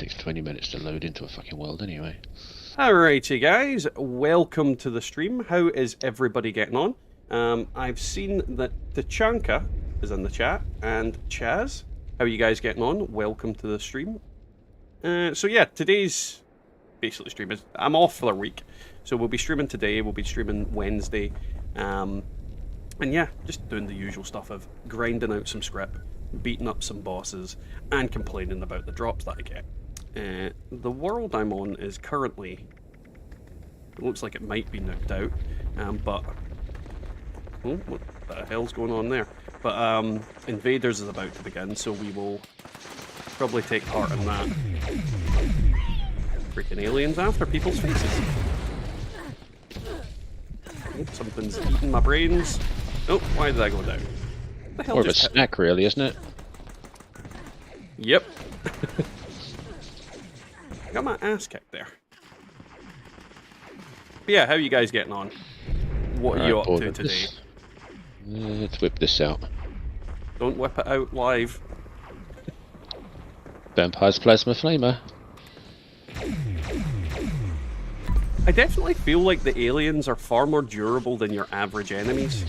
takes 20 minutes to load into a fucking world anyway. Alrighty guys, welcome to the stream. How is everybody getting on? I've seen that Tachanka is in the chat, and Chaz. How are you guys getting on? Welcome to the stream. So yeah, today's basically stream is... I'm off for a week, so we'll be streaming today, we'll be streaming Wednesday. And yeah, just doing the usual stuff of grinding out some Scrip, beating up some bosses, and complaining about the drops that I get. The world I'm on is currently... It looks like it might be nuked out, but... Oh, what the hell's going on there? But Invaders is about to begin, so we will probably take part in that. Freaking aliens after people's faces. Oh, something's eating my brains. Oh, why did I go down? The hell More of a snack, really, isn't it? Yep. Got my ass kicked there. But yeah, how are you guys getting on? What are you up to today? Let's whip this out. Don't whip it out live. Vampire's Plasma Flamer. I definitely feel like the aliens are far more durable than your average enemies.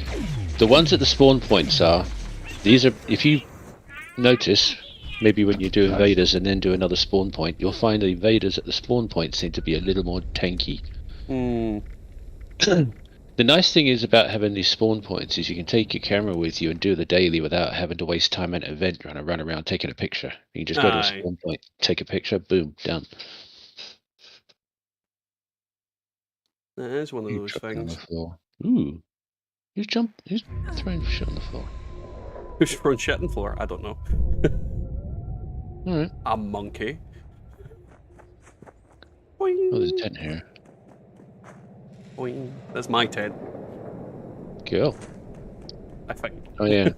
The ones at the spawn points are... These are... If you notice, maybe when you do invaders and then do another spawn point, you'll find the invaders at the spawn point seem to be a little more tanky. The nice thing is about having these spawn points is you can take your camera with you and do the daily without having to waste time at an event trying to run around taking a picture. You can just go to a spawn point, take a picture, boom, done. That is one of those things. On the floor. Ooh. Who's throwing shit on the floor? Who's throwing shit on the floor? I don't know. Alright. A monkey. Boing. Oh, there's a tent here. Boing. That's my tent. Cool. I think. Oh, yeah.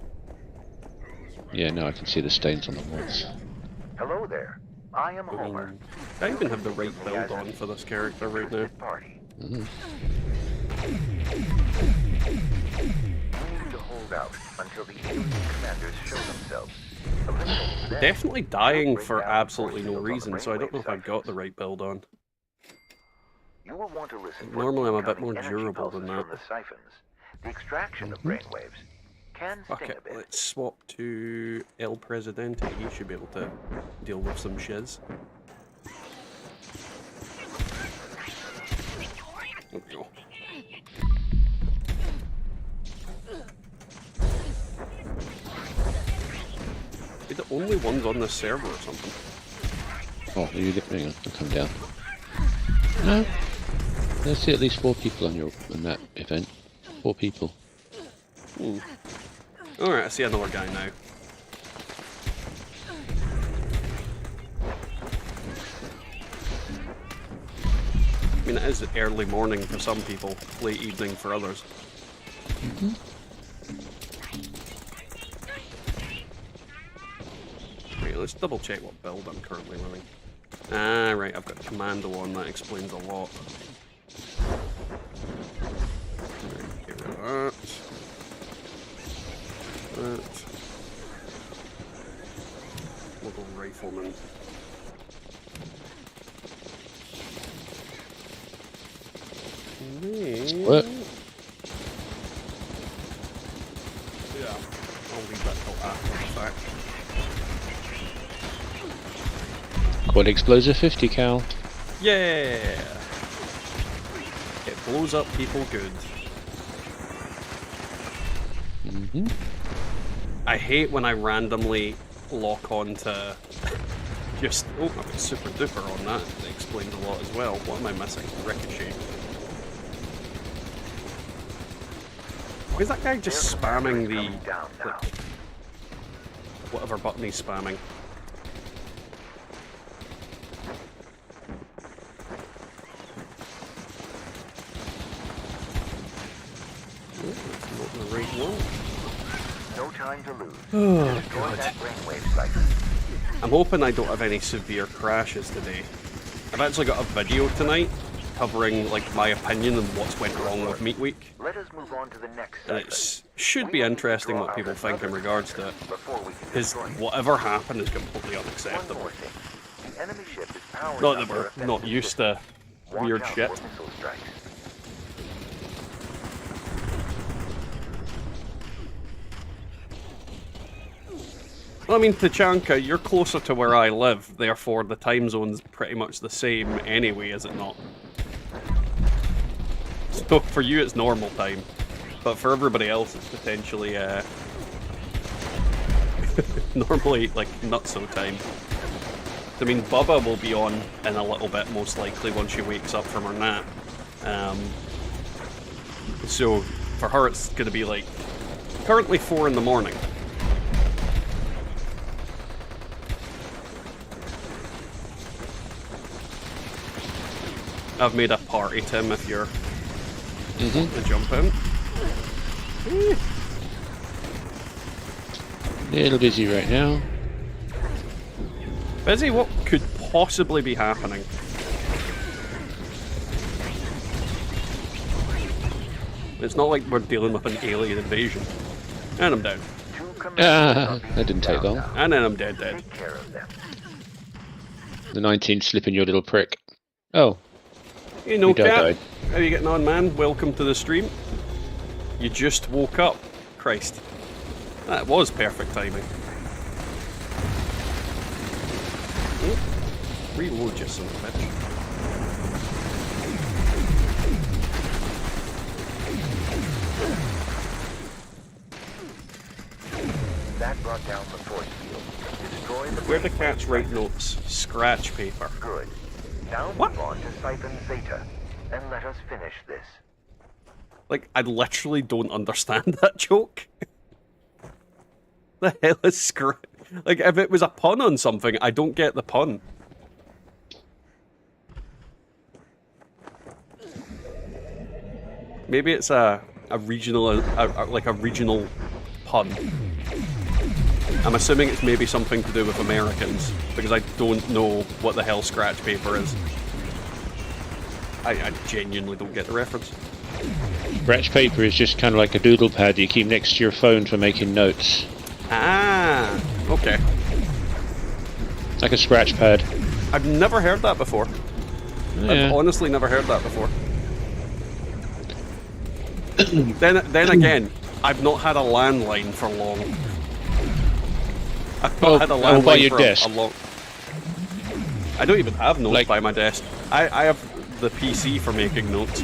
Yeah, now I can see the stains on the walls. Hello there. I am Homer. I even have the right build on for this character right now. Mm-hmm. You need to hold out until the alien commanders show themselves. Definitely dying for absolutely no reason, so I don't know if I've got the right build on. You will want to listen. Normally I'm a bit more durable than that. From the siphons. The extraction of brainwaves can sting a bit. Let's swap to El Presidente. He should be able to deal with some shiz. There we go. We're the only ones on this server or something. Oh, are you hang on, I'll come down. No. Let's see at least 4 people on that event. 4 people. Alright, I see another guy now. I mean, it is early morning for some people, late evening for others. Right, let's double check what build I'm currently running. Ah, right, I've got Commando on, that explains a lot. Right, get rid of that. We'll go Rifleman. What? Yeah, I'll leave that till after the fact. Quad explosive 50 cal. Yeah! It blows up people good. I hate when I randomly lock on to just... Oh, I've got super duper on that. That explains a lot as well. What am I missing? Ricochet. Why is that guy just spamming the... like, whatever button he's spamming? Oh, that's not the right one. No time to lose. Oh, God. I'm hoping I don't have any severe crashes today. I've actually got a video tonight covering like my opinion on what's went wrong with Meat Week. Let us move on to the next And it should be interesting what people think in regards to it. Because whatever happened is completely unacceptable. The enemy ship is powering Not up that our we're offensive not used to system. weird Watch out shit. for missile strikes. Well, I mean, Tachanka, you're closer to where I live, therefore the time zone's pretty much the same anyway, is it not? So for you it's normal time, but for everybody else it's potentially, normally, like, not so time. I mean, Bubba will be on in a little bit, most likely, once she wakes up from her nap. So for her it's going to be, like, currently 4 in the morning. I've made a party, Tim, if you're wanting to jump in. A little busy right now. Busy, what could possibly be happening? It's not like we're dealing with an alien invasion. And I'm down. That didn't take long. And then I'm dead. Take care of them. The 19 slipping your little prick. Oh, Hey, no We don't cat. die. How you getting on, man? Welcome to the stream. You just woke up. Christ. That was perfect timing. Oh, reload you, son of a bitch. That brought down the force field. Destroy the Where the brainwave cats write siphon. notes? Scratch paper. Good. Now What? move on to Siphon Zeta, and let us finish this. Like, I literally don't understand that joke. The hell is Scrip? Like, if it was a pun on something, I don't get the pun. Maybe it's a regional, like a regional pun. I'm assuming it's maybe something to do with Americans, because I don't know what the hell scratch paper is. I genuinely don't get the reference. scratch paper is just kind of like a doodle pad you keep next to your phone for making notes. Ah, okay. Like a scratch pad. I've never heard that before. Yeah. I've honestly never heard that before. then again, I've not had a landline for long. I've not had a oh, by landline your for desk. a long. I don't even have notes Like- by my desk. I have the PC for making notes.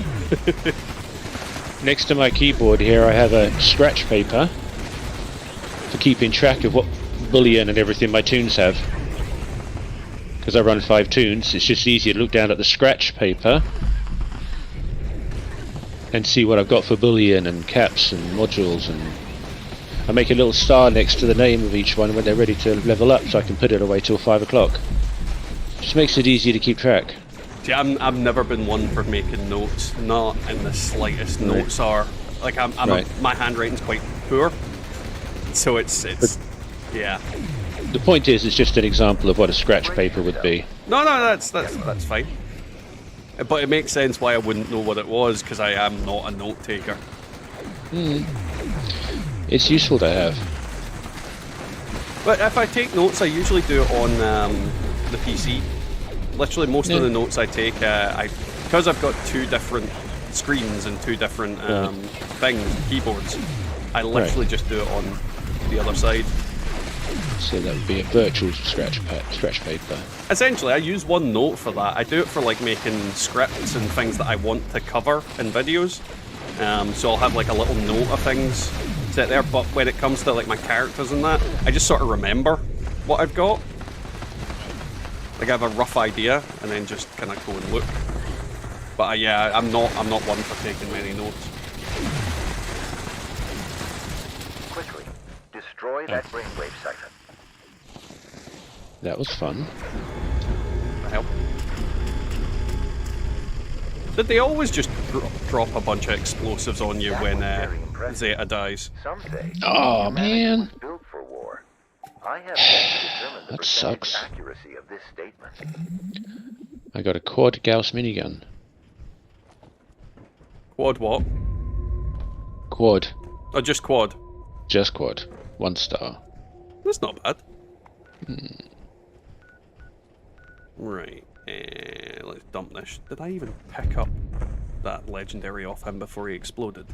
Next to my keyboard here I have a scratch paper for keeping track of what boolean and everything my tunes have. Because I run 5 tunes, it's just easier to look down at the scratch paper and see what I've got for boolean and caps and modules, and I make a little star next to the name of each one when they're ready to level up so I can put it away till 5 o'clock. Just makes it easier to keep track. See, I've never been one for making notes, not in the slightest. Right. Notes are like Right. my handwriting's quite poor, so it's yeah. The point is, it's just an example of what a scratch paper would be. No, that's fine. But it makes sense why I wouldn't know what it was, because I am not a note taker. It's useful to have. But if I take notes, I usually do it on the PC. Literally, most of Yeah. the notes I take, because I've got 2 different screens and 2 different things, keyboards. I literally just do it on the other side. So that would be a virtual scratch paper. Essentially, I use one note for that. I do it for like making scripts and things that I want to cover in videos. So I'll have like a little note of things set there. But when it comes to like my characters and that, I just sort of remember what I've got. Like I have a rough idea, and then just kind of go and look. But yeah, I'm not one for taking many notes. Quickly, destroy that brainwave siphon. That was fun. The hell? Did they always just drop a bunch of explosives on you That when was very impressive. Zeta dies? Some say Oh, humanity man. was built for war. I have yet to determine the That percentage sucks. accuracy of this statement. I got a quad Gauss minigun. Quad what? Quad. Oh, just quad. Just quad. 1 star. That's not bad. Right. Let's dump this. Did I even pick up that legendary off him before he exploded?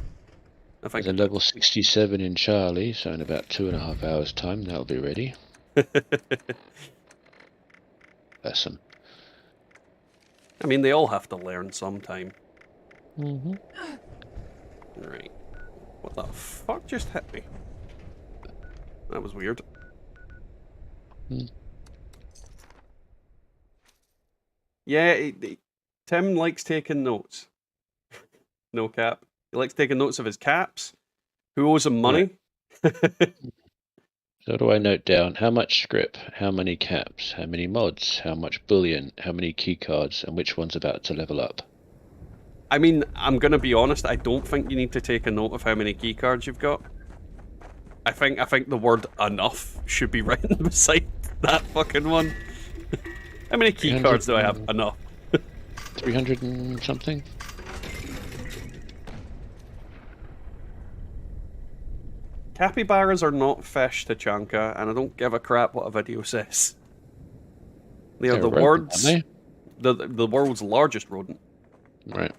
I think There's a I level 67 in Charlie, so in about 2.5 hours' time, that'll be ready. did. Bless 'em. I mean, they all have to learn sometime. Mm-hmm. Right. What the fuck just hit me? That was weird. Hmm. Yeah, Tim likes taking notes. No cap. He likes taking notes of his caps. Who owes him money? So do I note down how much scrip, how many caps, how many mods, how much bullion, how many keycards, and which one's about to level up? I mean, I'm gonna be honest, I don't think you need to take a note of how many keycards you've got. I think the word enough should be written beside that fucking one. How many keycards do I have? Enough. 300 and something? Capybaras are not fish, Tachanka, and I don't give a crap what a video says. They are They're the a rodent, world's aren't the world's largest rodent, they? Right.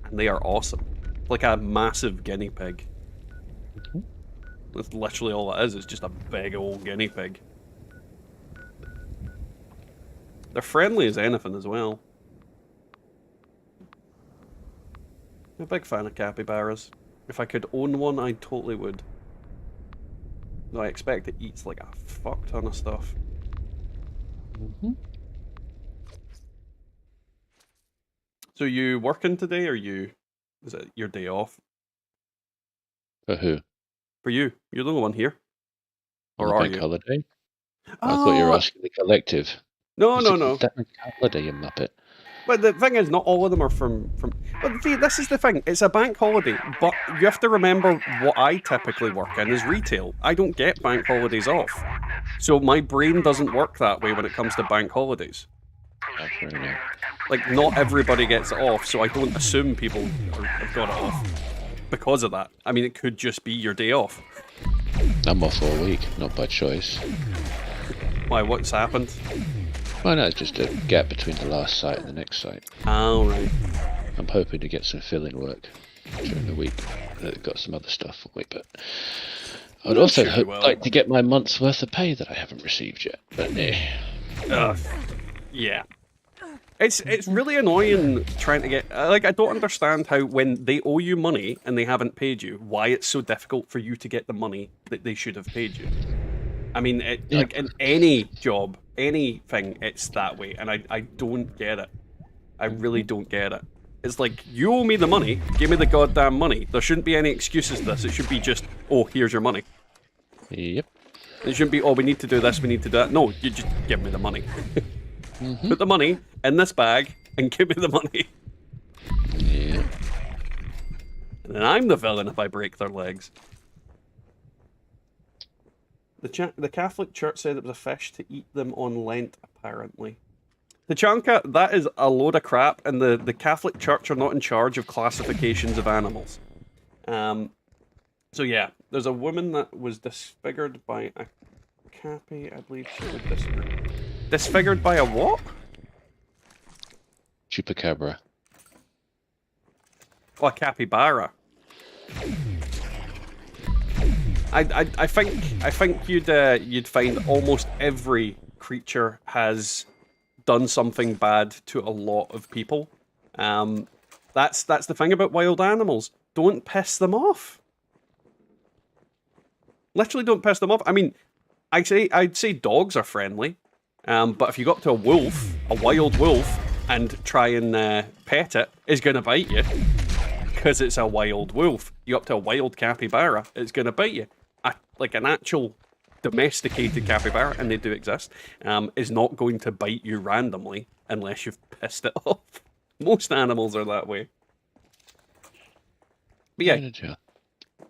and they are awesome. Like a massive guinea pig. Mhm. That's literally all it is. It's just a big old guinea pig. They're friendly as anything as well. I'm a big fan of capybaras. If I could own one, I totally would. Though I expect it eats like a fuck ton of stuff. Mm-hmm. So you working today, or is it your day off? For who? For you, you're the only one here. On Or the are bank you? holiday? I thought you were asking the collective. No, It's no, a no. bank holiday, you muppet. But the thing is, not all of them are from. But see, this is the thing. It's a bank holiday, but you have to remember what I typically work in is retail. I don't get bank holidays off, so my brain doesn't work that way when it comes to bank holidays. Oh, fair enough. Like, not everybody gets it off, so I don't assume people have got it off because of that. I mean, it could just be your day off. I'm off all week, not by choice. Why? What's happened? Well, no, it's just a gap between the last site and the next site. Oh, right. I'm hoping to get some fill-in work during the week. I've got some other stuff for me, but I'd I'm also sure you will. like to get my month's worth of pay that I haven't received yet. But Yeah. It's really annoying trying to get... Like, I don't understand how when they owe you money and they haven't paid you, why it's so difficult for you to get the money that they should have paid you. I mean, like, in any job, anything, it's that way, and I don't get it. I really don't get it. It's like, you owe me the money, give me the goddamn money. There shouldn't be any excuses to this. It should be just, oh, here's your money. yep. It shouldn't be, oh, we need to do this, we need to do that. No, you just give me the money. Put the money in this bag and give me the money. Yeah. And then I'm the villain if I break their legs. The Catholic Church said it was a fish to eat them on Lent, apparently. The Chanka, that is a load of crap, and the Catholic Church are not in charge of classifications of animals. So yeah, there's a woman that was disfigured by a cappy, I believe she was disfigured. Disfigured by a what? Chupacabra. Oh, a capybara. I think you'd find almost every creature has done something bad to a lot of people. That's the thing about wild animals. Don't piss them off. Literally, don't piss them off. I mean, I'd say dogs are friendly, but if you go up to a wolf, a wild wolf, and try and pet it, it's gonna bite you because it's a wild wolf. You go up to a wild capybara, it's gonna bite you. Like an actual domesticated capybara, and they do exist, is not going to bite you randomly unless you've pissed it off. Most animals are that way. But yeah,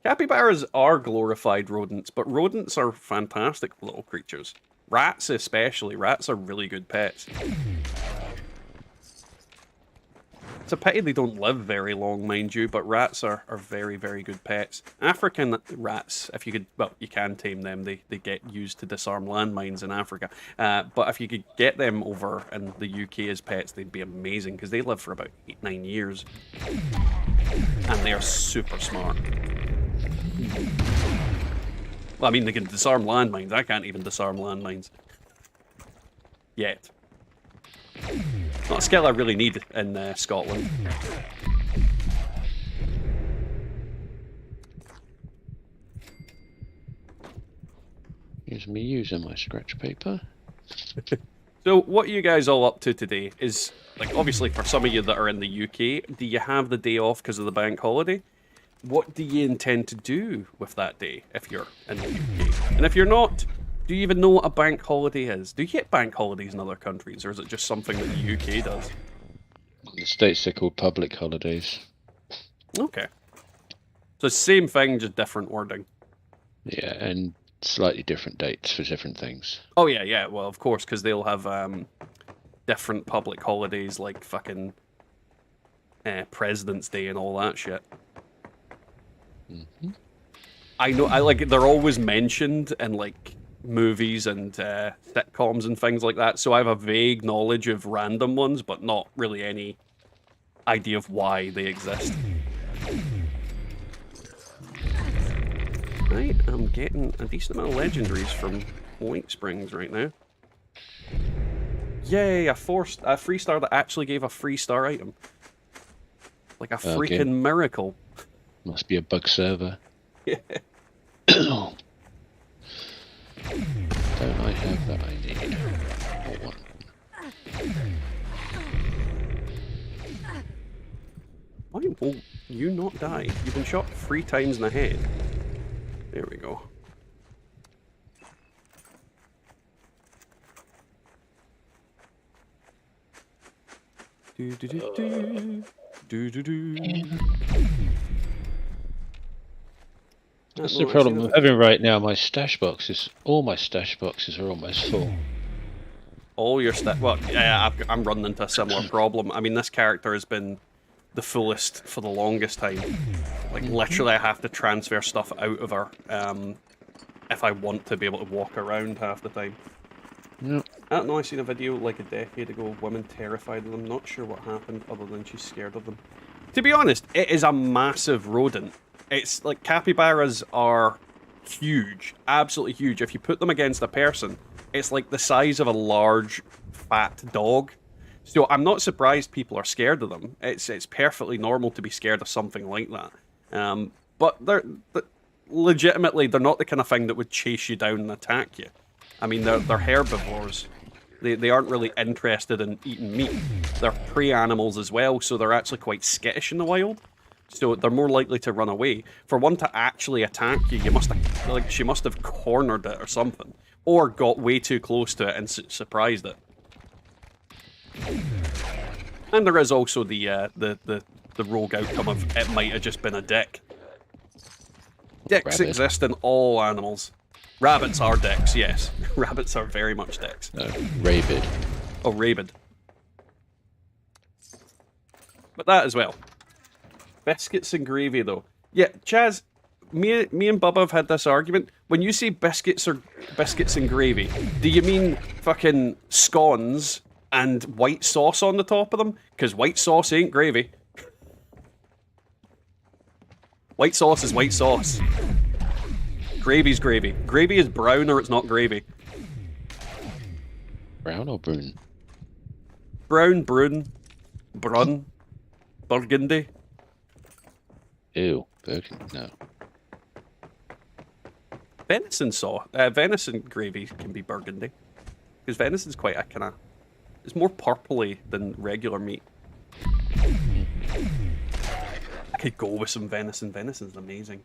capybaras are glorified rodents, but rodents are fantastic little creatures. Rats especially. Rats are really good pets. It's a pity they don't live very long, mind you, but rats are very, very good pets. African rats, if you could, well, you can tame them. They get used to disarm landmines in Africa. But if you could get them over in the UK as pets, they'd be amazing, because they live for about 8-9 years. And they are super smart. Well, I mean, they can disarm landmines. I can't even disarm landmines. Yet. Not a skill I really need in Scotland. Here's me using my scratch paper. So, what are you guys all up to today? Is, like, obviously for some of you that are in the UK, do you have the day off because of the bank holiday? What do you intend to do with that day if you're in the UK? And if you're not, do you even know what a bank holiday is? Do you get bank holidays in other countries, or is it just something that the UK does? In the States, they're called public holidays. Okay. So, same thing, just different wording. Yeah, and slightly different dates for different things. Oh, yeah, yeah. Well, of course, because they'll have different public holidays, like fucking President's Day and all that shit. Mm-hmm. I know, they're always mentioned in, like, movies and sitcoms and things like that, so I have a vague knowledge of random ones, but not really any idea of why they exist. Right, I'm getting a decent amount of legendaries from White Springs right now. Yay, a 3-star that actually gave a 3-star item. Like a freaking miracle. Must be a bug server. Yeah. Don't I have that I need? Or one. Why won't you not die? You've been shot 3 times in the head. There we go. Do do do do do do do. That's the problem I'm having right now. My stash boxes, all my stash boxes are almost full. All your stuff. Well, yeah, I'm running into a similar problem. I mean, this character has been the fullest for the longest time. Like, literally, I have to transfer stuff out of her if I want to be able to walk around half the time. Yep. I don't know, I seen a video like a decade ago of women terrified of them. Not sure what happened other than she's scared of them. To be honest, it is a massive rodent. It's like, capybaras are huge, absolutely huge. If you put them against a person, it's like the size of a large, fat dog. So I'm not surprised people are scared of them. It's perfectly normal to be scared of something like that. But they're legitimately, they're not the kind of thing that would chase you down and attack you. I mean, they're herbivores. They aren't really interested in eating meat. They're prey animals as well, so they're actually quite skittish in the wild. So they're more likely to run away. For one to actually attack you, you must have, like, she must have cornered it or something, or got way too close to it and surprised it. And there is also the rogue outcome of it might have just been a dick. Dicks Rabbit. exist in all animals. Rabbits are dicks, yes. Rabbits are very much dicks. No, rabid. Oh, rabid. But that as well. Biscuits and gravy, though. Yeah, Chaz, me and Bubba have had this argument. When you say biscuits and gravy, do you mean fucking scones and white sauce on the top of them? Because white sauce ain't gravy. White sauce is white sauce. Gravy's gravy. Gravy is brown or it's not gravy. Brown or brune? Brown, brun, burgundy. Ew, burgundy, no. Venison gravy can be burgundy. Because venison's quite a kind of... It's more purpley than regular meat. I could go with some venison. Venison's amazing.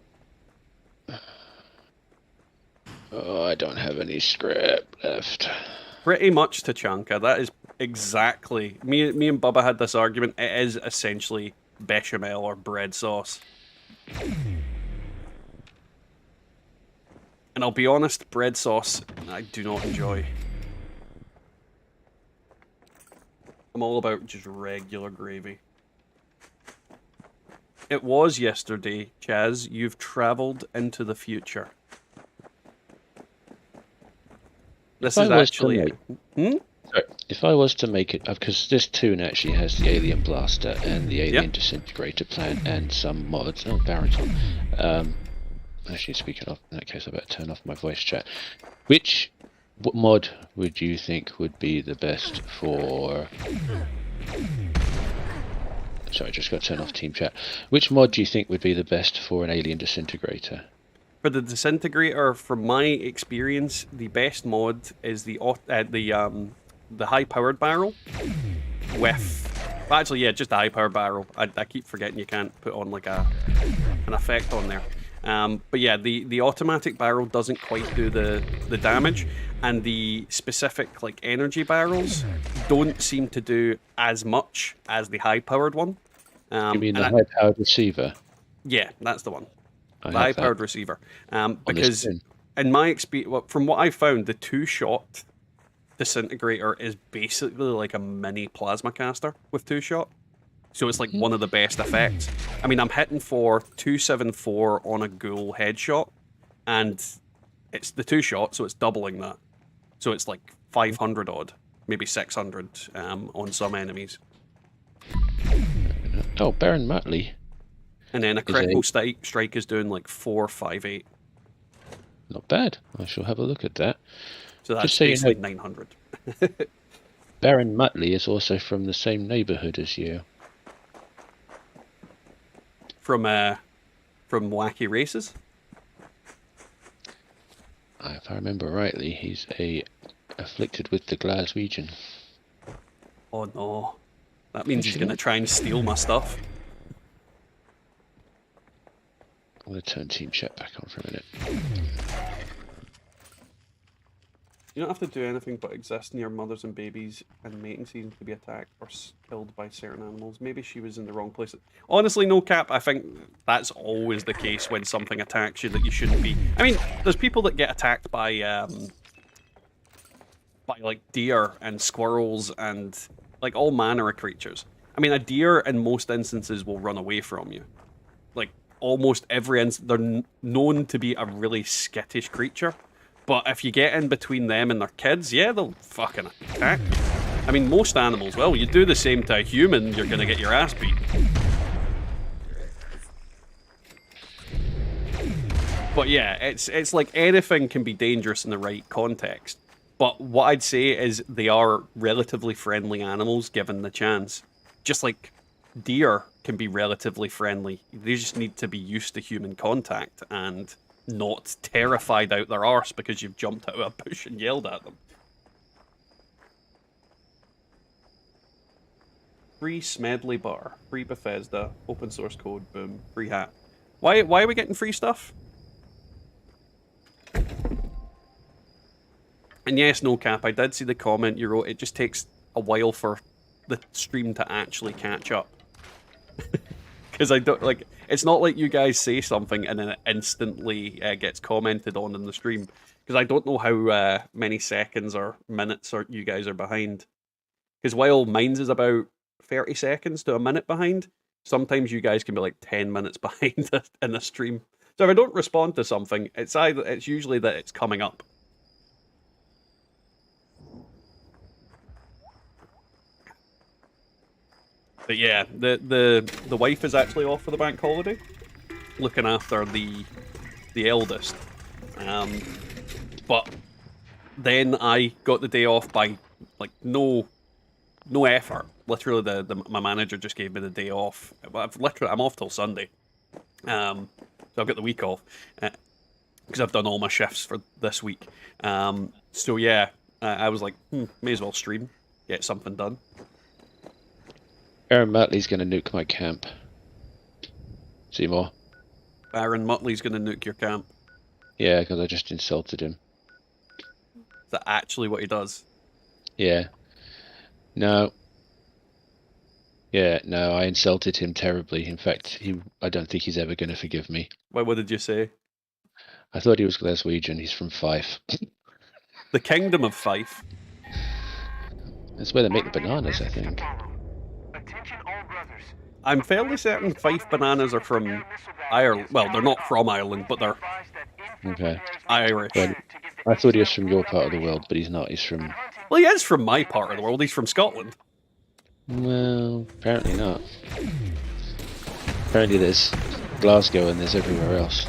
Oh, I don't have any scrip left. Pretty much Tachanka. That is exactly... Me and Bubba had this argument. It is essentially bechamel or bread sauce. And I'll be honest, bread sauce I do not enjoy. I'm all about just regular gravy. It was yesterday, Chaz. You've travelled into the future. This If is I was to actually... make- Sorry, if I was to make it, because this toon actually has the alien blaster and the alien disintegrator plant and some mods. Oh, Baron's on. Actually, speaking of, in that case, I better turn off my voice chat. What mod would you think would be the best for... Sorry, I just got to turn off team chat. Which mod do you think would be the best for an alien disintegrator? For the disintegrator, from my experience, the best mod is the high-powered barrel with... Well, actually, yeah, just the high-powered barrel. I keep forgetting you can't put on like an effect on there. But yeah, the automatic barrel doesn't quite do the damage, and the specific like energy barrels don't seem to do as much as the high-powered one. You mean the high-powered receiver? Yeah, that's the one. The high-powered receiver. Because in my experience, from what I found, the two-shot disintegrator is basically like a mini plasma caster with two-shot. So it's like one of the best effects. I mean, I'm hitting for 274 on a ghoul headshot, and it's the two-shot, so it's doubling that. So it's like 500 odd, maybe 600 on some enemies. Oh, Baron Muttley. And then a critical strike is doing like 458. Not bad. I shall have a look at that. So that's basically 900. Baron Muttley is also from the same neighbourhood as you. From Wacky Races? If I remember rightly, he's afflicted with the Glaswegian. Oh no. That means he's going to try and steal my stuff. I'm going to turn team chat back on for a minute. You don't have to do anything but exist near mothers and babies and mating season to be attacked or killed by certain animals. Maybe she was in the wrong place. Honestly, no cap, I think that's always the case when something attacks you that you shouldn't be. I mean, there's people that get attacked by like deer and squirrels and like all manner of creatures. I mean, a deer in most instances will run away from you. Like almost every instance, they're known to be a really skittish creature. But if you get in between them and their kids, yeah, they'll fucking attack you. I mean, most animals will. You do the same to a human, you're gonna get your ass beat. But yeah, it's like anything can be dangerous in the right context. But what I'd say is they are relatively friendly animals given the chance. Just like deer can be relatively friendly. They just need to be used to human contact and not terrified out their arse because you've jumped out of a bush and yelled at them. Free Smedley Bar, free Bethesda, open source code, boom, free hat. Why are we getting free stuff? And yes, no cap, I did see the comment you wrote, it just takes a while for the stream to actually catch up. Because I don't, like, it's not like you guys say something and then it instantly gets commented on in the stream. Because I don't know how many seconds or minutes you guys are behind. Because while mine's is about 30 seconds to a minute behind, sometimes you guys can be like 10 minutes behind in the stream. So if I don't respond to something, it's usually that it's coming up. But yeah, the wife is actually off for the bank holiday, looking after the eldest. But then I got the day off by like no effort. Literally, my manager just gave me the day off. I'm off till Sunday. So I've got the week off because I've done all my shifts for this week. So yeah, I was like, may as well stream, get something done. Baron Muttley's going to nuke my camp. Seymour. Baron Muttley's going to nuke your camp. Yeah, because I just insulted him. Is that actually what he does? Yeah. No. Yeah, no, I insulted him terribly. In fact, I don't think he's ever going to forgive me. What did you say? I thought he was Glaswegian. He's from Fife. The Kingdom of Fife. That's where they make the bananas, I think. Attention all brothers. I'm fairly certain Fife bananas are from Ireland. Well, they're not from Ireland, but they're Okay. Irish. Well, I thought he was from your part of the world, but he's not. He's from... Well, he is from my part of the world. He's from Scotland. Well, apparently not. Apparently there's Glasgow and there's everywhere else.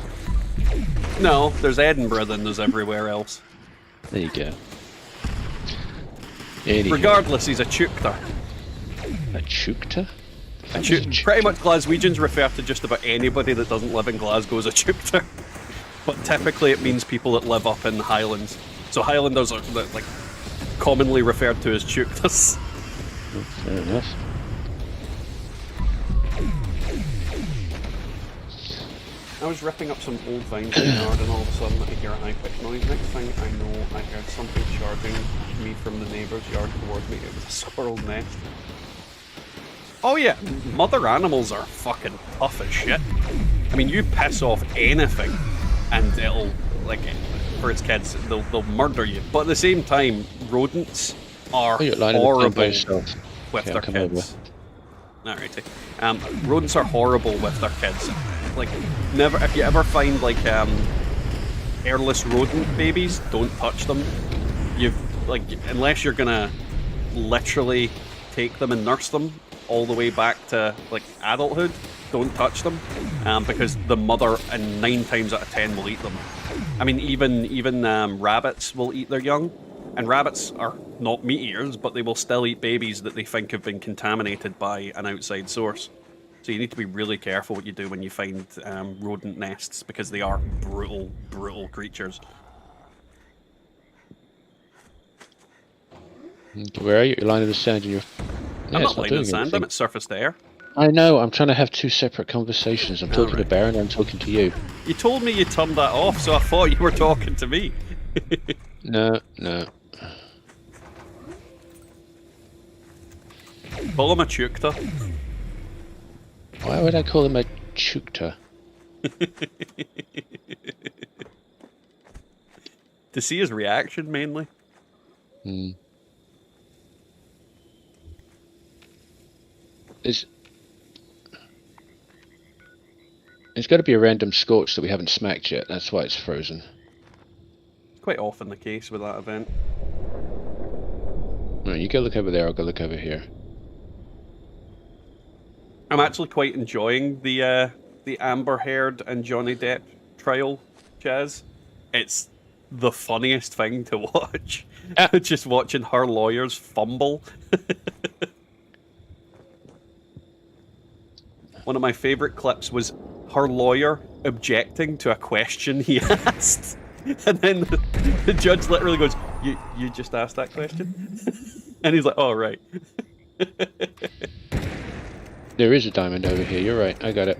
No, there's Edinburgh and there's everywhere else. There you go. Anyhow. Regardless, he's a Chukter. A Chukter? Pretty much Glaswegians refer to just about anybody that doesn't live in Glasgow as a Chukter. But typically it means people that live up in the Highlands. So Highlanders are like commonly referred to as Chukters. Fair enough. I was ripping up some old vines in the yard and all of a sudden I hear a high-pitched noise. Next thing I know, I heard something charging me from the neighbour's yard towards me. It was a squirrel nest. Oh yeah, mother animals are fucking tough as shit. I mean, you piss off anything and it'll, like, for its kids, they'll murder you. But at the same time, rodents are horrible with their kids. Alrighty. Rodents are horrible with their kids. Like, never, if you ever find, like, hairless rodent babies, don't touch them. Unless you're gonna literally take them and nurse them all the way back to, like, adulthood, don't touch them. Because the mother, and 9 times out of 10, will eat them. I mean, even rabbits will eat their young. And rabbits are not meat eaters, but they will still eat babies that they think have been contaminated by an outside source. So you need to be really careful what you do when you find rodent nests, because they are brutal, brutal creatures. Where are you? You're lying in the sand and you're... I'm not lying in the sand, I'm at surface to air. I know, I'm trying to have 2 separate conversations. I'm talking to Baron and I'm talking to you. You told me you turned that off, so I thought you were talking to me. No. Call him a Chukter. Why would I call him a Chukter? To see his reaction, mainly. It's got to be a random scorch that we haven't smacked yet. That's why it's frozen. Quite often the case with that event. Right, you go look over there, I'll go look over here. I'm actually quite enjoying the Amber Heard and Johnny Depp trial, Chaz. It's the funniest thing to watch. Just watching her lawyers fumble. One of my favourite clips was her lawyer objecting to a question he asked. And then the judge literally goes, you just asked that question? And he's like, oh, right. There is a diamond over here, you're right, I got it.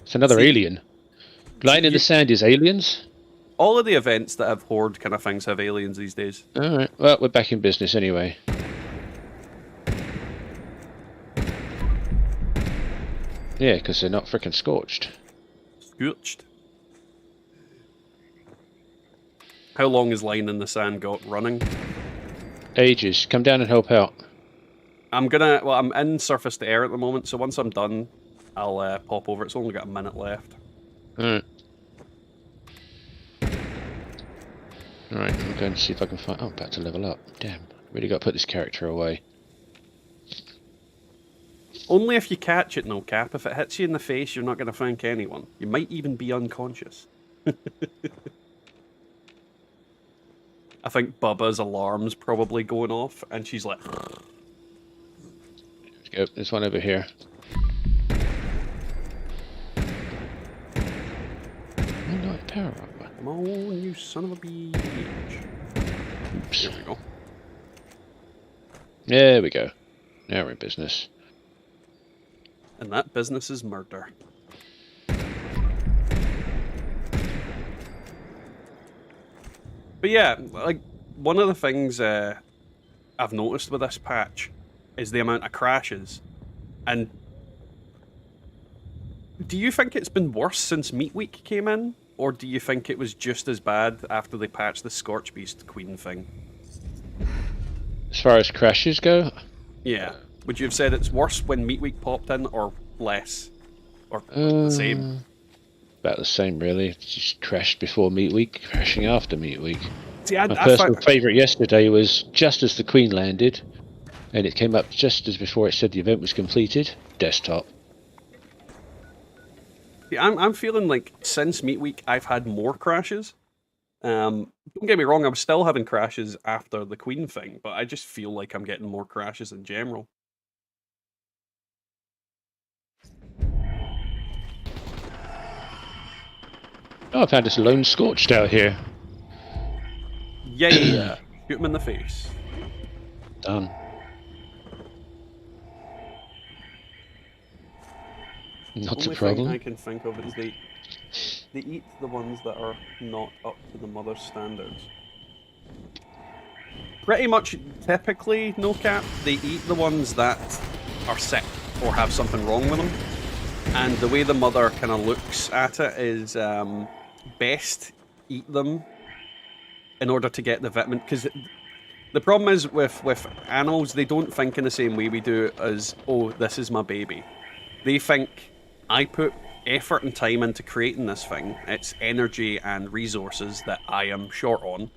It's another alien. Lying in the sand is aliens? All of the events that have Horde kind of things have aliens these days. Alright, well, we're back in business anyway. Yeah, because they're not frickin' scorched. Scorched. How long is Lying in the Sand got running? Ages. Come down and help out. I'm in surface to air at the moment, so once I'm done, I'll pop over. It's only got a minute left. Alright. Alright, I'm going to see if I can find... Oh, I'm about to level up. Damn, really got to put this character away. Only if you catch it, no cap. If it hits you in the face, you're not going to thank anyone. You might even be unconscious. I think Bubba's alarm's probably going off, and she's like... Let's go. There's one over here. Oh, no, power up. Come on, you son of a bitch. Oops. There we go. There we go. Now we're in business. And that business is murder. But yeah, like, one of the things I've noticed with this patch is the amount of crashes. And do you think it's been worse since Meat Week came in? Or do you think it was just as bad after they patched the Scorchbeast Queen thing? As far as crashes go? Yeah. Would you have said it's worse when Meat Week popped in, or less? Or the same? About the same, really. It just crashed before Meat Week, crashing after Meat Week. See, My personal favourite yesterday was just as the Queen landed, and it came up just as before it said the event was completed. Desktop. See, I'm feeling like since Meat Week, I've had more crashes. Don't get me wrong, I'm still having crashes after the Queen thing, but I just feel like I'm getting more crashes in general. Oh, I found this lone scorched out here. Yeah, shoot him in the face. Done. Not Only a problem. thing I can think of is they eat the ones that are not up to the mother's standards. Pretty much, typically, no cap, they eat the ones that are sick or have something wrong with them. And the way the mother kind of looks at it is best eat them in order to get the vitamin. Because the problem is with animals, they don't think in the same way we do as, oh, this is my baby. They think, I put effort and time into creating this thing. It's energy and resources that I am short on.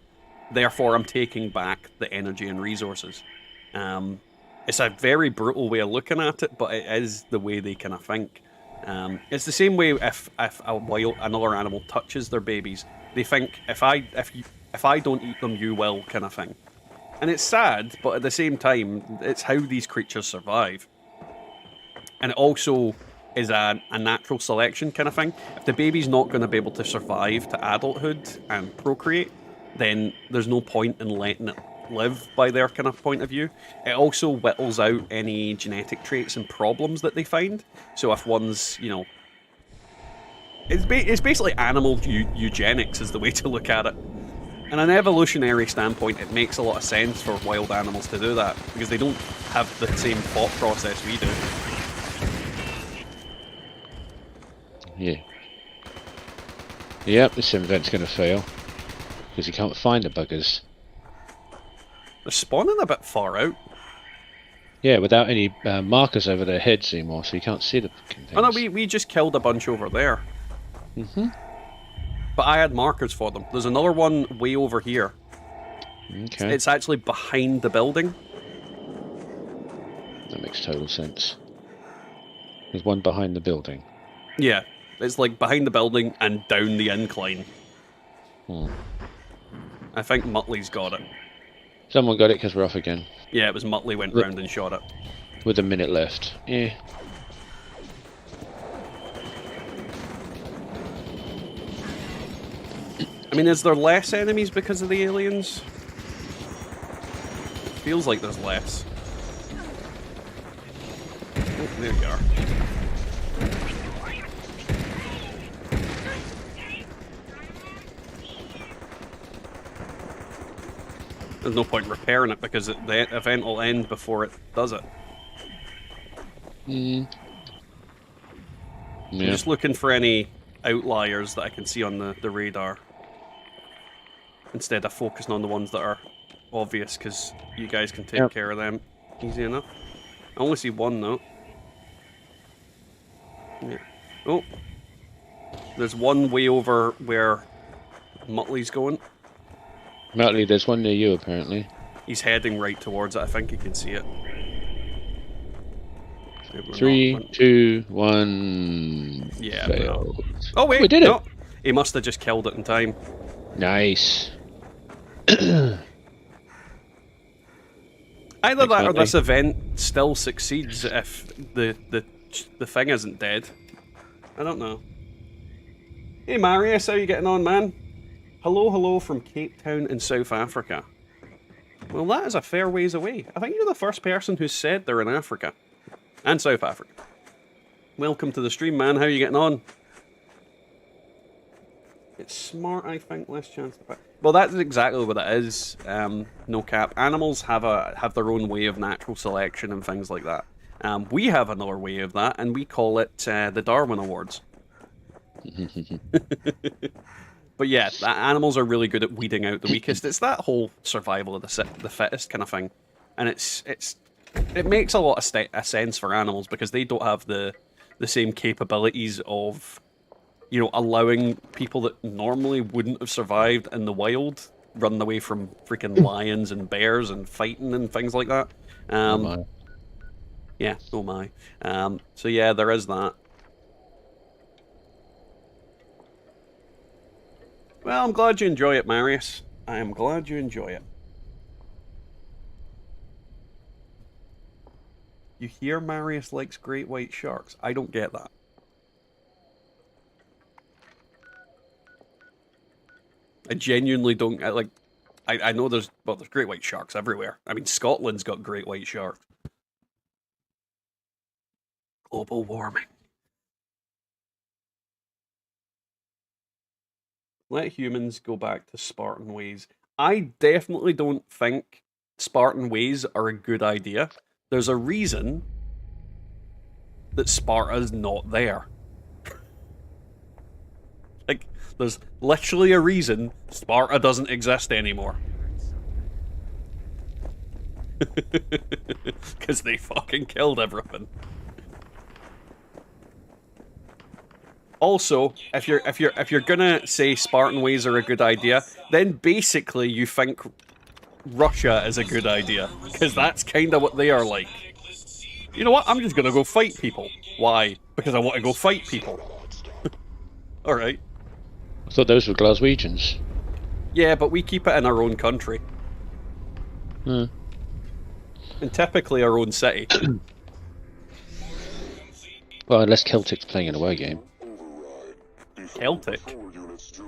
Therefore, I'm taking back the energy and resources. It's a very brutal way of looking at it, but it is the way they kind of think. It's the same way if another animal touches their babies, they think if I don't eat them, you will, kind of thing. And it's sad, but at the same time, it's how these creatures survive. And it also is a natural selection kind of thing. If the baby's not going to be able to survive to adulthood and procreate, then there's no point in letting it live by their kind of point of view. It also whittles out any genetic traits and problems that they find. So if one's, you know... It's basically animal eugenics is the way to look at it. In an evolutionary standpoint, it makes a lot of sense for wild animals to do that, because they don't have the same thought process we do. Yeah. Yep, this event's going to fail. Because you can't find the buggers. They're spawning a bit far out. Yeah, without any markers over their heads anymore, so you can't see the fucking things. Oh no, we just killed a bunch over there. Mm-hmm. But I had markers for them. There's another one way over here. Okay. It's actually behind the building. That makes total sense. There's one behind the building. Yeah, it's like behind the building and down the incline. I think Muttley's got it. Someone got it because we're off again. Yeah, it was Muttley went round and shot it. With a minute left. Yeah. I mean, is there less enemies because of the aliens? Feels like there's less. Oh, there you are. There's no point repairing it because the event will end before it does it. Yeah. I'm just looking for any outliers that I can see on the radar. Instead of focusing on the ones that are obvious, because you guys can take care of them easy enough. I only see one though. Yeah. Oh. There's one way over where Muttley's going. Muttley, there's one near you apparently. He's heading right towards it. I think you can see it. 3, 2, 1. Yeah. Failed. Oh wait, we did it. No. He must have just killed it in time. Nice. Either Thanks, that or Muttley. this event still succeeds if the thing isn't dead. I don't know. Hey Marius, how you getting on, man? Hello from Cape Town in South Africa. Well, that is a fair ways away. I think you're the first person who said they're in Africa. And South Africa. Welcome to the stream, man. How are you getting on? It's smart, I think. Less chance to pick. Well, that's exactly what it is. No cap. Animals have their own way of natural selection and things like that. We have another way of that, and we call it the Darwin Awards. But yeah, animals are really good at weeding out the weakest. It's that whole survival of the fittest kind of thing, and it's it makes a lot of sense for animals because they don't have the same capabilities of, you know, allowing people that normally wouldn't have survived in the wild run away from freaking lions and bears and fighting and things like that. Oh my. Yeah, oh my. So yeah, there is that. Well, I'm glad you enjoy it, Marius. I am glad you enjoy it. You hear Marius likes great white sharks? I don't get that. I genuinely don't. I know there's great white sharks everywhere. I mean, Scotland's got great white sharks. Global warming. Let humans go back to Spartan ways. I definitely don't think Spartan ways are a good idea. There's a reason that Sparta's not there. Like, there's literally a reason Sparta doesn't exist anymore. Because they fucking killed everything. Also, if you're gonna say Spartan ways are a good idea, then basically you think Russia is a good idea, because that's kind of what they are like. You know what? I'm just gonna go fight people. Why? Because I want to go fight people. All right. I thought those were Glaswegians. Yeah, but we keep it in our own country. Hmm. And typically our own city. Well, unless Celtic's playing an away game. Celtic?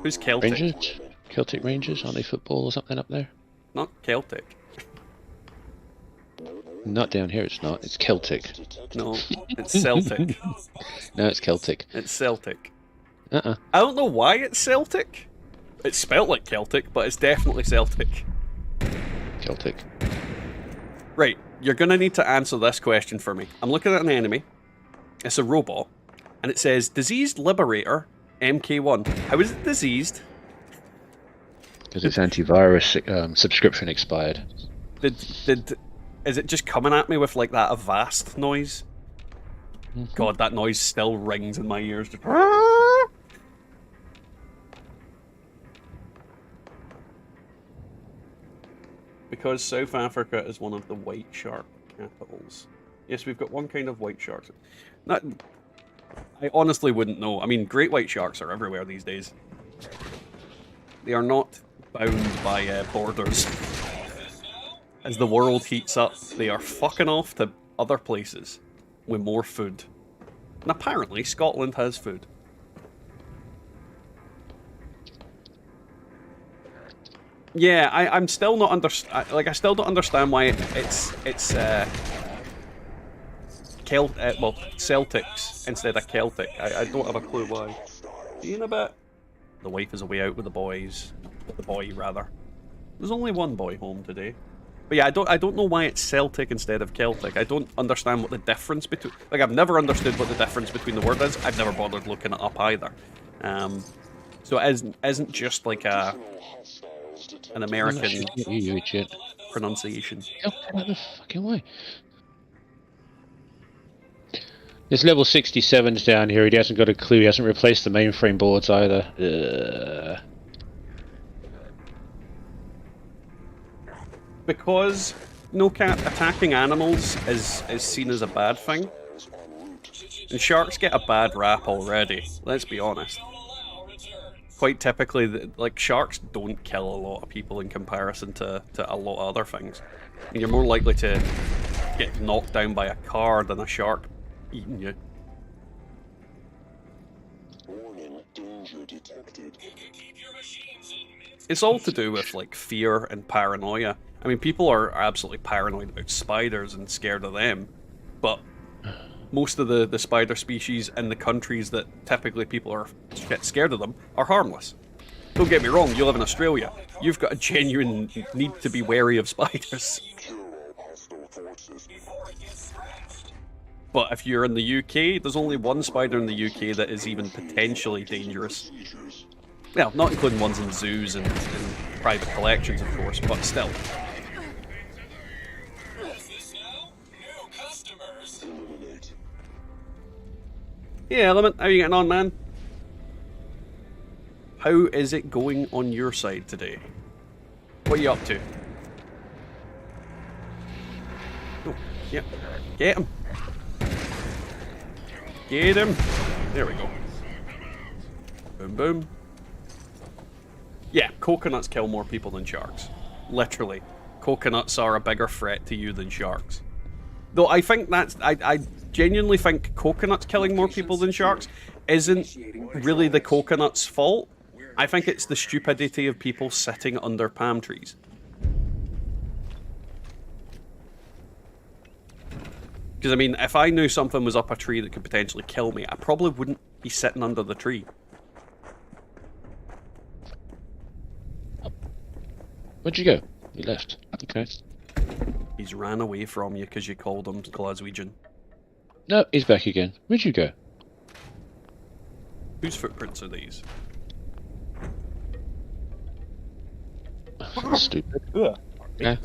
Who's Celtic? Rangers? Celtic Rangers? Aren't they football or something up there? Not Celtic. Not down here, it's not. It's Celtic. No, it's Celtic. No, it's Celtic. It's Celtic. Uh-uh. I don't know why it's Celtic. It's spelt like Celtic, but it's definitely Celtic. Celtic. Right, you're gonna need to answer this question for me. I'm looking at an enemy. It's a robot. And it says, Diseased Liberator MK1. How is it diseased? Because its antivirus subscription expired. Is it just coming at me with like that Avast noise? Mm-hmm. God, that noise still rings in my ears. Because South Africa is one of the white shark capitals. Yes, we've got one kind of white sharks. I honestly wouldn't know. I mean, great white sharks are everywhere these days. They are not bound by borders. As the world heats up, they are fucking off to other places with more food. And apparently, Scotland has food. Yeah, I'm still not I still don't understand why it's Celtics instead of Celtic. I don't have a clue why. See you in a bit. The wife is away out with the boys. With the boy, rather. There's only one boy home today. But yeah, I don't know why it's Celtic instead of Celtic. I don't understand what the difference between... Like, I've never understood what the difference between the word is. I've never bothered looking it up either. So it isn't just like an American pronunciation. Get out of the fucking way. There's level 67s down here. He hasn't got a clue. He hasn't replaced the mainframe boards either. Because no cat attacking animals is seen as a bad thing. And sharks get a bad rap already, let's be honest. Quite typically, like, sharks don't kill a lot of people in comparison to a lot of other things. And you're more likely to get knocked down by a car than a shark eating you. It's all to do with, like, fear and paranoia. I mean, people are absolutely paranoid about spiders and scared of them, but most of the spider species in the countries that typically people are scared of them are harmless. Don't get me wrong, you live in Australia. You've got a genuine need to be wary of spiders. But if you're in the UK, there's only one spider in the UK that is even potentially dangerous. Well, not including ones in zoos and private collections, of course, but still. Hey, Element, how you getting on, man? How is it going on your side today? What are you up to? Oh, yep. Get him. Get him. There we go. Boom, boom. Yeah, coconuts kill more people than sharks. Literally. Coconuts are a bigger threat to you than sharks. Though I think that's... I genuinely think coconuts killing more people than sharks isn't really the coconut's fault. I think it's the stupidity of people sitting under palm trees. Because, I mean, if I knew something was up a tree that could potentially kill me, I probably wouldn't be sitting under the tree. Where'd you go? You left. Okay. He's ran away from you because you called him Glaswegian. No, he's back again. Where'd you go? Whose footprints are these? Stupid. Ugh. Yeah.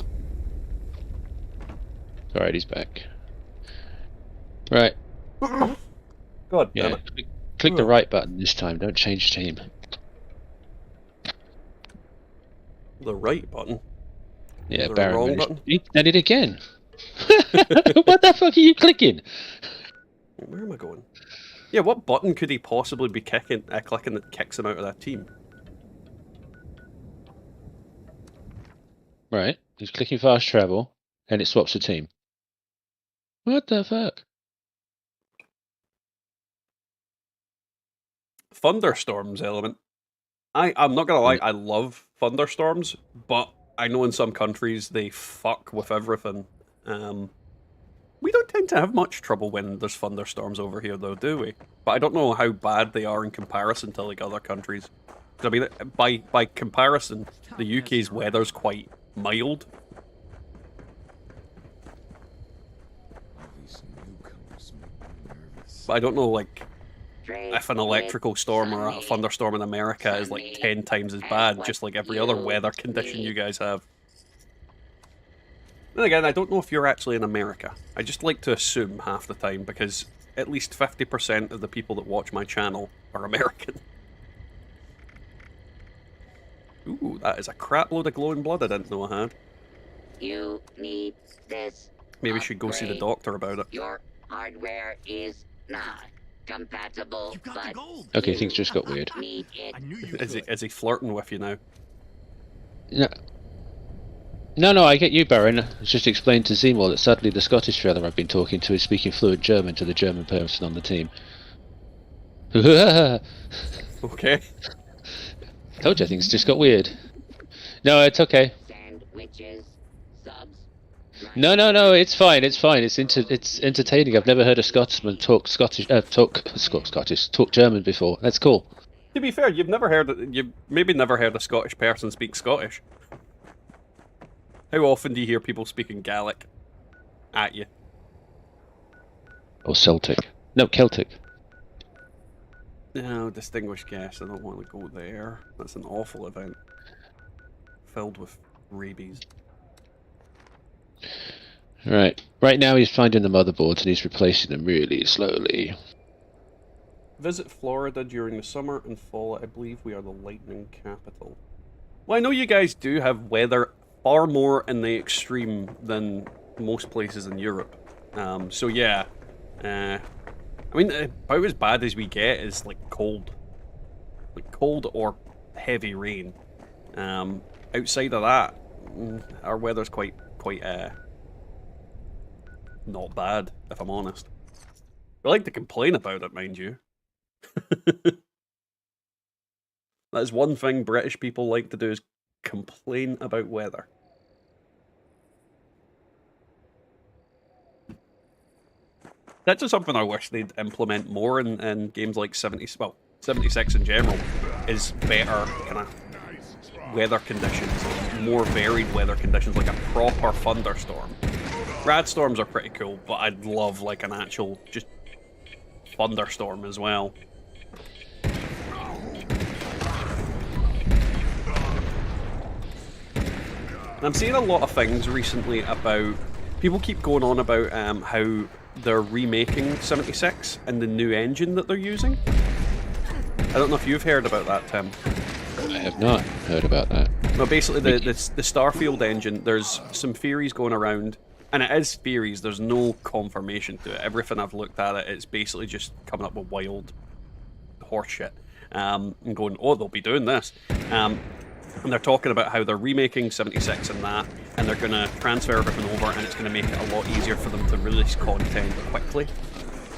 Alright, he's back. Right. God damn Yeah. it. Click the right button this time. Don't change team. The right button? Yeah, Is there a Baron. wrong managed- button? He did it again. What the fuck are you clicking? Where am I going? Yeah, what button could he possibly be clicking that kicks him out of that team? Right. He's clicking fast travel, and it swaps the team. What the fuck? Thunderstorms, Element. I'm not gonna lie, I love thunderstorms, but I know in some countries they fuck with everything. We don't tend to have much trouble when there's thunderstorms over here, though, do we? But I don't know how bad they are in comparison to like other countries. 'Cause, I mean, by comparison, the UK's weather's quite mild. But I don't know, like, if an electrical storm or a thunderstorm in America is like 10 times as bad, just like every other weather condition you guys have. Then again, I don't know if you're actually in America. I just like to assume half the time, because at least 50% of the people that watch my channel are American. Ooh, that is a crap load of glowing blood I didn't know I had. You need this. Maybe we should go see the doctor about it. Your hardware is not compatible, but Okay, things just got weird. need it. Is he flirting with you now? No, I get you, Baron. It's just explained to Seymour that suddenly the Scottish fella I've been talking to is speaking fluent German to the German person on the team. Okay. Told you, things just got weird. No, it's okay. Sandwiches, subs. No, it's fine. It's entertaining. I've never heard a Scotsman talk German before. That's cool. To be fair, you've maybe never heard a Scottish person speak Scottish. How often do you hear people speaking Gaelic at you? Or Celtic. No, Celtic. No, distinguished guest, I don't want to go there. That's an awful event. Filled with rabies. Right now he's finding the motherboards and he's replacing them really slowly. Visit Florida during the summer and fall. I believe we are the lightning capital. Well, I know you guys do have weather far more in the extreme than most places in Europe. So yeah. I mean, about as bad as we get is like cold. Like cold or heavy rain. Outside of that, our weather's quite not bad, if I'm honest. We like to complain about it, mind you. That is one thing British people like to do, is complain about weather. That's just something I wish they'd implement more in games like 76 in general, is better kind of weather conditions, more varied weather conditions, like a proper thunderstorm. Rad storms are pretty cool, but I'd love like an actual just thunderstorm as well. And I'm seeing a lot of things recently about, people keep going on about how they're remaking 76 and the new engine that they're using. I don't know if you've heard about that, Tim. I have not heard about that. No, basically the Starfield engine, there's some theories going around, and it is theories, there's no confirmation to it. Everything I've looked at it's basically just coming up with wild horseshit. And going, oh, they'll be doing this. And they're talking about how they're remaking 76 and that, and they're going to transfer everything over, and it's going to make it a lot easier for them to release content quickly.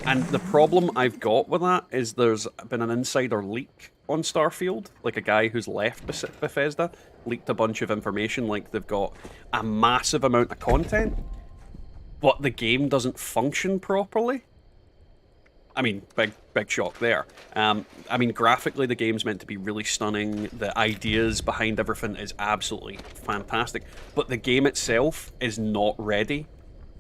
And the problem I've got with that is there's been an insider leak on Starfield, like a guy who's left Bethesda leaked a bunch of information, like they've got a massive amount of content, but the game doesn't function properly. I mean, big shock there. I mean, graphically, the game's meant to be really stunning. The ideas behind everything is absolutely fantastic, but the game itself is not ready.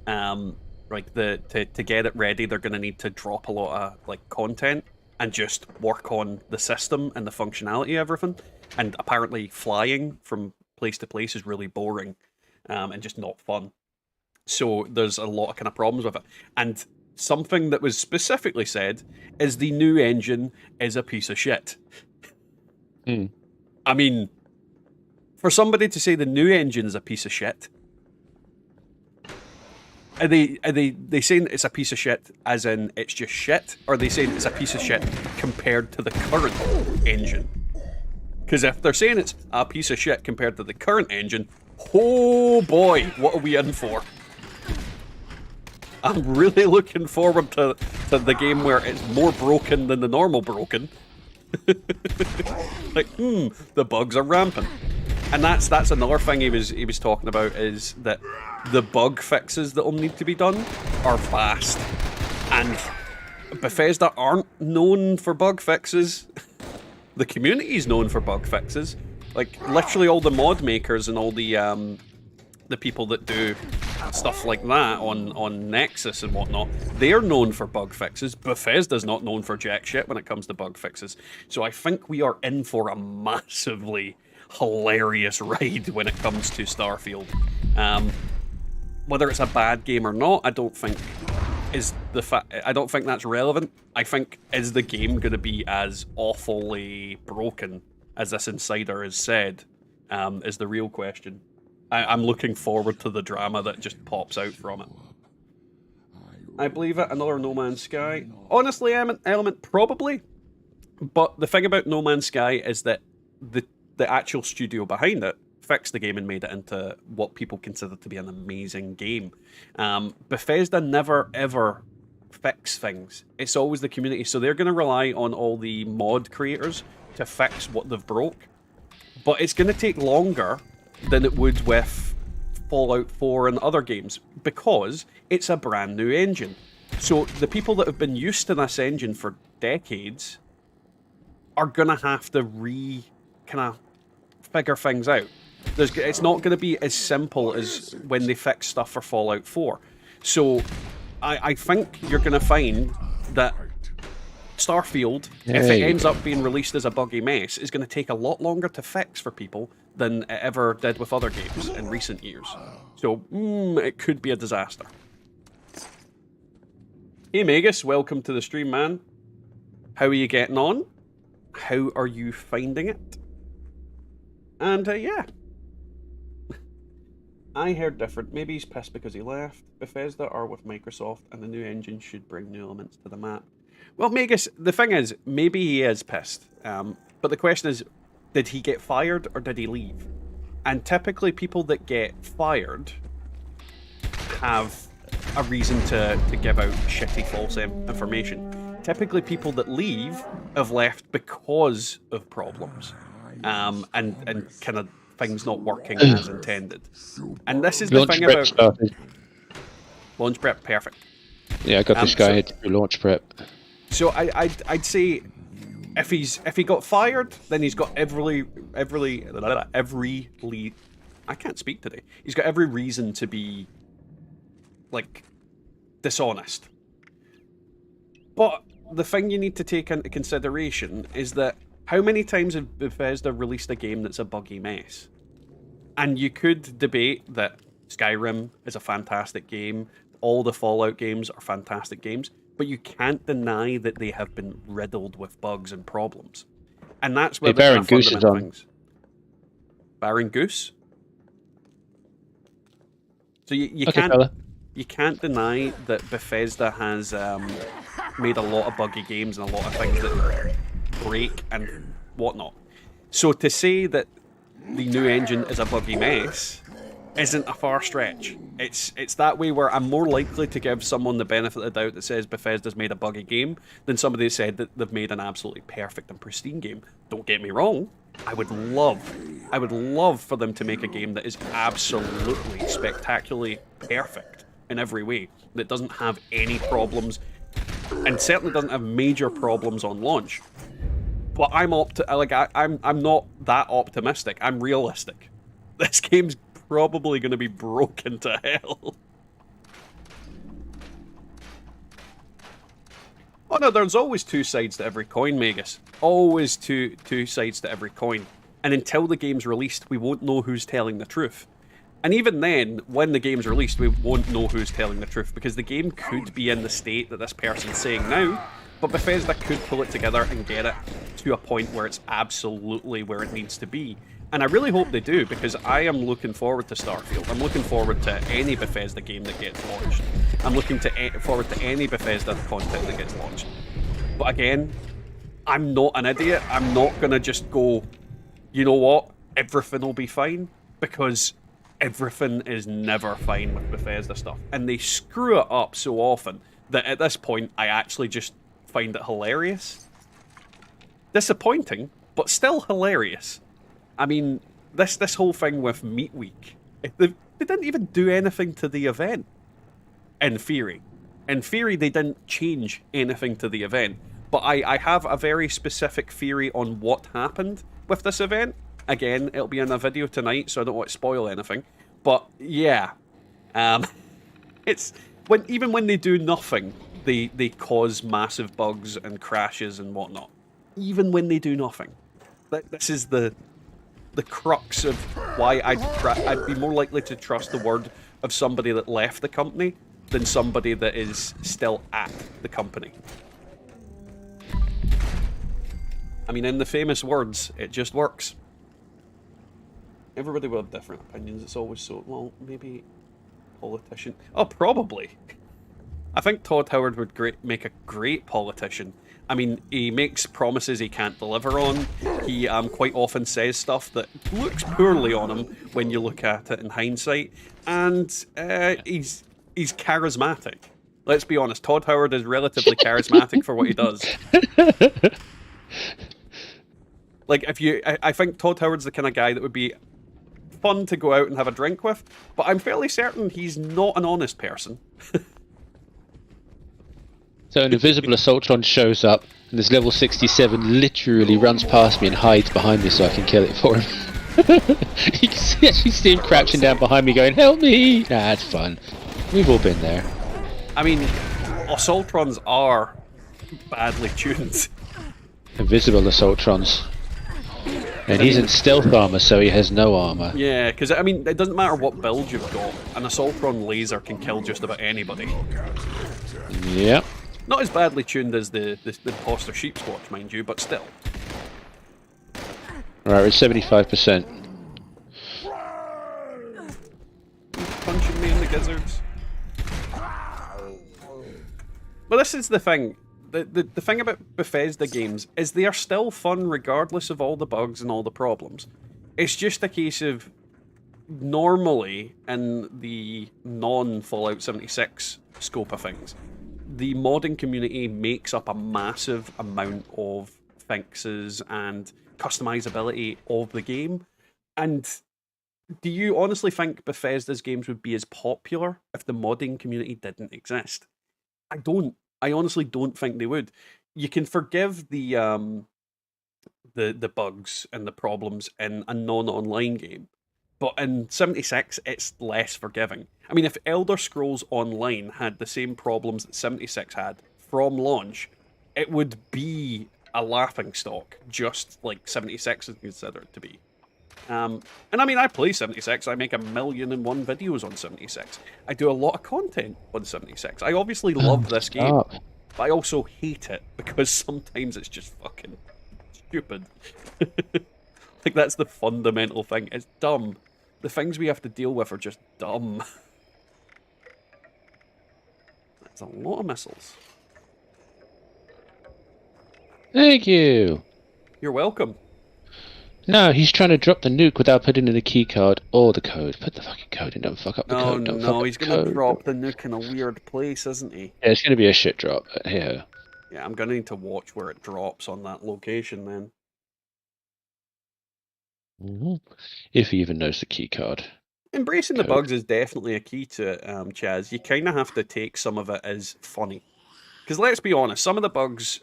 Like to get it ready, they're going to need to drop a lot of like content and just work on the system and the functionality of everything. And apparently, flying from place to place is really boring and just not fun. So there's a lot of kind of problems with it. And something that was specifically said is the new engine is a piece of shit. I mean, for somebody to say the new engine is a piece of shit, are they saying it's a piece of shit as in it's just shit, or are they saying it's a piece of shit compared to the current engine? Because if they're saying it's a piece of shit compared to the current engine, oh boy, what are we in for? I'm really looking forward to the game where it's more broken than the normal broken. Like, the bugs are rampant. And that's another thing he was talking about, is that the bug fixes that will need to be done are fast. And Bethesda aren't known for bug fixes. The community's known for bug fixes. Like, literally all the mod makers and all the people that do stuff like that on Nexus and whatnot, they're known for bug fixes. Bethesda's not known for jack shit when it comes to bug fixes. So I think we are in for a massively hilarious ride when it comes to Starfield. Whether it's a bad game or not, I don't think I don't think that's relevant. I think, is the game going to be as awfully broken as this insider has said, is the real question. I'm looking forward to the drama that just pops out from it. I believe it. Another No Man's Sky. Honestly, Element, probably. But the thing about No Man's Sky is that the actual studio behind it fixed the game and made it into what people consider to be an amazing game. Bethesda never, ever fix things. It's always the community. So they're going to rely on all the mod creators to fix what they've broke. But it's going to take longer than it would with Fallout 4 and other games, because it's a brand new engine. So the people that have been used to this engine for decades are going to have to kind of figure things out. It's not going to be as simple as when they fix stuff for Fallout 4. So I think you're going to find that Starfield, if it ends up being released as a buggy mess, is going to take a lot longer to fix for people than it ever did with other games in recent years. So, it could be a disaster. Hey Magus, welcome to the stream, man. How are you getting on? How are you finding it? And, yeah. I heard different. Maybe he's pissed because he left. Bethesda are with Microsoft, and the new engine should bring new elements to the map. Well, Magus, the thing is, maybe he is pissed. But the question is, did he get fired or did he leave? And typically people that get fired have a reason to give out shitty false information. Typically people that leave have left because of problems. And kind of things not working as intended. And this is the thing about... Started. Launch prep, perfect. Yeah, I got this guy to do launch prep. So I'd say if he got fired, then he's got every I can't speak today. He's got every reason to be like dishonest. But the thing you need to take into consideration is that how many times have Bethesda released a game that's a buggy mess? And you could debate that Skyrim is a fantastic game, all the Fallout games are fantastic games, but you can't deny that they have been riddled with bugs and problems. And that's where Hey, the kind Baron of Goose is fundamental on. things. Baron Goose? So you Okay, can't fella. you can't deny that Bethesda has made a lot of buggy games and a lot of things that break and whatnot. So to say that the new engine is a buggy mess isn't a far stretch. It's that way where I'm more likely to give someone the benefit of the doubt that says Bethesda's made a buggy game than somebody who said that they've made an absolutely perfect and pristine game. Don't get me wrong. I would love for them to make a game that is absolutely spectacularly perfect in every way, that doesn't have any problems, and certainly doesn't have major problems on launch. But I'm not that optimistic. I'm realistic. This game's probably going to be broken to hell. Oh no, there's always two sides to every coin, Magus. Always two sides to every coin. And until the game's released, we won't know who's telling the truth. And even then, when the game's released, we won't know who's telling the truth, because the game could be in the state that this person's saying now, but Bethesda could pull it together and get it to a point where it's absolutely where it needs to be. And I really hope they do, because I am looking forward to Starfield. I'm looking forward to any Bethesda game that gets launched. I'm looking forward to any Bethesda content that gets launched. But again, I'm not an idiot. I'm not going to just go, you know what, everything will be fine, because everything is never fine with Bethesda stuff. And they screw it up so often that at this point, I actually just find it hilarious. Disappointing, but still hilarious. I mean, this whole thing with Meat Week, they didn't even do anything to the event, in theory. In theory, they didn't change anything to the event. But I have a very specific theory on what happened with this event. Again, it'll be in a video tonight, so I don't want to spoil anything. But yeah, it's even when they do nothing, they cause massive bugs and crashes and whatnot. Even when they do nothing, this is the crux of why I'd be more likely to trust the word of somebody that left the company than somebody that is still at the company. I mean, in the famous words, it just works. Everybody will have different opinions. It's always so, well, maybe politician. Oh, probably. I think Todd Howard would make a great politician. I mean, he makes promises he can't deliver on. He quite often says stuff that looks poorly on him when you look at it in hindsight. And he's charismatic. Let's be honest, Todd Howard is relatively charismatic for what he does. Like, I think Todd Howard's the kind of guy that would be fun to go out and have a drink with, but I'm fairly certain he's not an honest person. So an invisible Assaultron shows up, and this level 67 literally runs past me and hides behind me so I can kill it for him. You can actually see him crouching down behind me going, "Help me!" Nah, it's fun. We've all been there. I mean, Assaultrons are badly tuned. Invisible Assaultrons. And he's in stealth armor, so he has no armor. Yeah, because, I mean, it doesn't matter what build you've got. An Assaultron laser can kill just about anybody. Yep. Not as badly tuned as the Imposter Sheep Squatch, mind you, but still. Right, we're at 75%. Punching me in the gizzards. But this is the thing. The thing about Bethesda games is they are still fun regardless of all the bugs and all the problems. It's just a case of, normally, in the non-Fallout 76 scope of things, the modding community makes up a massive amount of fixes and customizability of the game. And do you honestly think Bethesda's games would be as popular if the modding community didn't exist? I don't. I honestly don't think they would. You can forgive the bugs and the problems in a non-online game, but in 76 it's less forgiving. I mean, if Elder Scrolls Online had the same problems that 76 had from launch, it would be a laughingstock, just like 76 is considered to be. And I mean, I play 76. I make 1,000,001 videos on 76. I do a lot of content on 76. I obviously love this game, Stop. but I also hate it because sometimes it's just fucking stupid. Like, that's the fundamental thing. It's dumb. The things we have to deal with are just dumb. That's a lot of missiles. Thank you. You're welcome. No, he's trying to drop the nuke without putting in the key card or the code. Put the fucking code in. Don't fuck up the Oh code. Don't fuck no, up he's the gonna code. drop the nuke in a weird place, isn't he? Yeah, it's gonna be a shit drop. But here. Yeah, I'm gonna need to watch where it drops on that location then. If he even knows the key card. Embracing the Code. bugs is definitely a key to it, Chaz. You kind of have to take some of it as funny. Because let's be honest, some of the bugs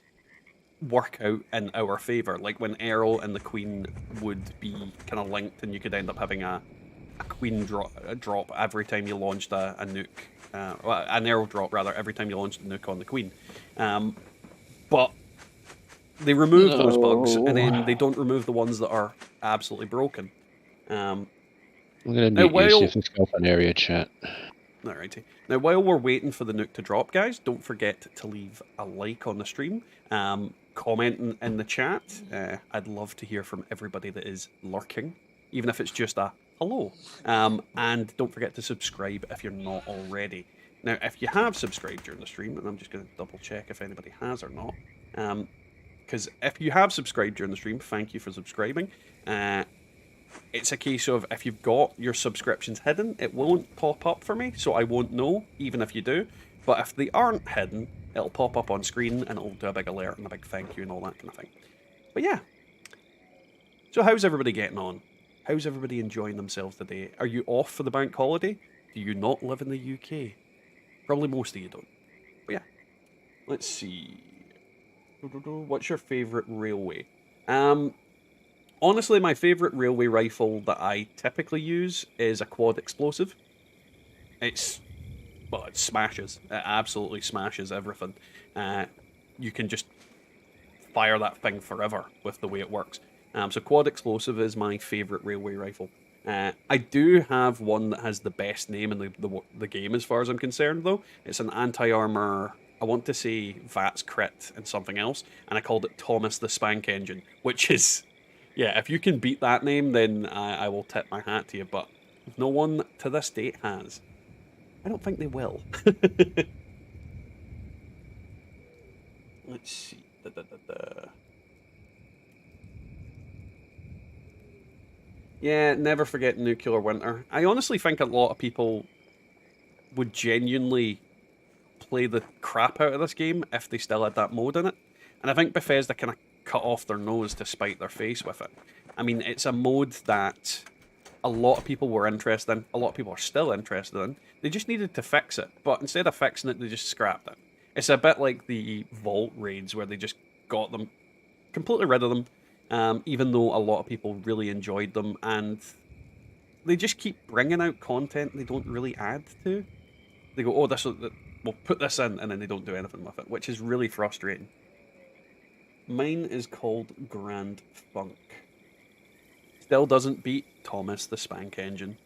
work out in our favour. Like when Errol and the Queen would be kind of linked and you could end up having a Queen drop every time you launched a nuke. Well, an Errol drop, rather, every time you launched a nuke on the Queen. But they remove those bugs, and then they don't remove the ones that are absolutely broken. I'm gonna mute you, see if it's got an area chat. Alrighty. Now, while we're waiting for the nuke to drop, guys, don't forget to leave a like on the stream, comment in the chat. I'd love to hear from everybody that is lurking, even if it's just a hello. And don't forget to subscribe if you're not already. Now, if you have subscribed during the stream, and I'm just going to double check if anybody has or not, because if you have subscribed during the stream, thank you for subscribing. It's a case of if you've got your subscriptions hidden, it won't pop up for me, so I won't know, even if you do. But if they aren't hidden, it'll pop up on screen and it'll do a big alert and a big thank you and all that kind of thing. But yeah. So how's everybody getting on? How's everybody enjoying themselves today? Are you off for the bank holiday? Do you not live in the UK? Probably most of you don't. But yeah. Let's see. What's your favourite railway? Honestly, my favourite railway rifle that I typically use is a quad explosive. It smashes. It absolutely smashes everything. You can just fire that thing forever with the way it works. So quad explosive is my favourite railway rifle. I do have one that has the best name in the game as far as I'm concerned, though. It's an anti-armour, I want to say VATS crit and something else, and I called it Thomas the Spank Engine, which is... Yeah, if you can beat that name, then I will tip my hat to you, but no one to this date has. I don't think they will. Let's see. Yeah, never forget Nuclear Winter. I honestly think a lot of people would genuinely play the crap out of this game if they still had that mode in it. And I think Bethesda kind of cut off their nose to spite their face with it. I mean, it's a mode that a lot of people were interested in, a lot of people are still interested in. They just needed to fix it, but instead of fixing it, they just scrapped it. It's a bit like the Vault raids, where they just got them, completely rid of them, even though a lot of people really enjoyed them, and they just keep bringing out content they don't really add to. They go, oh, we'll put this in, and then they don't do anything with it, which is really frustrating. Mine is called Grand Funk. Still doesn't beat Thomas the Spank Engine.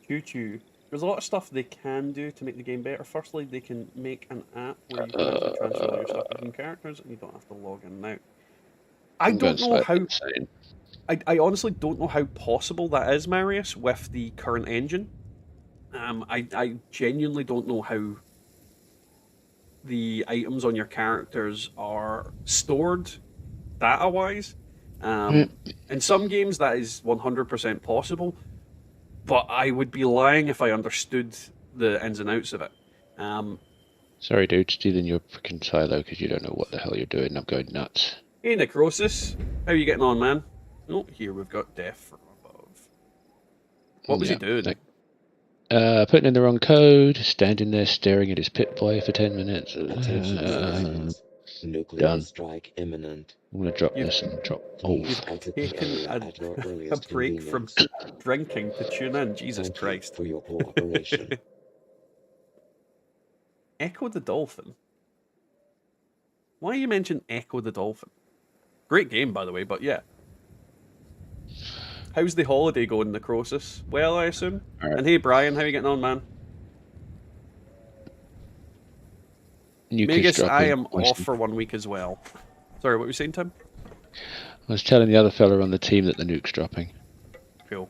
Choo-choo. There's a lot of stuff they can do to make the game better. Firstly, they can make an app where you can actually transfer all your stuff between characters and you don't have to log in now. I don't know how... I honestly don't know how possible that is, Marius, with the current engine. I genuinely don't know how the items on your characters are stored data-wise. In some games that is 100% possible, but I would be lying if I understood the ins and outs of it. Sorry, dude, stealing your freaking silo because you don't know what the hell you're doing. I'm going nuts. Hey, Necrosis. How are you getting on, man? Oh, here we've got Death from Above. What was he doing? Putting in the wrong code, standing there staring at his pit boy for 10 minutes. Attention, nuclear done. strike imminent. I'm going to drop this and drop... Please Oh, exit the Taken area a, at your a earliest break from convenience. drinking to tune in. Jesus Thank Christ. you for your cooperation. Echo the Dolphin? Why you mention Echo the Dolphin? Great game, by the way, but yeah. How's the holiday going, Necrosis? Well, I assume. Alright. And hey, Brian, how you getting on, man? Nucleus Magus, I dropping. am off for 1 week as well. Sorry, what were you saying, Tim? I was telling the other fella on the team that the nuke's dropping. Cool.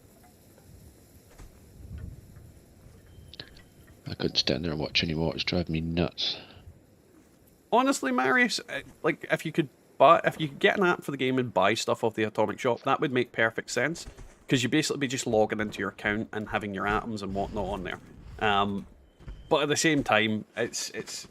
I couldn't stand there and watch anymore. It was driving me nuts. Honestly, Marius, like if you could get an app for the game and buy stuff off the Atomic Shop, that would make perfect sense. Because you basically be just logging into your account and having your atoms and whatnot on there. But at the same time, it's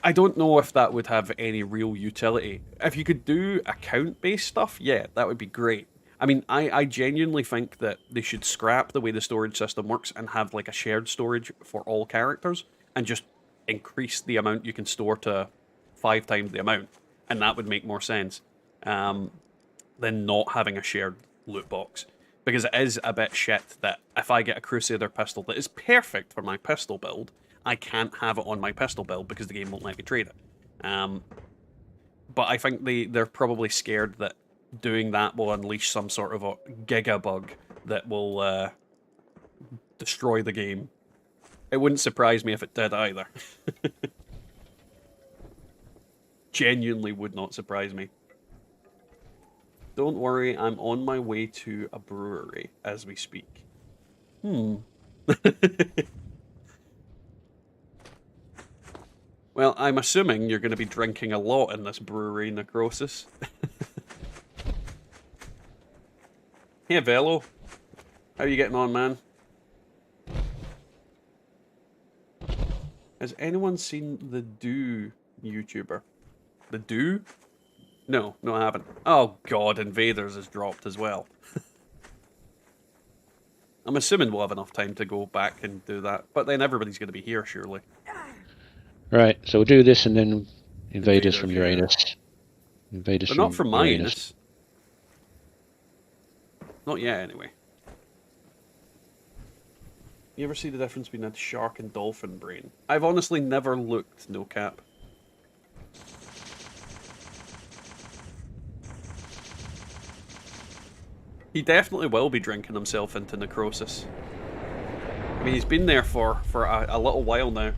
I don't know if that would have any real utility. If you could do account-based stuff, yeah, that would be great. I mean, I genuinely think that they should scrap the way the storage system works and have like a shared storage for all characters and just increase the amount you can store to 5 times the amount. And that would make more sense than not having a shared loot box. Because it is a bit shit that if I get a Crusader pistol that is perfect for my pistol build, I can't have it on my pistol build because the game won't let me trade it. But I think they're probably scared that doing that will unleash some sort of a giga bug that will destroy the game. It wouldn't surprise me if it did either. Genuinely would not surprise me. Don't worry, I'm on my way to a brewery as we speak. Well, I'm assuming you're going to be drinking a lot in this brewery, Necrosis. Hey, Velo. How are you getting on, man? Has anyone seen the Do YouTuber? The Do? No, I haven't. Oh god, Invaders has dropped as well. I'm assuming we'll have enough time to go back and do that, but then everybody's going to be here, surely. Right, so we'll do this and then Invaders from yeah. Uranus. Invaders But from not from Minus. Not yet, anyway. You ever see the difference between a shark and dolphin brain? I've honestly never looked, no cap. He definitely will be drinking himself into necrosis. I mean, he's been there for a little while now.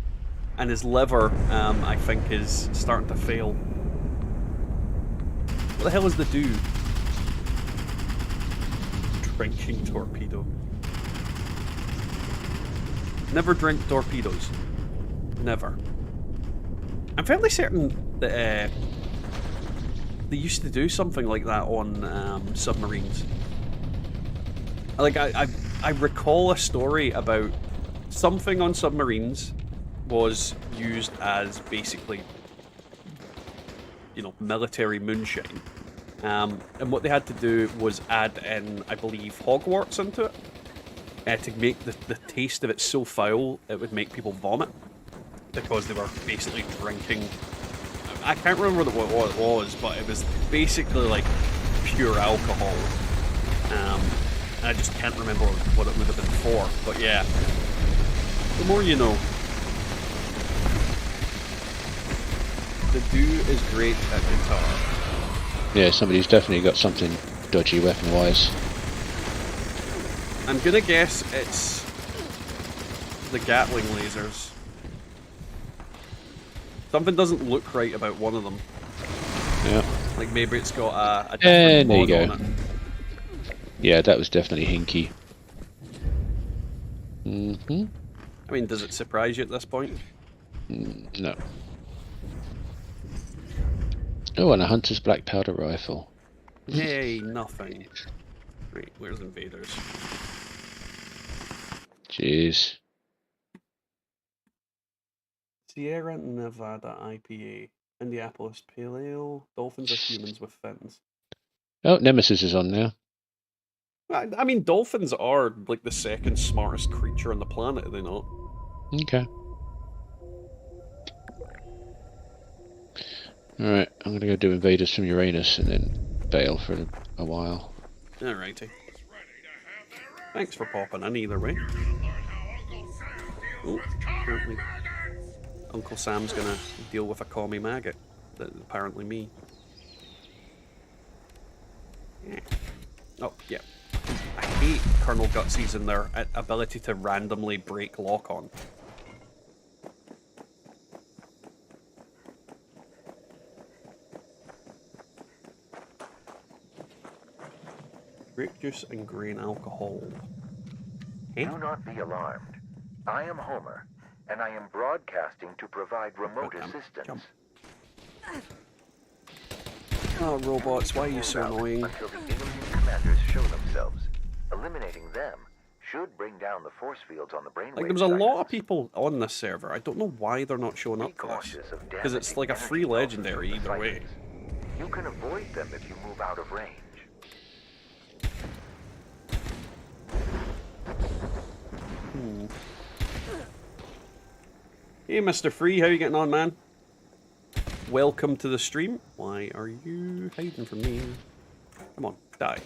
And his liver, I think, is starting to fail. What the hell is the dude? Drinking torpedo. Never drink torpedoes. Never. I'm fairly certain that they used to do something like that on submarines. Like, I recall a story about something on submarines was used as basically, you know, military moonshine. And what they had to do was add in, I believe, Hogwarts into it. To make the taste of it so foul, it would make people vomit. Because they were basically drinking... I can't remember what it was, but it was basically like pure alcohol. And I just can't remember what it would have been for. But yeah, the more you know. The dude is great at guitar. Yeah, somebody's definitely got something dodgy weapon-wise. I'm gonna guess it's the Gatling lasers. Something doesn't look right about one of them. Yeah. Like maybe it's got a There different you mod go. on it. Yeah, that was definitely hinky. Mm-hmm. I mean, does it surprise you at this point? No. Oh, and a Hunter's Black Powder Rifle. Hey, nothing. Right, where's Invaders? Jeez. Sierra Nevada IPA. Indianapolis Pale Ale. Dolphins are humans with fins. Oh, Nemesis is on now. I mean, dolphins are like the second smartest creature on the planet, are they not? Okay. Alright, I'm gonna go do Invaders from Uranus and then bail for a while. Alrighty. Thanks for popping in either way. Oh, apparently Uncle Sam's gonna deal with a commie maggot. That's apparently me. Yeah. Oh, yeah. I hate Colonel Gutsy's and their ability to randomly break lock on. Grape juice and grain alcohol. Hey? Do not be alarmed. I am Homer, and I am broadcasting to provide remote assistance. Jump. Oh, robots, why are you so annoying? Until the alien commanders show themselves. Eliminating them should bring down the force fields on the brainwave. Like, there was a lot of people on this server. I don't know why they're not showing up for this. Because it's like a free legendary either way. You can avoid them if you move out of range. Hey, Mr. Free, how you getting on, man? Welcome to the stream. Why are you hiding from me? Come on, die.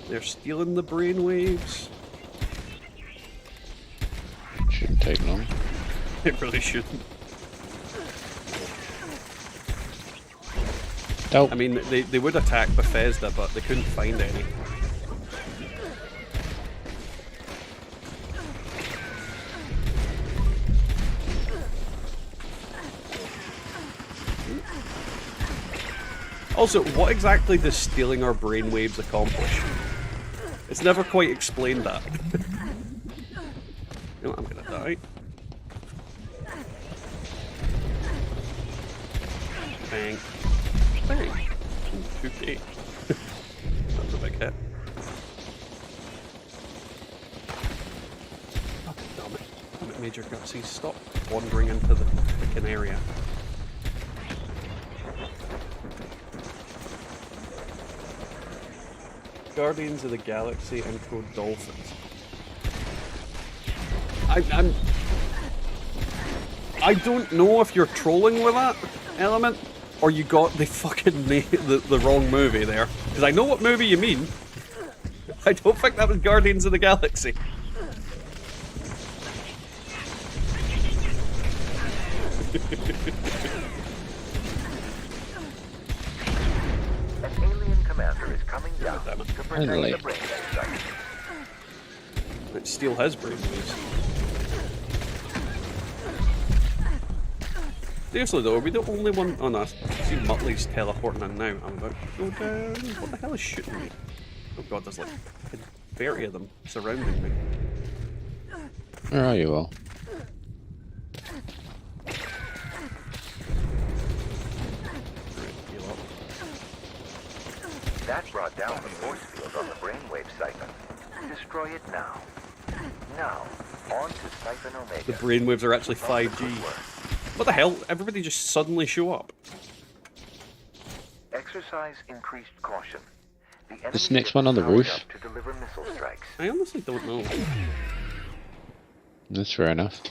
They're stealing the brainwaves. Shouldn't take long. It really shouldn't. Nope. I mean, they would attack Bethesda, but they couldn't find any. Also, what exactly does stealing our brainwaves accomplish? It's never quite explained that. You know what, I'm gonna die. Bang. Bang. 2K. That's a big hit. Oh, damn it. Damn it, Major Gutsy. Stop wandering into the freaking area. Guardians of the Galaxy intro dolphins. I don't know if you're trolling with that element, or you got the fucking the wrong movie there. Because I know what movie you mean. I don't think that was Guardians of the Galaxy. An alien commander is coming down damn it. to protect Finally. the brainwave site. Let's steal his brainwaves. Seriously though, are we the only one? Oh no, I see Muttley's teleporting in now. I'm about to go down. What the hell is shooting me? Oh god, there's like 30 of them surrounding me. Where are you all? Right, heal up. That brought down the force field on the brainwave siphon. Destroy it now. Now, on to Siphon Omega. The brainwaves are actually 5G. Good work. What the hell? Everybody just suddenly show up. Exercise increased caution. The enemy This next is one on the powered roof? up to deliver missile strikes. I honestly don't know. That's fair enough.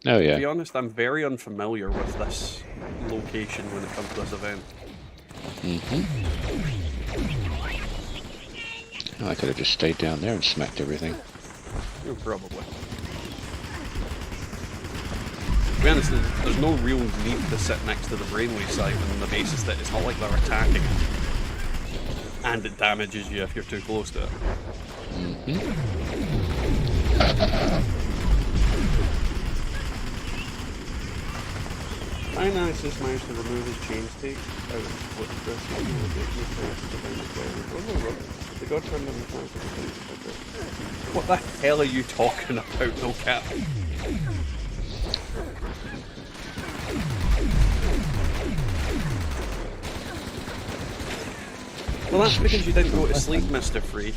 Oh To be yeah. honest, I'm very unfamiliar with this location when it comes to this event. Oh, I could have just stayed down there and smacked everything. Yeah, probably. To be honest, there's no real need to sit next to the brainwave siphon on the basis that it's not like they're attacking. And it damages you if you're too close to it. Nice just managed to remove his chain stake out of what the What the hell are you talking about, no cap? Well, that's because you didn't go to sleep, Mr. Free.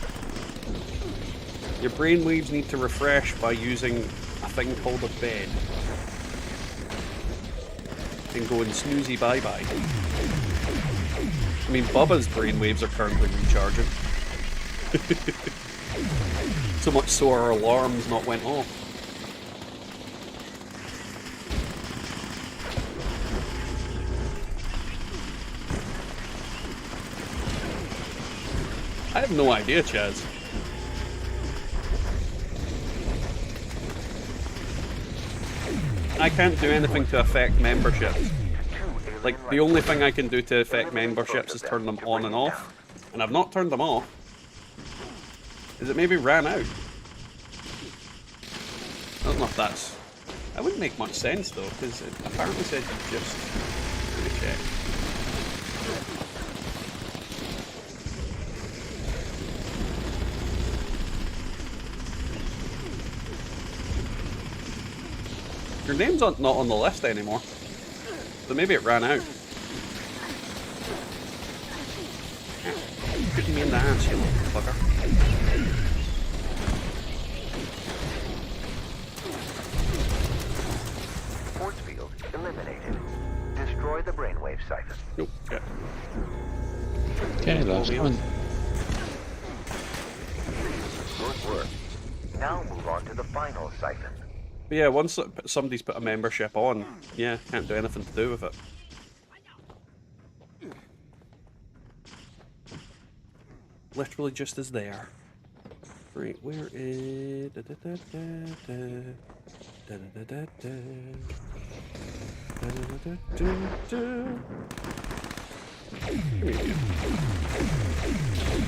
Your brainwaves need to refresh by using a thing called a bed. And going snoozy bye-bye. I mean, Bubba's brainwaves are currently recharging. So much so our alarms not went off. I have no idea, Chaz. I can't do anything to affect memberships. Like, the only thing I can do to affect memberships is turn them on and off. And I've not turned them off. Is it maybe ran out? I don't know if that's... That wouldn't make much sense though, because it apparently said you just... Let me check. Your name's not on the list anymore. So maybe it ran out. Put me in the ass, you little fucker. Force field eliminated. Destroy the brainwave siphon. Nope. Yeah. Okay, last one. Good work. Now move on to the final siphon. But yeah, once somebody's put a membership on, yeah, can't do anything to do with it. Literally just is there. Right, where is... You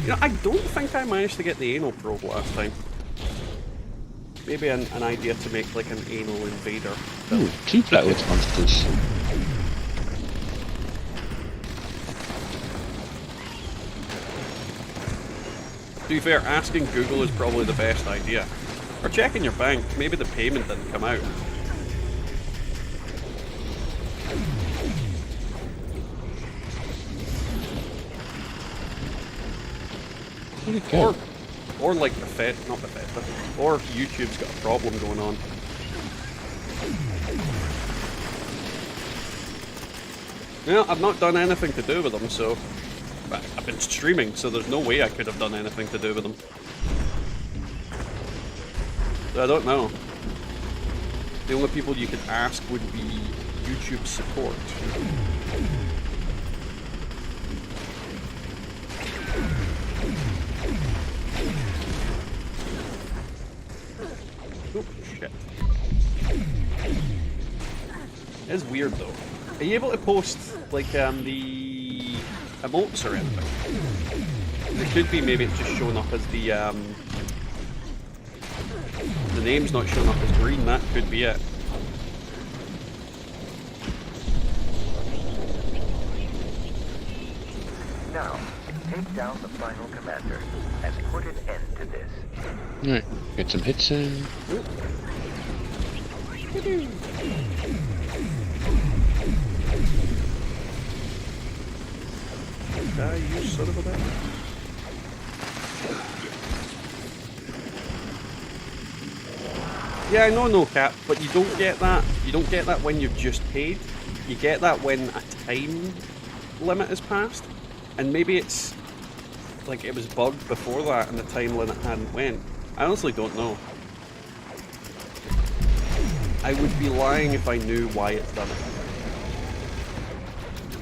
know, I don't think I managed to get the anal probe last time. Maybe an idea to make like an anal invader. Ooh, 2 Flatwoods monsters. To be fair, asking Google is probably the best idea. Or checking your bank, maybe the payment didn't come out. Where'd it go? Or like the Fed, not the Fed, but or YouTube's got a problem going on. Yeah, I've not done anything to do with them, so I've been streaming, so there's no way I could have done anything to do with them. So I don't know. The only people you could ask would be YouTube support. Oh, shit. It's weird though. Are you able to post, like, the emotes or anything? It could be maybe it's just showing up as the name's not showing up as green, that could be it. Now, take down the final commander and put an end to this. Alright, get some hits in. Die, you son of a bitch. Yeah, I know, no cap, but you don't get that. You don't get that when you've just paid. You get that when a time limit is passed, and maybe it's like it was bugged before that and the time limit hadn't went. I honestly don't know. I would be lying if I knew why it's done it.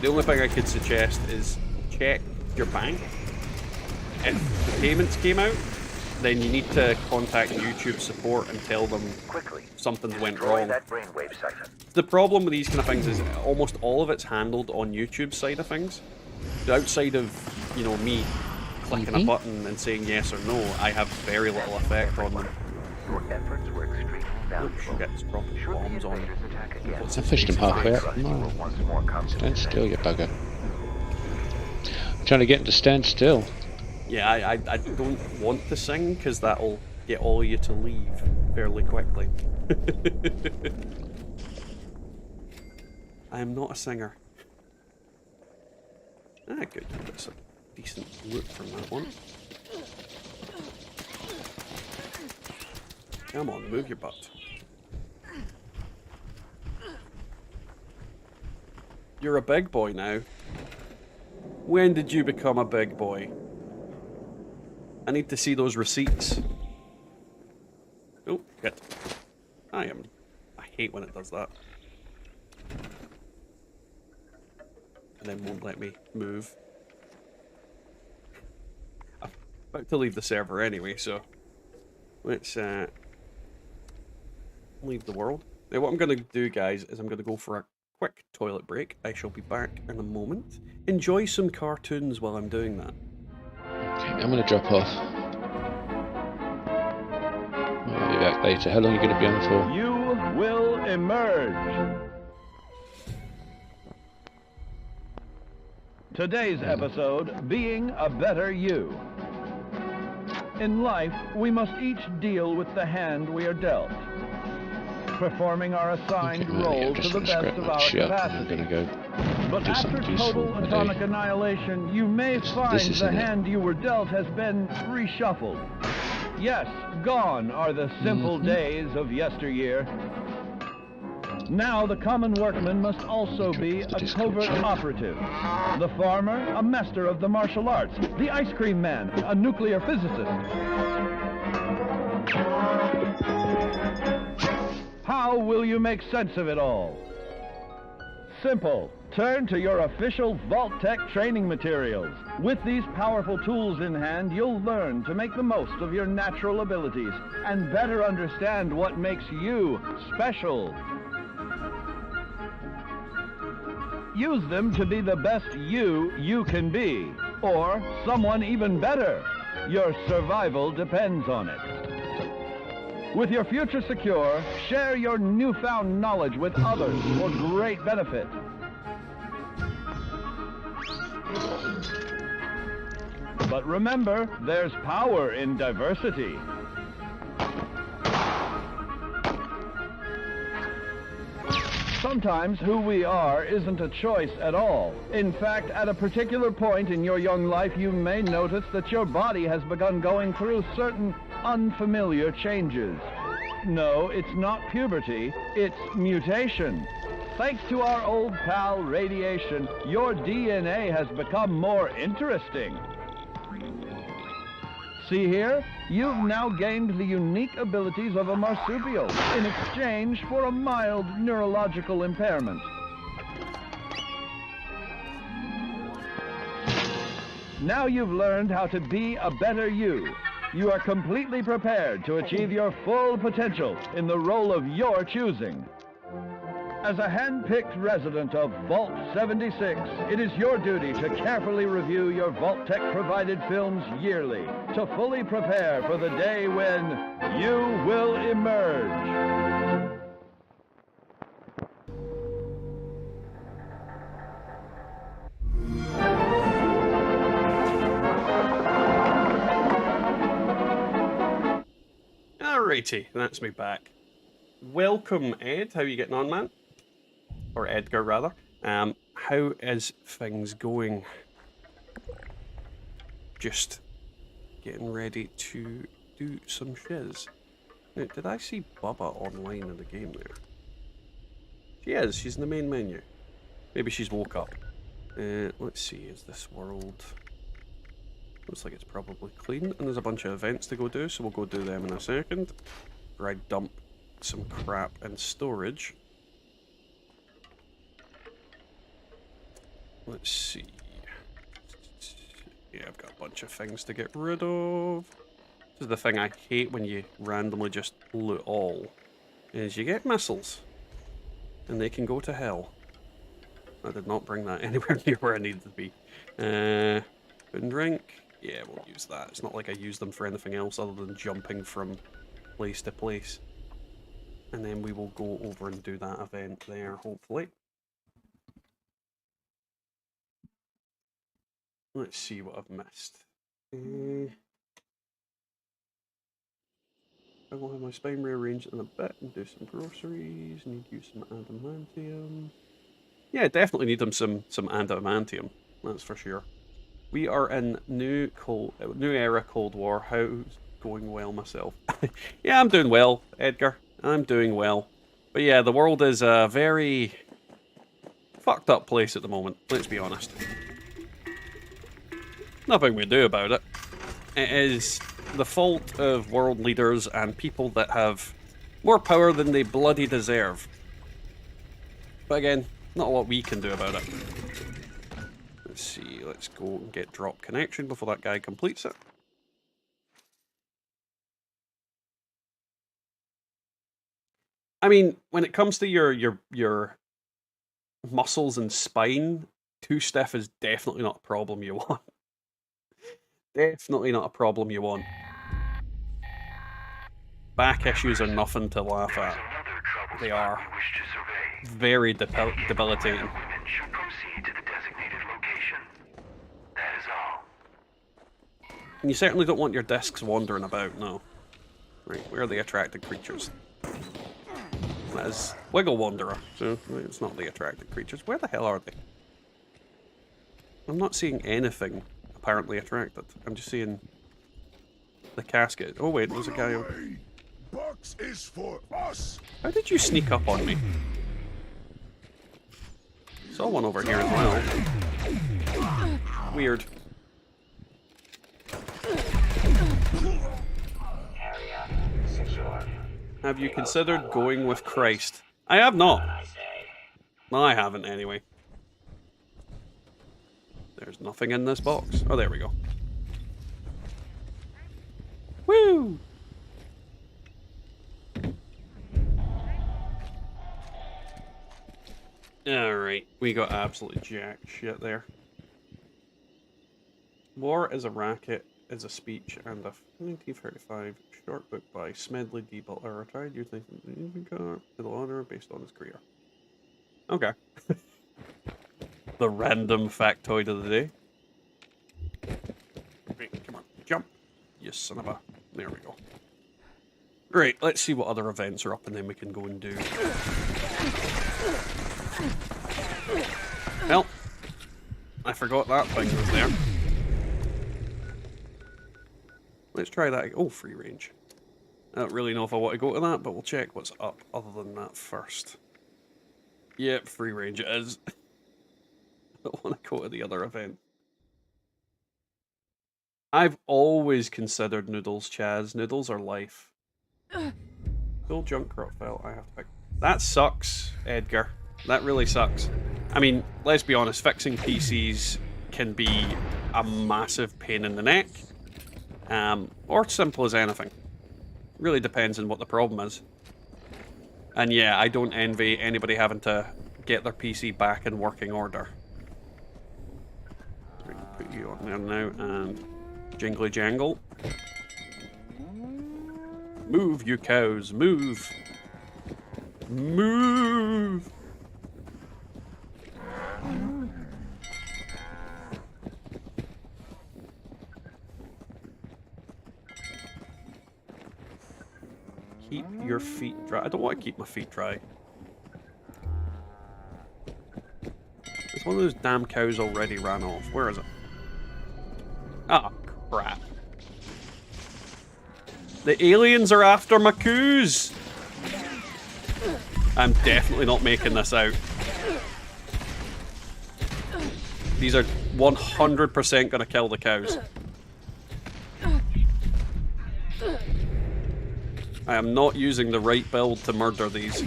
The only thing I could suggest is check your bank. If the payments came out, then you need to contact YouTube support and tell them Quickly, something went destroy wrong. that brainwave siphon. The problem with these kind of things is almost all of it's handled on YouTube's side of things. Outside of, you know, me clicking a button and saying yes or no, I have very little effect on them. Your efforts were extremely Oh valuable. shit, it's dropping Should the bombs on. invaders attack again, I fished him halfway up. trust you No. will once more come to Stand defend. still, you bugger. I'm trying to get him to stand still. Yeah, I don't want to sing because that'll get all of you to leave fairly quickly. I am not a singer. Ah, good. That's a decent loot from that one. Come on, move your butt. You're a big boy now. When did you become a big boy? I need to see those receipts. Oh, shit. I hate when it does that. And then won't let me move. I'm about to leave the server anyway, so let's leave the world. Now what I'm going to do, guys, is I'm going to go for a quick toilet break. I shall be back in a moment. Enjoy some cartoons while I'm doing that. Okay, I'm going to drop off. I'll be back later. How long are you going to be on for? You will emerge. Today's episode, Being a Better You. In life, we must each deal with the hand we are dealt, performing our assigned role to the best of our capacity. I'm going to go But do after something useful total with atomic annihilation, you may find the isn't it? hand you were dealt has been reshuffled. Yes, gone are the simple days of yesteryear. Now the common workman must also be a covert operative. The farmer, a master of the martial arts. The ice cream man, a nuclear physicist. How will you make sense of it all? Simple. Turn to your official Vault-Tec training materials. With these powerful tools in hand, you'll learn to make the most of your natural abilities and better understand what makes you special. Use them to be the best you can be, or someone even better. Your survival depends on it. With your future secure, share your newfound knowledge with others for great benefit. But remember, there's power in diversity. Sometimes who we are isn't a choice at all. In fact, at a particular point in your young life, you may notice that your body has begun going through certain unfamiliar changes. No, it's not puberty, it's mutation. Thanks to our old pal radiation, your DNA has become more interesting. See here? You've now gained the unique abilities of a marsupial in exchange for a mild neurological impairment. Now you've learned how to be a better you. You are completely prepared to achieve your full potential in the role of your choosing. As a hand-picked resident of Vault 76, it is your duty to carefully review your Vault-Tec provided films yearly to fully prepare for the day when you will emerge. Alrighty, that's me back. Welcome, Ed. How are you getting on, man? Or Edgar, rather. How is things going? Just getting ready to do some shiz. Now, did I see Bubba online in the game there? She is. She's in the main menu. Maybe she's woke up. Let's see. Is this world... Looks like it's probably clean. And there's a bunch of events to go do, so we'll go do them in a second. Where I dump some crap in storage. Let's see. Yeah, I've got a bunch of things to get rid of. This is the thing I hate when you randomly just loot all. Is you get missiles. And they can go to hell. I did not bring that anywhere near where I needed to be. Food and drink. Yeah, we'll use that. It's not like I use them for anything else other than jumping from place to place. And then we will go over and do that event there, hopefully. Let's see what I've missed. I will have my spine rearranged in a bit and do some groceries. Need to use some adamantium. Yeah, definitely need them some adamantium. That's for sure. We are in new era Cold War. How's going well myself? Yeah, I'm doing well, Edgar. I'm doing well. But yeah, the world is a very fucked up place at the moment, let's be honest. Nothing we do about it. It is the fault of world leaders and people that have more power than they bloody deserve. But again, not a lot we can do about it. Let's see, let's go and get drop connection before that guy completes it. I mean, when it comes to your muscles and spine, too stiff is definitely not a problem you want. Definitely not a problem you want. Back issues are nothing to laugh at. They are very debilitating. Women should proceed to the designated location. That is all. And you certainly don't want your discs wandering about, no. Right, where are the attracted creatures? That is Wiggle Wanderer, so it's not the attracted creatures. Where the hell are they? I'm not seeing anything apparently attracted. I'm just seeing the casket. Oh wait, there's a guy over. Box is for us. How did you sneak up on me? Saw one over here as well. Weird. Have you considered going with Christ? I have not. No, I haven't anyway. There's nothing in this box. Oh, there we go. Woo! Alright, we got absolutely jack shit there. War is a Racket is a speech and a 1935 short book by Smedley D. Butler, a retired youth to the honor based on his career. Okay. The random factoid of the day. Right, come on, jump. You son of a... There we go. Right, let's see what other events are up and then we can go and do... Well, I forgot that thing was there. Let's try that. Oh, free range. I don't really know if I want to go to that, but we'll check what's up other than that first. Yep, free range it is. I don't want to go to the other event. I've always considered noodles, Chaz. Noodles are life. Full junk file I have to pick. That sucks, Edgar. That really sucks. I mean, let's be honest, fixing PCs can be a massive pain in the neck. Or simple as anything. Really depends on what the problem is. And yeah, I don't envy anybody having to get their PC back in working order. So we can put you on there now and jingly jangle. Move, you cows, move! Move! Keep your feet dry. I don't want to keep my feet dry. It's one of those damn cows already ran off. Where is it? Ah, crap. The aliens are after my coos! I'm definitely not making this out. These are 100% gonna kill the cows. I am not using the right build to murder these.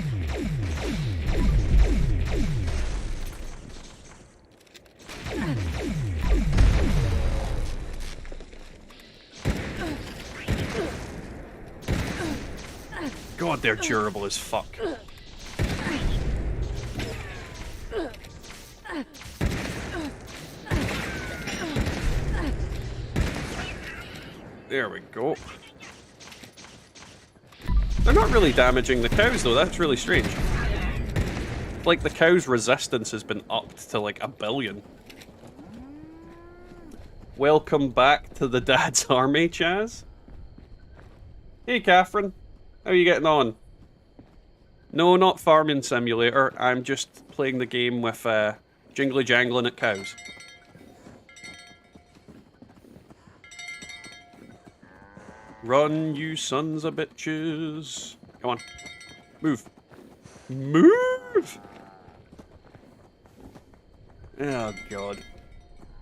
God, they're durable as fuck. There we go. They're not really damaging the cows though, that's really strange. Like the cows' resistance has been upped to like 1 billion. Welcome back to the Dad's Army, Chaz. Hey Catherine, how are you getting on? No, not Farming Simulator, I'm just playing the game with jingly jangling at cows. Run, you sons of bitches. Come on. Move. Move! Oh, God.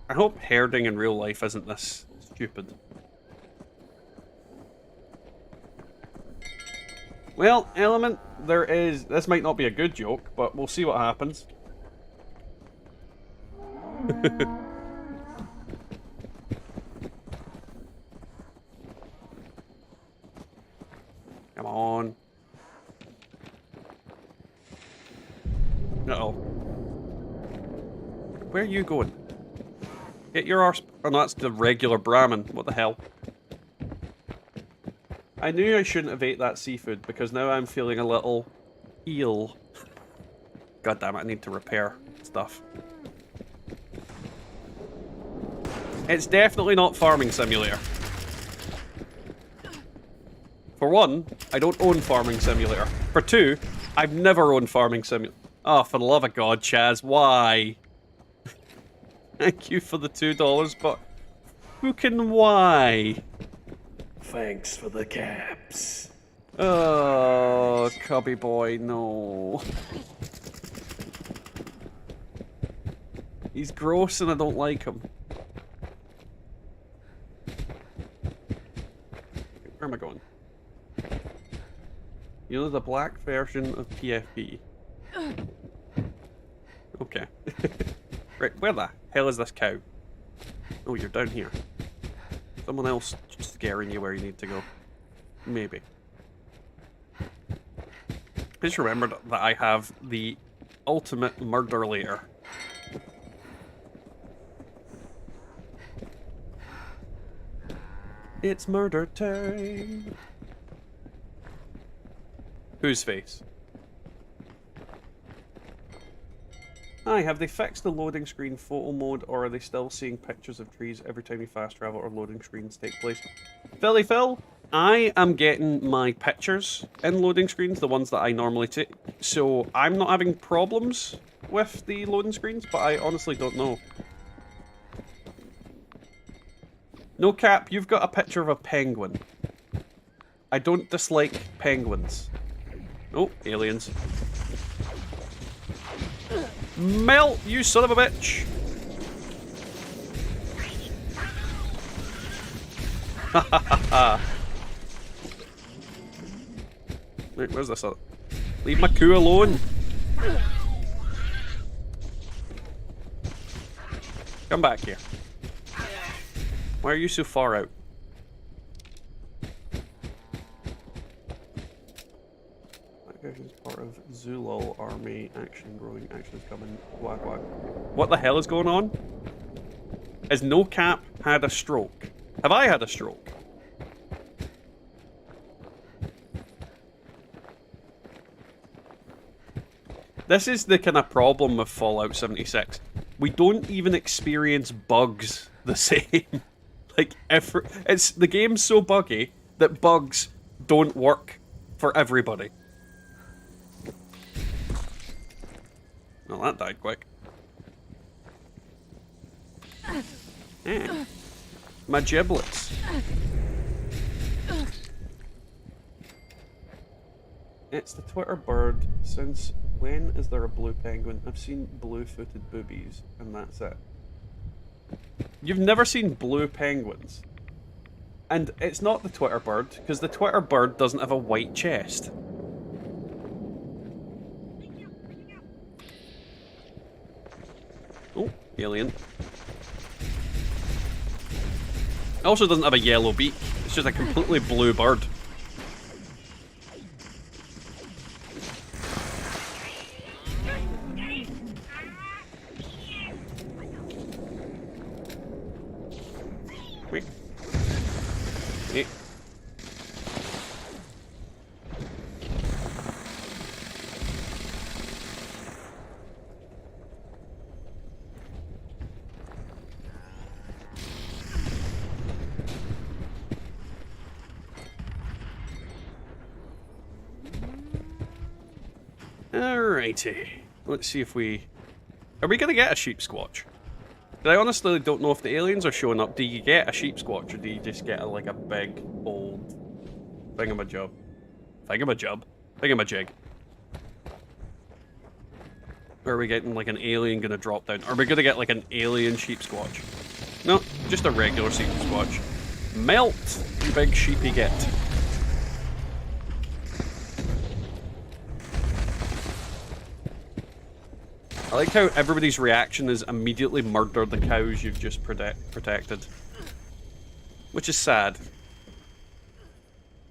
I hope herding in real life isn't this stupid. Well, Element, there is... This might not be a good joke, but we'll see what happens. Come on. Uh-oh. Where are you going? Get your arse... Oh, no, that's the regular Brahmin. What the hell? I knew I shouldn't have ate that seafood, because now I'm feeling a little... eel. God damn it, I need to repair stuff. It's definitely not Farming Simulator. For one, I don't own Farming Simulator. For two, I've never owned Farming Simulator. Oh, for the love of God, Chaz, why? Thank you for the $2, but fucking why? Thanks for the caps. Oh, cubby boy, no. He's gross and I don't like him. Where am I going? You know, the black version of PFP. Okay. Right, where the hell is this cow? Oh, you're down here. Someone else scaring you where you need to go. Maybe. I just remembered that I have the ultimate murder later. It's murder time. Whose face? Hi, have they fixed the loading screen photo mode, or are they still seeing pictures of trees every time you fast travel or loading screens take place? Philly Phil, I am getting my pictures in loading screens, the ones that I normally take, so I'm not having problems with the loading screens, but I honestly don't know. No cap, you've got a picture of a penguin. I don't dislike penguins. Oh, aliens. Melt, you son of a bitch! Ha ha ha ha! Wait, where's this other? Leave my coup alone! Come back here. Why are you so far out? Is part of Zulul army action growing actions coming whack whack. What the hell is going on? Has no cap had a stroke? Have I had a stroke? This is the kind of problem with Fallout 76. We don't even experience bugs the same. Like it's the game's so buggy that bugs don't work for everybody. Well, that died quick. My giblets. It's the Twitter bird. Since when is there a blue penguin? I've seen blue-footed boobies, and that's it. You've never seen blue penguins? And it's not the Twitter bird, because the Twitter bird doesn't have a white chest. Oh, alien. It also doesn't have a yellow beak. It's just a completely blue bird. Wait. Hey. Alrighty. Let's see if we... Are we going to get a sheep squatch? I honestly don't know if the aliens are showing up. Do you get a sheep squatch, or do you just get like a big, old thingamajig? Thingamajig. Or are we getting like an alien going to drop down? Are we going to get like an alien sheep squatch? No, just a regular sheep squatch. Melt, you big sheepy git. I like how everybody's reaction is immediately murder the cows you've just protected. Which is sad.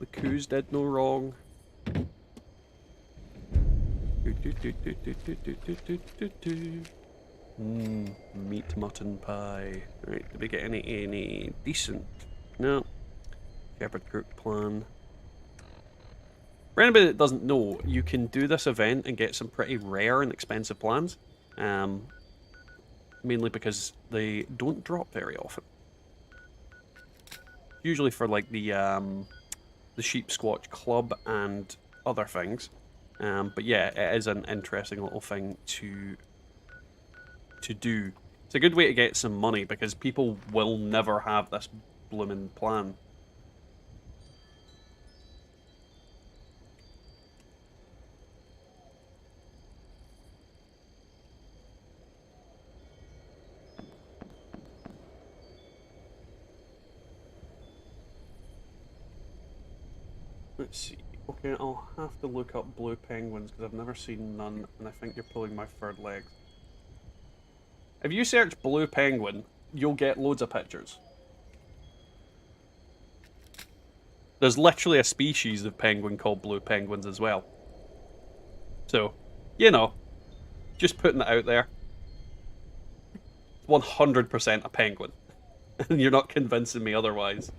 The coos did no wrong. Meat mutton pie. Right, did we get any decent? No. Shepherd crook plan. For anybody that doesn't know, you can do this event and get some pretty rare and expensive plans. Mainly because they don't drop very often. Usually for like the Sheep Squatch Club and other things. But yeah, it is an interesting little thing to do. It's a good way to get some money because people will never have this blooming plan. Let's see. Okay, I'll have to look up blue penguins because I've never seen none, and I think you're pulling my third leg. If you search blue penguin, you'll get loads of pictures. There's literally a species of penguin called blue penguins as well. So, you know, just putting it out there. 100% a penguin. And you're not convincing me otherwise.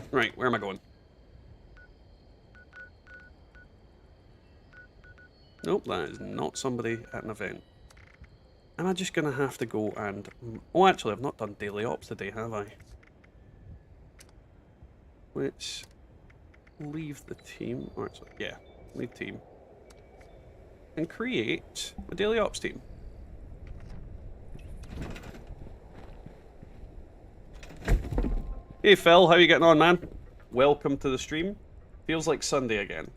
Right, where am I going? Nope, that is not somebody at an event. Am I just going to have to go and... Oh, actually, I've not done daily ops today, have I? Let's leave the team. Or it's, yeah, leave team. And create a daily ops team. Hey Phil, how you getting on, man? Welcome to the stream. Feels like Sunday again.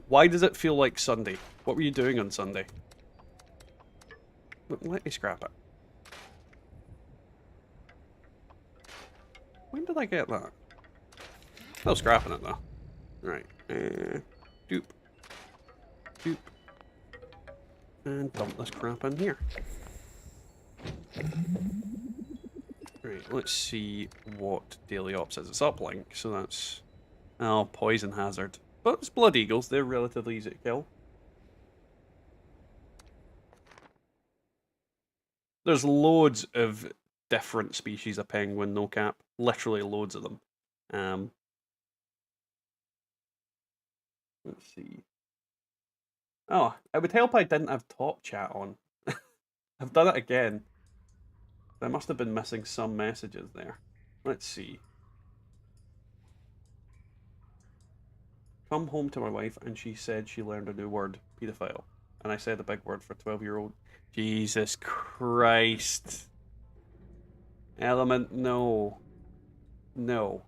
Why does it feel like Sunday? What were you doing on Sunday? Let me scrap it. When did I get that? Still scrapping it though. Right. Doop. Doop. And dump this crap in here. Right, let's see what daily ops is. It's uplink, so that's... Oh, poison hazard. But it's blood eagles, they're relatively easy to kill. There's loads of different species of penguin, no cap. Literally loads of them. Let's see. Oh, it would help I didn't have top chat on. I've done it again. I must have been missing some messages there. Let's see. Come home to my wife and she said she learned a new word, paedophile. And I said a big word for 12-year-old. Jesus Christ. Element, no. No.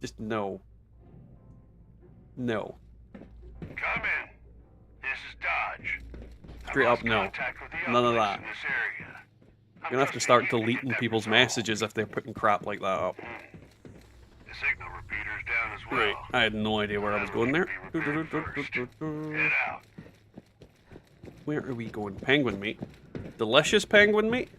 Just no. No. Come in. This is Dodge. Straight up, no. None of that. You're gonna have to start deleting people's messages if they're putting crap like that up. The signal repeater's down as well. Right, I had no idea where I was going there. Head out. Where are we going? Penguin meat. Delicious penguin meat?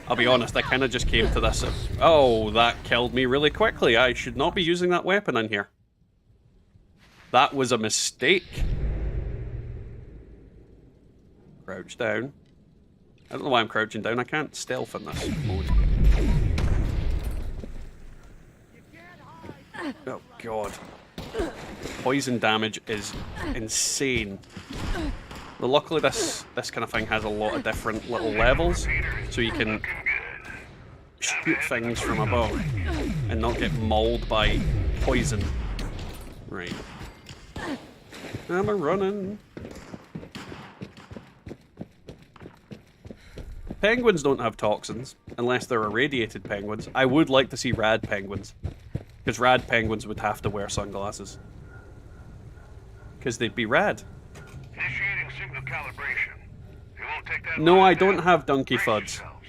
I'll be honest, I kind of just came to this. Oh, that killed me really quickly. I should not be using that weapon in here. That was a mistake. Crouch down. I don't know why I'm crouching down. I can't stealth in this mode. Oh, God. Poison damage is insane. Well, luckily this kind of thing has a lot of different little levels, so you can shoot things from above and not get mauled by poison. Right. I'm a running. Penguins don't have toxins, unless they're irradiated penguins. I would like to see rad penguins, because rad penguins would have to wear sunglasses. Because they'd be rad. Initiating signal calibration. It won't take that No, long I to don't do. have donkey Brace fuds. yourselves.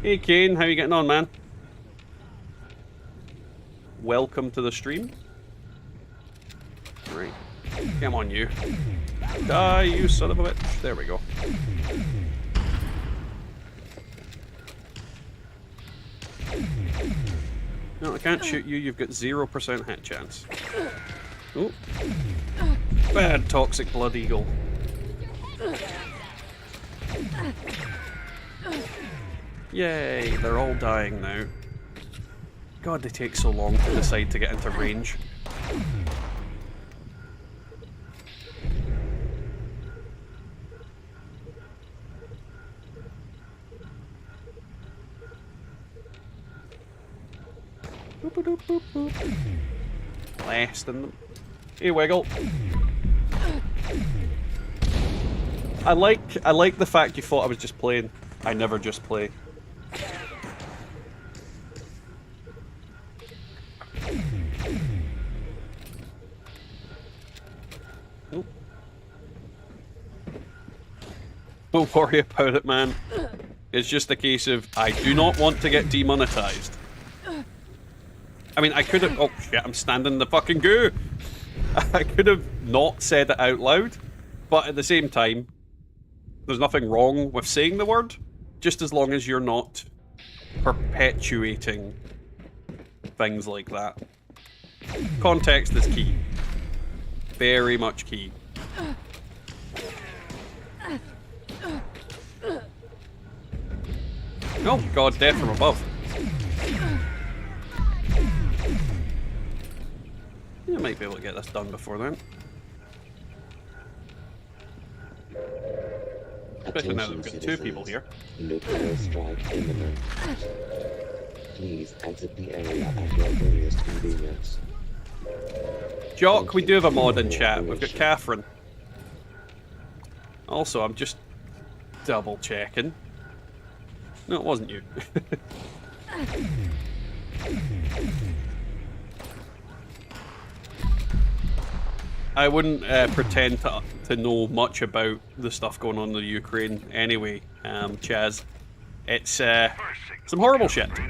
Hey Kane, how you getting on, man? Welcome to the stream. Right. Come on, you. Die, you son of a bitch. There we go. No, I can't shoot you. You've got 0% hit chance. Oh. Bad toxic blood eagle. Yay, they're all dying now. God, they take so long to decide to get into range. Boop, boop, boop, boop. Blasting them. Hey, Wiggle. I like the fact you thought I was just playing. I never just play. Nope. Don't worry about it, man. It's just a case of I do not want to get demonetized. I mean, I could have. Oh shit! I'm standing in the fucking goo. I could have not said it out loud, but at the same time, there's nothing wrong with saying the word, just as long as you're not perpetuating things like that. Context is key. Very much key. Oh god, death from above. I might be able to get this done before then. Especially now that we've got two people here. Nuclear strike imminent. Please exit the area at your earliest convenience. Jock, we do have a mod in chat. We've got Catherine. Also, I'm just double checking. No, it wasn't you. I wouldn't pretend to know much about the stuff going on in the Ukraine anyway, Chaz. It's some horrible shit. We're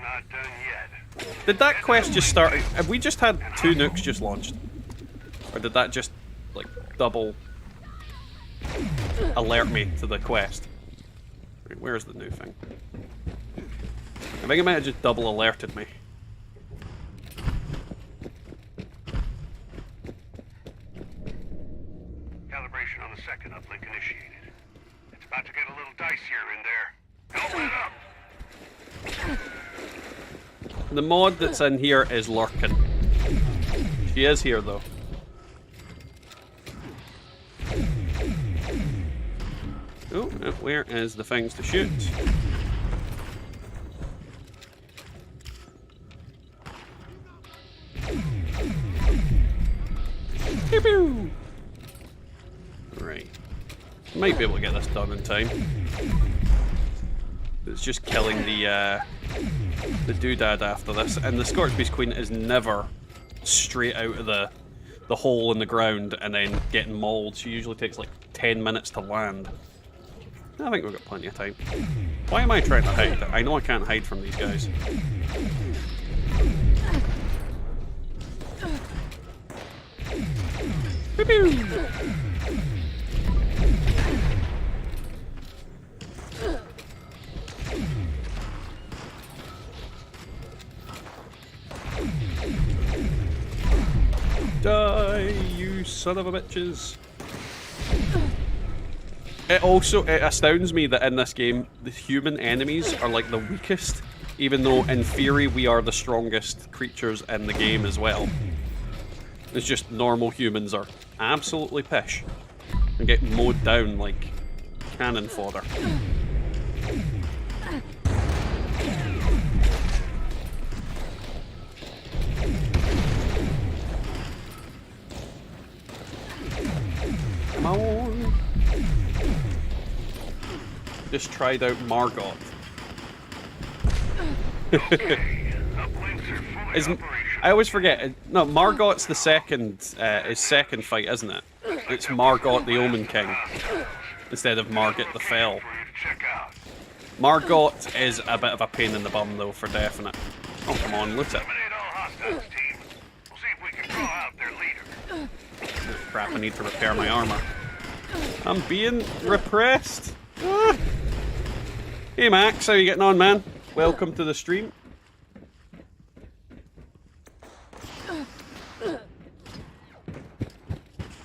not done yet. Did that quest just start? Have we just had 2 nukes just launched? Or did that just, like, double alert me to the quest? Right, where's the new thing? I think it might have just double alerted me. Calibration on the second uplink initiated. It's about to get a little dicier in there. Helmet up! The mod that's in here is lurking. She is here though. Oh, where is the things to shoot? Pew pew! Right. Might be able to get this done in time. It's just killing the doodad after this, and the Scorch Beast Queen is never straight out of the hole in the ground and then getting mauled. She usually takes like 10 minutes to land. I think we've got plenty of time. Why am I trying to hide? I know I can't hide from these guys. Pew pew! Die, you son of a bitches. It astounds me that in this game, the human enemies are like the weakest, even though in theory we are the strongest creatures in the game as well. It's just normal humans are absolutely pish and get mowed down like cannon fodder. Come on. Just tried out Margot. I always forget. No, Margot's the second, his second fight, isn't it? It's Margot the Omen King instead of Margit the Fell. Margot is a bit of a pain in the bum though, for definite. Oh come on, loot it. Eliminate all hostiles, team. We'll see if we can draw out their leader. Crap, I need to repair my armor. I'm being repressed. Ah. Hey Max, how you getting on, man? Welcome to the stream.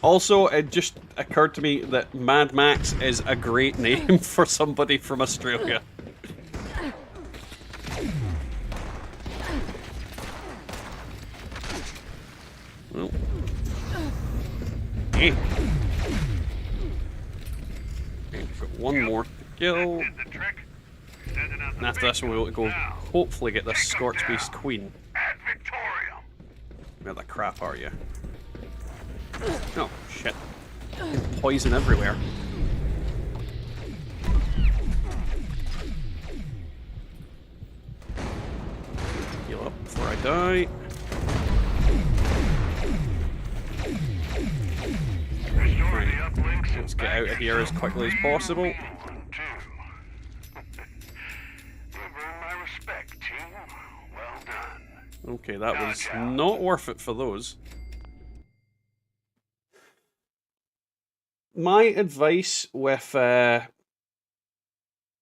Also, it just occurred to me that Mad Max is a great name for somebody from Australia. Well. Hey. We've got one more to kill. And after this one, we'll go hopefully get this Scorch Beast Queen. Where the crap are you? Oh, shit. Poison everywhere. Heal up before I die. Right. Let's get out of here as quickly as possible. Okay, that was not worth it for those. My advice with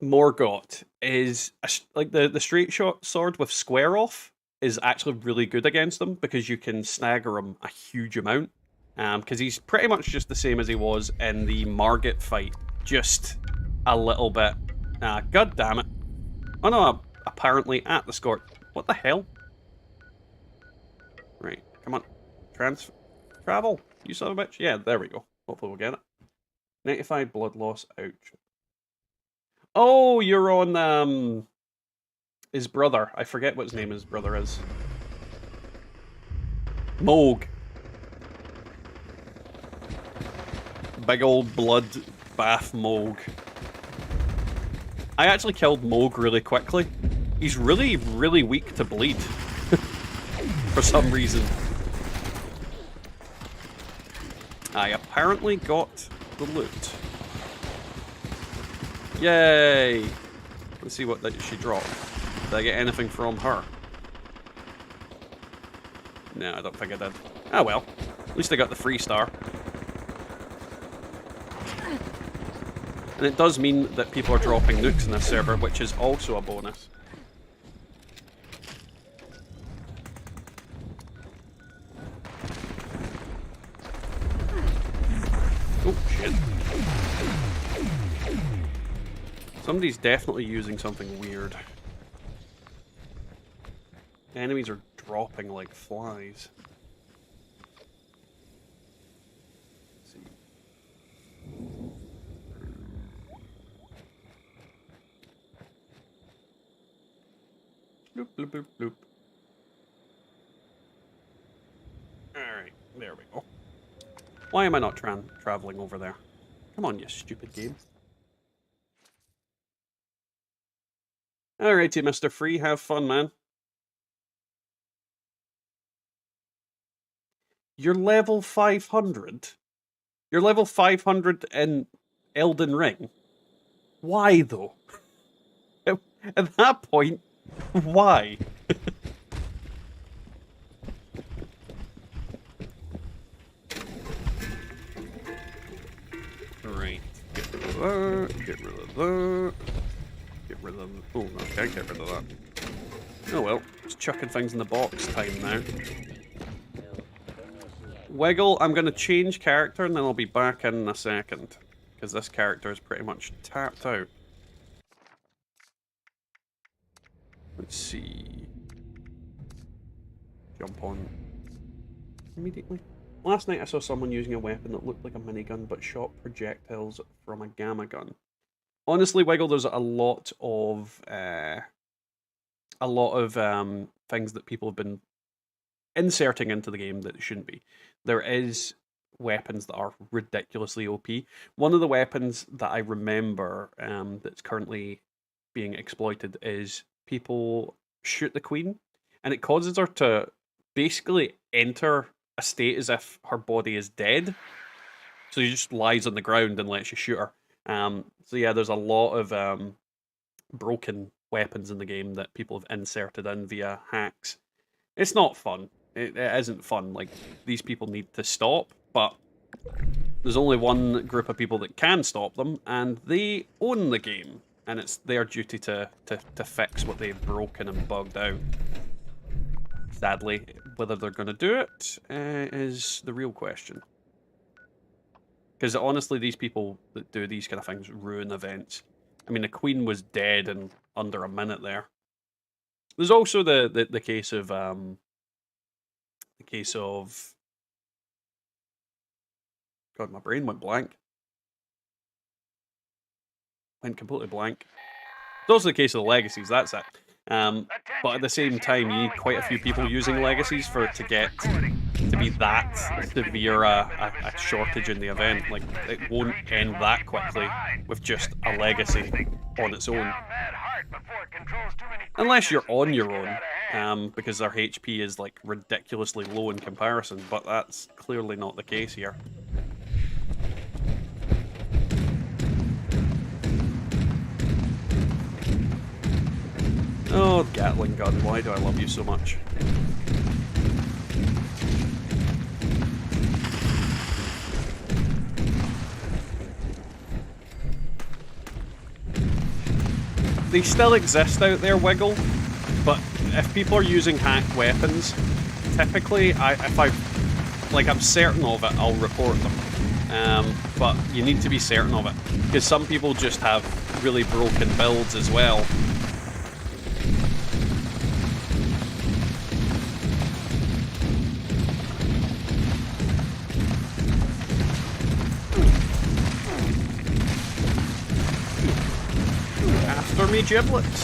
Morgott is like the straight shot sword with square off is actually really good against them because you can stagger him a huge amount. Because he's pretty much just the same as he was in the Margit fight, just a little bit. God damn it! Oh no, apparently at the Scorch. What the hell? Right, come on, travel. You son of a bitch. Yeah, there we go. Hopefully we'll get it. 95 blood loss, ouch. Oh, you're on, his brother. I forget what his name his brother is. Moog. Big old blood bath Moog. I actually killed Moog really quickly. He's really, really weak to bleed. For some reason. I apparently got the loot. Yay! Let's see what she dropped. Did I get anything from her? No, I don't think I did. Ah well. At least I got the free star. And it does mean that people are dropping nukes in this server, which is also a bonus. Oh, shit. Somebody's definitely using something weird. Enemies are dropping like flies. Let's see. Bloop, bloop, bloop, bloop. Alright, there we go. Why am I not traveling over there? Come on, you stupid game. Alrighty, Mr. Free, have fun, man. You're level 500? You're level 500 in Elden Ring? Why, though? At that point, why? Right. Get rid of that. Get rid of that. Get rid of... Oh, okay, get rid of that. Oh well, just chucking things in the box time now. Wiggle, I'm going to change character and then I'll be back in a second. Because this character is pretty much tapped out. Let's see. Jump on immediately. Last night I saw someone using a weapon that looked like a minigun but shot projectiles from a gamma gun. Honestly, Wiggle, there's a lot of things that people have been inserting into the game that shouldn't be. There is weapons that are ridiculously OP. One of the weapons that I remember that's currently being exploited is people shoot the queen, and it causes her to basically enter a state as if her body is dead. So she just lies on the ground and lets you shoot her. So yeah, there's a lot of broken weapons in the game that people have inserted in via hacks. It's not fun. It isn't fun. Like, these people need to stop, but There's only one group of people that can stop them, and they own the game. And it's their duty to fix what they've broken and bugged out. Sadly, whether they're going to do it is the real question. Because honestly, these people that do these kind of things ruin events. I mean, the Queen was dead in under a minute there. There's also the case of God, my brain went blank. Went completely blank. It's also the case of the legacies. That's it. But at the same time, you need quite a few people using legacies for it to get to be that severe a shortage in the event. Like, it won't end that quickly with just a legacy on its own. Unless you're on your own, because their HP is like ridiculously low in comparison, but that's clearly not the case here. Oh, Gatling gun, why do I love you so much? They still exist out there, Wiggle, but if people are using hacked weapons, typically, if I'm certain of it, I'll report them. But you need to be certain of it, because some people just have really broken builds as well. After me, giblets.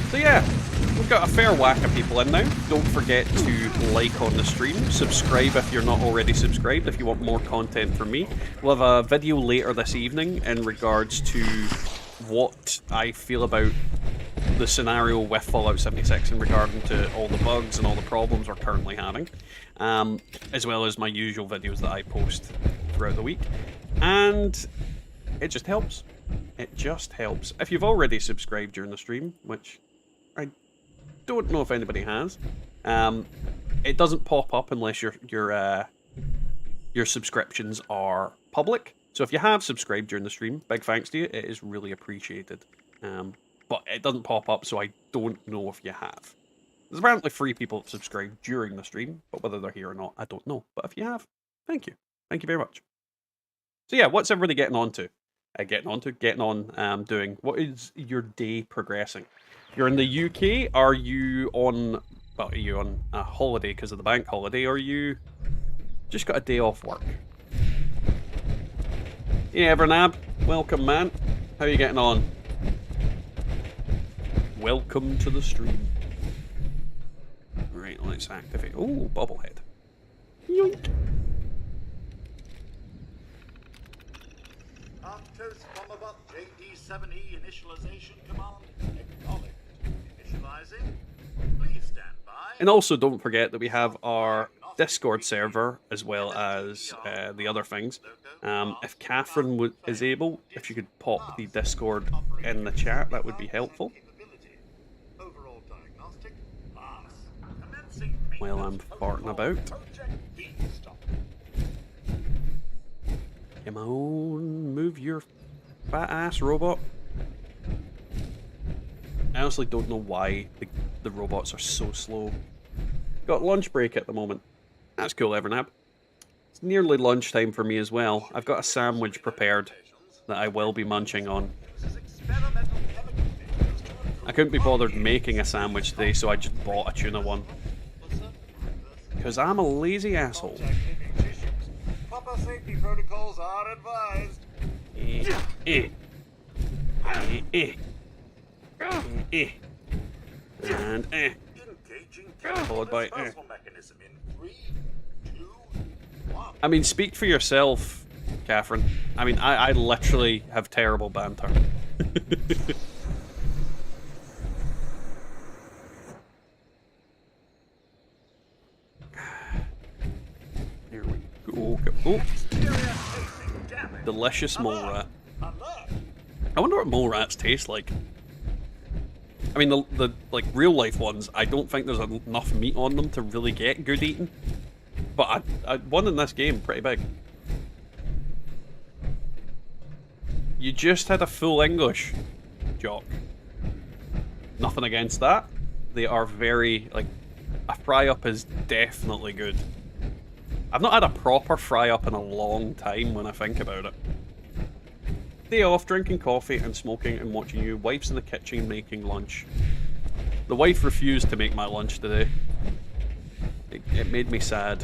So yeah, we've got a fair whack of people in now. Don't forget to like on the stream, subscribe if you're not already subscribed if you want more content from me. We'll have a video later this evening in regards to what I feel about the scenario with Fallout 76 in regard to all the bugs and all the problems we're currently having, as well as my usual videos that I post throughout the week. And it just helps. It just helps. If you've already subscribed during the stream, which I don't know if anybody has, it doesn't pop up unless your subscriptions are public. So if you have subscribed during the stream, big thanks to you. It is really appreciated. But it doesn't pop up, so I don't know if you have. There's apparently 3 people that subscribe during the stream, but whether they're here or not, I don't know. But if you have, thank you. Thank you very much. So yeah, what's everybody getting on to? Doing? What is your day progressing? You're in the UK, are you on a holiday because of the bank holiday, or you just got a day off work? Yeah, Bernab, welcome man. How are you getting on? Welcome to the stream. Right, let's activate. Oh, bobblehead. Yoink. Octos from above JD7E initialization command. Acknowledge. Initializing. Please stand by. And also don't forget that we have our Discord server as well as the other things. If Catherine is able, if you could pop the Discord in the chat, that would be helpful. While I'm farting about. Come on, move your fat ass, robot. I honestly don't know why the robots are so slow. Got lunch break at the moment. That's cool, Evernab. It's nearly lunchtime for me as well. I've got a sandwich prepared that I will be munching on. I couldn't be bothered making a sandwich today, so I just bought a tuna one. Because I'm a lazy asshole. Proper safety protocols are advised. And followed by I mean, speak for yourself, Catherine. I mean, I literally have terrible banter. Here we go. Oh. Delicious mole rat. I wonder what mole rats taste like. I mean, the like real life ones, I don't think there's enough meat on them to really get good eating. But I won in this game pretty big. You just had a full English, Jock. Nothing against that. They are very, like, a fry-up is definitely good. I've not had a proper fry-up in a long time when I think about it. Day off, drinking coffee and smoking and watching you. Wife's in the kitchen making lunch. The wife refused to make my lunch today. It made me sad.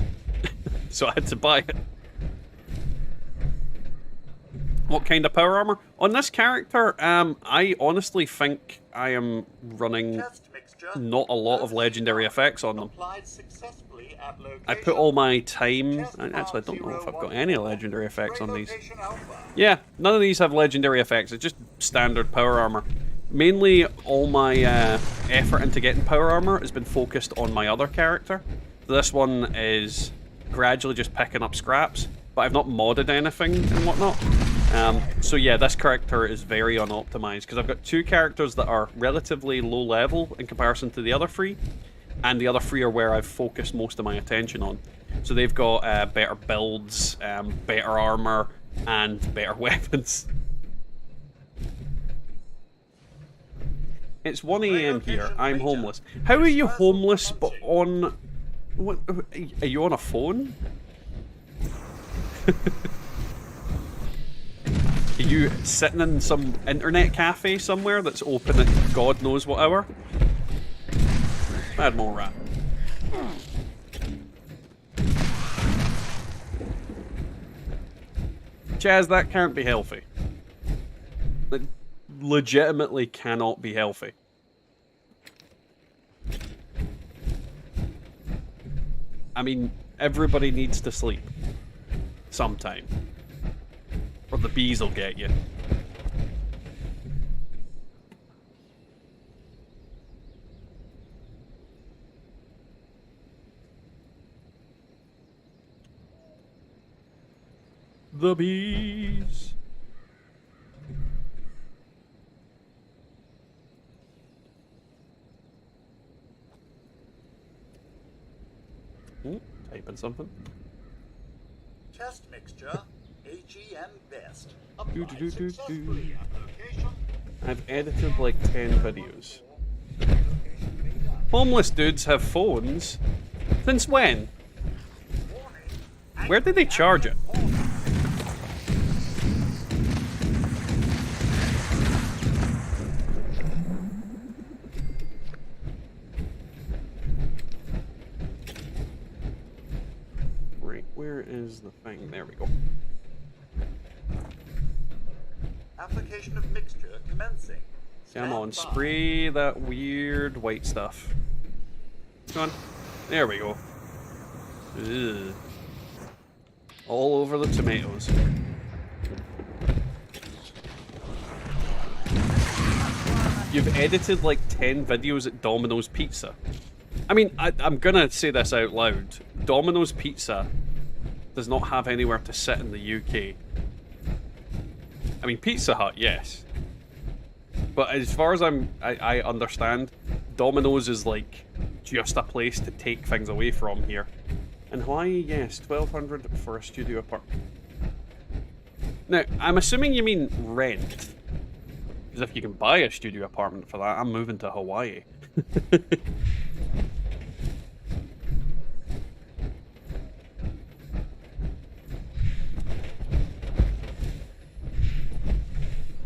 So I had to buy it. What kind of power armor? On this character, I honestly think I am running not a lot of legendary effects on them. I put all my time... Actually, I don't know if I've got any legendary effects on these. Yeah, none of these have legendary effects. It's just standard power armor. Mainly, all my effort into getting power armor has been focused on my other character. This one is gradually just picking up scraps, but I've not modded anything and whatnot. So yeah, this character is very unoptimized, because I've got two characters that are relatively low level in comparison to the other three, and the other three are where I've focused most of my attention on. So they've got better builds, better armor, and better weapons. It's 1 AM here. I'm homeless. How are you homeless but on... What? Are you on a phone? Are you sitting in some internet cafe somewhere that's open at God knows what hour? Bad mole rat. Chaz, that can't be healthy. It legitimately cannot be healthy. I mean, everybody needs to sleep. Sometime. Or the bees will get you. The bees. Ooh, typing something. Test mixture, AGM best. I've edited like 10 videos. Homeless dudes have phones? Since when? Where did they charge it? Right, where is the thing? There we go. Application of mixture commencing. Come on, spray that weird white stuff. Come on. There we go. Ugh. All over the tomatoes. You've edited like 10 videos at Domino's Pizza. I mean, I'm gonna say this out loud. Domino's Pizza does not have anywhere to sit in the UK. I mean, Pizza Hut, yes. But as far as I understand, Domino's is like just a place to take things away from here. In Hawaii, yes, 1,200 for a studio apartment. Now, I'm assuming you mean rent. Because if you can buy a studio apartment for that, I'm moving to Hawaii.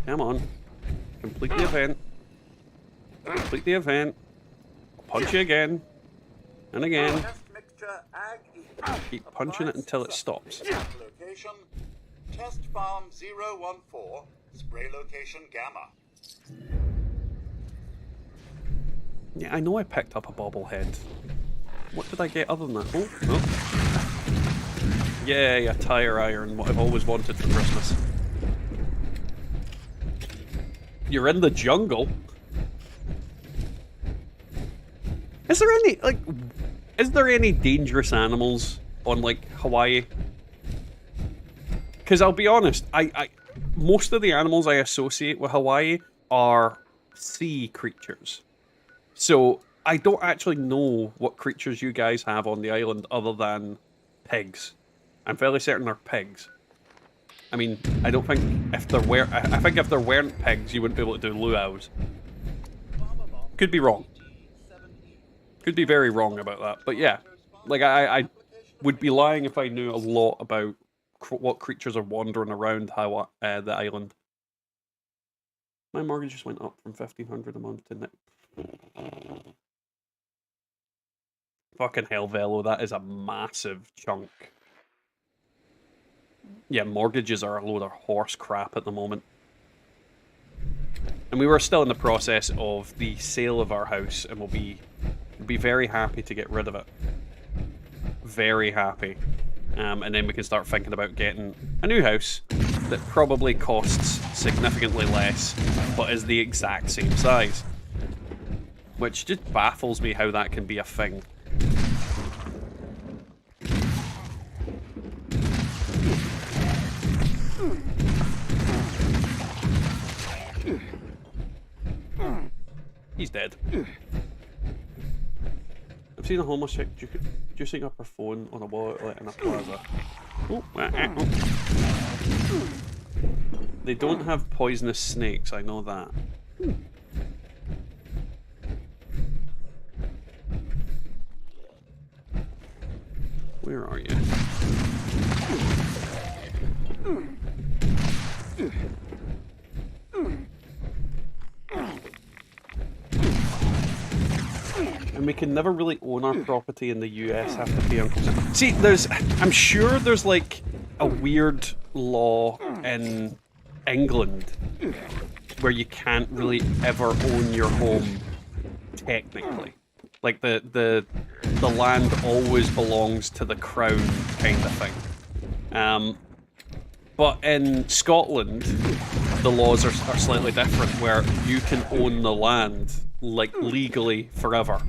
Come on. Complete the event. Complete the event. I'll punch you again. And again. Keep punching it until it stops. Location, Test Farm 014, spray location Gamma. Yeah, I know I picked up a bobblehead. What did I get other than that? Oh, oh. Yay, a tire iron, what I've always wanted for Christmas. You're in the jungle? Is there any, like... Is there any dangerous animals on, like, Hawaii? Because I'll be honest, most of the animals I associate with Hawaii are sea creatures. So I don't actually know what creatures you guys have on the island other than pigs. I'm fairly certain they're pigs. I mean, I don't think if there were... I think if there weren't pigs, you wouldn't be able to do luau's. Could be wrong. Could be very wrong about that. But yeah, like I would be lying if I knew a lot about what creatures are wandering around the island. My mortgage just went up from $1,500 a month to fucking hell, Velo, that is a massive chunk. Yeah, mortgages are a load of horse crap at the moment. And we were still in the process of the sale of our house, and we'll be very happy to get rid of it. Very happy. And then we can start thinking about getting a new house that probably costs significantly less, but is the exact same size. Which just baffles me how that can be a thing. He's dead. I've seen a homeless chick juicing up her phone on a wallet in a plaza. Oh, oh. They don't have poisonous snakes, I know that. Where are you? And we can never really own our property in the US, have to pay Uncle Sam. See, I'm sure there's like a weird law in England where you can't really ever own your home, technically. Like the land always belongs to the crown, kind of thing. But in Scotland, the laws are slightly different, where you can own the land, like, legally forever.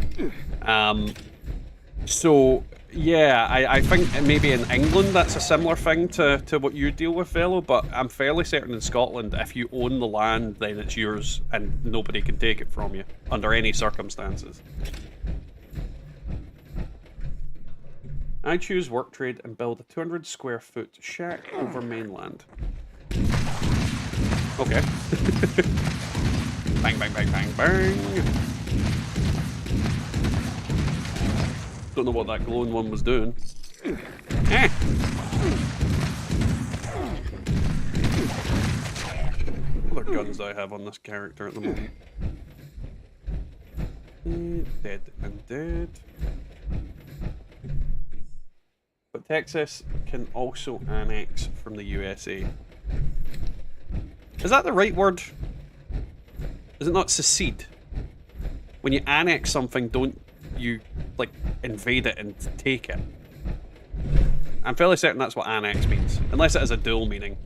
So, yeah, I think maybe in England that's a similar thing to what you deal with, Velo, but I'm fairly certain in Scotland, if you own the land, then it's yours, and nobody can take it from you, under any circumstances. I choose work trade and build a 200 square foot shack over mainland. Okay. Bang, bang, bang, bang, bang. Don't know what that glowing one was doing. Eh. What other guns do I have on this character at the moment? Dead and dead. But Texas can also annex from the USA. Is that the right word? Is it not secede? When you annex something, don't you, like, invade it and take it? I'm fairly certain that's what annex means. Unless it has a dual meaning.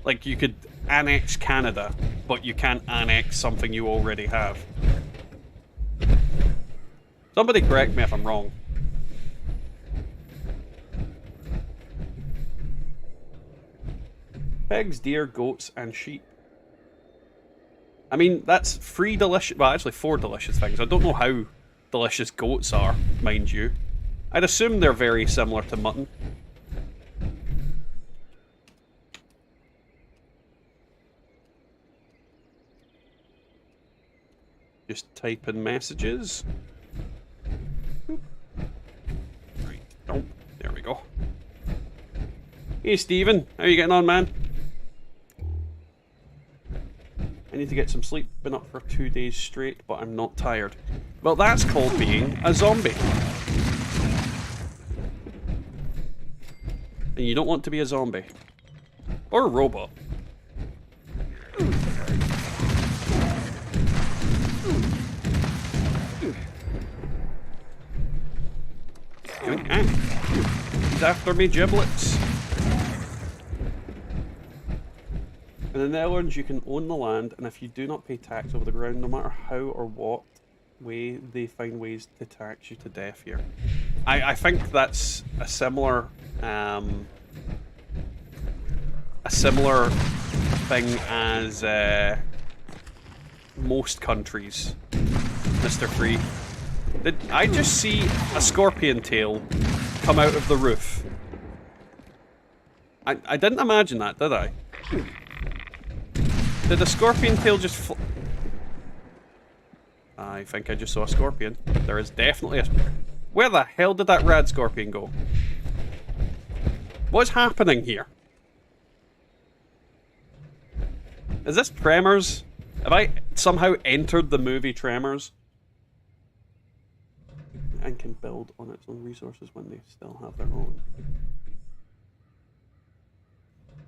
Like, you could annex Canada, but you can't annex something you already have. Somebody correct me if I'm wrong. Pigs, deer, goats, and sheep. I mean, that's 3 delicious... Well, actually 4 delicious things. I don't know how delicious goats are, mind you. I'd assume they're very similar to mutton. Just type in messages. Right. Oh, there we go. Hey, Steven. How you getting on, man? I need to get some sleep. Been up for 2 days straight, but I'm not tired. Well, that's called being a zombie. And you don't want to be a zombie. Or a robot. He's after me, giblets. In the Netherlands, you can own the land, and if you do not pay tax over the ground, no matter how or what way, they find ways to tax you to death here. I think that's a similar thing as most countries. Mr. Free? Did I just see a scorpion tail come out of the roof? I didn't imagine that, did I? Did a scorpion tail just I think I just saw a scorpion. There is definitely a... Where the hell did that rad scorpion go? What's happening here? Is this Tremors? Have I somehow entered the movie Tremors? And can build on its own resources when they still have their own.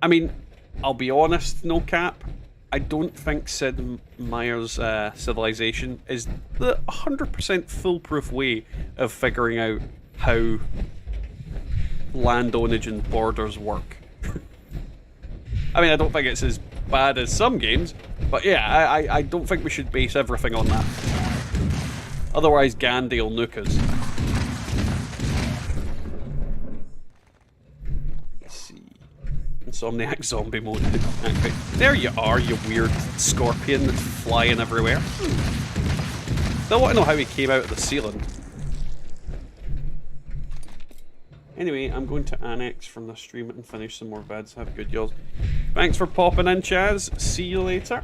I mean, I'll be honest, no cap. I don't think Sid Meier's Civilization is the 100% foolproof way of figuring out how land ownage and borders work. I mean, I don't think it's as bad as some games, but yeah, I don't think we should base everything on that. Otherwise, Gandhi will nuke us. Let's see. Insomniac zombie mode. Okay. There you are, you weird scorpion that's flying everywhere. Still want to know how he came out of the ceiling. Anyway, I'm going to annex from the stream and finish some more vids. Have good y'all. Thanks for popping in, Chaz. See you later.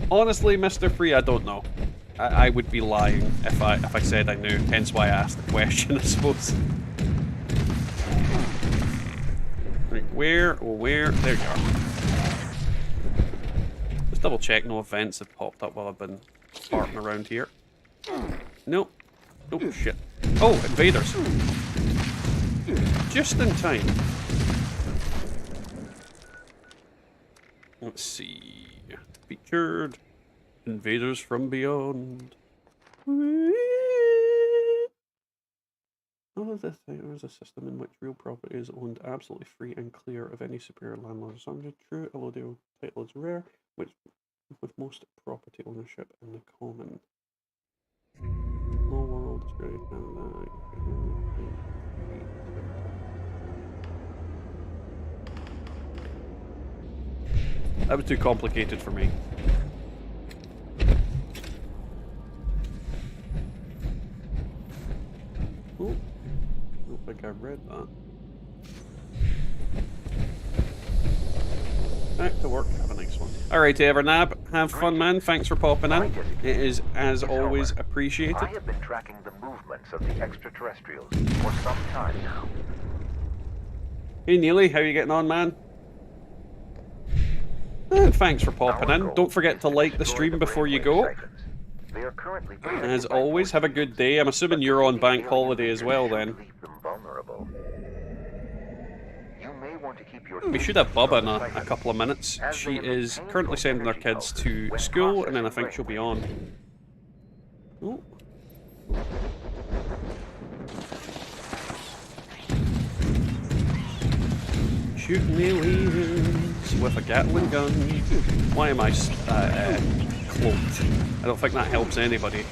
Honestly, Mr. Free, I don't know. I would be lying if I said I knew. Hence why I asked the question, I suppose. Right, where? Oh, where? There you are. Just double check no events have popped up while I've been farting around here. Nope. Oh, shit. Oh, invaders. Just in time. Let's see. Featured. Invaders from beyond. Although this thing is a system in which real property is owned absolutely free and clear of any superior landlord. So true, although the title is rare, which with most property ownership in the common. Small world is great. That was too complicated for me. Oh, I don't think I read that. Back to work, have a nice one. Alright, Evernab, have fun, man. Thanks for popping in. It is, as always, appreciated. I have been tracking the movements of the extraterrestrials for some time now. Hey, Neely, how you getting on, man? And thanks for popping in. Don't forget to like the stream before you go. As always, have a good day. I'm assuming you're on bank holiday as well, then. We should have Bubba in a couple of minutes. She is currently sending her kids to school, and then I think she'll be on. Oh. Shooting aliens with a Gatling gun. Why am I cloaked? I don't think that helps anybody.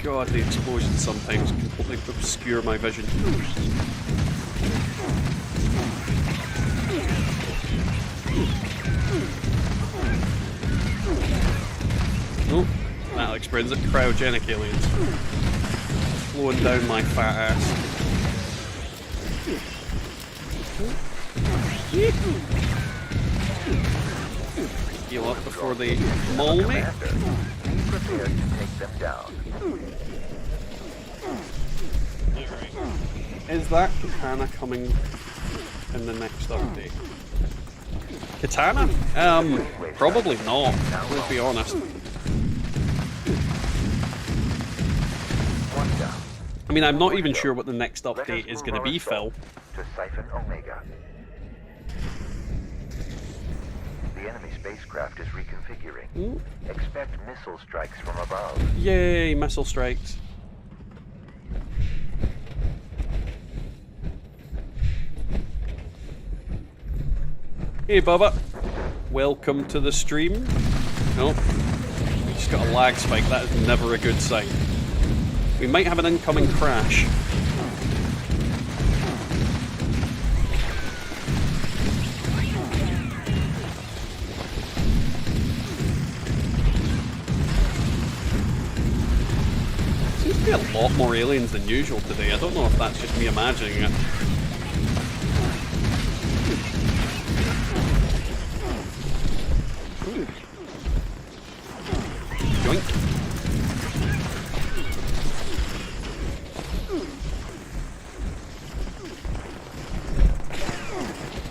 God, the explosions sometimes completely obscure my vision. Oh, Alex brings it. Cryogenic aliens. Flowing down my fat ass. Heal up before they maul me. Prepared to take them down. Is that Katana coming in the next update? Katana? Probably not, let's be honest. I mean, I'm not even sure what the next update is going to be, Phil. To Siphon Omega. The enemy spacecraft is reconfiguring. Ooh. Expect missile strikes from above. Yay, missile strikes. Hey, Bubba. Welcome to the stream. Nope. Just got a lag spike. That is never a good sign. We might have an incoming crash. Seems to be a lot more aliens than usual today. I don't know if that's just me imagining it. Yoink.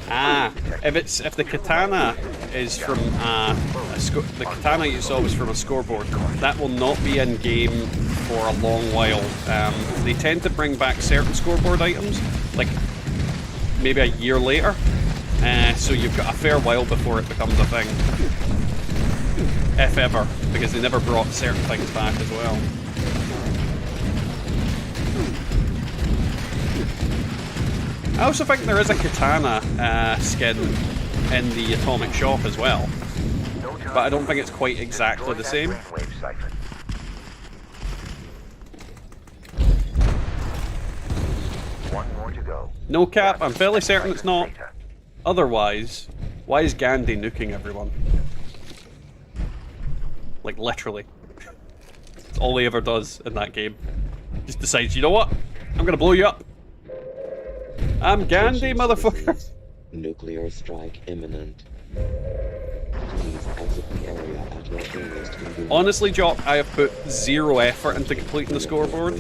Ah, if the katana is from the katana you saw was from a scoreboard, that will not be in game for a long while. They tend to bring back certain scoreboard items, like maybe a year later. So you've got a fair while before it becomes a thing, if ever, because they never brought certain things back as well. I also think there is a katana skin in the Atomic Shop as well, but I don't think it's quite exactly the same. One more to go. No cap, I'm fairly certain it's not. Otherwise, why is Gandhi nuking everyone? Like, literally. That's all he ever does in that game. Just decides, you know what? I'm gonna blow you up. I'm Gandhi, motherfucker. Nuclear strike imminent. Please exit the area at your earliest convenience. Honestly, Jock, I have put zero effort into completing the scoreboard,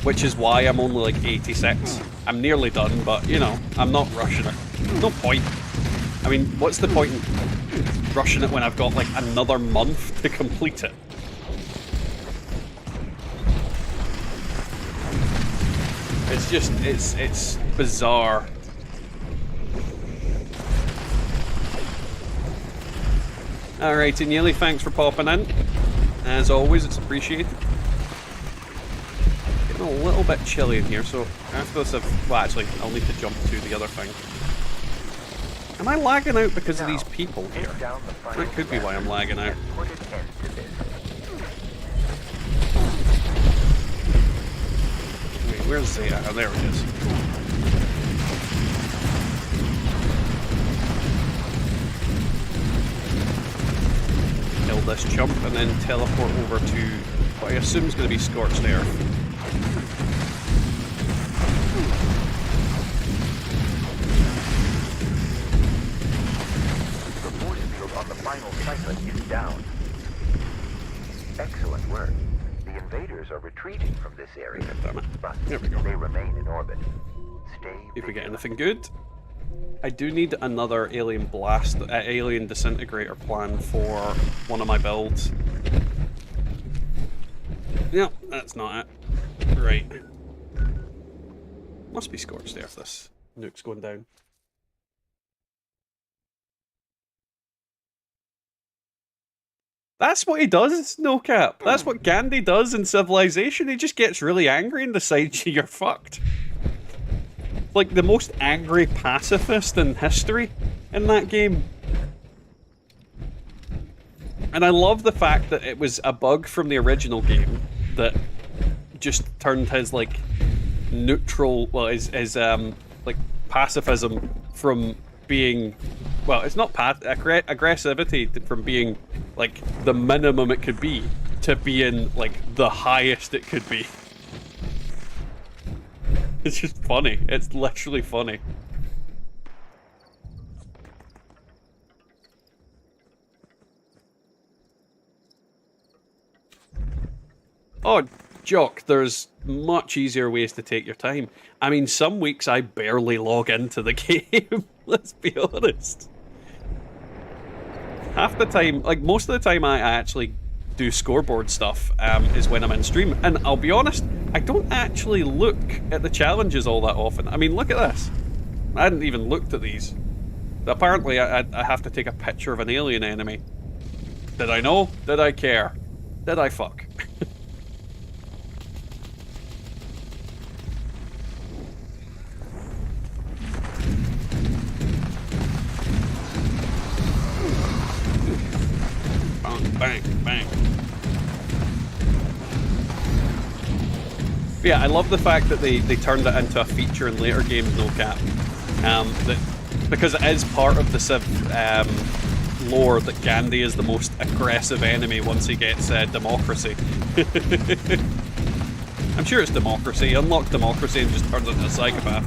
which is why I'm only like 86. I'm nearly done, but, you know, I'm not rushing it. No point. I mean, what's the point in rushing it when I've got like another month to complete it? It's just, it's bizarre. Alrighty, Neely, thanks for popping in. As always, it's appreciated. Getting a little bit chilly in here, so after this, well, actually, I'll need to jump to the other thing. Am I lagging out because of these people here? That could be why I'm lagging out. Put an end to this. Wait, where's Zeta? Oh, there it is. Kill this chump and then teleport over to what I assume is going to be Scorched Earth. The force field on the final cyclone is down. Excellent work. The invaders are retreating from this area, Damn it. but There we go. they remain in orbit. Stay If we get vigilant. anything good. I do need another alien blast, alien disintegrator plan for one of my builds. Yep, that's not it. Right. Must be Scorched Earth, this nuke's going down. That's what he does, no cap. That's what Gandhi does in Civilization. He just gets really angry and decides you're fucked. Like the most angry pacifist in history in that game. And I love the fact that it was a bug from the original game that just turned his like neutral, well, his like pacifism from being, well, it's not aggressivity from being like the minimum it could be to being like the highest it could be. It's just funny. It's literally funny. Oh, Jock, there's much easier ways to take your time. I mean, some weeks I barely log into the game. Let's be honest. Half the time, like most of the time I actually do scoreboard stuff is when I'm in stream. And I'll be honest, I don't actually look at the challenges all that often. I mean, look at this. I hadn't even looked at these. Apparently, I have to take a picture of an alien enemy. Did I know? Did I care? Did I fuck? Bang, bang, bang. Yeah, I love the fact that they turned it into a feature in later games, no cap. Because it is part of the Civ lore that Gandhi is the most aggressive enemy once he gets democracy. I'm sure it's democracy. Unlock democracy and just turns into a psychopath.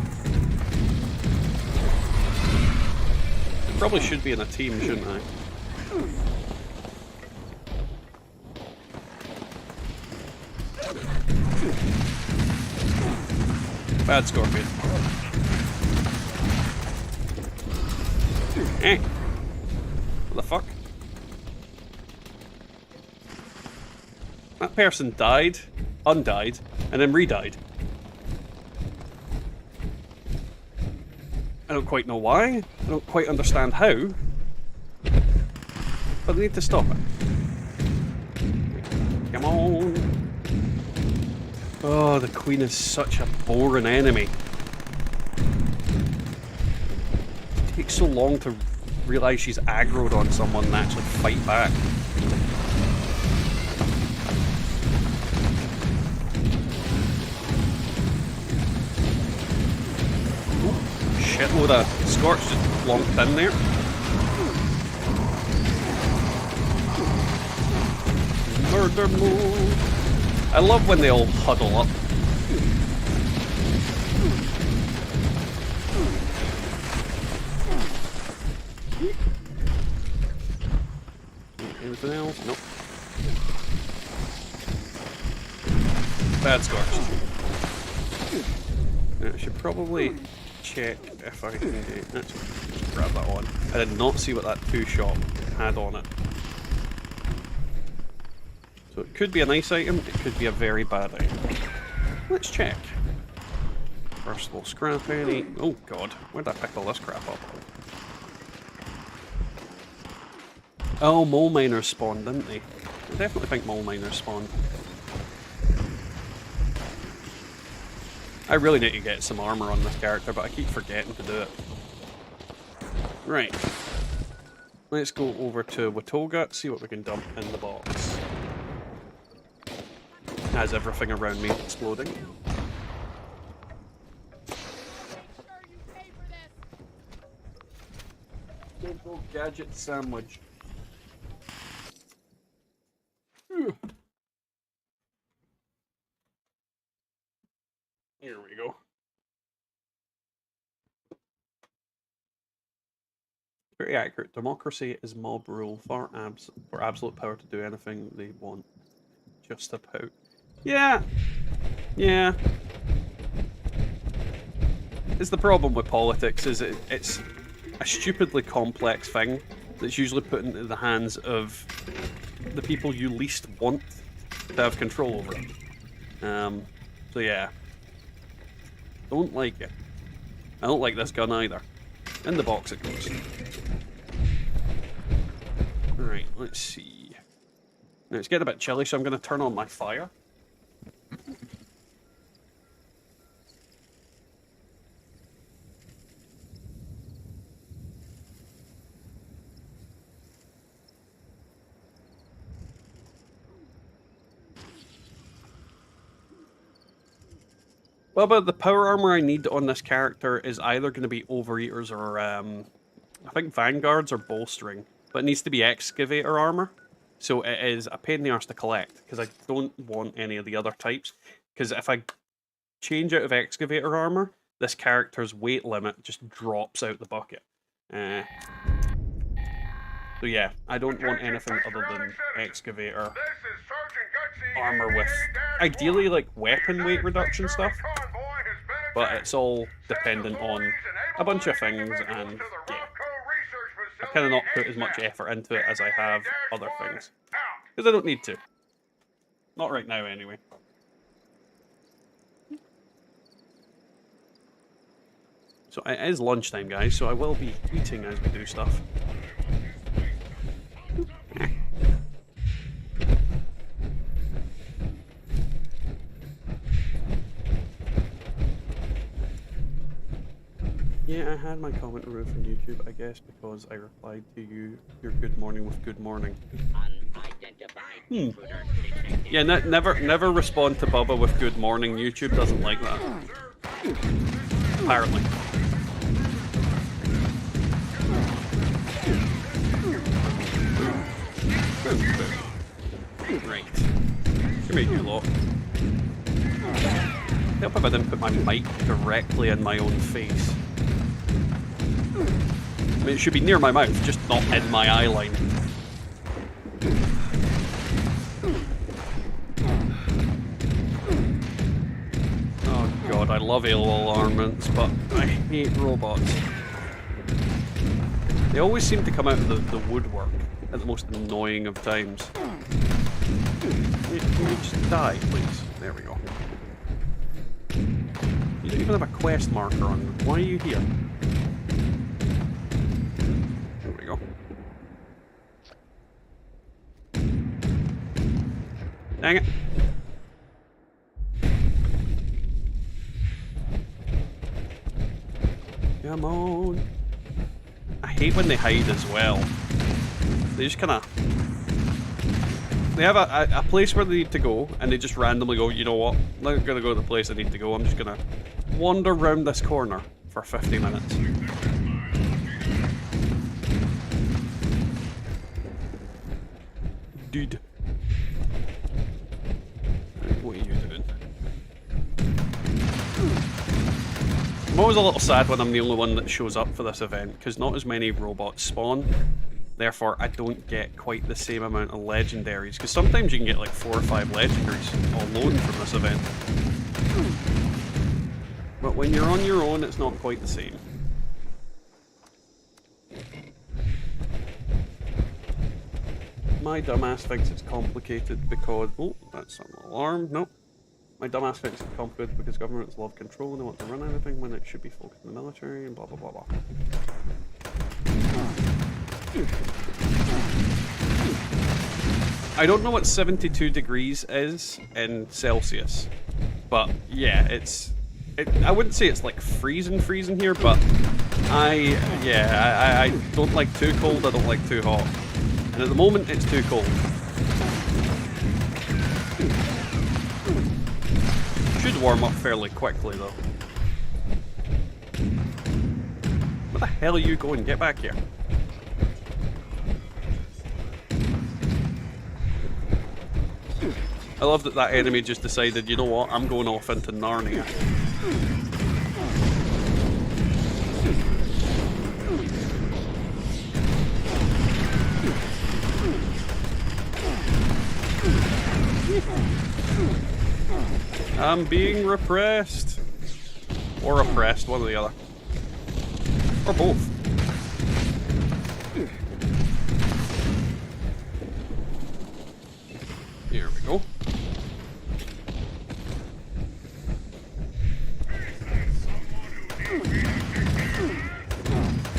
Probably should be in a team, shouldn't I? Bad Scorpion. Eh. What the fuck? That person died, undied, and then re-died. I don't quite know why. I don't quite understand how. But they need to stop it. Come on. Oh, the Queen is such a boring enemy. It takes so long to realise she's aggroed on someone and actually fight back. Shitload of Scorch just plonked in there. Murder mode. I love when they all huddle up. Anything else? Nope. Bad Scorch. I should probably check if I can get... Let's just grab that on. I did not see what that 2-shot had on it. So it could be a nice item, it could be a very bad item. Let's check. First of all, scrap any... Oh god, where'd I pick all this crap up? Oh, mole miners spawned, didn't they? I definitely think mole miners spawned. I really need to get some armor on this character, but I keep forgetting to do it. Right. Let's go over to Watoga, see what we can dump in the box. As everything around me is exploding. Good old gadget sandwich. Here we go. Pretty accurate. Democracy is mob rule for absolute power to do anything they want. Just about. Yeah. Yeah. It's the problem with politics, is it's a stupidly complex thing that's usually put into the hands of the people you least want to have control over it. So yeah. Don't like it. I don't like this gun either. In the box it goes. Alright, let's see. Now it's getting a bit chilly, so I'm going to turn on my fire. Well, but the power armor I need on this character is either going to be Overeaters or, I think Vanguards or Bolstering. But it needs to be Excavator armor. So it is a pain in the arse to collect, because I don't want any of the other types. Because if I change out of Excavator armor, this character's weight limit just drops out the bucket. So yeah, I don't want anything other than Excavator armor with, ideally, like, weapon weight reduction stuff. But it's all dependent on a bunch of things, and yeah. I kind of not put as much effort into it as I have other things. Because I don't need to. Not right now, anyway. So it is lunchtime, guys, so I will be eating as we do stuff. Yeah, I had my comment removed from YouTube, I guess, because I replied to you, your good morning with good morning. Unidentified Yeah, never respond to Bubba with good morning. YouTube doesn't like that. Apparently. Right. Come here, you lot. Help if I didn't put my mic directly in my own face. I mean, it should be near my mouth, just not in my eye line. Oh god, I love AOL armaments, but I hate robots. They always seem to come out of the woodwork at the most annoying of times. Can you just die, please? There we go. You don't even have a quest marker on them. Why are you here? There we go. Dang it. Come on. I hate when they hide as well. They just kind of... They have a place where they need to go, and they just randomly go, you know what, I'm not going to go to the place I need to go, I'm just going to wander around this corner for 50 minutes. Dude. What are you doing? I'm always a little sad when I'm the only one that shows up for this event, because not as many robots spawn. Therefore, I don't get quite the same amount of legendaries, because sometimes you can get like 4 or 5 legendaries alone from this event. But when you're on your own, it's not quite the same. My dumbass thinks it's complicated because... Oh, that's an alarm. Nope. My dumbass thinks it's complicated because governments love control and they want to run everything when it should be focused on the military and blah blah blah blah. I don't know what 72 degrees is in Celsius, but yeah, I wouldn't say it's like freezing here, but I don't like too cold, I don't like too hot. And at the moment, it's too cold. Should warm up fairly quickly, though. Where the hell are you going? Get back here. I love that that enemy just decided, you know what, I'm going off into Narnia. I'm being repressed. Or oppressed, one or the other. Or both. Here we go.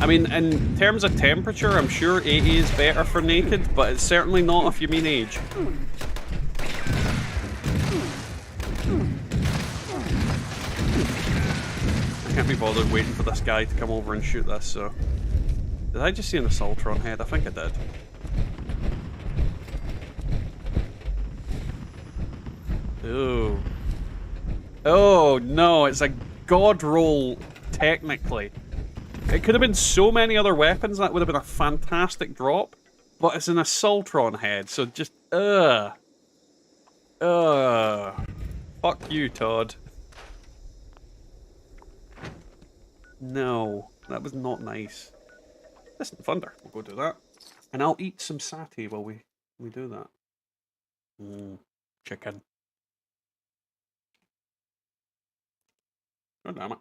I mean, in terms of temperature, I'm sure 80 is better for naked, but it's certainly not if you mean age. I can't be bothered waiting for this guy to come over and shoot this, so... Did I just see an Assaultron head? I think I did. Ooh. Oh, no, it's a god roll, technically. It could have been so many other weapons, that would have been a fantastic drop. But it's an Assaultron head, so just, Fuck you, Todd. No, that was not nice. Distant Thunder, we'll go do that. And I'll eat some satay while we do that. Chicken. God damn it.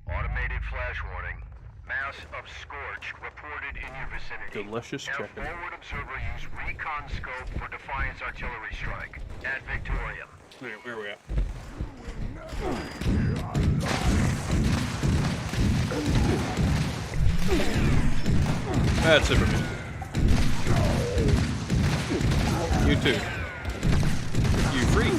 Automated flash warning. Mass of scorch reported in your vicinity. Delicious chicken. Forward observer use recon scope for Defiance artillery strike at Victorium. Where are we at? That's Superman. You too. You free.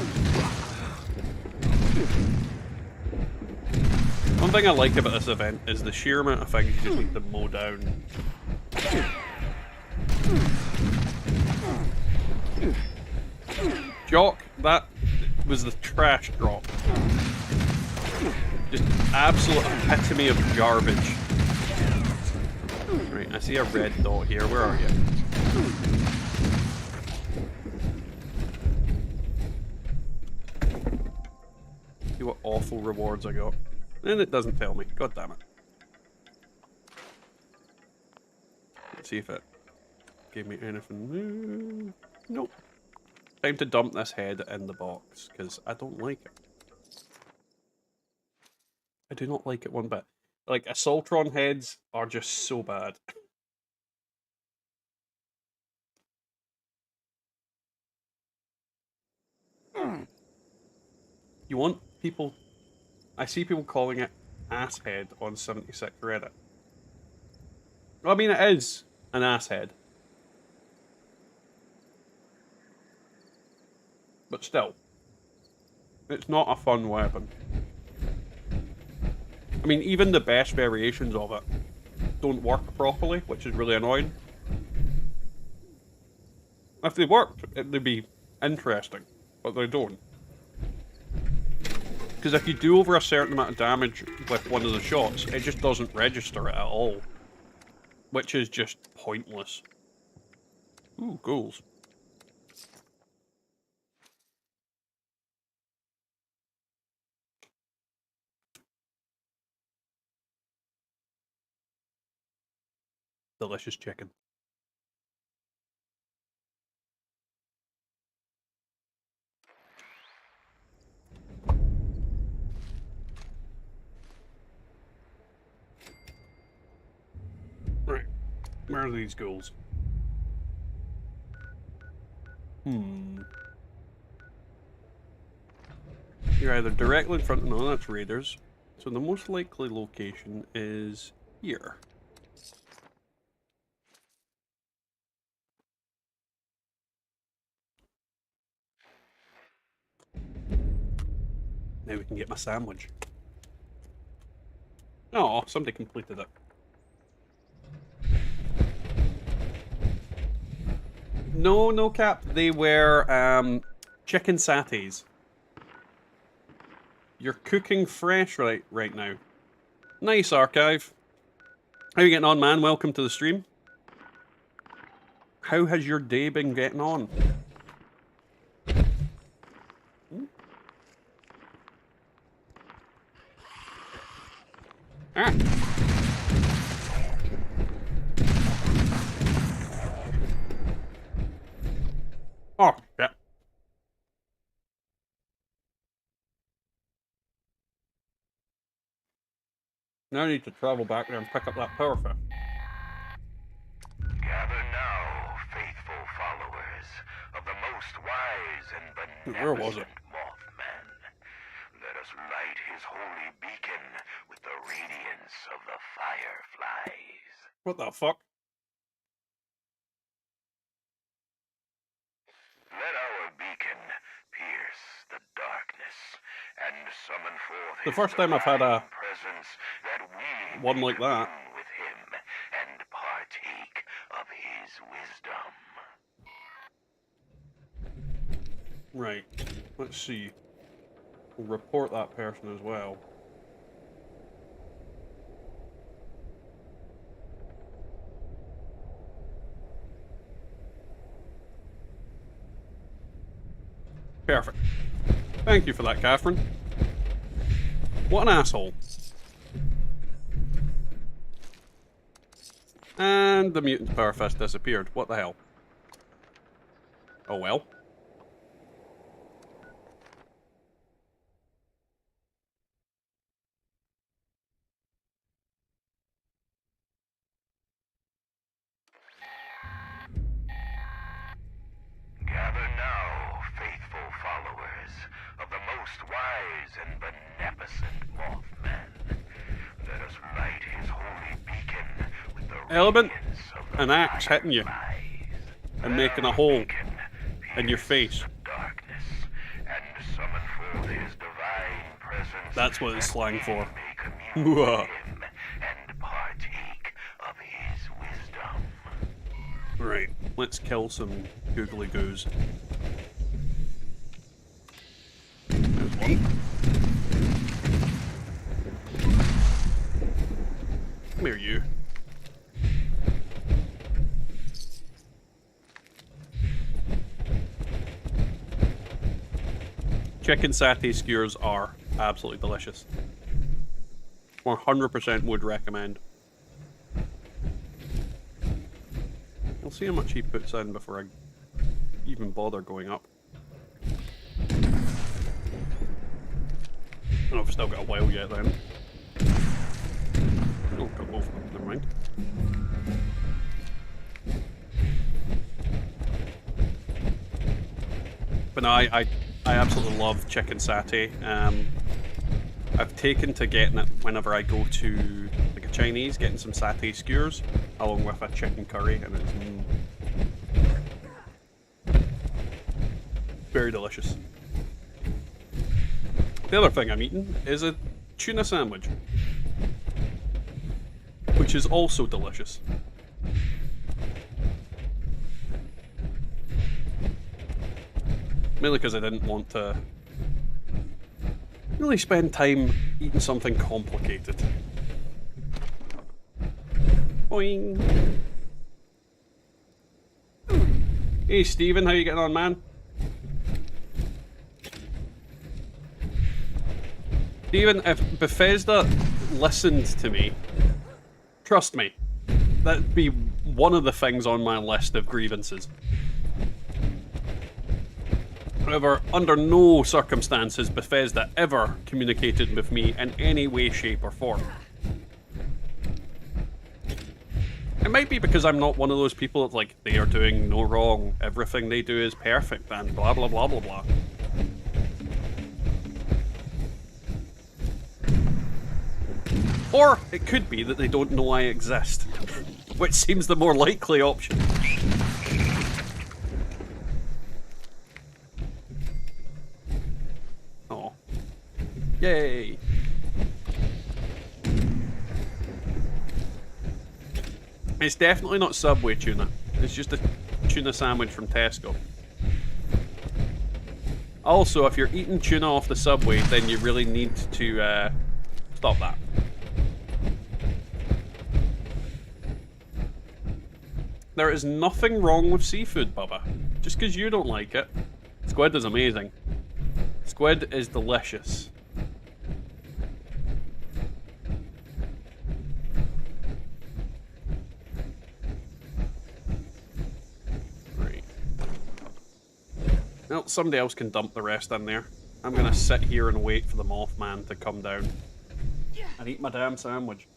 Come thing I like about this event is the sheer amount of things you just need to mow down. Jock, that was the trash drop. Just absolute epitome of garbage. Right, I see a red dot here. Where are you? See what awful rewards I got. And it doesn't tell me. God damn it. Let's see if it gave me anything. Nope. Time to dump this head in the box, because I don't like it. I do not like it one bit. Like, Assaultron heads are just so bad. You want people... I see people calling it ass head on 76 Reddit. Well, I mean, it is an ass head. But still, it's not a fun weapon. I mean, even the best variations of it don't work properly, which is really annoying. If they worked, it'd be interesting, but they don't. Because if you do over a certain amount of damage with one of the shots, it just doesn't register it at all. Which is just pointless. Ooh, ghouls. Delicious chicken. Right. Where are these ghouls? You're either directly in front of... No, that's raiders. So the most likely location is here. Now we can get my sandwich. Oh, somebody completed it. No, no cap. They were chicken satays. You're cooking fresh right now. Nice, Archive. How you getting on, man? Welcome to the stream. How has your day been getting on? Ah. Oh, yeah. Now I need to travel back there and pick up that power fish. Gather now, faithful followers of the most wise and Where was it? beneficent Mothman. Let us light his holy beacon with the radiance of the fireflies. What the fuck? Let our beacon pierce the darkness and summon forth The his first time I've had a presence that we one may like that. commune with him and partake of his wisdom. Right. Let's see. We'll report that person as well. Perfect. Thank you for that, Catherine. What an asshole. And the mutant power fist disappeared. What the hell? Oh well. Gather now, faithful followers of the most wise and beneficent Mothman. Let us light his holy beacon with the Element, radiance of the an axe hitting you fireflies. and Let making a our hole beacon in your pierce face. the darkness and summon forth his divine presence. That's what it's that slang we for. may commune Mwah. him and partake of his wisdom. Right, let's kill some googly goos. There's one. Come here, you. Chicken satay skewers are absolutely delicious. 100% would recommend. We'll see how much he puts in before I even bother going up. Oh, I've still got a while yet then. Oh, got both of them, never mind. But no, I absolutely love chicken satay. I've taken to getting it whenever I go to like a Chinese, getting some satay skewers along with a chicken curry, and it's very delicious. The other thing I'm eating is a tuna sandwich, which is also delicious. Mainly because I didn't want to really spend time eating something complicated. Boing. Hey Steven, how you getting on, man? Steven, if Bethesda listened to me, trust me, that'd be one of the things on my list of grievances. However, under no circumstances Bethesda ever communicated with me in any way, shape, or form. It might be because I'm not one of those people that, like, they are doing no wrong, everything they do is perfect, and blah blah blah blah blah. Or it could be that they don't know I exist, which seems the more likely option. Oh. Yay! It's definitely not Subway tuna. It's just a tuna sandwich from Tesco. Also, if you're eating tuna off the Subway, then you really need to stop that. There is nothing wrong with seafood, Bubba. Just because you don't like it. Squid is amazing. Squid is delicious. Right. Well, somebody else can dump the rest in there. I'm gonna sit here and wait for the Mothman to come down and eat my damn sandwich.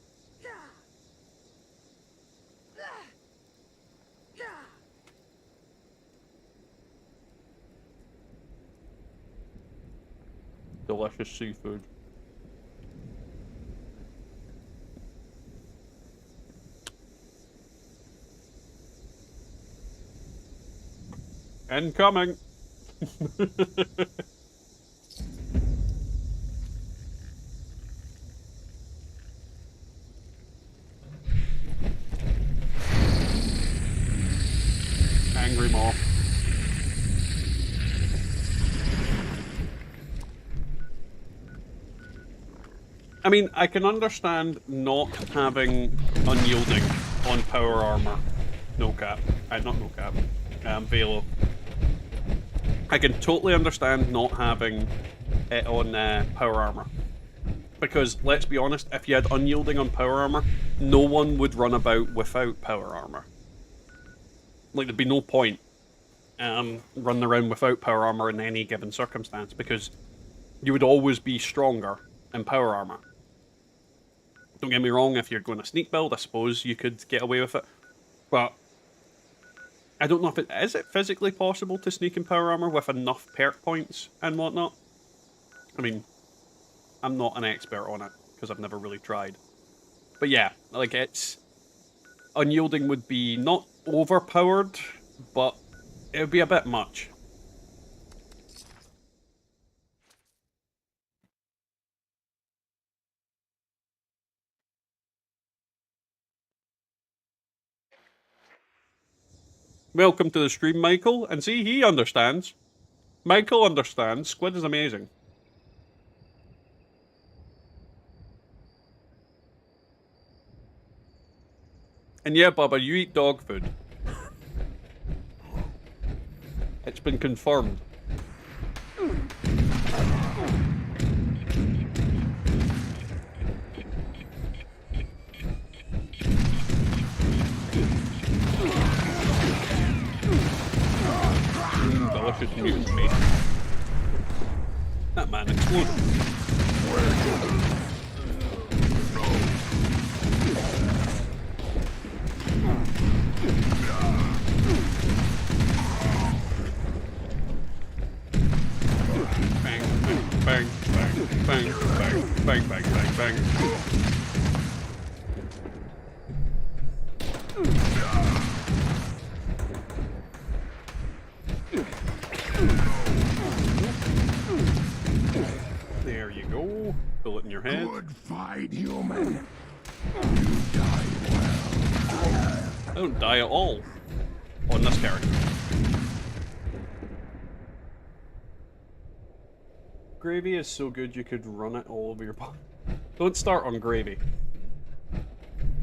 Delicious seafood. Incoming! Angry moth. I mean, I can understand not having unyielding on power armor. No cap. Not no cap. Velo. I can totally understand not having it on power armor. Because, let's be honest, if you had unyielding on power armor, no one would run about without power armor. Like, there'd be no point running around without power armor in any given circumstance, because you would always be stronger in power armor. Don't get me wrong, if you're going to sneak build, I suppose you could get away with it. But I don't know if is it physically possible to sneak in power armor with enough perk points and whatnot? I mean, I'm not an expert on it, because I've never really tried. But yeah, like, it's... Unyielding would be not overpowered, but it would be a bit much. Welcome to the stream, Michael. And see, he understands. Michael understands. Squid is amazing. And yeah, Bubba, you eat dog food. It's been confirmed. Delicious mutant meat. That man exploded. Bang, bang, bang, bang, bang, bang, bang, bang, bang. There you go. Bullet in your head. Good fight, human. You die well. I don't die at all on this character. Gravy is so good you could run it all over your body. Don't start on gravy.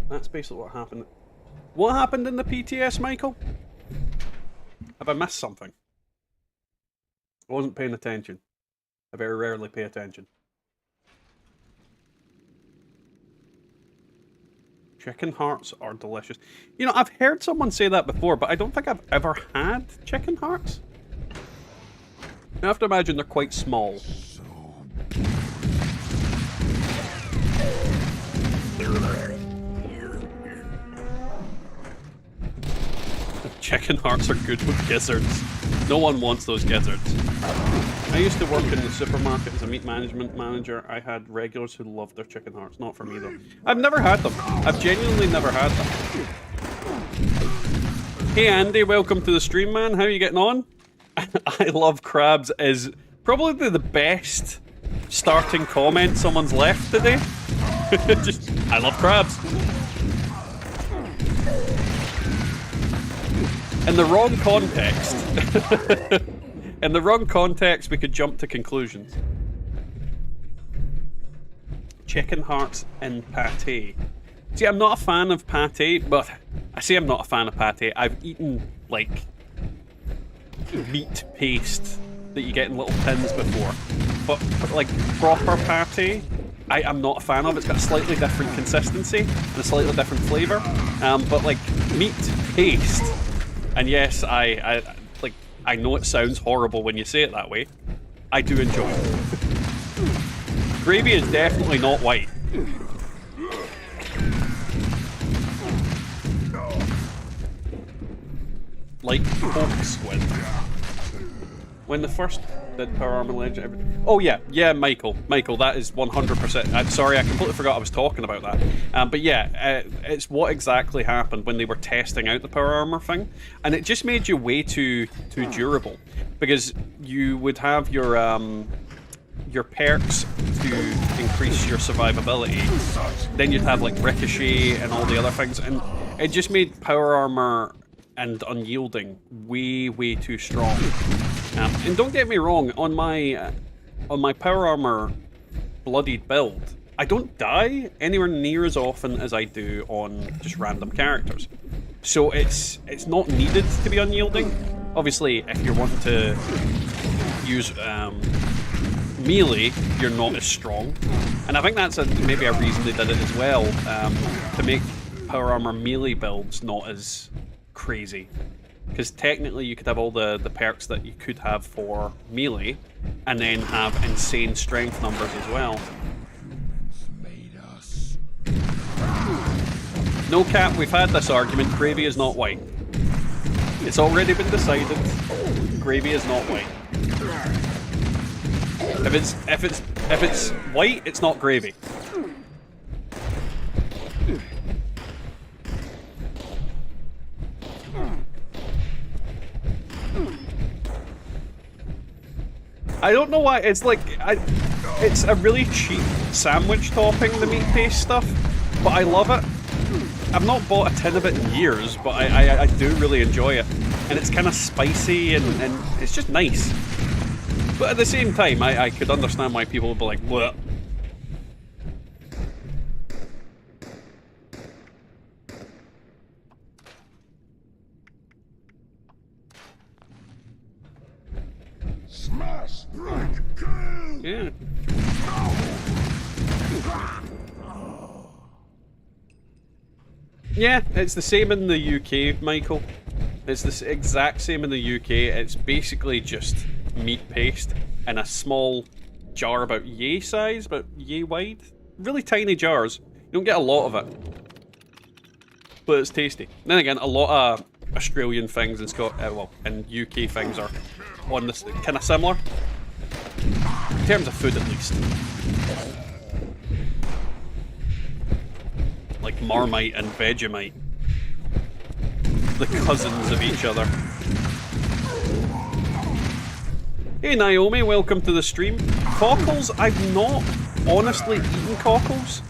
That's basically what happened. What happened in the PTS, Michael? Have I missed something? I wasn't paying attention. I very rarely pay attention. Chicken hearts are delicious. You know, I've heard someone say that before, but I don't think I've ever had chicken hearts. I have to imagine they're quite small. Chicken hearts are good with gizzards. No one wants those gizzards. I used to work in the supermarket as a meat management manager. I had regulars who loved their chicken hearts. Not for me though. I've never had them. I've genuinely never had them. Hey Andy, welcome to the stream, man. How are you getting on? I love crabs is probably the best starting comment someone's left today. Just, I love crabs. In the wrong context, in the wrong context, we could jump to conclusions. Chicken hearts and pate. See, I'm not a fan of pate, but I say I'm not a fan of pate. I've eaten, like, meat paste that you get in little tins before. But like, proper pate, I'm not a fan of. It's got a slightly different consistency and a slightly different flavour. But like, meat paste, and yes, I know it sounds horrible when you say it that way. I do enjoy it. Gravy is definitely not white. Like Coke Squid. When the first did Power Armor Legend... Oh yeah, Michael, that is 100%. I'm sorry, I completely forgot I was talking about that. But yeah, it's what exactly happened when they were testing out the Power Armor thing. And it just made you way too durable. Because you would have your perks to increase your survivability. Then you'd have like Ricochet and all the other things. And it just made Power Armor and Unyielding way too strong. And don't get me wrong, on my Power Armor bloodied build, I don't die anywhere near as often as I do on just random characters. So it's not needed to be Unyielding. Obviously, if you're wanting to use melee, you're not as strong. And I think that's maybe a reason they did it as well, to make Power Armor melee builds not as crazy. Because technically you could have all the perks that you could have for melee, and then have insane strength numbers as well. No cap, we've had this argument. Gravy is not white. It's already been decided. Gravy is not white. If it's white, it's not gravy. I don't know why, it's like, it's a really cheap sandwich topping, the meat paste stuff, but I love it. I've not bought a tin of it in years, but I do really enjoy it. and it's kind of spicy, and it's just nice. But at the same time, I could understand why people would be like, what? Smash, break, kill! Yeah. Yeah, it's the same in the UK, Michael. It's the exact same in the UK. It's basically just meat paste in a small jar about yay size, about yay wide. Really tiny jars. You don't get a lot of it. But it's tasty. Then again, a lot of Australian things and and UK things are on this kind of similar. In terms of food, at least. Like Marmite and Vegemite. The cousins of each other. Hey Naomi, welcome to the stream. Cockles, I've not honestly eaten cockles.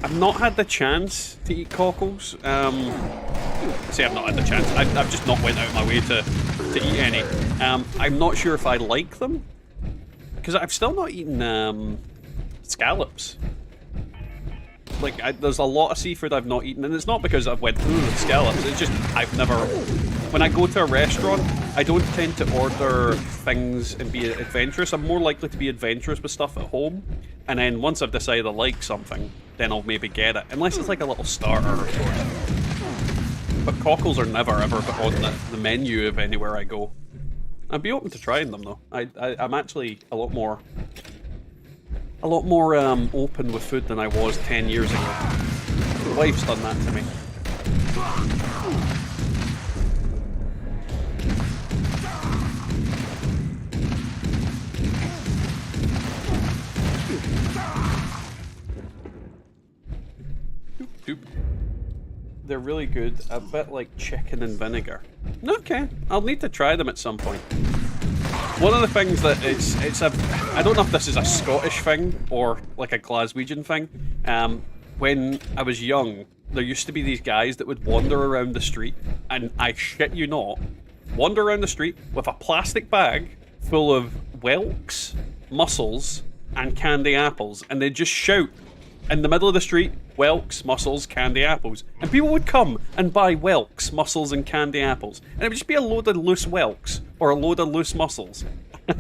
I've not had the chance to eat cockles. Say I've not had the chance. I've just not went out of my way to eat any. I'm not sure if I like them. Because I've still not eaten scallops. Like, there's a lot of seafood I've not eaten, and it's not because I've went through the scallops, it's just I've never... When I go to a restaurant, I don't tend to order things and be adventurous. I'm more likely to be adventurous with stuff at home, and then once I've decided I like something, then I'll maybe get it. Unless it's like a little starter, of course. But cockles are never ever put on the menu of anywhere I go. I'd be open to trying them, though. I'm actually a lot more open with food than I was 10 years ago. My wife's done that to me. They're really good, a bit like chicken and vinegar. Okay, I'll need to try them at some point. One of the things that I don't know if this is a Scottish thing or like a Glaswegian thing. When I was young, there used to be these guys that would wander around the street, and I shit you not, wander around the street with a plastic bag full of whelks, mussels, and candy apples, and they'd just shout in the middle of the street, whelks, mussels, candy apples. And people would come and buy whelks, mussels, and candy apples. And it would just be a load of loose whelks, or a load of loose mussels,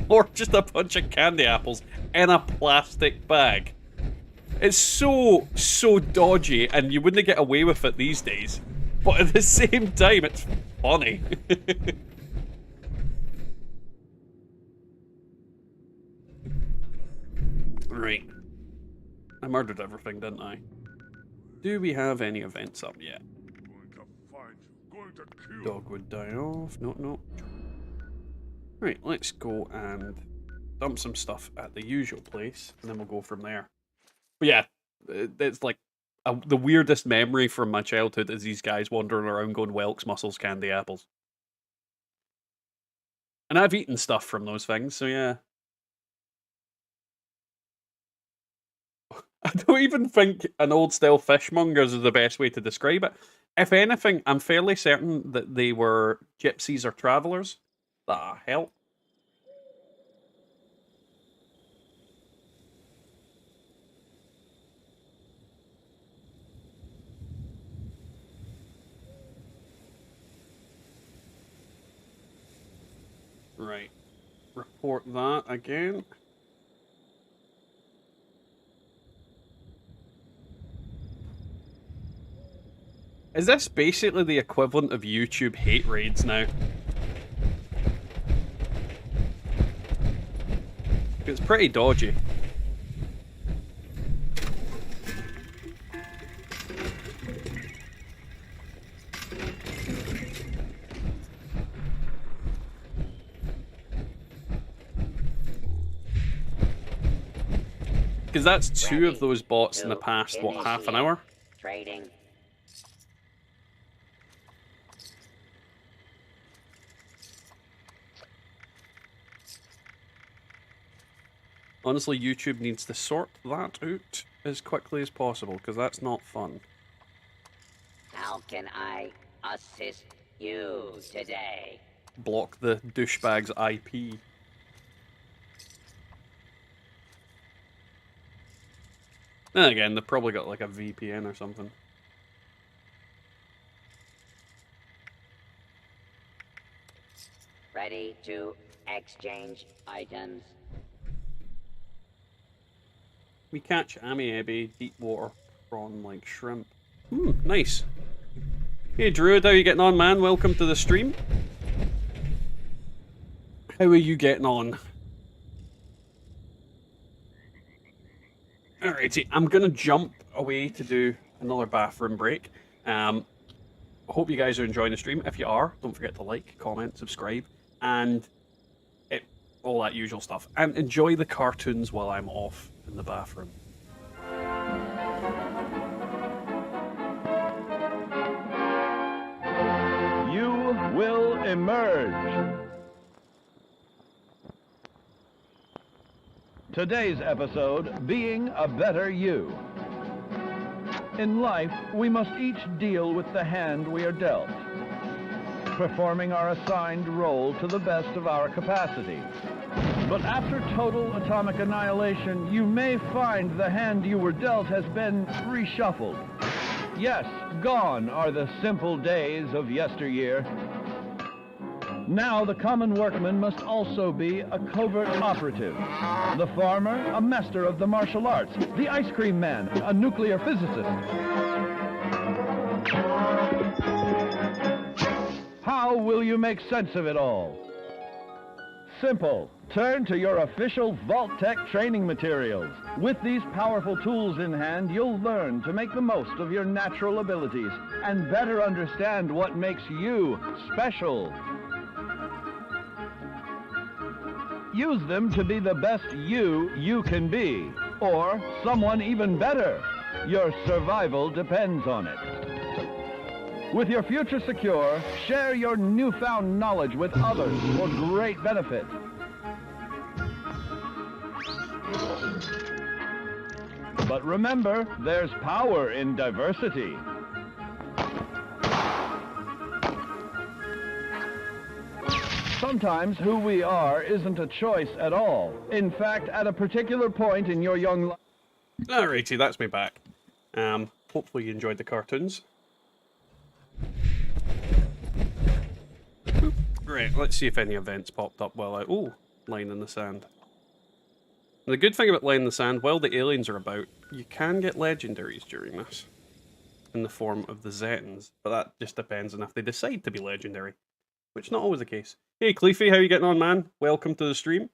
or just a bunch of candy apples in a plastic bag. It's so dodgy, and you wouldn't get away with it these days. But at the same time, it's funny. Right. I murdered everything, didn't I? Do we have any events up yet? Dog would die off. No. Right, let's go and dump some stuff at the usual place, and then we'll go from there. But yeah, it's like the weirdest memory from my childhood is these guys wandering around going whelks, mussels, candy apples. And I've eaten stuff from those things, so yeah. I don't even think an old-style fishmongers is the best way to describe it. If anything, I'm fairly certain that they were gypsies or travellers. The hell? Right. Report that again. Is this basically the equivalent of YouTube hate raids now? It's pretty dodgy. Because that's two of those bots in the past, what, half an hour? Trading. Honestly, YouTube needs to sort that out as quickly as possible, because that's not fun. How can I assist you today? block the douchebag's IP. Then again, they've probably got like a VPN or something. Ready to exchange items. We catch amiabi, deep water prawn like shrimp. Nice. Hey Druid, how you getting on, man? Welcome to the stream. How are you getting on? Alrighty, I'm gonna jump away to do another bathroom break. I hope you guys are enjoying the stream. If you are, don't forget to like, comment, subscribe, and all that usual stuff. And enjoy the cartoons while I'm off in the bathroom. You will emerge. Today's episode, Being a Better You. In life, we must each deal with the hand we are dealt, performing our assigned role to the best of our capacity. But after total atomic annihilation, you may find the hand you were dealt has been reshuffled. Yes, gone are the simple days of yesteryear. Now the common workman must also be a covert operative. The farmer, a master of the martial arts. The ice cream man, a nuclear physicist. How will you make sense of it all? Simple. Turn to your official Vault-Tec training materials. With these powerful tools in hand, you'll learn to make the most of your natural abilities and better understand what makes you special. Use them to be the best you can be, or someone even better. Your survival depends on it. With your future secure, share your newfound knowledge with others for great benefit. But remember, there's power in diversity. Sometimes who we are isn't a choice at all. In fact, at a particular point in your young life... Alrighty, that's me back. Hopefully you enjoyed the cartoons. Right, let's see if any events popped up while I... Ooh, line in the sand. The good thing about line in the sand, while the aliens are about, you can get legendaries during this. In the form of the Zetans, but that just depends on if they decide to be legendary. Which is not always the case. Hey Cleefy, how you getting on, man? Welcome to the stream.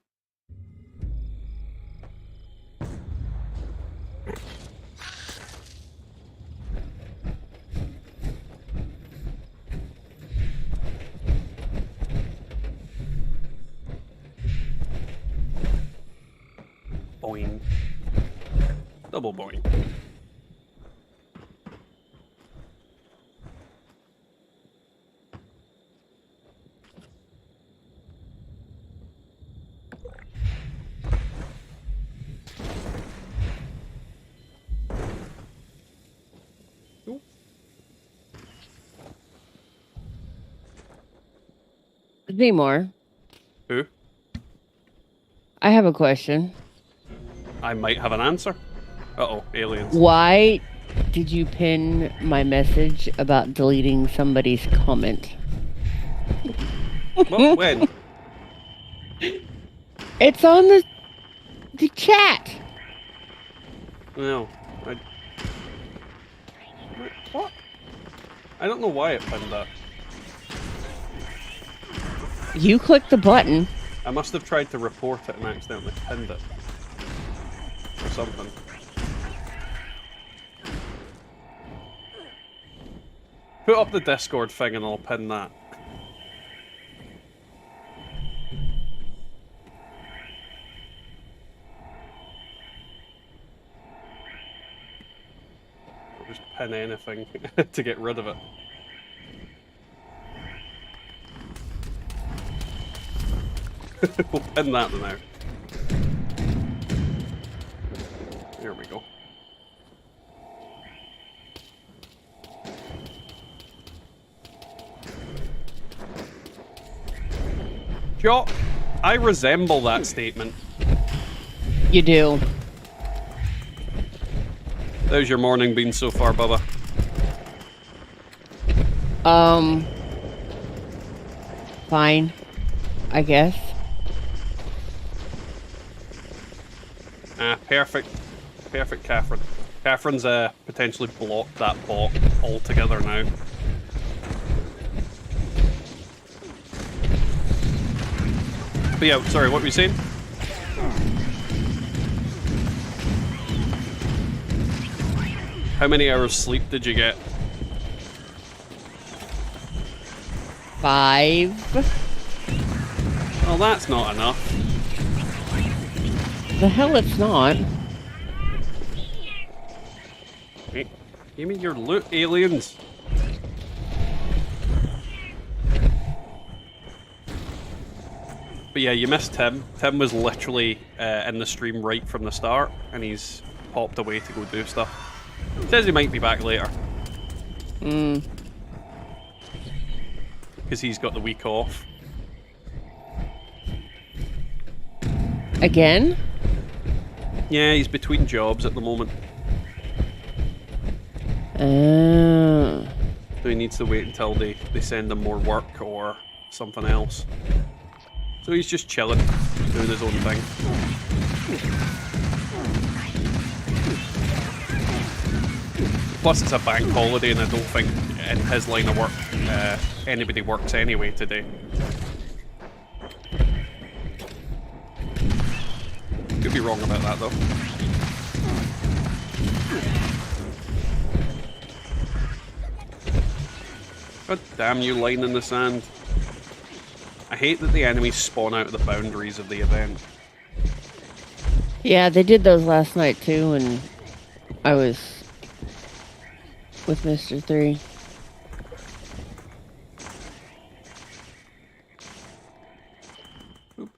Boing. Double boing. Seymour. Who? I have a question. I might have an answer. Uh-oh, aliens. Why did you pin my message about deleting somebody's comment? Well, when? It's on the chat. No. What? I don't know why it pinned that. You clicked the button. I must have tried to report it and accidentally pinned it. Or something. Put up the Discord thing and I'll pin that. I'll just pin anything to get rid of it. We'll pin that now. There we go. Jock, I resemble that statement. You do. How's your morning been so far, Bubba? Fine, I guess. Ah, perfect. Perfect, Catherine. Catherine's potentially blocked that bot altogether now. But yeah, sorry, what were you saying? How many hours sleep did you get? 5. Well, that's not enough. The hell it's not. Hey, give me your loot, aliens. But yeah, you missed Tim. Tim was literally in the stream right from the start, and he's popped away to go do stuff. Says he might be back later. Because he's got the week off. Again? Yeah, he's between jobs at the moment. Oh. So he needs to wait until they send him more work or something else. So he's just chilling, doing his own thing. Plus it's a bank holiday and I don't think in his line of work anybody works anyway today. Could be wrong about that though. God damn you, line in the sand. I hate that the enemies spawn out of the boundaries of the event. Yeah, they did those last night too, and I was with Mr. 3. Oop.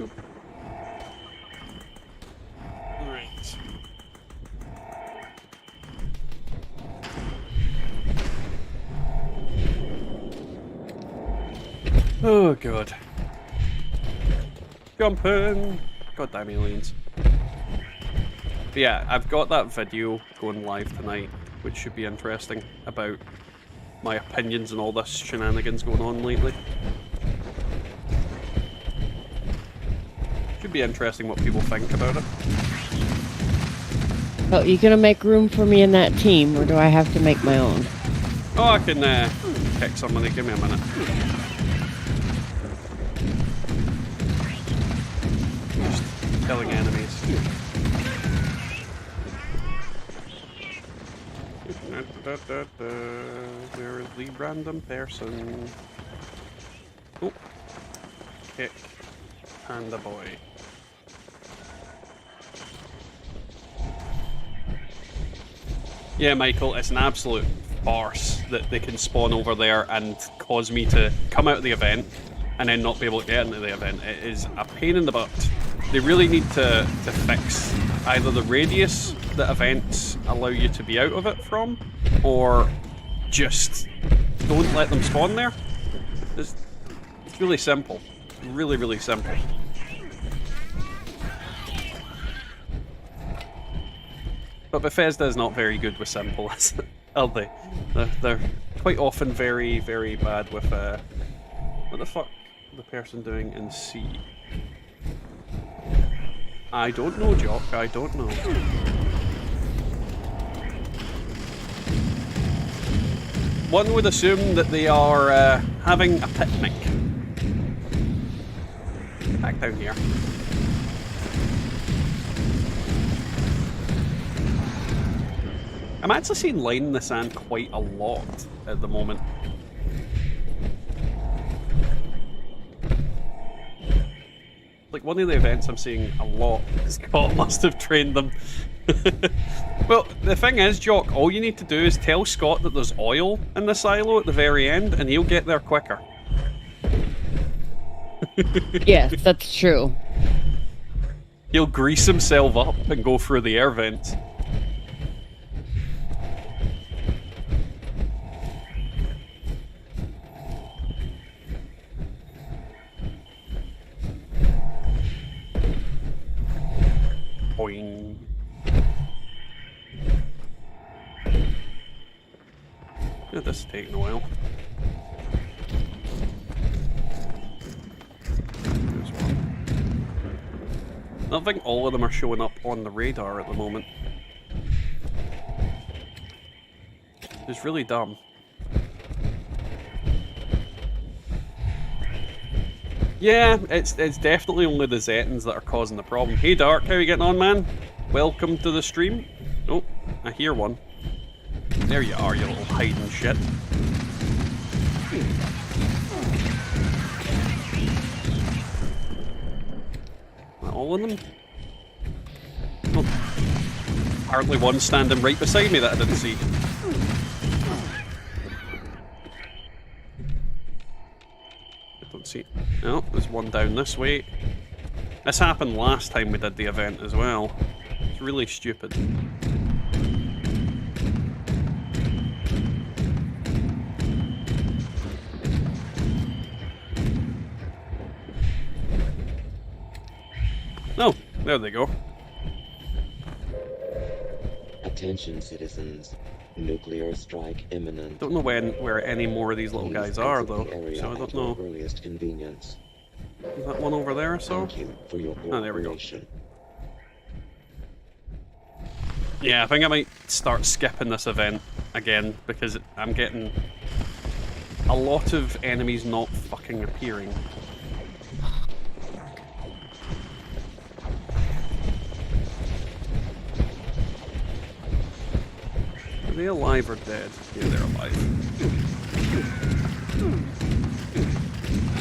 Oop. Right. Oh god. Jumping! Goddamn aliens. But yeah, I've got that video going live tonight, which should be interesting, about my opinions and all this shenanigans going on lately. Should be interesting what people think about it. Oh, you gonna make room for me in that team, or do I have to make my own? Oh, I can kick somebody, give me a minute. Just killing enemies. Where is the random person? Oh. Kick. And the boy. Yeah, Michael, it's an absolute farce that they can spawn over there and cause me to come out of the event and then not be able to get into the event. It is a pain in the butt. They really need to fix either the radius that events allow you to be out of it from, or just don't let them spawn there. It's really simple. Really, really simple. But Bethesda is not very good with simple, are they? They're quite often very, very bad with, what the fuck the person doing in C? I don't know, Jock, I don't know. One would assume that they are having a picnic. Back down here. I'm actually seeing line in the sand quite a lot at the moment. Like one of the events I'm seeing a lot, Scott must have trained them. Well, the thing is, Jock, all you need to do is tell Scott that there's oil in the silo at the very end and he'll get there quicker. Yes, that's true. He'll grease himself up and go through the air vents. Boing. Yeah, this is taking a while. There's one. I don't think all of them are showing up on the radar at the moment. It's really dumb. Yeah, it's definitely only the Zetans that are causing the problem. Hey Dark, how you getting on, man? Welcome to the stream. Oh, I hear one. There you are, you little hiding shit. All of them? Oh. Apparently one standing right beside me that I didn't see. I don't see. No, there's one down this way. This happened last time we did the event as well. It's really stupid. No, there they go. Attention, citizens. Nuclear strike imminent. Don't know where any more of these little Please guys are exit the though, area so I don't at your know. earliest convenience. Is that one over there, so? Thank you for your Oh, there we go. cooperation. Yeah, I think I might start skipping this event again because I'm getting a lot of enemies not fucking appearing. Are they alive or dead? Yeah, they're alive.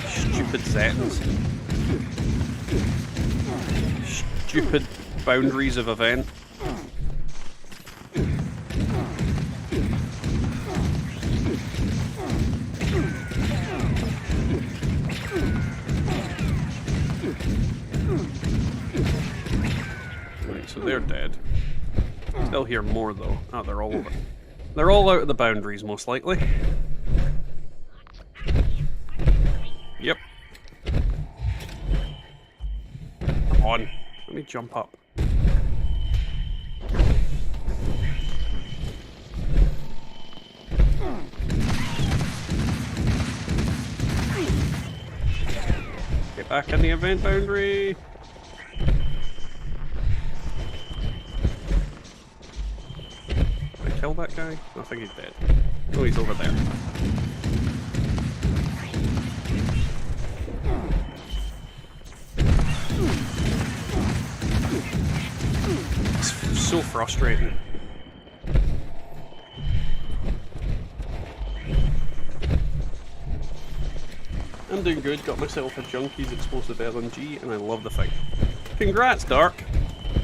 Stupid Zetans. Stupid boundaries of event. Right, so they're dead. Still hear more though. Oh, they're all over. They're all out of the boundaries, most likely. Yep. Come on. Let me jump up. Get back in the event boundary. Kill that guy? I think he's dead. Oh, he's over there. It's so frustrating. I'm doing good, got myself a Junkies explosive LMG, and I love the thing. Congrats, Dark!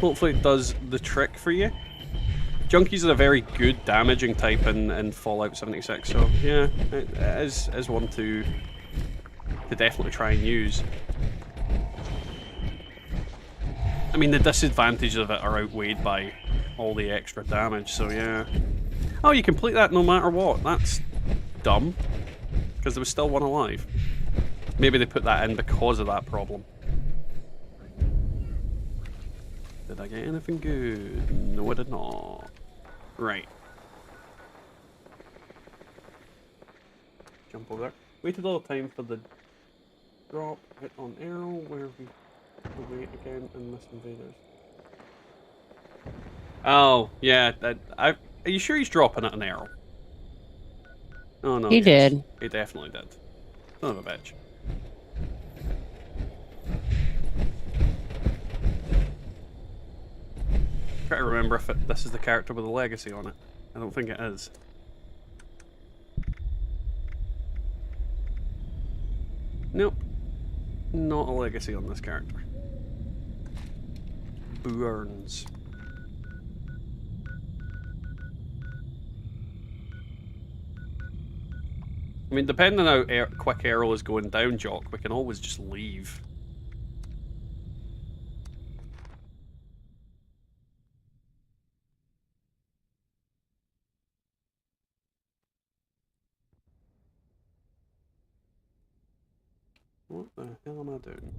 Hopefully it does the trick for you. Junkies are a very good damaging type in Fallout 76, so yeah, it is one to definitely try and use. I mean, the disadvantages of it are outweighed by all the extra damage, so yeah. Oh, you complete that no matter what. That's dumb, because there was still one alive. Maybe they put that in because of that problem. Did I get anything good? No, I did not. Right. Jump over there. Waited all the time for the drop. Hit on arrow. Where we wait again and miss invaders. Oh yeah. Are you sure he's dropping at an arrow? Oh no. He did. He definitely did. Son of a bitch. Try to remember if this is the character with a legacy on it. I don't think it is. Nope. Not a legacy on this character. Burns. I mean, depending on how quick Arrow is going down, Jock, we can always just leave. What the hell am I doing?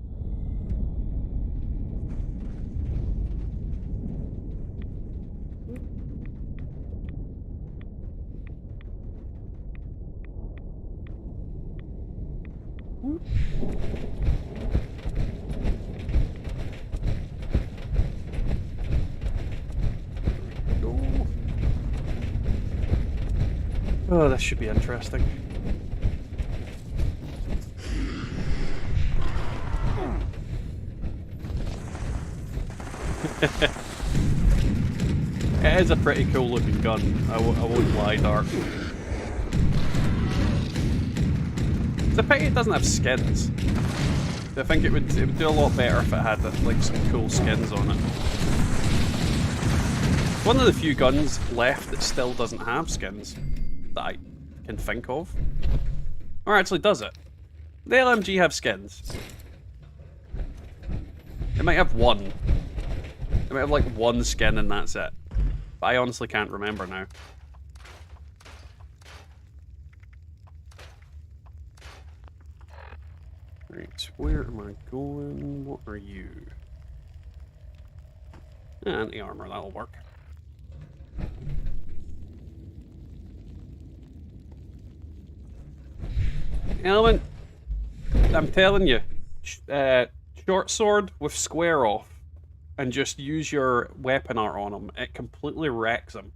Oh, this should be interesting. It is a pretty cool looking gun, I won't lie, Dark. It's a pity it doesn't have skins. I think it would do a lot better if it had like some cool skins on it. One of the few guns left that still doesn't have skins that I can think of. Or actually does it? The LMG have skins. It might have one. It might have like one skin and that's it. But I honestly can't remember now. Right, where am I going? What are you? Anti-armor, that'll work. Element, I'm telling you, short sword with square off, and just use your weapon art on him. It completely wrecks him.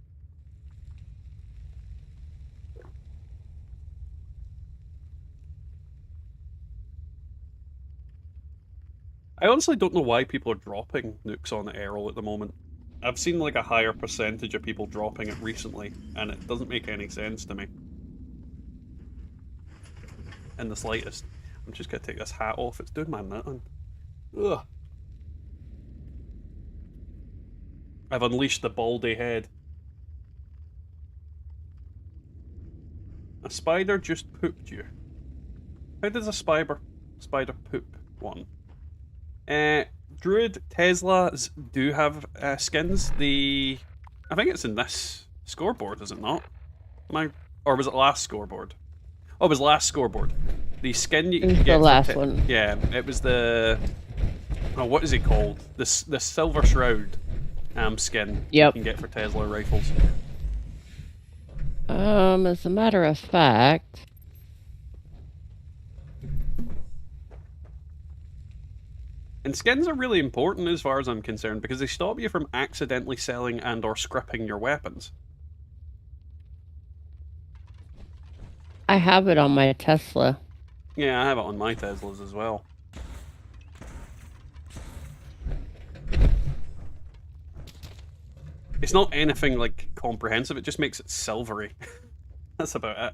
I honestly don't know why people are dropping nukes on the Errol at the moment. I've seen like a higher percentage of people dropping it recently, and it doesn't make any sense to me. In the slightest. I'm just gonna take this hat off, it's doing my knitting. Ugh. I've unleashed the baldy head. A spider just pooped you. How does a spider poop one? Druid Teslas do have skins. I think it's in this scoreboard, is it not? Or was it last scoreboard? Oh, it was last scoreboard. The skin you can get. The last one. Yeah, it was the. Oh, what is it called? The Silver Shroud skin. Yep. You can get for Tesla rifles. As a matter of fact. And skins are really important as far as I'm concerned because they stop you from accidentally selling and or scripping your weapons. I have it on my Tesla. Yeah, I have it on my Teslas as well. It's not anything like comprehensive, it just makes it silvery. That's about it.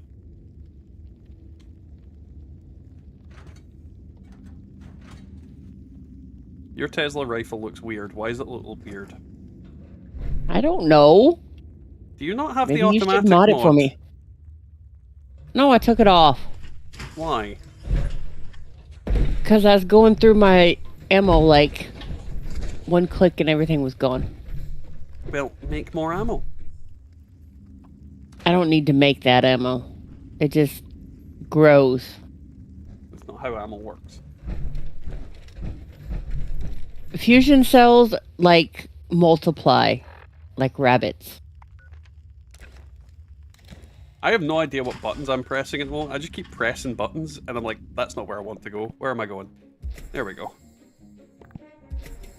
Your Tesla rifle looks weird. Why is it a little weird? I don't know. Do you not have Maybe the automatic you should mod it for me. No, I took it off. Why? Because I was going through my ammo, like, one click and everything was gone. Well, make more ammo. I don't need to make that ammo. It just grows. That's not how ammo works. Fusion cells, like, multiply. Like rabbits. I have no idea what buttons I'm pressing at the moment. I just keep pressing buttons, and I'm like, that's not where I want to go. Where am I going? There we go.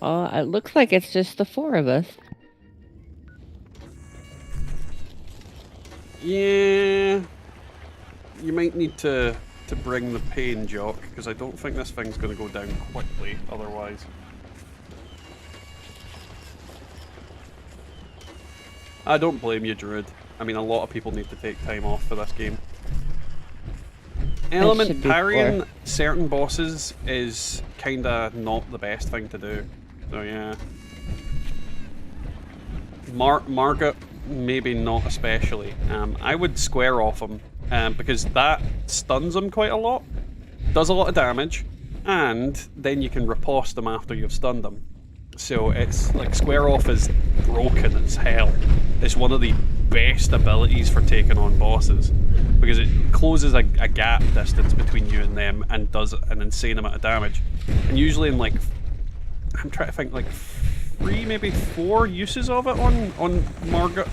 It looks like it's just the four of us. Yeah. You might need to bring the pain, Jock, because I don't think this thing's going to go down quickly otherwise. I don't blame you, Druid. I mean, a lot of people need to take time off for this game. Element parrying certain bosses is kinda not the best thing to do. So yeah. Margot, maybe not especially. I would square off him, because that stuns him quite a lot, does a lot of damage, and then you can riposte him after you've stunned him. So it's like square off is broken as hell. It's one of the best abilities for taking on bosses, because it closes a gap distance between you and them and does an insane amount of damage. And usually in like, I'm trying to think, like 3, maybe 4 uses of it on Margot,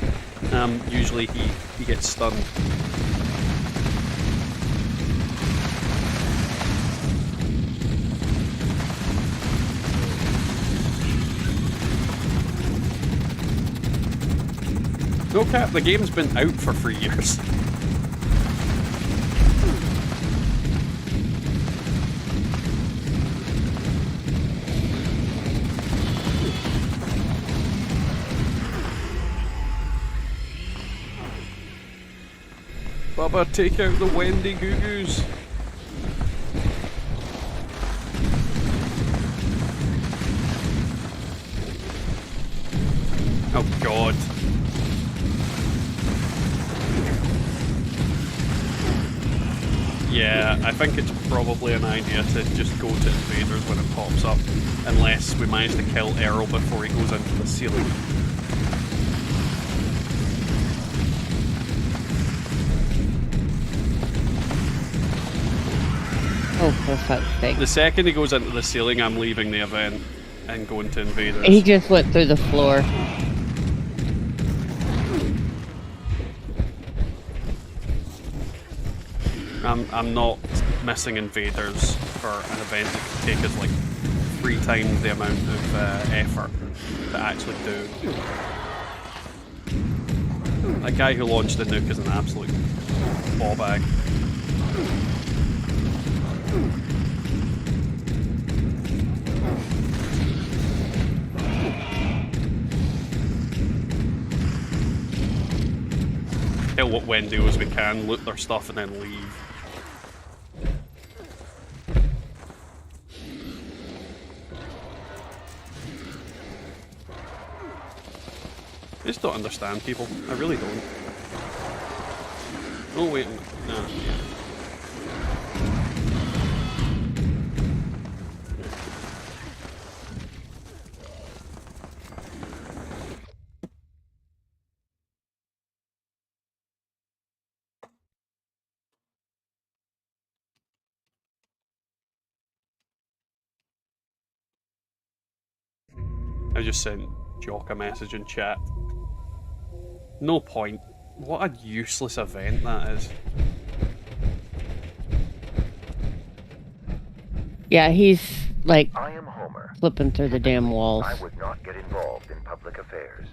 usually he gets stunned. No cap, the game's been out for 3 years. Bubba, take out the Wendy Goo-Goos. Oh god. Yeah, I think it's probably an idea to just go to invaders when it pops up, unless we manage to kill Errol before he goes into the ceiling. Oh, for fuck's sake. The second he goes into the ceiling, I'm leaving the event and going to invaders. He just went through the floor. I'm not missing invaders for an event that could take us like 3 times the amount of effort to actually do. That guy who launched the nuke is an absolute ball bag. Kill what Wendigos we can, loot their stuff and then leave. I just don't understand people. I really don't. Oh wait a minute. No. I just sent Jock a message in chat. No point. What a useless event that is. Yeah, he's like I am Homer. flipping through the damn walls. I would not get involved in public affairs,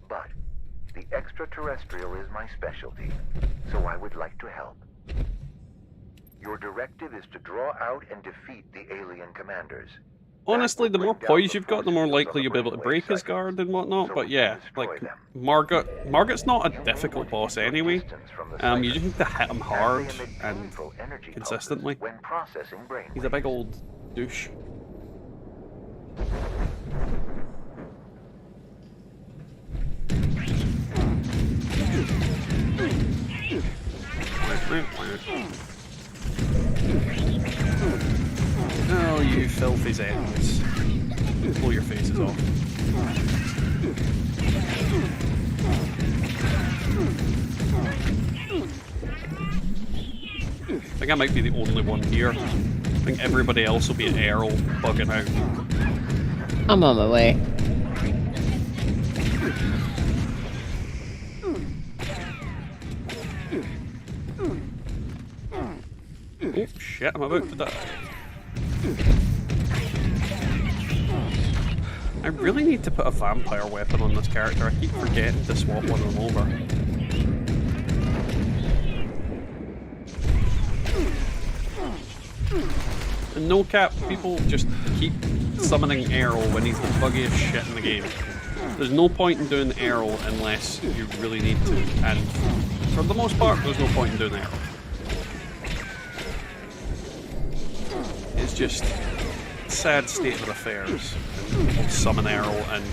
but the extraterrestrial is my specialty, so I would like to help. Your directive is to draw out and defeat the alien commanders. Honestly, the more poise you've got, the more likely you'll be able to break his guard and whatnot, but yeah, like, Margot's not a difficult boss anyway. You just need to hit him hard and consistently. He's a big old douche. Oh, you filthy Zens. Blow your faces off. I think I might be the only one here. I think everybody else will be at Errol bugging out. I'm on my way. Oh shit, I'm about to die. I really need to put a vampire weapon on this character. I keep forgetting to swap one of them over. And no cap, people just keep summoning Errol when he's the buggiest shit in the game. There's no point in doing Errol unless you really need to, and for the most part, there's no point in doing Errol. It's just a sad state of affairs. Summon Errol and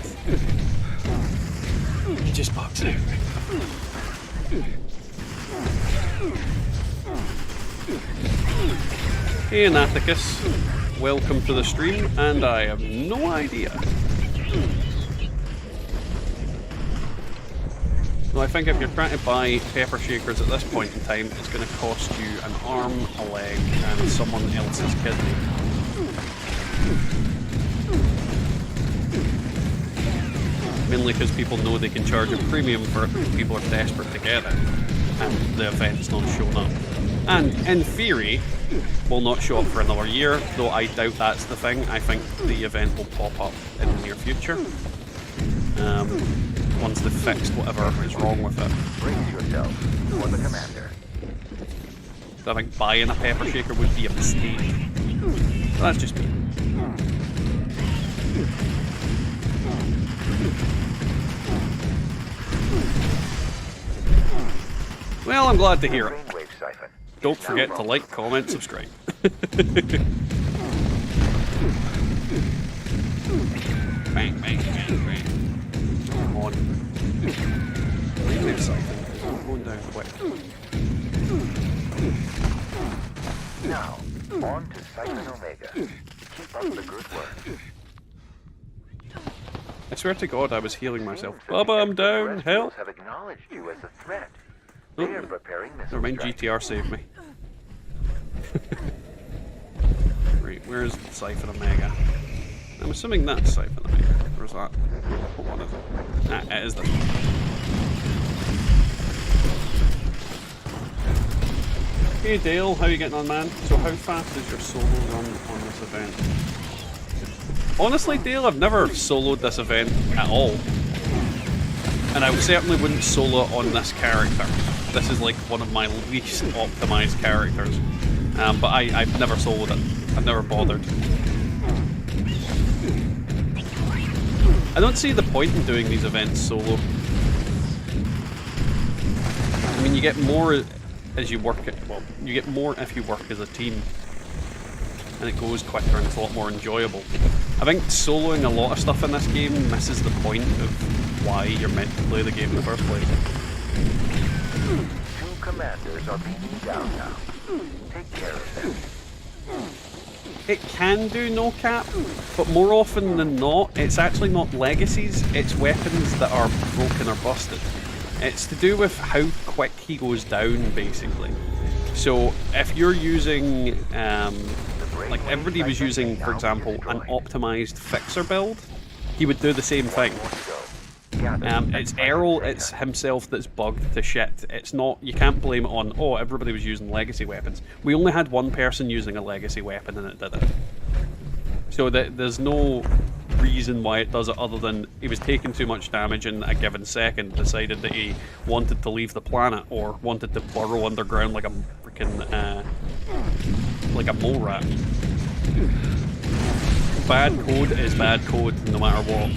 he just bugs out. Hey Anathicus, welcome to the stream, and I have no idea Well, I think if you're trying to buy pepper shakers at this point in time, it's going to cost you an arm, a leg, and someone else's kidney. Mainly because people know they can charge a premium for it, people are desperate to get it, and the event's not showing up. And in theory, will not show up for another year, though I doubt that's the thing. I think the event will pop up in the near future. Once they've fixed whatever is wrong with it. Brace yourself for the commander. I think buying a pepper shaker would be a mistake. But that's just me. Well, I'm glad to hear it. Brainwave siphon. Don't forget to like, comment, subscribe. Bang, bang, bang, bang. Come on. Brainwave siphon is not going down quick. Now, on to Siphon Omega. Keep up the good work. I swear to God, I was healing myself. Bubba, I'm down. Help. Have acknowledged you as a threat. They are preparing missile Never mind, strikes. GTR saved me. Right, where's Siphon Omega? I'm assuming that's Siphon Omega. Or is that? What one is it? Ah, it is this one. Hey Dale, how you getting on, man? So how fast is your solo run on this event? Honestly, Dale, I've never soloed this event at all. And I certainly wouldn't solo on this character. This is like one of my least optimized characters. But I've never soloed it. I've never bothered. I don't see the point in doing these events solo. I mean, you get more as you work it. Well, you get more if you work as a team. And it goes quicker and it's a lot more enjoyable. I think soloing a lot of stuff in this game misses the point of why you're meant to play the game in the first place. Two commanders are beaming down now. Take care of them. It can do no cap, but more often than not, it's actually not legacies, it's weapons that are broken or busted. It's to do with how quick he goes down, basically. So if you're using, like everybody was using, for example, an optimized fixer build, he would do the same thing. It's Errol, it's himself that's bugged to shit. It's not, you can't blame it on, oh, everybody was using legacy weapons. We only had one person using a legacy weapon and it did it. So there's no reason why it does it other than he was taking too much damage in a given second, decided that he wanted to leave the planet or wanted to burrow underground like a freaking, like a mole rat. Bad code is bad code no matter what.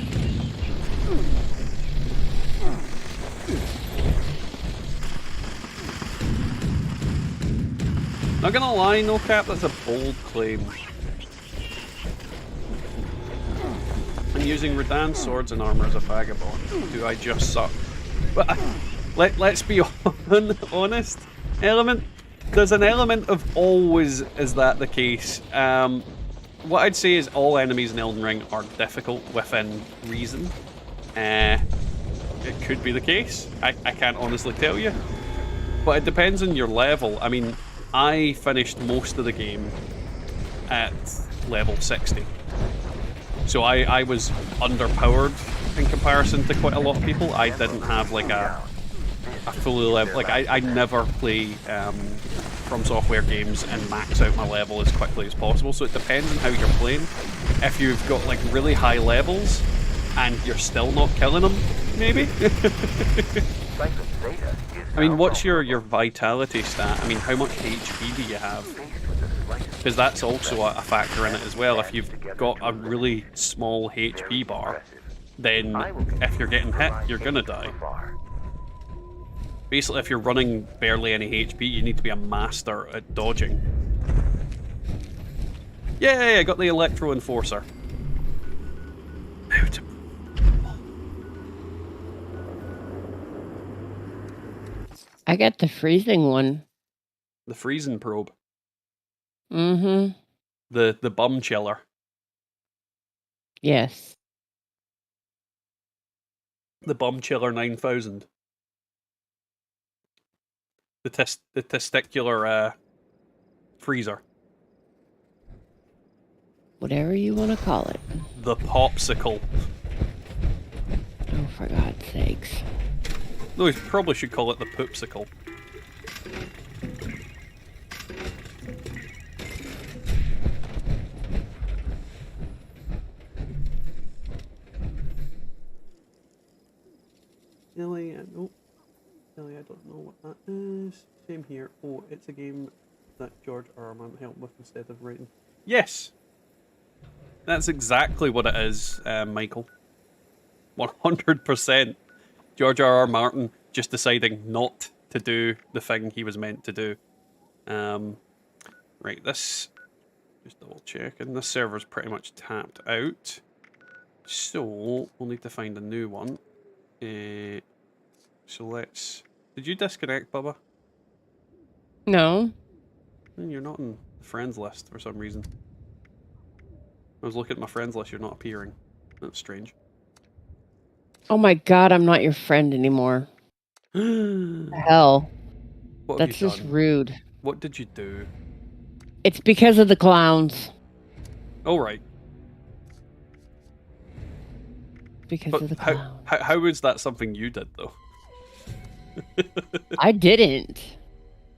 Not gonna lie, no cap, that's a bold claim. I'm using Radan's swords and armor as a vagabond. Do I just suck? But let's be honest. There's an element of always is that the case. What I'd say is all enemies in Elden Ring are difficult within reason. It could be the case. I can't honestly tell you. But it depends on your level. I mean, I finished most of the game at level 60. So I was underpowered in comparison to quite a lot of people. I didn't have like a fully level, like I never play From Software games and max out my level as quickly as possible. So it depends on how you're playing. If you've got like really high levels and you're still not killing them, maybe. I mean, what's your vitality stat? I mean, how much HP do you have? Because that's also a factor in it as well. If you've got a really small HP bar, then if you're getting hit, you're gonna die. Basically, if you're running barely any HP, you need to be a master at dodging. Yay, I got the Electro Enforcer. I got the freezing one. The freezing probe. Mm-hmm. The bum chiller. Yes. The bum chiller 9000. The testicular freezer. Whatever you want to call it. The popsicle. Oh, for God's sakes. No, we probably should call it the poopsicle. Ellie, nope. Ellie, I don't know what that is. Same here. Oh, it's a game that George R. R. Martin helped with instead of writing. Yes! That's exactly what it is, Michael. 100%. George R. R. Martin just deciding not to do the thing he was meant to do. Right, this... Just double checking. This server's pretty much tapped out. So, we'll need to find a new one. So let's... Did you disconnect, Bubba? No. You're not in the friends list for some reason. I was looking at my friends list, you're not appearing. That's strange. Oh my God, I'm not your friend anymore. Hell. What have That's you just done? rude. What did you do? It's because of the clowns. Oh, right. Because But of the clowns. how is that something you did, though? I didn't.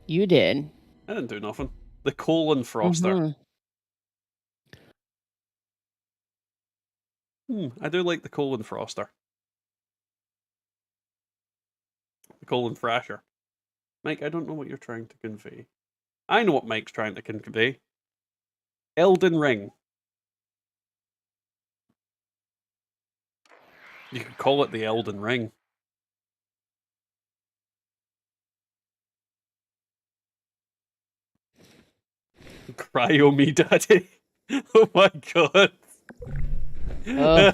You did. I didn't do nothing. The colon froster. I do like the colon froster. The colon thrasher. Mike, I don't know what you're trying to convey. I know what Mike's trying to convey. Elden Ring. You could call it the Elden Ring. Cryo me, daddy. Oh my god. Oh.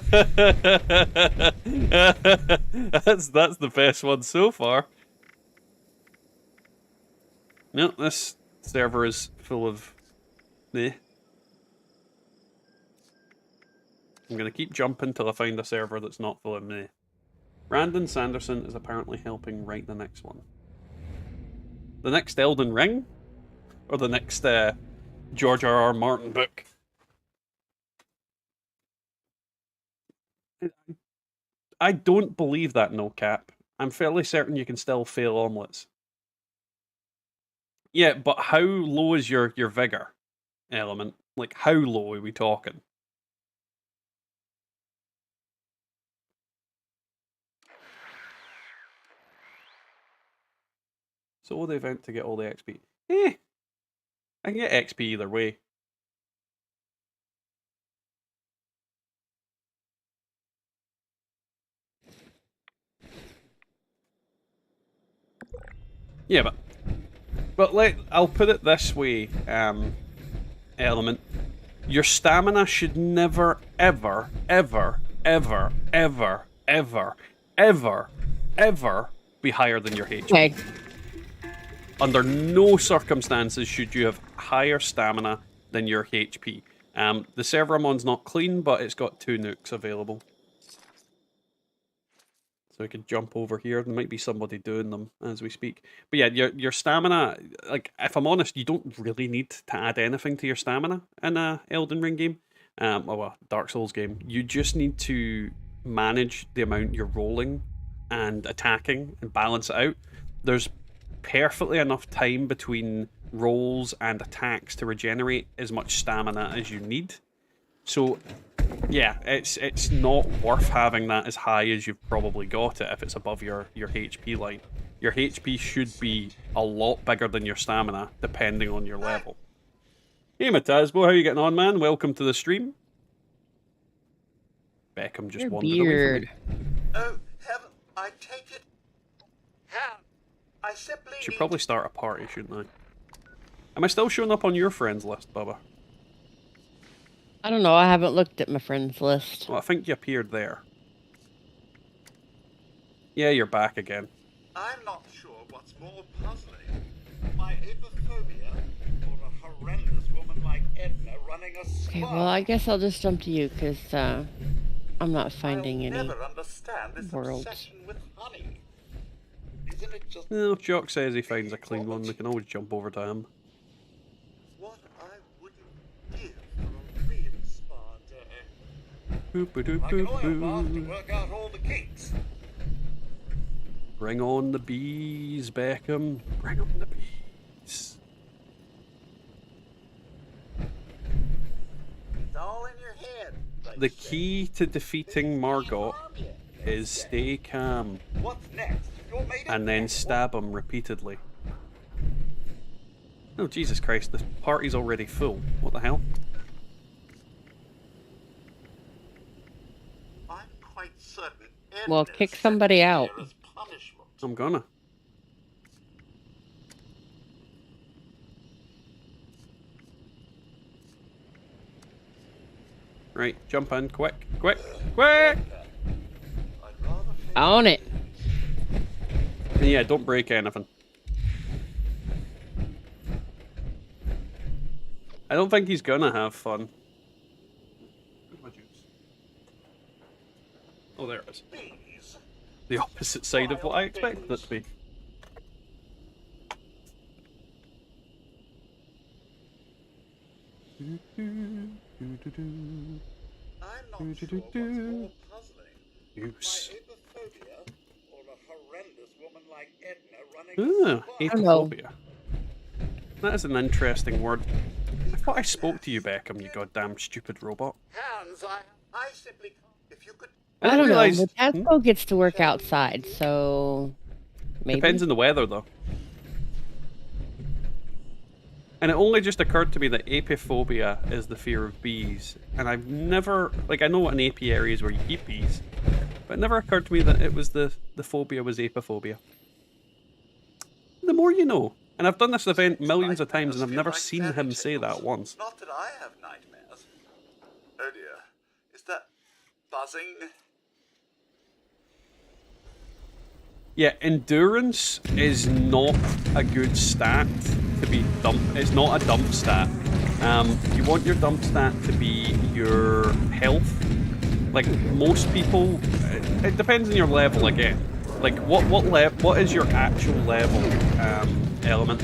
That's the best one so far. No, this server is full of I'm gonna keep jumping till I find a server that's not full of meh. Brandon Sanderson is apparently helping write the next one. The next Elden Ring? Or the next George R. R. Martin book? I don't believe that, no cap. I'm fairly certain you can still fail omelets. Yeah, but how low is your vigor element? Like, how low are we talking? So the event to get all the XP. I can get XP either way. Yeah, but I'll put it this way, Element. Your stamina should never, ever, ever, ever, ever, ever, ever, ever be higher than your HP. Okay. Under no circumstances should you have higher stamina than your HP. The server I'm on's not clean, but it's got 2 nukes available. So we could jump over here. There might be somebody doing them as we speak. But yeah, your stamina, like, if I'm honest, you don't really need to add anything to your stamina in a Elden Ring game. Or a Dark Souls game. You just need to manage the amount you're rolling and attacking and balance it out. There's perfectly enough time between rolls and attacks to regenerate as much stamina as you need. So yeah, it's not worth having that as high as you've probably got it if it's above your HP line. Your HP should be a lot bigger than your stamina, depending on your level. Hey Matasbo, how you getting on, man? Welcome to the stream. Beckham just wandered away from me. Oh, heaven, I take it. I simply Should probably start a party, shouldn't I? Am I still showing up on your friends list, Bubba? I don't know. I haven't looked at my friends list. Well, I think you appeared there. Yeah, you're back again. I'm not sure what's more puzzling. My apophobia or a horrendous woman like Edna running a spa. Okay, well, I guess I'll just jump to you because I'm not finding I'll any never understand this worlds. obsession with honey. Is Isn't it just Well, if Jock says he finds a clean one, we can always jump over to him. what I wouldn't give for a real spa day? Boop -a -doop Like an -boop oil bath to -boop. work out all the kinks. Bring on the bees, Beckham. Bring on the bees. It's all in your head. like The you say. key to defeating Margot is stay calm What's next? You're made of and then metal. stab him repeatedly. Oh, Jesus Christ, the party's already full. What the hell? I'm quite certain. Well, Edna kick sent somebody you out. here as punishment. I'm gonna. Right, jump in, quick, quick, quick! I'd rather face On it. And yeah, don't break anything. I don't think he's gonna have fun. Where's my juice? Oh, there it is. bees. The opposite side of what I expected it to be. I'm not sure what's more puzzling. Juice. My apophobia or a horrendous woman like Edna running Ah, a spa. apophobia. That is an interesting word. I thought I spoke to you, Beckham, you goddamn stupid robot. Hands, I simply can't. If you could. I I didn't don't know. realise- Matasco gets to work outside, so maybe. Depends on the weather, though. And it only just occurred to me that apiphobia is the fear of bees. And I've never... Like, I know what an apiary is where you keep bees. But it never occurred to me that it was the phobia was apiphobia. The more you know. And I've done this event millions of times and I've never seen him say that once. Not that I have nightmares. Oh dear. Is that buzzing? Yeah, endurance is not a good stat to be dump. It's not a dump stat. You want your dump stat to be your health. Like most people, it depends on your level again. Like what is your actual level element?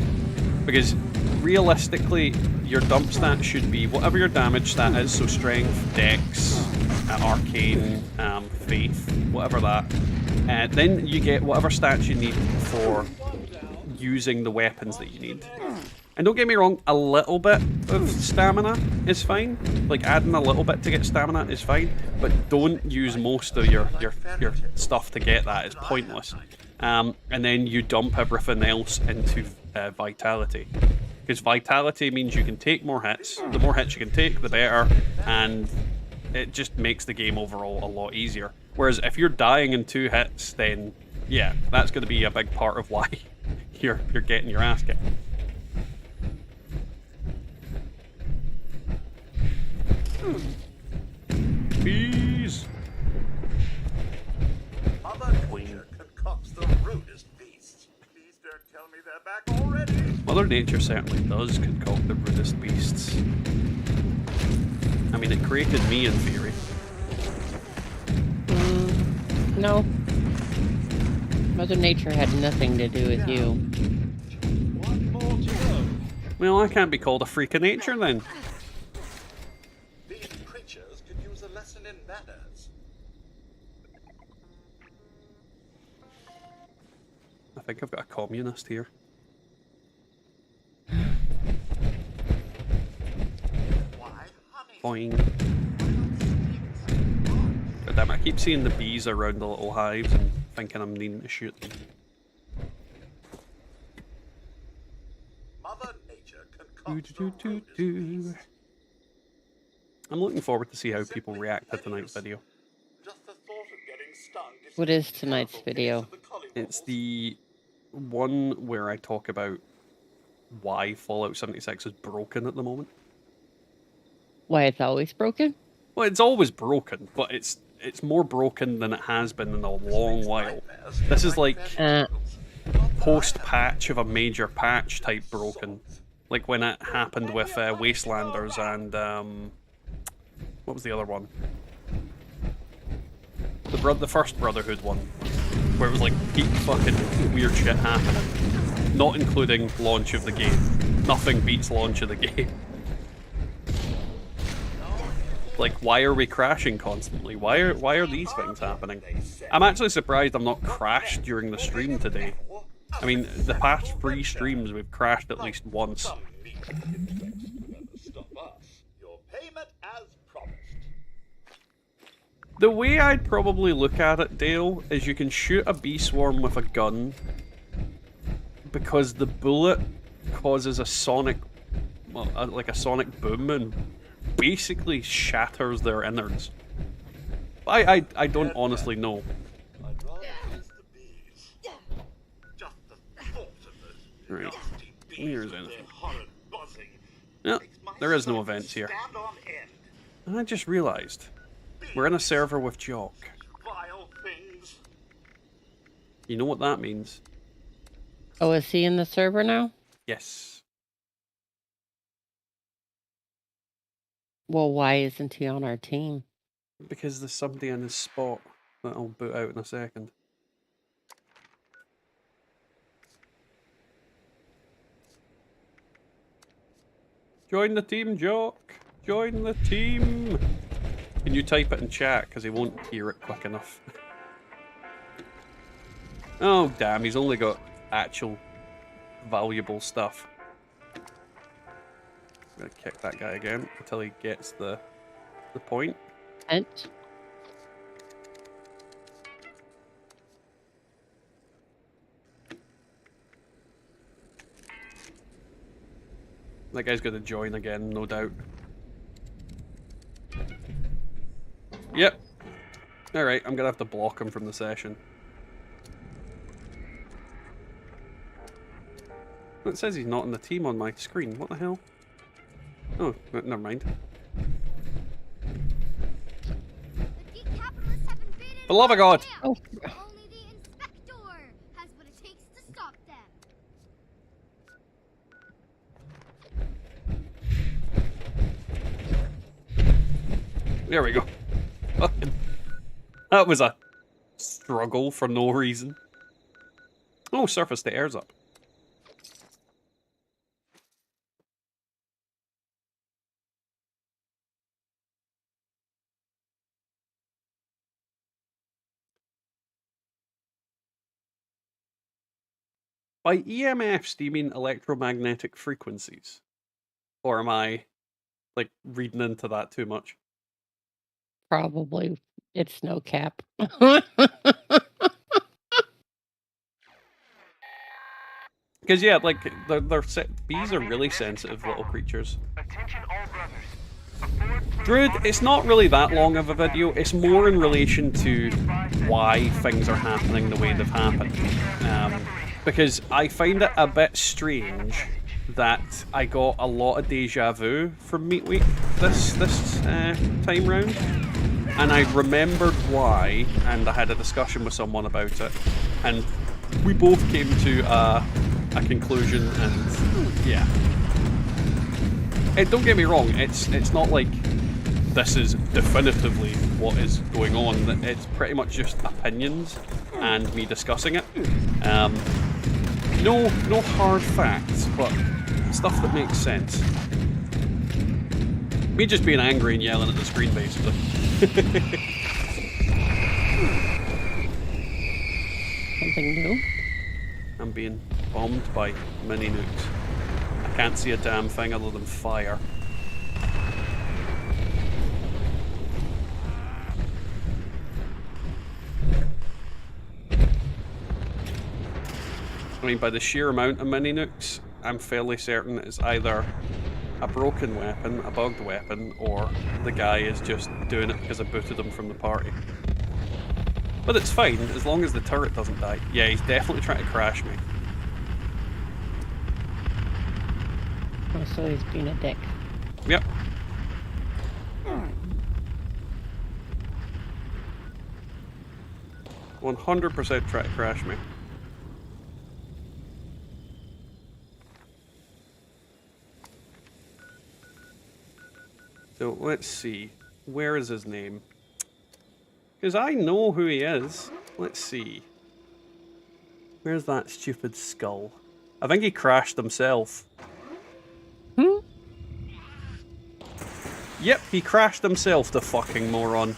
Because realistically, your dump stat should be whatever your damage stat is. So strength, dex, arcane, faith, whatever that. Then you get whatever stats you need for using the weapons that you need. And don't get me wrong, a little bit of stamina is fine. Like adding a little bit to get stamina is fine, but don't use most of your stuff to get that. It's pointless. And then you dump everything else into vitality. Because vitality means you can take more hits. The more hits you can take, the better. And it just makes the game overall a lot easier. Whereas if you're dying in 2 hits, then yeah, that's going to be a big part of why you're getting your ass kicked. Bees. Mother Nature concocts the rudest beasts. Please don't tell me they're back already. Mother Nature certainly does concoct the rudest beasts. I mean, it created me in theory. No. Mother Nature had nothing to do with you. One more to go. Well, I can't be called a freak of nature then. These creatures could use a lesson in manners. I think I've got a communist here. Why, honey? Boing. God damn it, I keep seeing the bees around the little hives and thinking I'm needing to shoot them. Mother Nature concocts the rudest beasts. I'm looking forward to see how people react to tonight's video. Just the thought of getting stung gives What me is tonight's terrible video? case of the collywobbles. It's the one where I talk about why Fallout 76 is broken at the moment. Why it's always broken? Well, it's always broken, but it's more broken than it has been in a long while. This is like post-patch of a major patch type broken. Like when it happened with Wastelanders and what was the other one? The first Brotherhood one. where it was like peak fucking weird shit happening. Not including launch of the game. Nothing beats launch of the game. Like, why are we crashing constantly? Why are these things happening? I'm actually surprised I'm not crashed during the stream today. I mean, the past 3 streams we've crashed at least once. The way I'd probably look at it, Dale, is you can shoot a bee swarm with a gun because the bullet causes a sonic, well, like a sonic boom and basically shatters their innards. I don't honestly know. Right. Here's anything. No, there is no events here. And I just realised we're in a server with Jock. You know what that means? Oh, is he in the server now? Yes. Well, why isn't he on our team? Because there's somebody in his spot that I'll boot out in a second. Join the team, Jock. Join the team. Can you type it in chat? Because he won't hear it quick enough. Oh, damn. He's only got actual valuable stuff. I'm going to kick that guy again until he gets the point. And That guy's going to join again, no doubt. Yep. Alright, I'm going to have to block him from the session. It says he's not in the team on my screen. What the hell? Oh, never mind. For love of God! oh, Only the inspector has what it takes to stop them. There we go. Fucking. That was a struggle for no reason. Oh, surface to air's up. By EMFs, do you mean electromagnetic frequencies? Or am I, like, reading into that too much? probably it's no cap. Because, yeah, like, bees are really sensitive little creatures. Druid, it's not really that long of a video. It's more in relation to why things are happening the way they've happened. Because I find it a bit strange that I got a lot of deja vu from Meat Week this time round. And I remembered why, and I had a discussion with someone about it. And we both came to a conclusion, and yeah. Don't get me wrong, it's not like this is definitively what is going on. It's pretty much just opinions and me discussing it. No hard facts, but stuff that makes sense. Me just being angry and yelling at the screen, basically. Something new? I'm being bombed by mini nukes. I can't see a damn thing other than fire. I mean, by the sheer amount of mini nukes, I'm fairly certain it's either a broken weapon, a bugged weapon, or the guy is just doing it because I booted him from the party. But it's fine, as long as the turret doesn't die. Yeah, he's definitely trying to crash me. Oh, so he's being a dick. Yep. 100% try to crash me. So let's see. Where is his name? Because I know who he is. Let's see. Where's that stupid skull? I think he crashed himself. Hmm? Yep, he crashed himself, the fucking moron.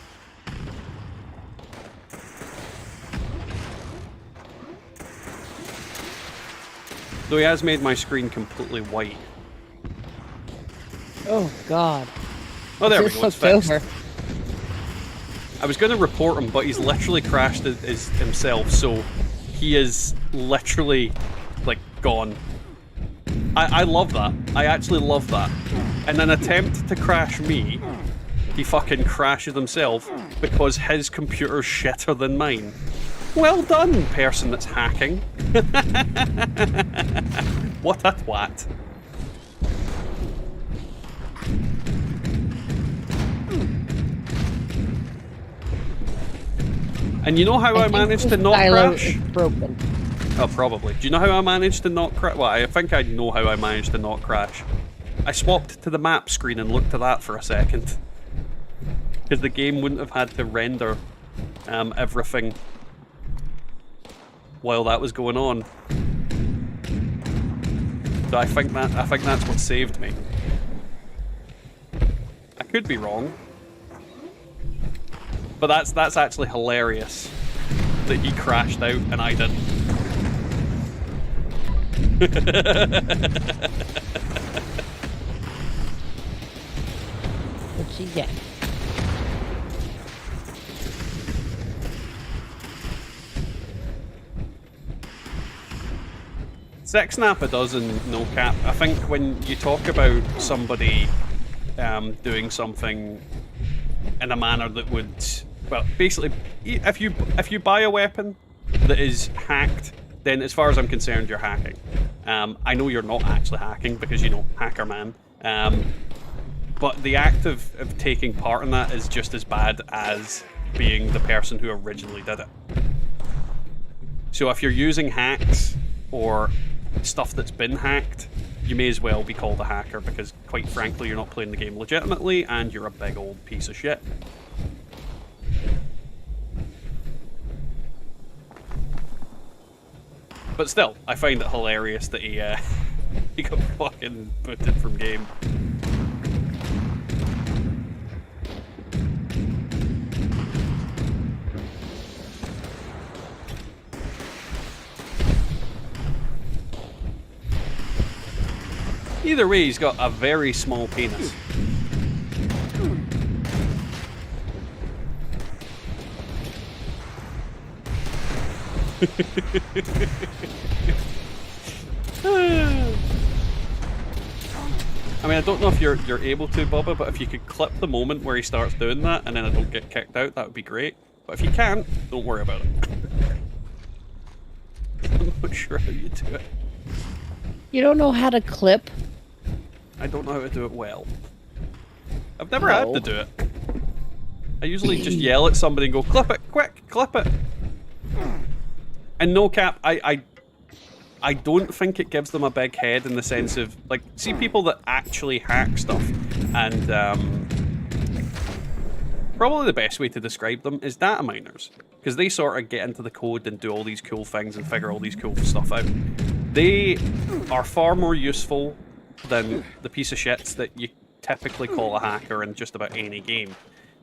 Though he has made my screen completely white. Oh, God. Oh, there we Just go, it's looked fixed. over. I was going to report him, but he's literally crashed himself, so he is literally, like, gone. I love that. I actually love that. In an attempt to crash me, he fucking crashes himself because his computer's shitter than mine. Well done, person that's hacking. What a twat. And you know how I managed to not crash? Is broken. Oh, probably. Do you know how I managed to not crash? Well, I think I know how I managed to not crash. I swapped to the map screen and looked at that for a second. Because the game wouldn't have had to render everything while that was going on. So I think that's what saved me. I could be wrong. But that's actually hilarious that he crashed out and I didn't. What'd she get? Sex Snapper does in No Cap. I think when you talk about somebody doing something in a manner that would, well, basically, if you buy a weapon that is hacked, then as far as I'm concerned, you're hacking. I know you're not actually hacking because, you know, hacker man. But the act of taking part in that is just as bad as being the person who originally did it. So if you're using hacks or stuff that's been hacked, you may as well be called a hacker because, quite frankly, you're not playing the game legitimately and you're a big old piece of shit. But still, I find it hilarious that he got fucking booted from game. Either way, he's got a very small penis. I mean, I don't know if you're able to, Bubba, but if you could clip the moment where he starts doing that and then I don't get kicked out, that would be great. But if you can't, don't worry about it. I'm not sure how you do it. You don't know how to clip? I don't know how to do it well. I've never had to do it. I usually just yell at somebody and go, clip it, quick, clip it. And no cap, I don't think it gives them a big head in the sense of, like, see people that actually hack stuff, and probably the best way to describe them is data miners, because they sort of get into the code and do all these cool things and figure all these cool stuff out. They are far more useful than the piece of shits that you typically call a hacker in just about any game.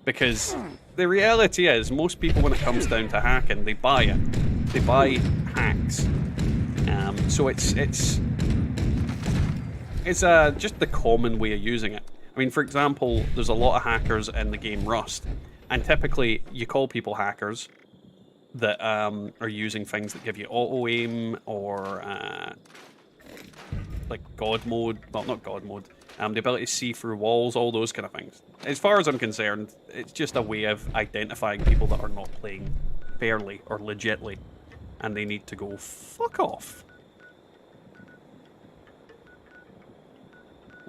Because the reality is, most people, when it comes down to hacking, they buy it. They buy hacks. So it's just the common way of using it. I mean, for example, there's a lot of hackers in the game Rust, and typically you call people hackers that are using things that give you auto-aim or like God mode. Well, not God mode. The ability to see through walls, all those kind of things. As far as I'm concerned, it's just a way of identifying people that are not playing fairly or legitly, and they need to go fuck off.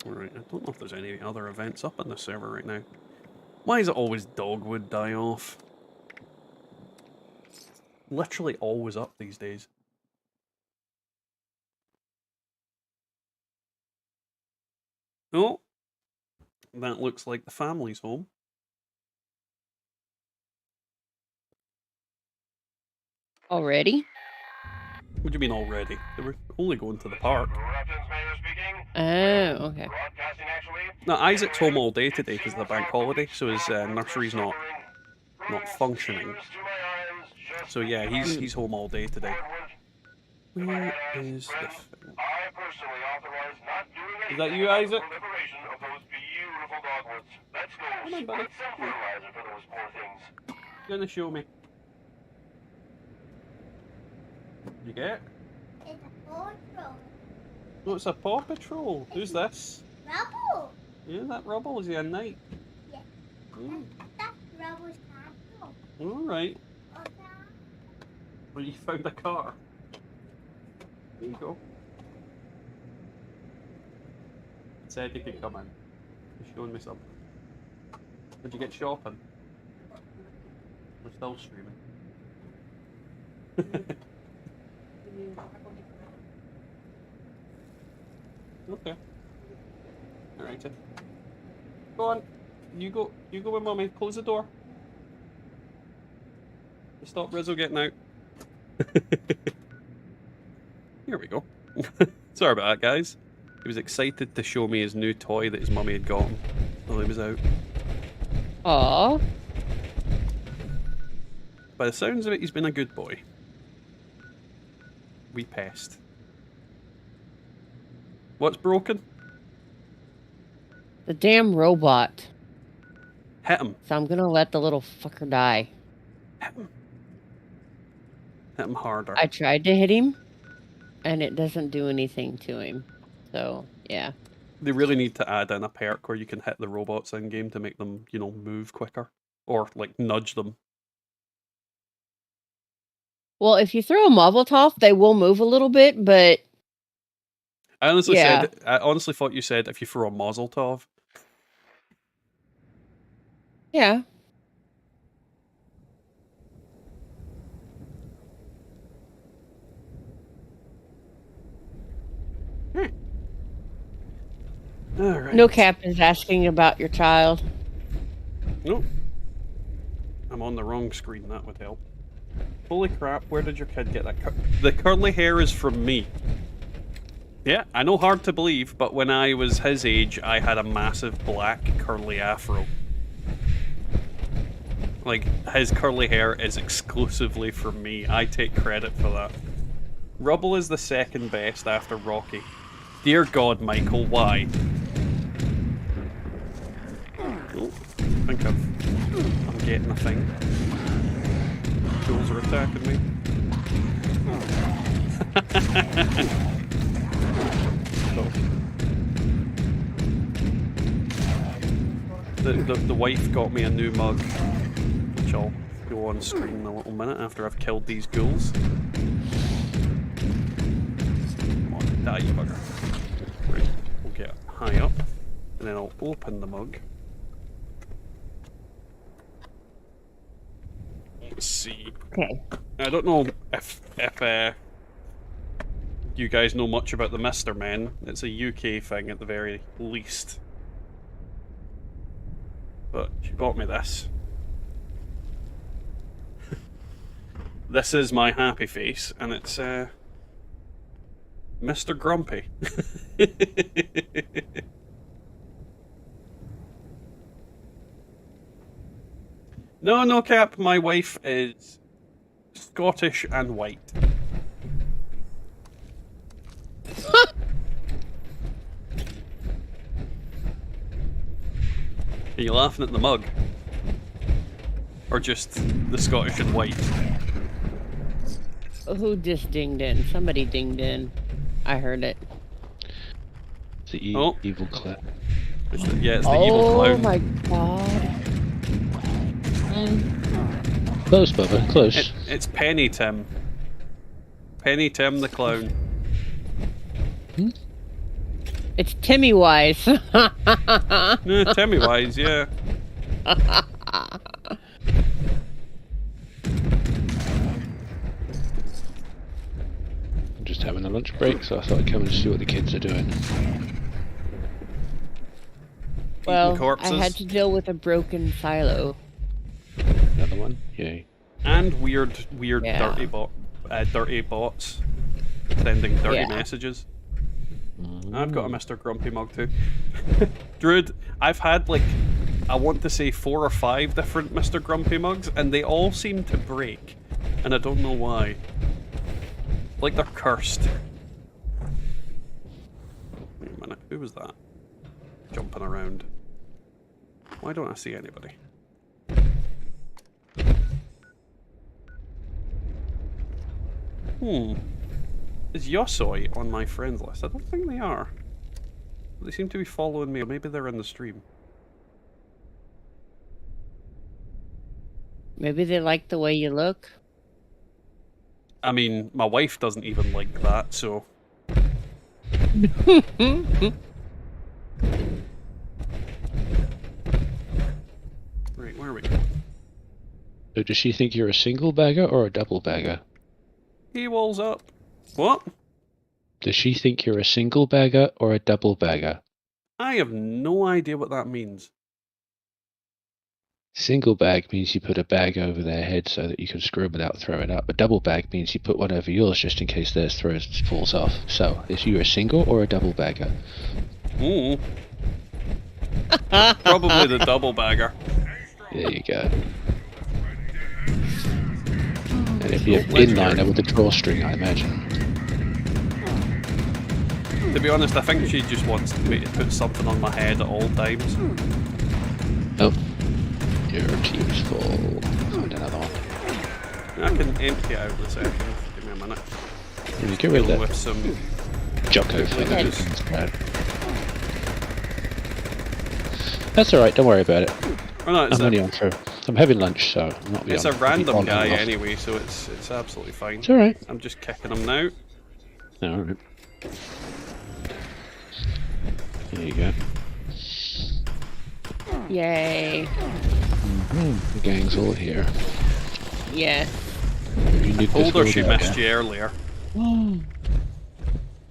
Alright, I don't know if there's any other events up on the server right now. Why is it always Dogwood die off? Literally always up these days. Oh, that looks like the family's home. Already? What do you mean already? They were only going to the park. Raptors Mayor speaking. Oh, okay. Broadcasting actually. No, Isaac's home all day today because of the bank holiday, so his nursery's not functioning. So yeah, he's home all day today. Where is the thing? I personally authorize not doing Is that you, Isaac? liberation of those beautiful dogwoods. Let's go. Come on, buddy. Get some fertilizer for those poor things. You're gonna show me. You get it? It's a patrol. Oh, it's a Paw Patrol. Who's this? Rubble. Yeah, that Rubble. Is he a knight? Yeah. Mm. That's Rubble's castle. Alright. Okay. Well, you found a car. There you go. It said you could come in. You're showing me something. Did you get shopping? We're still streaming. Okay. Alright. Go on. You go with mommy. Close the door. Stop Rizzo getting out. Here we go. Sorry about that, guys. He was excited to show me his new toy that his mummy had got him while he was out. Aww. By the sounds of it, he's been a good boy. Wee pest. What's broken? The damn robot. Hit him. So I'm gonna let the little fucker die. Hit him. Hit him harder. I tried to hit him, and it doesn't do anything to him. So, yeah. They really need to add in a perk where you can hit the robots in game to make them, you know, move quicker. Or, like, nudge them. Well, if you throw a Molotov, they will move a little bit, but... I honestly Yeah. said, I honestly thought you said if you throw a Mazel Tov. Yeah. Alright. No cap is asking about your child. Nope. I'm on the wrong screen, that would help. Holy crap, where did your kid get that? The curly hair is from me. Yeah, I know, hard to believe, but when I was his age, I had a massive black curly afro. Like, his curly hair is exclusively from me. I take credit for that. Rubble is the second best after Rocky. Dear God, Michael, why? Oh, I think I'm getting a thing. Ghouls are attacking me. The wife got me a new mug, which I'll go on screen in a little minute after I've killed these ghouls. Come on, die, you bugger. Right, we'll get high up, and then I'll open the mug. Let's see. Okay. I don't know if you guys know much about the Mr. Men. It's a UK thing at the very least. But she bought me this. This is my happy face, and it's Mr. Grumpy. No, Cap, my wife is Scottish and white. Are you laughing at the mug? Or just the Scottish and white? Who just dinged in? Somebody dinged in. I heard it. It's the evil clown. It's the evil clown. Oh my god. Close, Bubba, close. It's Penny Tim. Penny Tim the clown. It's Timmy Wise. Yeah, Timmy Wise, yeah. I'm just having a lunch break, so I thought I'd come and see what the kids are doing. Well, corpses. I had to deal with a broken silo. Another one? Yay. And weird Yeah. dirty bots. sending dirty Yeah. messages. I've got a Mr. Grumpy mug too. Druid, I've had like, I want to say 4 or 5 different Mr. Grumpy mugs, and they all seem to break. And I don't know why. Like they're cursed. Wait a minute, who was that? Jumping around. Why don't I see anybody? Is Yosoi on my friends list? I don't think they are. They seem to be following me, or maybe they're in the stream. Maybe they like the way you look. I mean, my wife doesn't even like that, so... Right, where are we going? So does she think you're a single bagger or a double bagger? He walls up. What? Does she think you're a single bagger or a double bagger? I have no idea what that means. Single bag means you put a bag over their head so that you can screw them without throwing up. A double bag means you put one over yours just in case theirs falls off. So, is you a single or a double bagger? Probably the double bagger. There you go. And it'd be a inliner with a drawstring, I imagine. To be honest, I think she just wants me to put something on my head at all times. Oh. Your team's full. Find another one. I can empty out in a second. Give me a minute. You get rid of that with some Jocko thing. That's alright, don't worry about it. Oh, no, I'm only on for... I'm having lunch, so I'm not it's a random guy anyway, so it's absolutely fine. It's alright. I'm just kicking him now. Alright. There you go. Yay. The gang's all here. Yeah. I told her she missed you earlier. Oh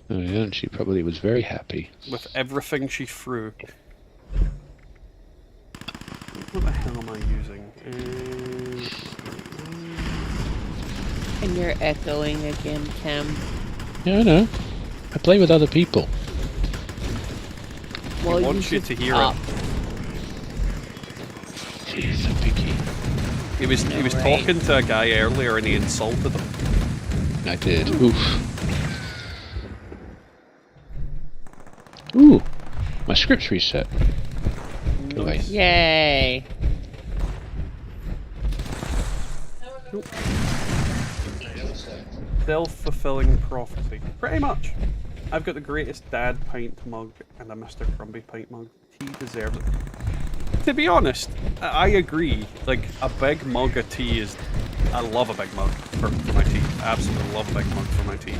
yeah, and she probably was very happy. With everything she threw. What the hell am I using? And you're echoing again, Cam. Yeah, I know. I play with other people. Well, I want you to hear it. Jeez, so picky. He was talking to a guy earlier and he insulted him. I did. Oof. Ooh, my script's reset. Go away. Yay. Self-fulfilling prophecy. Pretty much. I've got the greatest dad pint mug and a Mr. Crumbly pint mug. He deserves it. To be honest, I agree. Like, a big mug of tea is... I love a big mug for my tea. I absolutely love a big mug for my tea.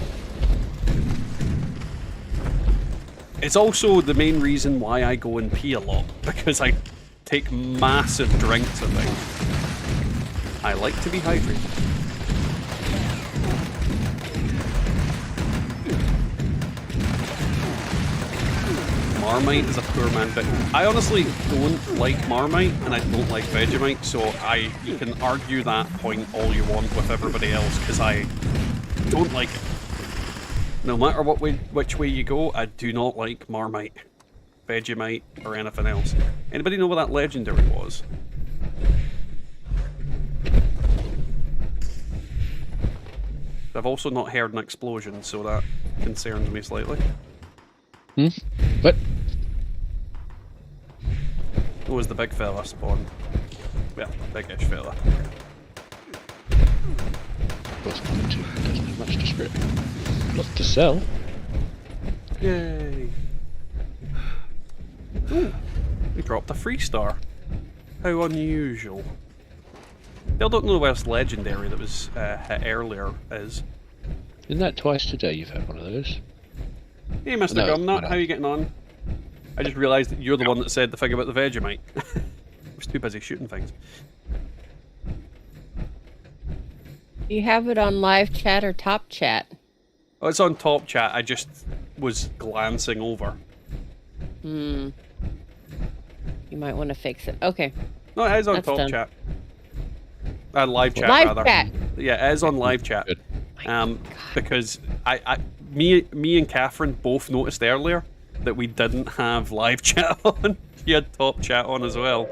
It's also the main reason why I go and pee a lot. Because I take massive drinks of things. I like to be hydrated. Marmite is a poor man, but I honestly don't like Marmite and I don't like Vegemite, so you can argue that point all you want with everybody else because I don't like it. No matter which way you go, I do not like Marmite, Vegemite, or anything else. Anybody know what that legendary was? I've also not heard an explosion, so that concerns me slightly. What? Who was the big fella spawned? Yeah, big-ish fella. Doesn't have much to script. Lots to sell. Yay! Ooh, we dropped a 3-star. How unusual. Still don't know where this legendary that was hit earlier is. Isn't that twice today you've had one of those? Hey, Mr. No, Gumnut, how are you getting on? I just realised that you're the one that said the thing about the Vegemite. I was too busy shooting things. You have it on live chat or top chat? Oh, it's on top chat. I just was glancing over. You might want to fix it. Okay. No, it is on That's top done. chat. Live chat, Live rather. chat. Yeah, it is on live chat. Good. Because me and Catherine both noticed earlier that we didn't have live chat on. She had top chat on as well.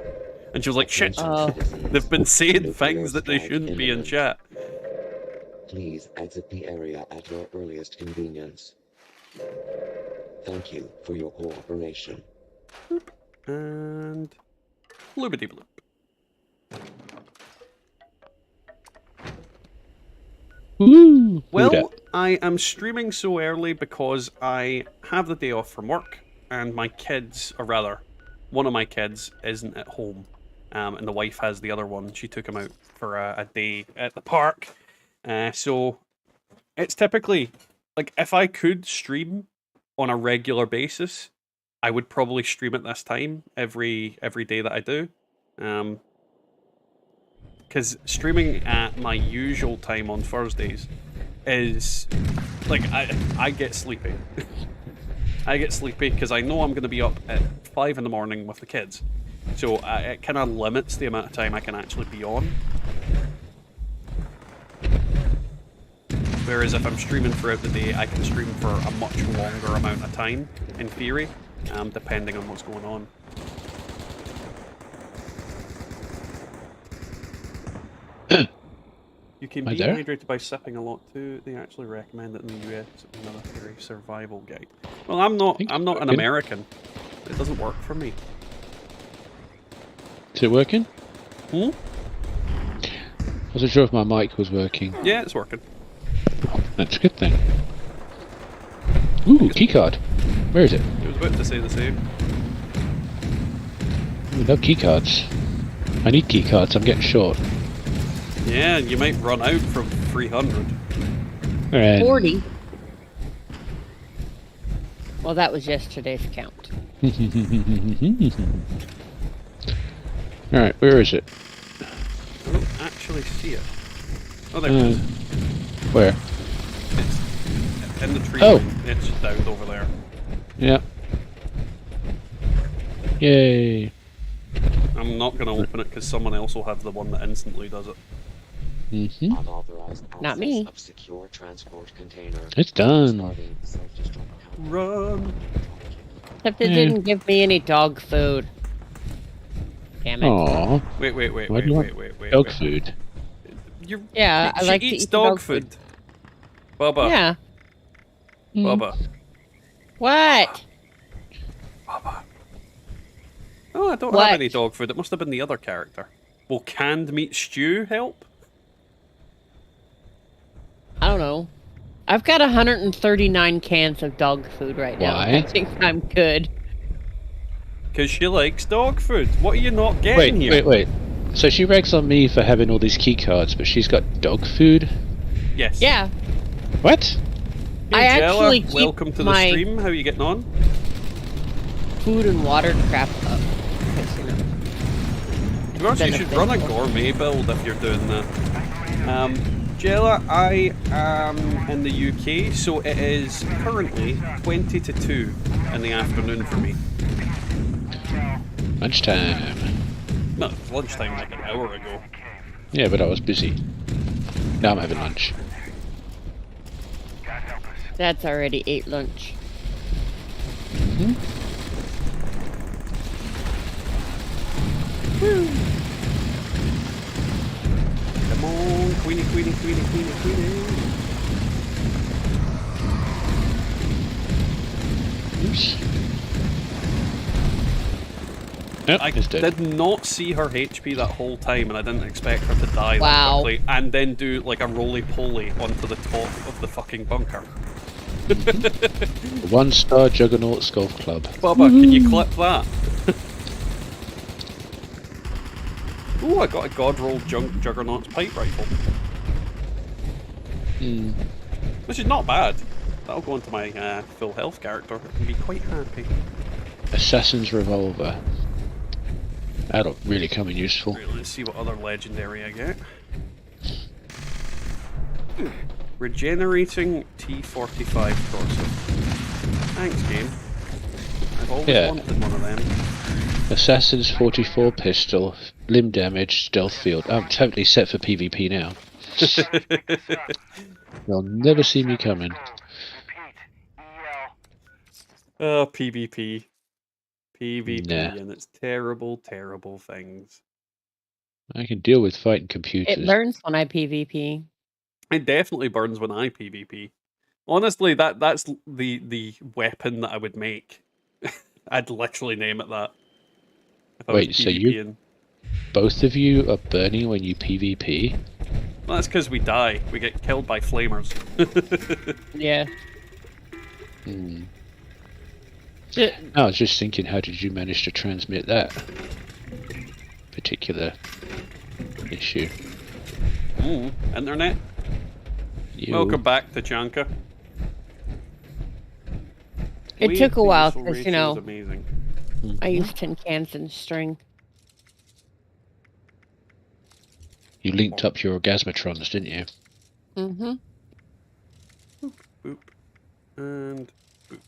And she was like, shit, they've been saying things that they shouldn't be in chat. Please exit the area at your earliest convenience. Thank you for your cooperation. Boop. And bloobity bloop. Woo! Well, I am streaming so early because I have the day off from work, and my kids, or rather, one of my kids isn't at home, and the wife has the other one. She took him out for a day at the park. So it's typically, like, if I could stream on a regular basis, I would probably stream at this time every day that I do. Because streaming at my usual time on Thursdays is, like, I get sleepy. I get sleepy because I know I'm going to be up at 5 in the morning with the kids. So it kind of limits the amount of time I can actually be on. Whereas if I'm streaming throughout the day, I can stream for a much longer amount of time, in theory, depending on what's going on. You can be hydrated by sipping a lot too. They actually recommend it in the US in the military survival guide. Well, I'm not an American. It doesn't work for me. Is it working? Hmm? I wasn't sure if my mic was working. Yeah, it's working. That's a good thing. Ooh, keycard. Where is it? I was about to say the same. We love keycards. I need keycards, I'm getting short. Yeah, you might run out from 300. 40. Well, that was yesterday's count. Alright, where is it? I don't actually see it. Oh, there it is. Where? It's in the tree Oh. line. It's down over there. Yeah. Yay. I'm not going to open it because someone else will have the one that instantly does it. Mm-hmm. Unauthorized Not access me. of secure transport container. It's done. Starting self-destruct countdown. Run! Except it didn't give me any dog food. Damn it. Aww. Wait. Dog food. Yeah, I like to eats eat dog food. Bubba. Yeah. Bubba. What? Bubba. Oh, I don't have any dog food. It must have been the other character. Will canned meat stew help? I don't know. I've got 139 cans of dog food right now. Why? I think I'm good. Because she likes dog food. What are you not getting here? Wait. So she rags on me for having all these key cards, but she's got dog food? Yes. Yeah. What? Hey, I Jella, actually keep welcome to the my stream. How are you getting on? food and water crap up. Because, you know, To be honest, you should run a gourmet build if you're doing that. Jella, I am in the UK, so it is currently 20 to 2 in the afternoon for me. Lunchtime. No, it was lunchtime like an hour ago. Yeah, but I was busy. Now I'm having lunch. that's already ate lunch. Woo. Come on, Queenie. Oops. Yep, I it's dead. did not see her HP that whole time, and I didn't expect her to die Wow. that quickly, and then do like a roly-poly onto the top of the fucking bunker. 1-star Juggernauts Golf Club. Bubba, can you clip that? Ooh, I got a God Roll Juggernaut's pipe rifle. Which is not bad. That'll go into my full health character. I can be quite happy. Assassin's Revolver. That'll really come in useful. Right, let's see what other legendary I get. Regenerating T45 torso. Thanks, game. I've always wanted one of them. Assassin's 44 pistol, limb damage, stealth field. I'm totally set for PvP now. You'll never see me coming. PvP. PvP, Nah. and its terrible, terrible things. I can deal with fighting It computers. burns when I PvP. It definitely burns when I PvP. Honestly, that's the weapon that I would make. I'd literally name it that. If I was Wait, so you, both of you are burning when you PvP? Well, that's because we die. We get killed by flamers. Yeah. Hmm. I was just thinking, how did you manage to transmit that particular issue? Ooh, internet. You... Welcome back to Chanka. It took a while because, Rachel you know, is amazing. I used tin cans and string. You linked up your orgasmatrons, didn't you? Mm-hmm. Boop. And boop.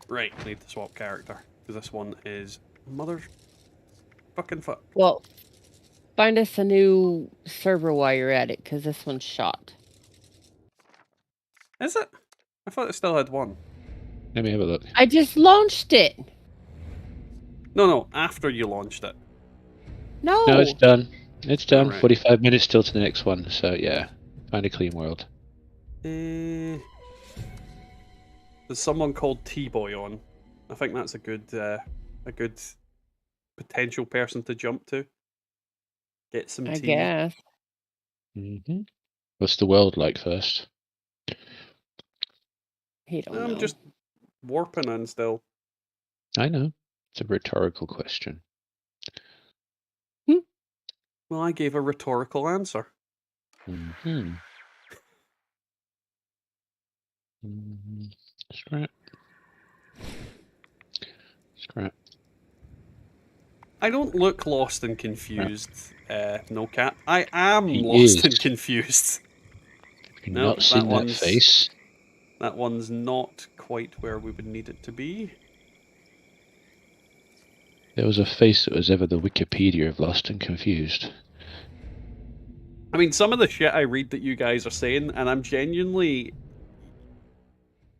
Right, need to swap character. Because this one is mother fucking fuck. Well, find us a new server while you're at it, because this one's shot. Is it? I thought it still had one. Let me have a look. I just launched it. No, after you launched it. No. No, it's done. It's done. Right. 45 minutes till to the next one. So yeah, find a clean world. There's someone called T-Boy on. I think that's a good potential person to jump to. Get some I tea. guess. Mm-hmm. What's the world like first? He don't know. I'm just warping in still. I know. It's a rhetorical question. Well, I gave a rhetorical answer. Mm-hmm. Mm-hmm. Scrap. Scrap. I don't look lost and confused, no cap. I am He lost is. and confused. You've No, not seen that face. That one's not quite where we would need it to be. There was a face that was ever the Wikipedia of lost and confused. I mean, some of the shit I read that you guys are saying, and I'm genuinely...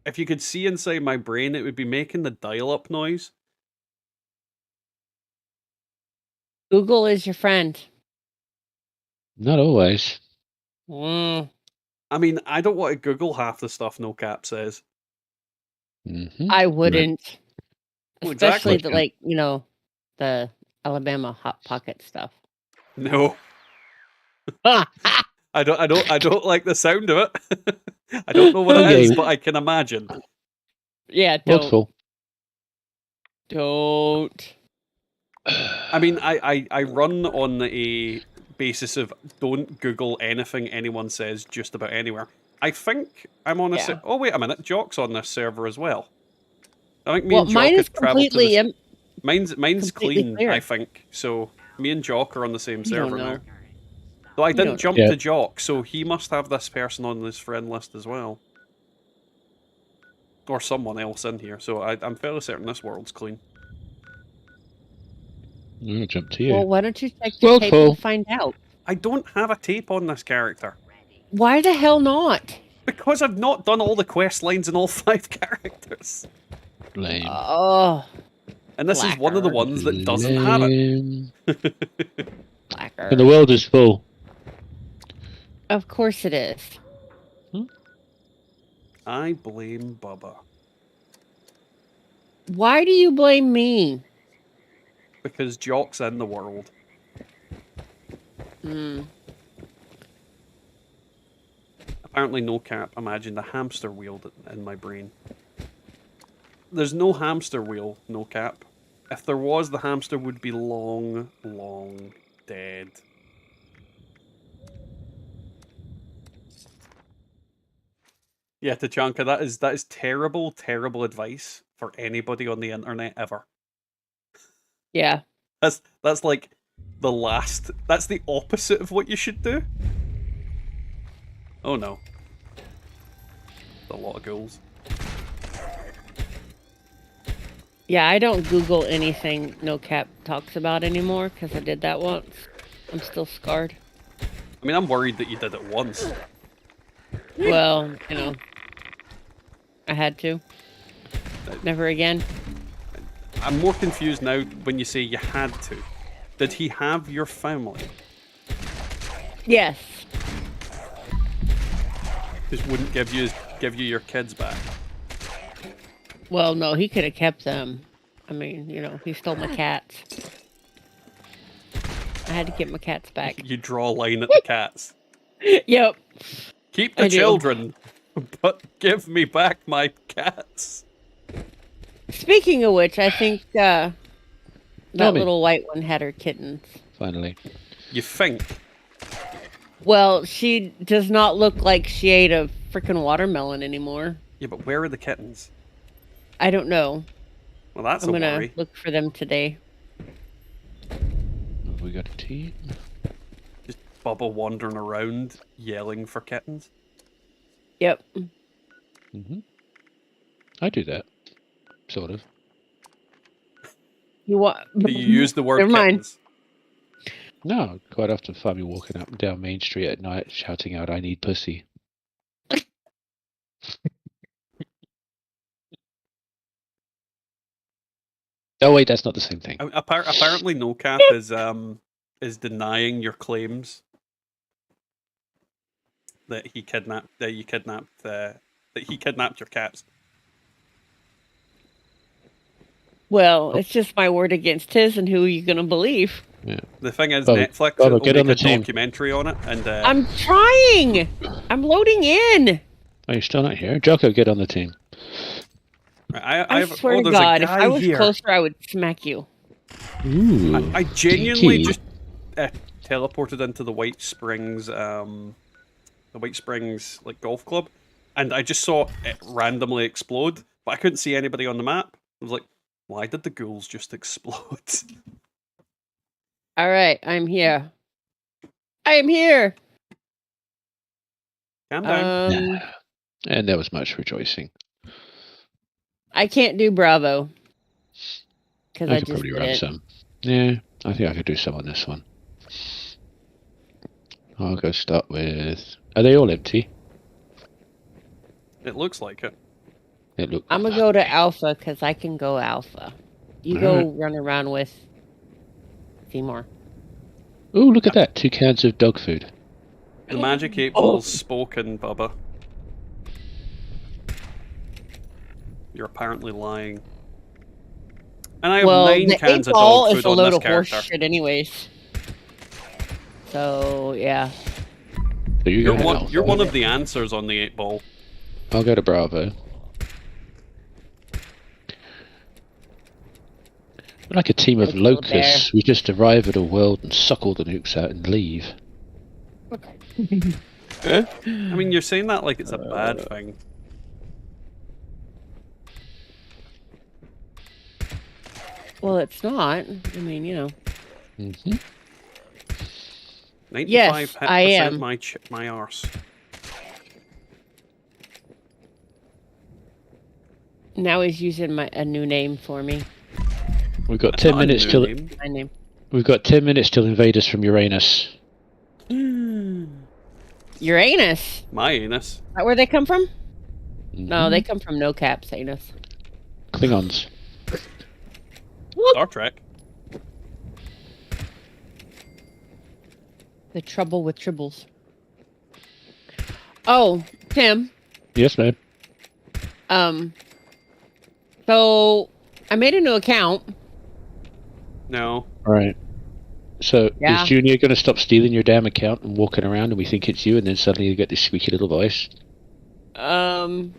If you could see inside my brain, it would be making the dial-up noise. Google is your friend. Not always. Mm. I mean, I don't want to Google half the stuff No Cap says. Mm-hmm. I wouldn't. Well, Especially exactly. the, like, you know, the Alabama Hot Pocket stuff. No. I don't like the sound of it. I don't know what it Okay. is, but I can imagine. Yeah, Worldful. Don't. I mean, I run on a basis of don't Google anything anyone says just about anywhere. I think I'm on a... Yeah. Oh, wait a minute. Jock's on this server as well. I think me Well, and Jock mine is have travelled to completely... this... Mine's completely clean, clear. I think. So me and Jock are on the same You don't server know. now. So I didn't don't jump know. to Jock, so he must have this person on his friend list as well. Or someone else in here, so I'm fairly certain this world's clean. I'm gonna jump to you. Well, why don't you check your tape Worldful. and find out? I don't have a tape on this character. Why the hell not? Because I've not done all the quest lines in all 5 characters. Lame. Oh, And this is one of the ones that doesn't have it. Lame. blacker. And the world is full. Of course it is. I blame Bubba. Why do you blame me? Because Jock's in the world. Apparently no cap imagined a hamster wheel in my brain. There's no hamster wheel, no cap. If there was, the hamster would be long, long dead. Yeah, Tachanka, that is terrible, terrible advice for anybody on the internet ever. Yeah. That's like the last... That's the opposite of what you should do. Oh no. A lot of ghouls. Yeah, I don't Google anything No Cap talks about anymore because I did that once. I'm still scarred. I mean, I'm worried that you did it once. Well, you know, I had to. Never again. I'm more confused now when you say you had to. Did he have your family? Yes. Just wouldn't give you your kids back. Well, no, he could have kept them. I mean, you know, he stole my cats. I had to get my cats back. You draw a line at the cats. Yep. Keep the I do. children, but give me back my cats. Speaking of which, I think that Tommy. little white one had her kittens. Finally. You think? Well, she does not look like she ate a freaking watermelon anymore. Yeah, but where are the kittens? I don't know. Well, that's I'm a gonna worry. look for them today. Have we got a tea? Just Bubba wandering around yelling for kittens. Yep. Mm-hmm. I do that. Sort of. You want? Do you use the word Never mind. kittens? No, quite often find me walking up and down Main Street at night shouting out, I need pussy. Oh wait, that's not the same thing. Apparently, NoCap is denying your claims that he kidnapped that he kidnapped your cats. Well, it's just my word against his, and who are you gonna believe? Yeah. The thing is, Bubba, Netflix Bubba, will get make on the a team. documentary on it, and I'm trying. I'm loading in. Oh, you're still not here? Jocko, get on the team. I swear to there's God, a if guy I was here. closer, I would smack you. Ooh. I genuinely Cheeky. just teleported into the White Springs, like golf club, and I just saw it randomly explode, but I couldn't see anybody on the map. I was like, why did the ghouls just explode? All right, I'm here. I am here. Calm down. And there was much rejoicing. I can't do Bravo because I I could just probably did run it. some. Yeah, I think I could do some on this one. I'll go start with... Are they all empty? It looks like it. It look. I'm gonna go to Alpha because I can go Alpha. You go run around with Seymour. Ooh, look at that! 2 cans of dog food. The magic 8 ball's spoken, Bubba. You're apparently lying. And I have 9 the cans of 8-ball dog is food a on load this of horse character. shit, anyways. So yeah. So you You're go one. Alpha. You're one of the answers on the 8 ball. I'll go to Bravo. We're like a team of Let's go locusts. We just arrive at a world and suck all the nukes out and leave. I mean, you're saying that like it's a bad thing. Well, it's not. I mean, you know. Mm-hmm. 95% Yes, I am. my arse. Now he's using a new name for me. We've got That's 10 not a minutes new till name. My name. we've got 10 minutes till invaders from Uranus. Uranus. My anus. Is that where they come from? Mm-hmm. No, they come from No Cap's anus. Klingons. Star Trek. The trouble with tribbles. Oh, Tim. Yes, ma'am. So I made a new account. No. All right. So Yeah. is Junior going to stop stealing your damn account and walking around, and we think it's you, and then suddenly you get this squeaky little voice? Probably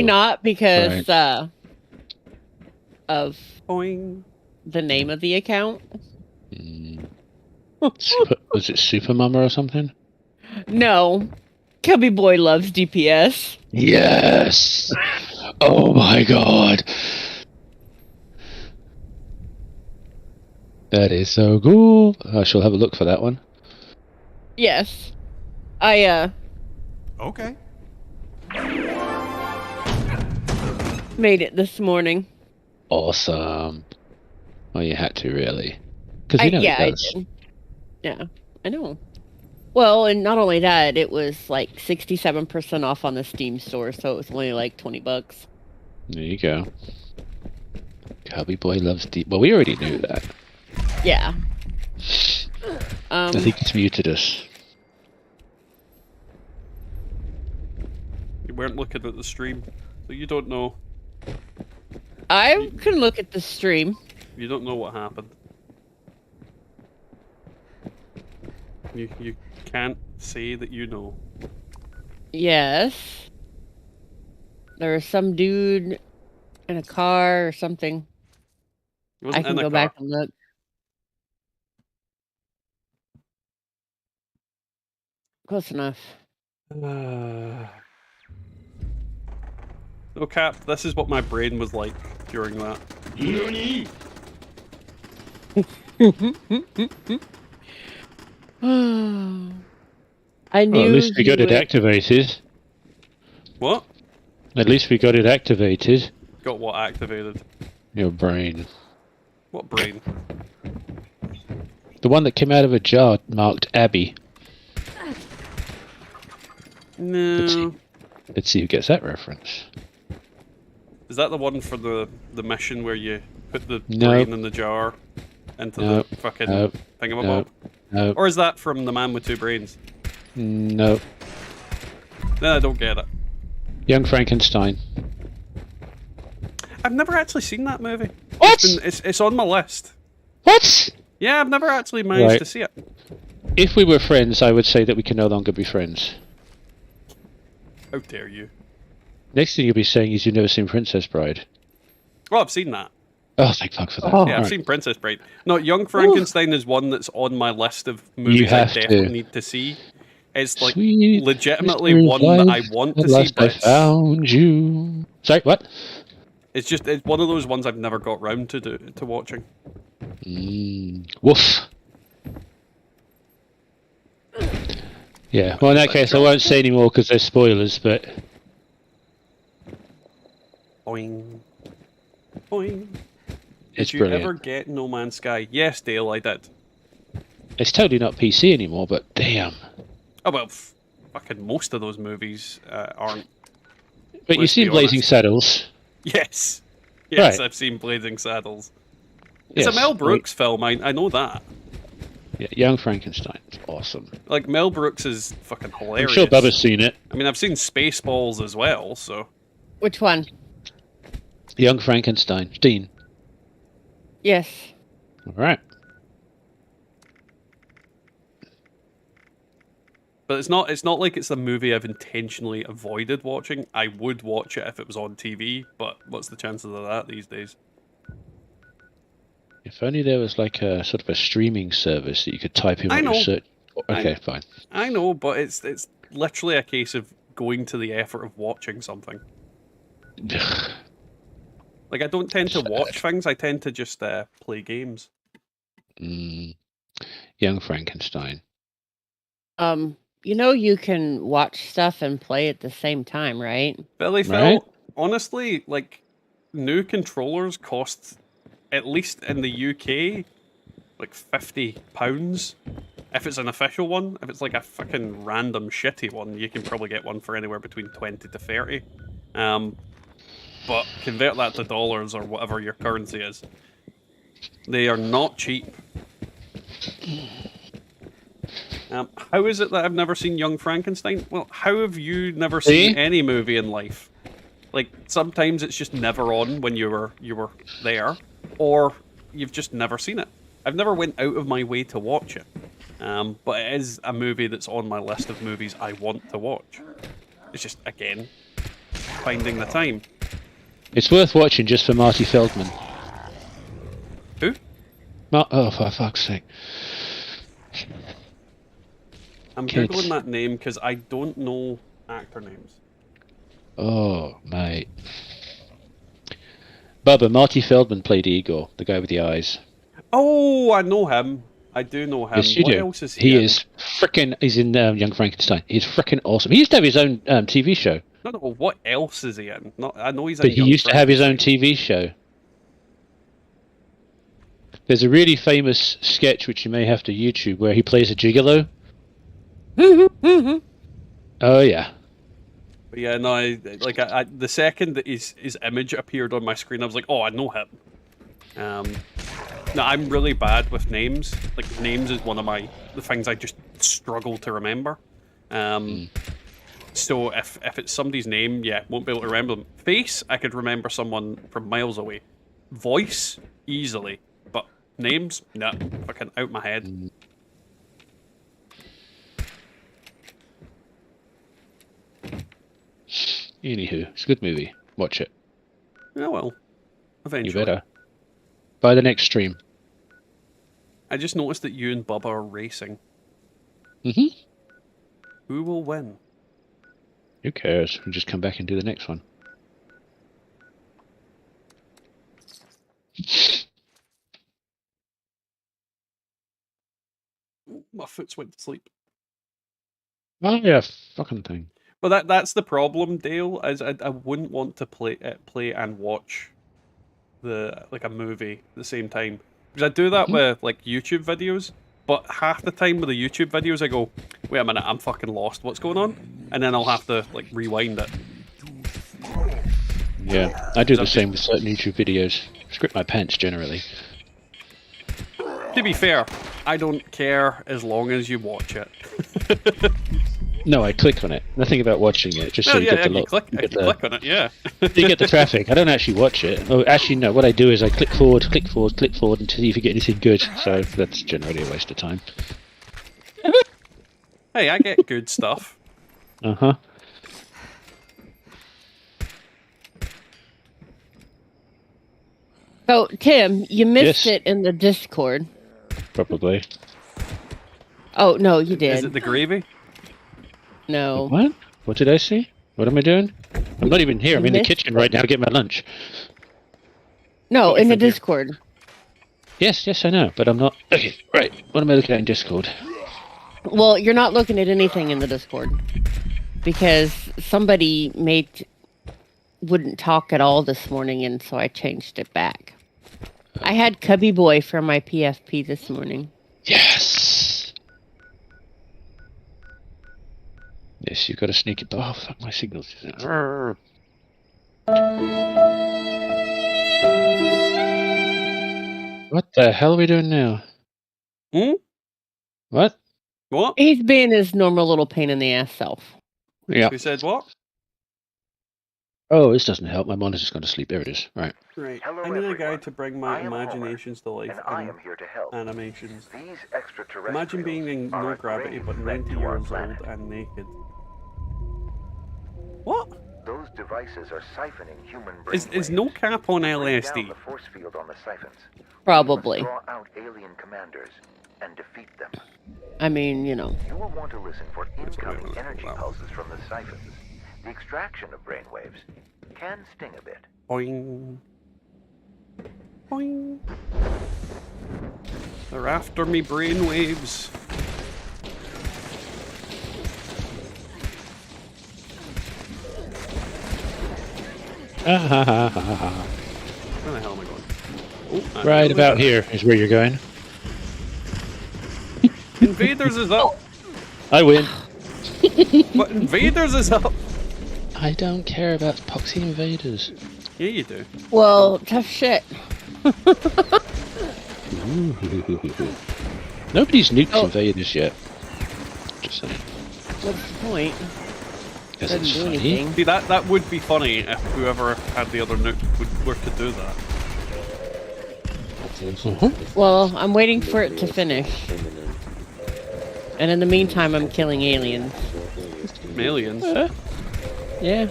No. not because of Boing. the name of the account. Was it Super Mama or something? No, Cubby Boy loves DPS. Yes. Oh my god. That is so cool. I shall have a look for that one. Yes, I Okay. made it this morning. Awesome. Oh, you had to really, because you know yeah, it I does. did. Yeah, I know. Well, and not only that, it was like 67% off on the Steam store, so it was only like $20. There you go. Cubby boy loves deep. Well, we already knew that. Yeah. I think it's muted us. You weren't looking at the stream, so you don't know. I can look at the stream. You don't know what happened. You can't say that you know. Yes. There was some dude in a car or something. He wasn't I can in a go car. back and look. Close enough. No, Cap, this is what my brain was like during that. I knew. Well, at least we he got it would- activated. What? At least we got it activated. Got what activated? Your brain. What brain? The one that came out of a jar marked Abby. No. Let's see who gets that reference. Is that the one for the mission where you put the No. brain in the jar into No. the fucking No. thingamabob? No. Or is that from The Man with Two Brains? No. Then I don't get it. Young Frankenstein. I've never actually seen that movie. What? It's on my list. What? Yeah, I've never actually managed Right. to see it. If we were friends, I would say that we can no longer be friends. How dare you? Next thing you'll be saying is you've never seen Princess Bride. Oh, I've seen that. Oh, thank fuck for that. Oh. Yeah, I've Alright. seen Princess Bride. No, Young Frankenstein is one that's on my list of movies I have definitely to. need to see. It's like Sweet legitimately mystery one of that I life, want at to see, last I but found you. Sorry, what? it's one of those ones I've never got round to watching. Woof. Yeah, well in that case I won't say any more because there's spoilers, but... Boing. Boing. It's Did you brilliant. ever get No Man's Sky? Yes, Dale, I did. It's totally not PC anymore, but damn. Oh, well, fucking most of those movies aren't. But you've Let's be seen Blazing honest. Saddles. Yes. Yes, Right. I've seen Blazing Saddles. It's a Yes, Mel Brooks film, I know that. Yeah, Young Frankenstein. It's awesome. Like, Mel Brooks is fucking I'm hilarious. sure Bubba's seen it. I mean, I've seen Spaceballs as well, so... Which one? Young Frankenstein. Dean. Yes. Alright. But it's not like it's a movie I've intentionally avoided watching. I would watch it if it was on TV, but what's the chances of that these days? If only there was like a sort of a streaming service that you could type in I what know. you're searching. Okay, fine. I know, but it's literally a case of going to the effort of watching something. Like, I don't tend to watch things, I tend to just play games. Young Frankenstein. You know you can watch stuff and play at the same time, right? Billy Phil, Right. honestly, like, new controllers cost, at least in the UK, like £50. If it's an official one, if it's like a fucking random shitty one, you can probably get one for anywhere between 20 to 30. But convert that to dollars or whatever your currency is. They are not cheap. How is it that I've never seen Young Frankenstein? Well, how have you never seen See? any movie in life? Like, sometimes it's just never on when you were there, or you've just never seen it. I've never went out of my way to watch it, but it is a movie that's on my list of movies I want to watch. It's just, again, finding the time. It's worth watching just for Marty Feldman. Who? Oh, for fuck's sake. I'm Kids. googling that name because I don't know actor names. Oh, mate. Bubba, Marty Feldman played Igor, the guy with the eyes. Oh, I know him. I do know him. Yes, you What do. else is he in? is frickin'. He's in Young Frankenstein. He's frickin' awesome. He used to have his own TV show, No, what else is he in? Not, I know he's in but he Young used to have his own Frankenstein. TV show. There's a really famous sketch which you may have to YouTube where he plays a gigolo. Oh yeah. But yeah, no, I the second that his image appeared on my screen, I was like, oh, I know him. No, I'm really bad with names. Like, names is one of the things I just struggle to remember. So if it's somebody's name, yeah, won't be able to remember them. Face, I could remember someone from miles away. Voice, easily. But names, no, fucking out my head. Anywho, it's a good movie. Watch it. Oh well, eventually. You better. By the next stream. I just noticed that you and Bubba are racing. Mm-hmm. Who will win? Who cares? We'll just come back and do the next one. My foot's went to sleep. Oh yeah, fucking thing. Well, that's the problem, Dale. Is I wouldn't want to play and watch a movie at the same time, because I do that with like YouTube videos. But half the time with the YouTube videos, I go, wait a minute, I'm fucking lost. What's going on? And then I'll have to like rewind it. Yeah, I do the same with certain YouTube videos. Script my pants generally. To be fair, I don't care as long as you watch it. No, I click on it. Nothing about watching it. Just so you get the look. Click on it, yeah. You get the traffic. I don't actually watch it. Oh, actually, no. What I do is I click forward until see if you get anything good. So that's generally a waste of time. Hey, I get good stuff. Uh-huh. So, Tim, you missed Yes. it in the Discord. Probably. Oh, no, you did. Is it the gravy? No. What? What did I see? What am I doing? I'm not even here. I'm in the missed kitchen right now getting my lunch. No, in the thank you. Discord. Yes, I know. But I'm not... Okay, right. What am I looking at in Discord? Well, you're not looking at anything in the Discord. Because somebody wouldn't talk at all this morning, and so I changed it back. I had Cubby Boy for my PFP this morning. Yes! Yes, you've got to sneak it. Oh, fuck, my signal's... What the hell are we doing now? What? What? He's being his normal little pain in the ass self. Yeah. Who said what? Oh, this doesn't help. My monitor's gone to sleep. There it is. Right. Right. Hello, I need a everyone. guy to bring my I am Homer, imaginations to life and I in am here to help. animations. These extraterrestrials Imagine being in are no a gravity grave but threat 90 to our years planet. old and naked. What? Those devices are siphoning human Is brainwaves. no cap on Bring down LSD? the force field on the siphons. Probably. We must draw out alien commanders and defeat them. I mean, you know. You will want to listen for incoming minute. energy Wow. pulses from the siphons. The extraction of brainwaves can sting a bit. Boing. Boing. They're after me brainwaves. Ah, ha, ha, ha, ha. Where the hell am I going? Oh, I'm Right really about bad. here is where you're going. Invaders is up. I win. But Invaders is up. I don't care about Poxy Invaders. Yeah, you do. Well, tough shit. Nobody's nuked Invaders yet. Just saying. What's the point? Because Doesn't it's do funny. anything. See, that would be funny if whoever had the other nuke were to do that. Well, I'm waiting for it to finish. And in the meantime, I'm killing aliens. Aliens. Yeah.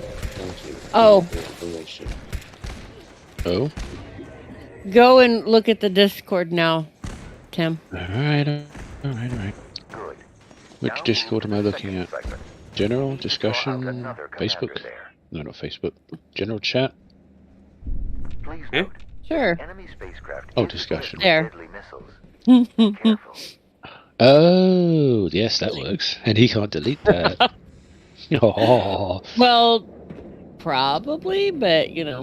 Oh, Oh. go and look at the Discord now, Tim. Alright. Good. Which Now Discord am I move to the looking at? second siphon. General? Draw out Discussion? another Facebook? commander there. No, not Facebook. General chat? Please Eh? note, Sure. enemy spacecraft Oh, is discussion. equipped with There. deadly missiles. Be careful. Oh, yes, that works. And he can't delete that. Oh. Well, probably, but you know.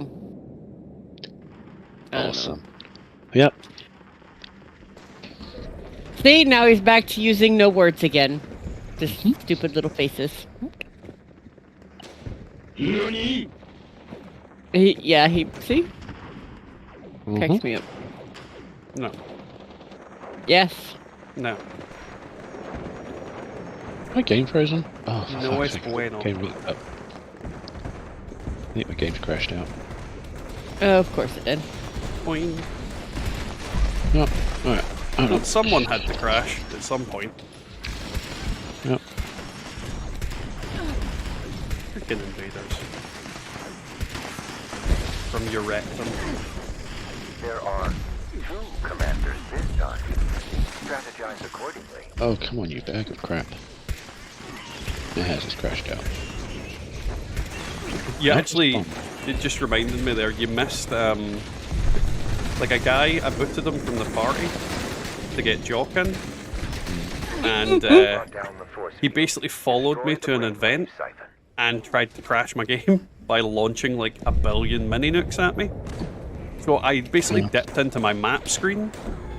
I don't know. Awesome. Yep. See, now he's back to using no words again. Just stupid little faces. He see? Cracks me up. No. Yes. No. My game frozen? Oh, for No fuck's es sake. bueno. Game looked up. I think my game's crashed out. Oh, of course it did. Boing. No, alright. Oh, no. Someone had to crash at some point. Yep. Freaking invaders. From your rectum. There are 2 commanders this time. Strategize accordingly. Oh, come on, you bag of crap. It has just crashed out. Yeah, Oh, actually, it's it just reminded me there, you missed, like a guy, I booted him from the party to get Jockin, and he basically followed me to an event and tried to crash my game by launching like a billion mini nukes at me. So I basically dipped into my map screen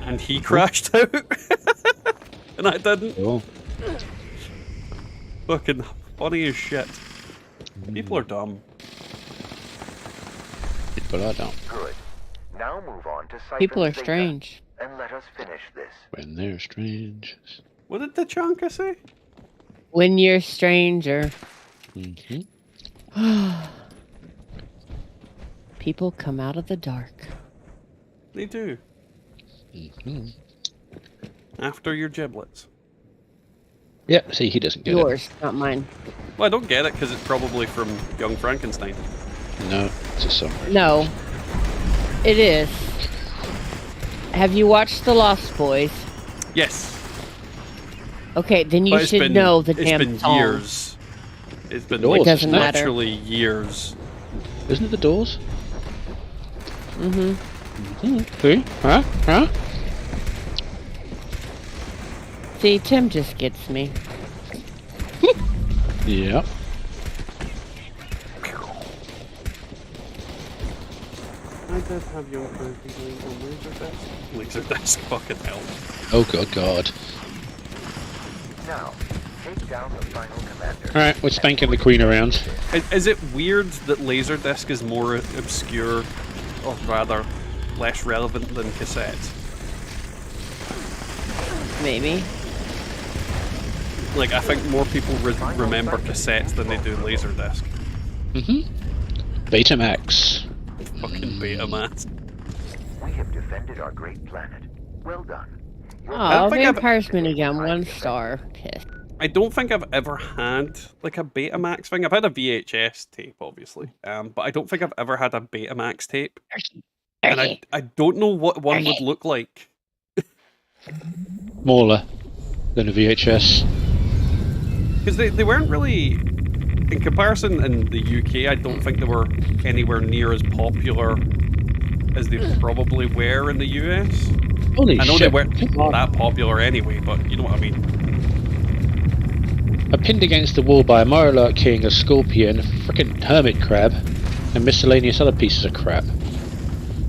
and he crashed out and I didn't. Cool. Fucking funny as shit. People are dumb. People are dumb. Good. Now move on to People are Siphon's data, strange. and let us finish this. When they're strange. What did Tachanka say? When you're a stranger. People come out of the dark. They do. After your giblets. Yeah, see, he doesn't get Yours, not mine. Well, I don't get it because it's probably from Young Frankenstein. it. No, it's a song. No. It is. Have you watched The Lost Boys? Yes. Okay, then you But should know the it's damn been song. years. It's been Doors, like doesn't matter. literally years. Isn't it the Doors? See? Huh? See, Tim just gets me. Yeah. I did have Young Frankenstein on Laserdisc. Laserdisc, fucking hell. Oh, God. Now, take down the final commander. Alright, we're spanking the Queen around. Is it weird that Laserdisc is more obscure, or rather, less relevant than cassettes? Maybe. Like, I think more people remember cassettes than they do Laserdisc. Betamax. Fucking Betamax. We have defended our great planet. Well done. Oh, think I've- Vampire's Minigun, 1 star. Pissed. I don't think I've ever had like a Betamax thing. I've had a VHS tape, obviously, but I don't think I've ever had a Betamax tape. And I don't know what one would look like. Smaller than a VHS. Because they weren't really, in comparison in the UK, I don't think they were anywhere near as popular as they probably were in the US. Holy I know shit. they weren't that popular anyway, but you know what I mean. A pinned against the wall by a Morlock King, a Scorpion, a frickin' Hermit Crab, and miscellaneous other pieces of crap.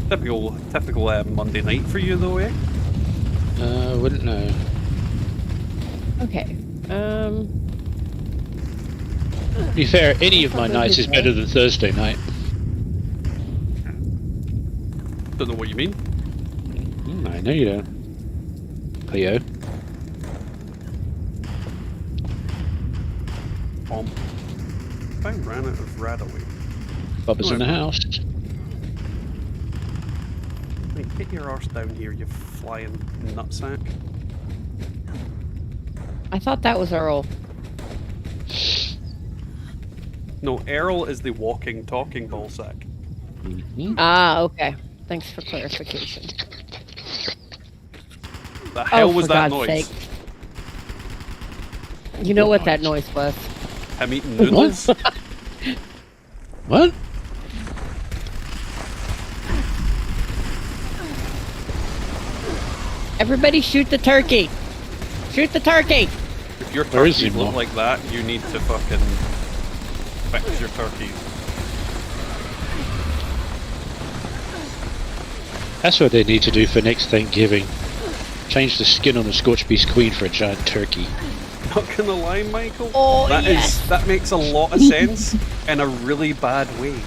Typical Monday night for you though, eh? Wouldn't know. Okay. To be fair, any of my nights is better than Thursday night. Don't know what you mean. I know you don't. Cleo. If I ran out of Radaway. Bubba's in the house. Hey, get your arse down here, you flying nutsack. I thought that was Earl. No, Errol is the walking, talking ballsack. Ah, okay. Thanks for clarification. The hell was for that God's noise? sake. You know what that noise was. I'm eating noodles. What? Everybody shoot the turkey! Shoot the turkey! If your Where is turkey he, look Mo? like that, you need to fucking fix your turkey. That's what they need to do for next Thanksgiving. Change the skin on the Scorch Beast Queen for a giant turkey. Not gonna lie, Michael. Oh, That makes a lot of sense in a really bad way.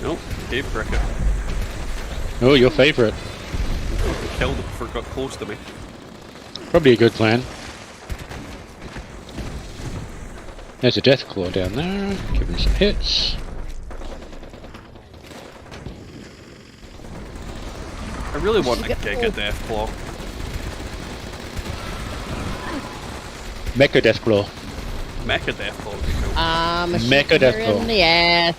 Nope, cave cricket. Oh, your favourite. Killed it before it got close to me. Probably a good plan. There's a death claw down there. Give him some hits. I really want to kick a death claw. Mecha death claw. Mecha death claw would be cool. Mecha death claw. In the ass.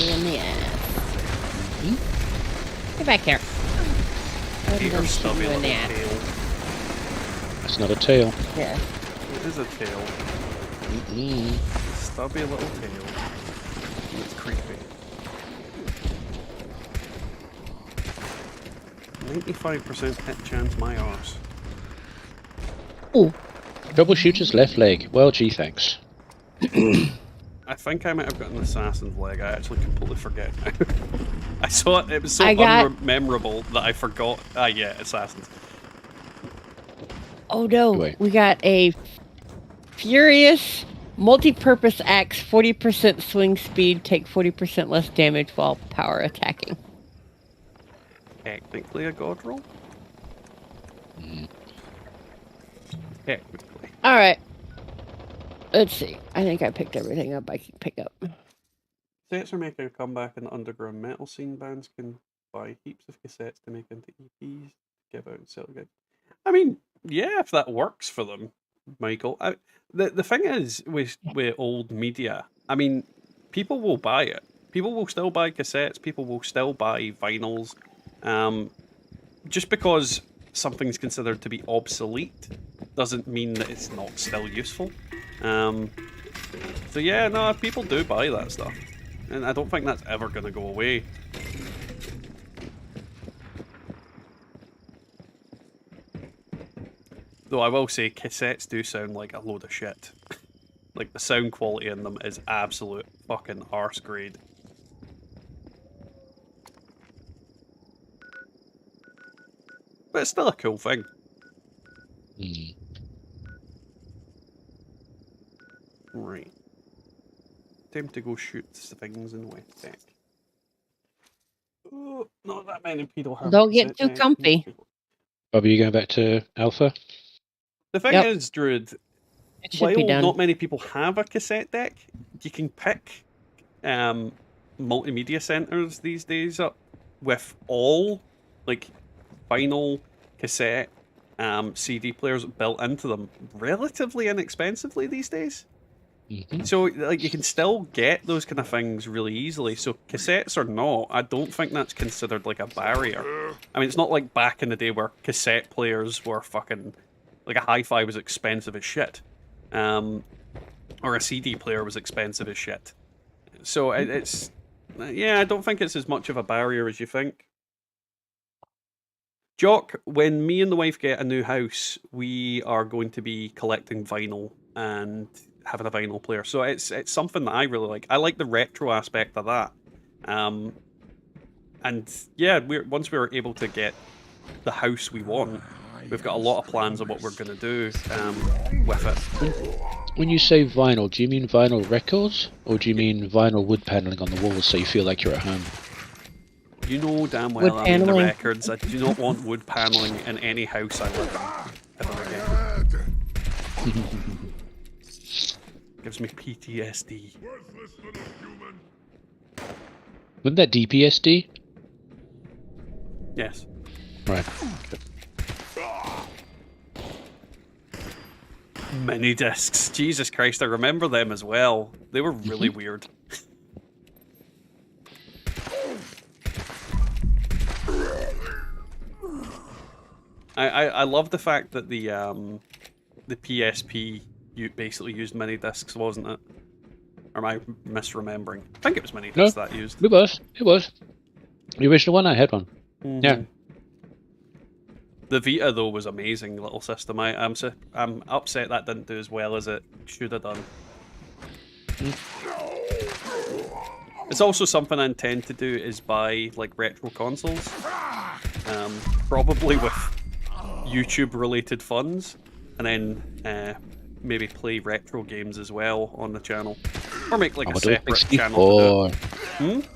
In the ass. Get back here. Eat her stubby in little the ass. tail. That's not a tail. Yeah. It is a tail. Stubby little tail. It's creepy. 95% hit chance, my arse. Oh. Troubleshooter's left leg. Well, gee, thanks. I think I might have got an assassin's leg. I actually completely forget now. I saw it. It was so unmemorable that I forgot. Ah, yeah, assassins. Oh no, Wait. we got a furious multi-purpose axe, 40% swing speed, take 40% less damage while power attacking. Technically a god roll? Technically. Alright. Let's see. I think I picked everything up I can pick up. Cassettes are making a comeback in the underground metal scene. Bands can buy heaps of cassettes to make into EPs, give out and sell again. I mean, yeah, if that works for them, Michael. The thing is with old media, I mean, people will buy it. People will still buy cassettes. People will still buy vinyls. Just because something's considered to be obsolete doesn't mean that it's not still useful. So yeah, no, people do buy that stuff. And I don't think that's ever going to go away. Though I will say, cassettes do sound like a load of shit. Like, the sound quality in them is absolute fucking arse grade. But it's still a cool thing. Right. Time to go shoot things in West Tech. Oh, not that many people have. Don't get too comfy. Bobby, you going back to Alpha? The thing is, Druid, while not many people have a cassette deck, you can pick multimedia centers these days up with all, like, vinyl, cassette, CD players built into them relatively inexpensively these days. So, like, you can still get those kind of things really easily. So, cassettes or not, I don't think that's considered, like, a barrier. I mean, it's not like back in the day where cassette players were fucking... Like, a hi-fi was expensive as shit. Or a CD player was expensive as shit. So, it's... Yeah, I don't think it's as much of a barrier as you think. Jock, when me and the wife get a new house, we are going to be collecting vinyl and having a vinyl player. So it's something that I really like. I like the retro aspect of that. And yeah, once we're able to get the house we want, we've got a lot of plans on what we're going to do with it. When you say vinyl, do you mean vinyl records? Or do you mean vinyl wood paneling on the walls so you feel like you're at home? You know damn well I mean the records. I do not want wood paneling in any house I live in ever again. Gives me PTSD. Wasn't that DPSD? Yes. Right. Mini discs. Jesus Christ, I remember them as well. They were really weird. I love the fact that the PSP basically used mini discs, wasn't it? Or am I misremembering? I think it was mini discs that used. It was. It was. The original one, I had one. Yeah. The Vita though was amazing little system. I'm upset that didn't do as well as it should have done. It's also something I intend to do is buy like retro consoles, probably with YouTube-related funds, and then maybe play retro games as well on the channel, or make like a Commodore separate 64. channel to do it.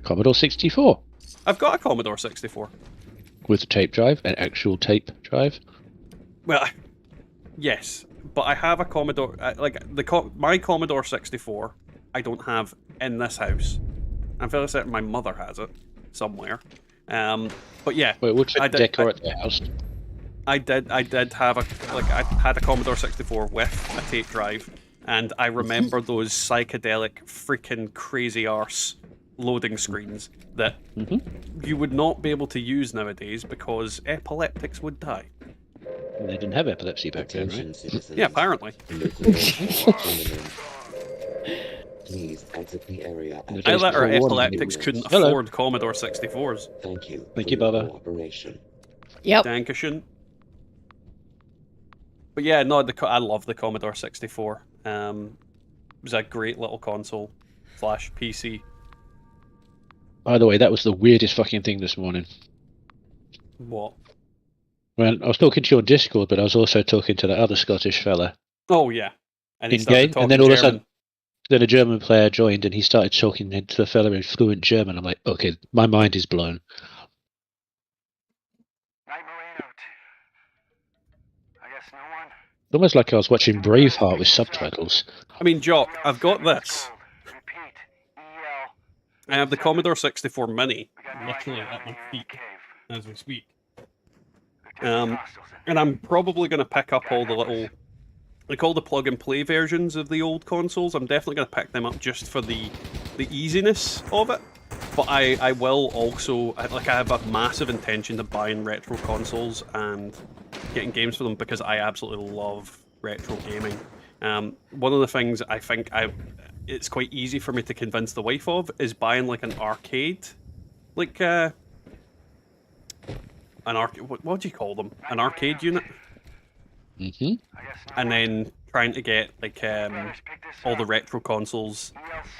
Commodore 64 I've got a Commodore 64. with a tape drive, an actual tape drive. Well, yes, but I have a Commodore. My Commodore 64. I don't have in this house. I'm fairly certain my mother has it somewhere. But yeah, Well, it would fit I the did- decor I- at the house. I did have I had a Commodore 64 with a tape drive, and I remember those psychedelic, freaking crazy arse loading screens that you would not be able to use nowadays because epileptics would die. They didn't have epilepsy back then, Attention, right? citizens. Yeah, apparently. Nuclear war imminent. Please exit the area. The at days Either our before warning. epileptics couldn't Hello. afford Commodore 64s. Thank you. Thank for you, your Bubba. cooperation. Yep. Dankeschön. But yeah, no, I love the Commodore 64. It was a great little console / PC. By the way, that was the weirdest fucking thing this morning. What? Well, I was talking to you on Discord, but I was also talking to the other Scottish fella Oh yeah. And he in started game, talking and then all of a German. sudden, then a German player joined, and he started talking to the fella in fluent German. I'm like, okay, my mind is blown. Night Moreno. I guess no one. Almost like I was watching Braveheart with subtitles. I mean, Jock, I've got this. Repeat. EL. I have the Commodore 64 Mini literally at my feet as we speak. And I'm probably going to pick up all the little, like all the plug and play versions of the old consoles. I'm definitely going to pick them up just for the easiness of it. But I will also, I have a massive intention of buying retro consoles and getting games for them because I absolutely love retro gaming. One of the things I think it's quite easy for me to convince the wife of is buying like an arcade, like what do you call them? An arcade unit, and then trying to get like all the retro consoles.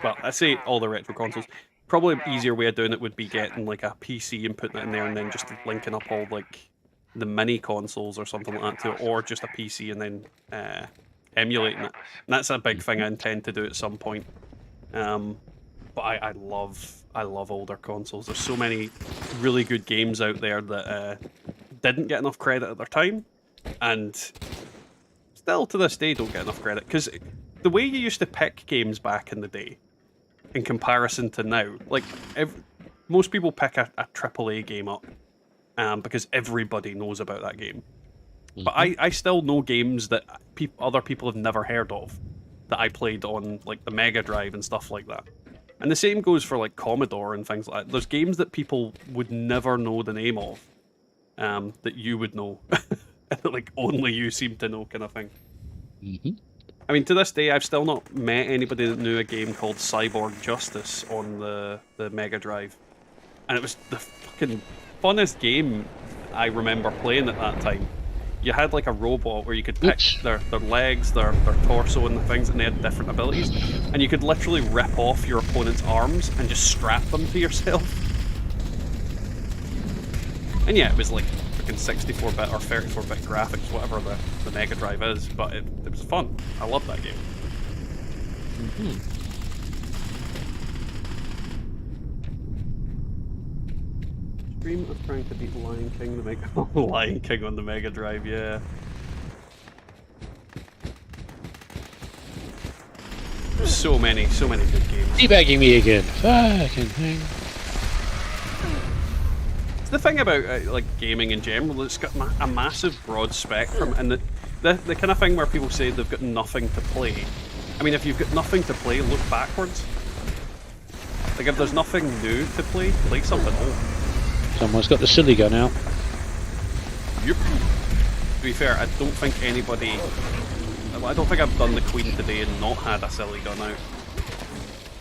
Well, I say all the retro consoles. Probably an easier way of doing it would be getting like a PC and putting it in there, and then just linking up all like the mini consoles or something like that to it, or just a PC and then emulating it. And that's a big thing I intend to do at some point. But I love older consoles. There's so many really good games out there that didn't get enough credit at their time, and still to this day don't get enough credit. Because the way you used to pick games back in the day, in comparison to now, like most people pick a AAA game up because everybody knows about that game. But I still know games that other people have never heard of that I played on like the Mega Drive and stuff like that. And the same goes for like Commodore and things like that. There's games that people would never know the name of that you would know. Like only you seem to know, kind of thing. I mean, to this day, I've still not met anybody that knew a game called Cyborg Justice on the Mega Drive. And it was the fucking funnest game I remember playing at that time. You had like a robot where you could pick their legs, their torso and the things, and they had different abilities. And you could literally rip off your opponent's arms and just strap them to yourself. And yeah, it was like freaking 64-bit or 34-bit graphics, whatever the Mega Drive is, but it was fun. I love that game. Dream of trying to beat Lion King Lion King on the Mega Drive, yeah. So many good games. Teabagging me again. Fucking thing. The thing about like gaming in general, it's got a massive broad spectrum, and the kind of thing where people say they've got nothing to play. I mean, if you've got nothing to play, look backwards. Like if there's nothing new to play something old. Someone's got the silly gun out. Yep. To be fair, I don't think anybody... I don't think I've done the Queen today and not had a silly gun out.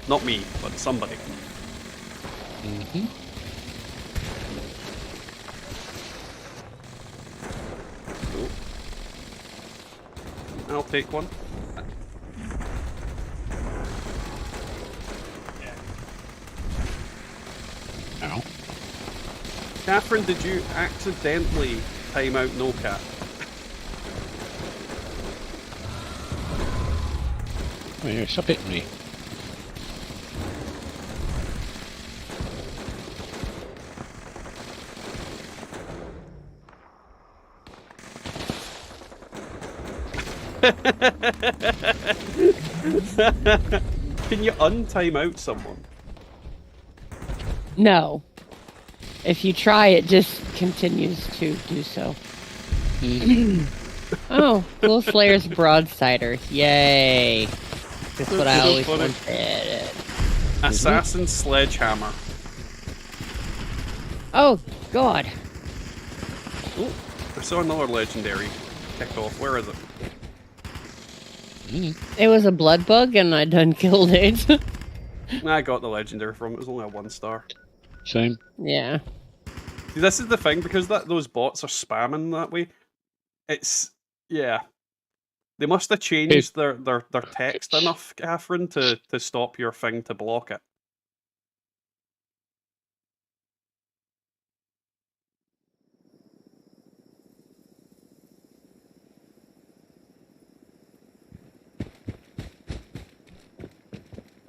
Not me, but somebody. Cool. I'll take one. Catherine, did you accidentally time out no cat? Oh, yeah, stop hitting me. Can you untime out someone? No. If you try, it just continues to do so. Oh, Cool Slayer's Broadsider. Yay. That's what I so always funny. wanted. Assassin Sledgehammer. Oh, God. Oh, I saw another legendary kick off. Where is it? It was a blood bug, and I done killed it. I got the legendary from it. It was only a 1-star. Same. Yeah. See, this is the thing, because those bots are spamming that way. It's yeah. They must have changed their text enough, Catherine, to stop your thing to block it.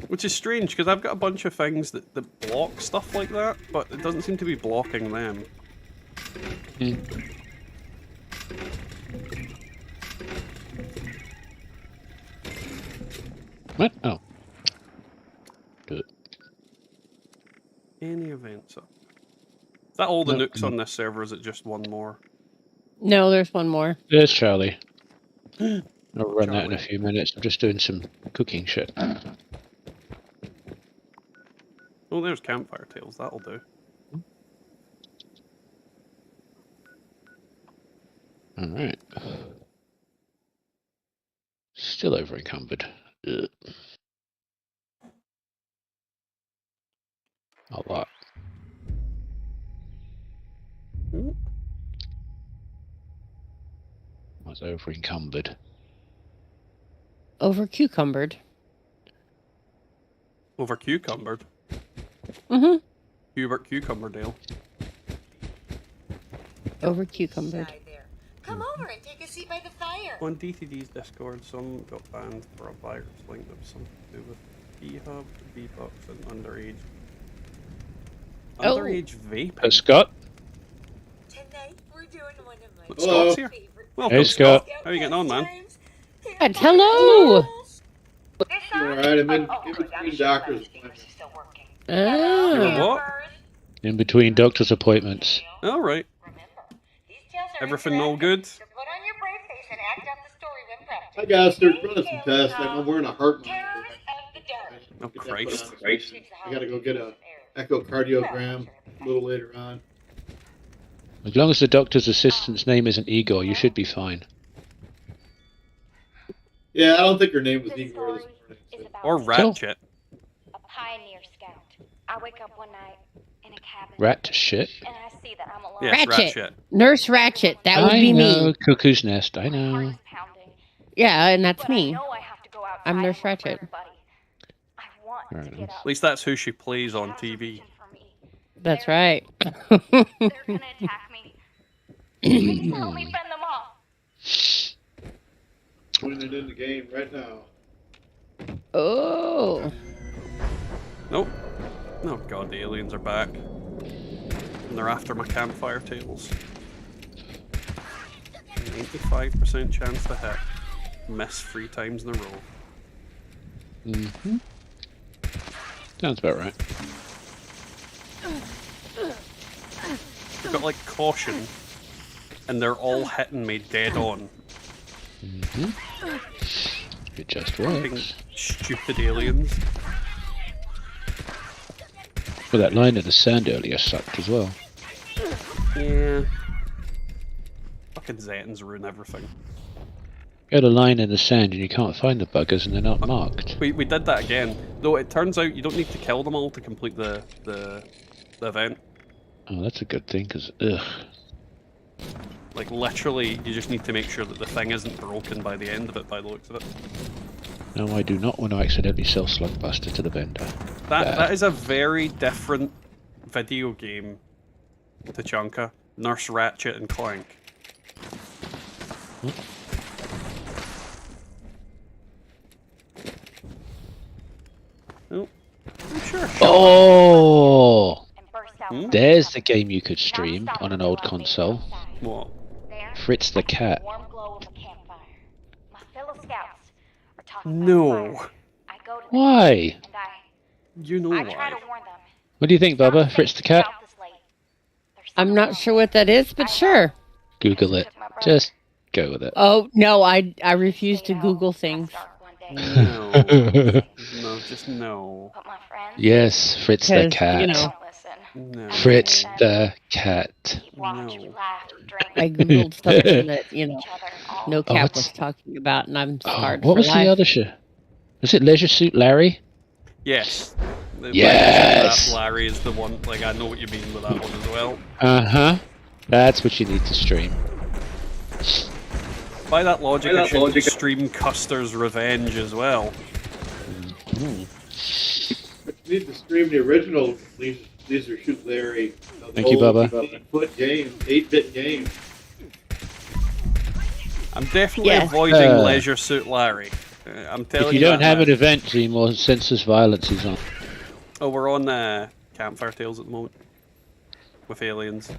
Which is strange, because I've got a bunch of things that block stuff like that, but it doesn't seem to be blocking them. What? Oh. Good. Any events up? Is that all the No, nukes on this server, or is it just one more? No, there's one more. There's Charlie. I'll run that in a Charlie. few minutes. I'm just doing some cooking shit. Oh, there's campfire tales. That'll do. Alright. Still over encumbered. Ugh. A lot. Ooh. I was over encumbered. Over cucumbered. Over cucumbered. Mm-hmm. Hubert Cucumberdale. Over cucumbered. Come over and take a seat by the fire. On DTD's Discord, some got banned for a virus linked with something to do with E-Hub, V-Bucks, and underage. Oh. Underage vaping. Scott? Tonight we're doing one of my Scott's here. Welcome, Hey, Scott. How are you getting on, man? God, hello! Alright, I'm in between doctor's appointments. You're Oh. what? In between doctor's appointments. All right. Everything all good? I gotta start running some tests. I'm wearing a heart monitor. Oh, Christ. I gotta go get a echocardiogram a little later on. As long as the doctor's assistant's name isn't Igor, you should be fine. Yeah, I don't think her name was Igor this morning. So. Or Ratchet. A pioneer scout. I wake up one night in a cabin. Rat shit. And I see that I'm alone. Yes, Ratchet. Ratchet. Nurse Ratchet. That would be me. Cuckoo's Nest, I know. Yeah, and that's But I me. know I have to go outside I'm Nurse and look for Ratchet. everybody. I want Fair to enough. get At up. least that's who she plays on TV. That's right. They're gonna attack me. Please help me fend them off. Putting it in the game right now. Oh. Nope. Oh god, the aliens are back. And they're after my campfire tales. 95% chance to hit. Miss 3 times in a row. Mm-hmm. Sounds about right. We've got like caution, and they're all hitting me dead on. Mm-hmm. It just Fucking works. stupid aliens. Well, that line in the sand earlier sucked as well. Yeah. Fucking Zetans ruin everything. You got a line in the sand and you can't find the buggers and they're not marked. We did that again. Though it turns out you don't need to kill them all to complete the event. Oh, that's a good thing, because, ugh. Like, literally, you just need to make sure that the thing isn't broken by the end of it, by the looks of it. No, I do not want to accidentally sell Slugbuster to the vendor. That is a very different video game Tachanka. Nurse Ratchet and Clank. Oh, I'm sure. Oh! Hmm? There's the game you could stream on an old console. What? Fritz the Cat. No. Why? You know why. What do you think, Bubba? Fritz the Cat? I'm not sure what that is, but sure. Google it. Just go with it. Oh no, I refuse to Google things. No. No, just no. Yes, Fritz the 'Cause, Cat. you know. No. Fritz the Cat. No. I googled something that no Cap what's- was talking about, and I'm Oh, scarred what for was life. the other show? Was it Leisure Suit Larry? Yes. The Yes! Larry is the one. Like, I know what you mean with that one as well. Uh-huh. That's what you need to stream. By that logic, I should stream Custer's Revenge as well. But you need to stream the original Laser Shoot Larry. Thank you, Bubba. 8-foot game, 8-bit game. I'm definitely Yes. avoiding Leisure Suit Larry. I'm telling If you you don't that have now. an event anymore, Senseless Violence is on. Oh, we're on Campfire Tales at the moment. With aliens.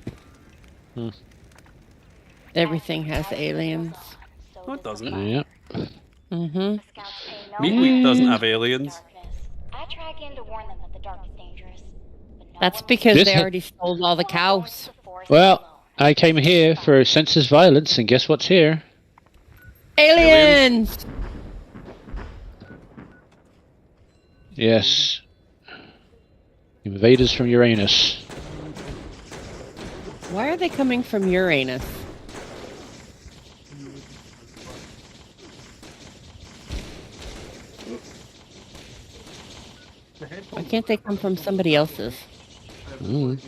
Everything has aliens. No, it doesn't. Yep. Mm-hmm. Meat Week doesn't have aliens. I try again to warn them that the dark is dangerous. That's because This they ha- already stole all the cows. Well, I came here for Senseless Violence, and guess what's here? Aliens! Yes. Invaders from Uranus. Why are they coming from Uranus? Why can't they come from somebody else's? Mm.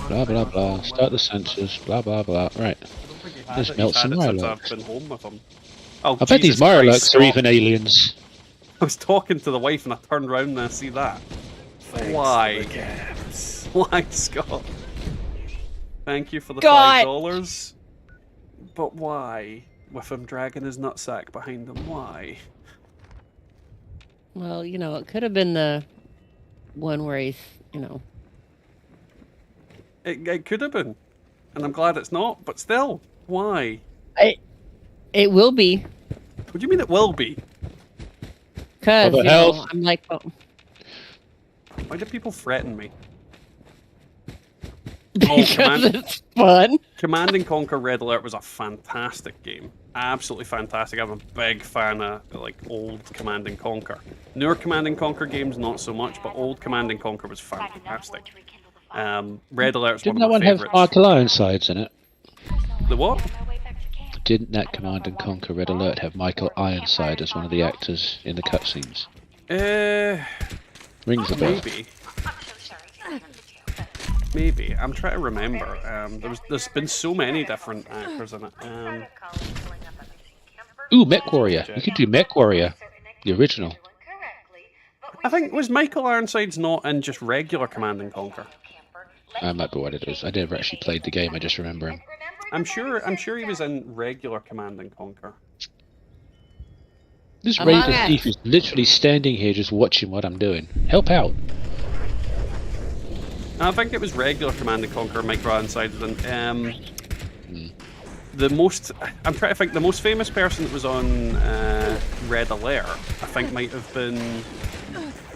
Blah blah blah. Start the sensors. Blah blah blah. Right. Let's melt some I've Mirelurks. been home with them. Oh, I bet these Jesus Christ, Mirelurks are stop. even aliens. I was talking to the wife and I turned around and I see that. Why? Why, Scott? Thank you for the God. $5. But why? With him dragging his nutsack behind him, why? Well, it could have been the one where he's, It could have been. And I'm glad it's not, but still, why? It will be. What do you mean it will be? Because, How about health? I'm like, oh, Why do people threaten me? because Command- it's fun. Command and Conquer Red Alert was a fantastic game. Absolutely fantastic. I'm a big fan of old Command and Conquer. Newer Command and Conquer games, not so much, but old Command and Conquer was fantastic. Red Alert's Didn't one that of my one have favourites. Michael Ironsides in it? The what? Didn't that Command and Conquer Red Alert have Michael Ironside as one of the actors in the cutscenes? Rings a bell. Maybe. Maybe. I'm trying to remember. There's been so many different actors in it. Ooh, Mech Warrior. You could do Mech Warrior, the original. I think, was Michael Ironsides not in just regular Command and Conquer? That might be what it is. I never actually played the game. I just remember him. I'm sure he was in regular Command and Conquer. This Among Raider Us. thief is literally standing here just watching what I'm doing. Help out. I think it was regular Command and Conquer. Michael Ironsides was in. The most, I'm trying to think, the most famous person that was on Red Alert, I think might have been,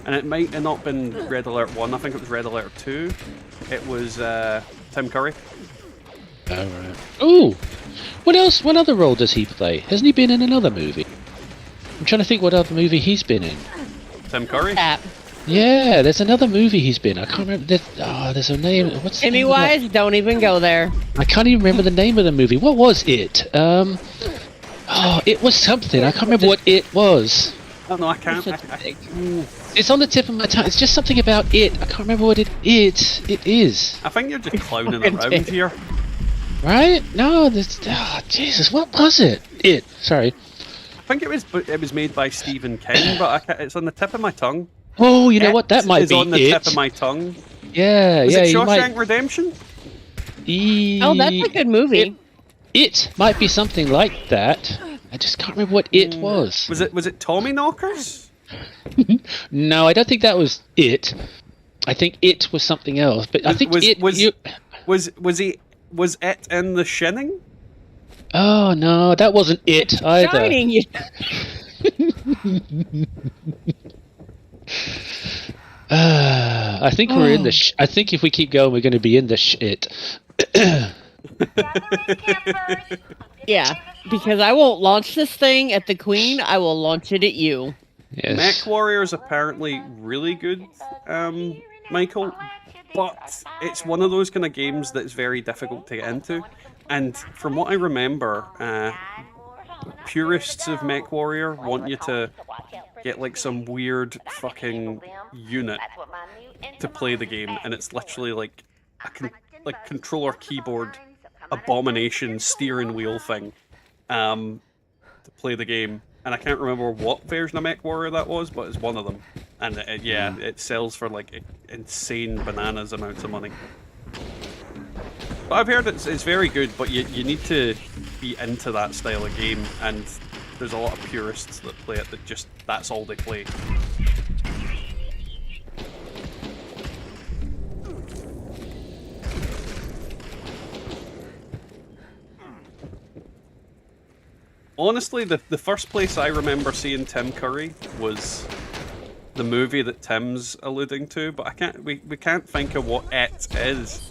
and it might have not been Red Alert 1, I think it was Red Alert 2. It was Tim Curry. Alright. Ooh! What else? What other role does he play? Hasn't he been in another movie? I'm trying to think what other movie he's been in. Tim Curry? Tap. Yeah, there's another movie he's been. I can't remember. There's a name. What's the name of that? Pennywise, don't even go there. I can't even remember the name of the movie. What was it? Oh, it was something. I can't remember what it was. Oh no, I can't. It's on the tip of my tongue. It's just something about it. I can't remember what it is. I think you're just clowning around here. Right? No, Jesus, what was it? Sorry. I think it was made by Stephen King, but it's on the tip of my tongue. Oh, you know what? That might It's be on the it. tip of my tongue. Yeah, Was yeah. it You Shawshank might. Redemption? Oh, that's a good movie. It might be something like that. I just can't remember what it was. Was it Tommy Knockers? No, I don't think that was it. I think it was something else. But I think was it was you... was it in The Shining? Oh no, that wasn't it either. Shining. You. I think we're in the. I think if we keep going, we're going to be in the shit. Yeah, because I won't launch this thing at the Queen. I will launch it at you. Yes. Mech Warrior is apparently really good, Michael, but it's one of those kind of games that's very difficult to get into. And from what I remember, purists of Mech Warrior want you to get like some weird fucking unit to play the game, and it's literally like a controller keyboard abomination steering wheel thing to play the game. And I can't remember what version of Mech Warrior that was, but it's one of them. And it sells for like insane bananas amounts of money. But I've heard it's very good, but you need to be into that style of game, and there's a lot of purists that play it that just, that's all they play. Honestly, the first place I remember seeing Tim Curry was the movie that Tim's alluding to, but we can't think of what it is.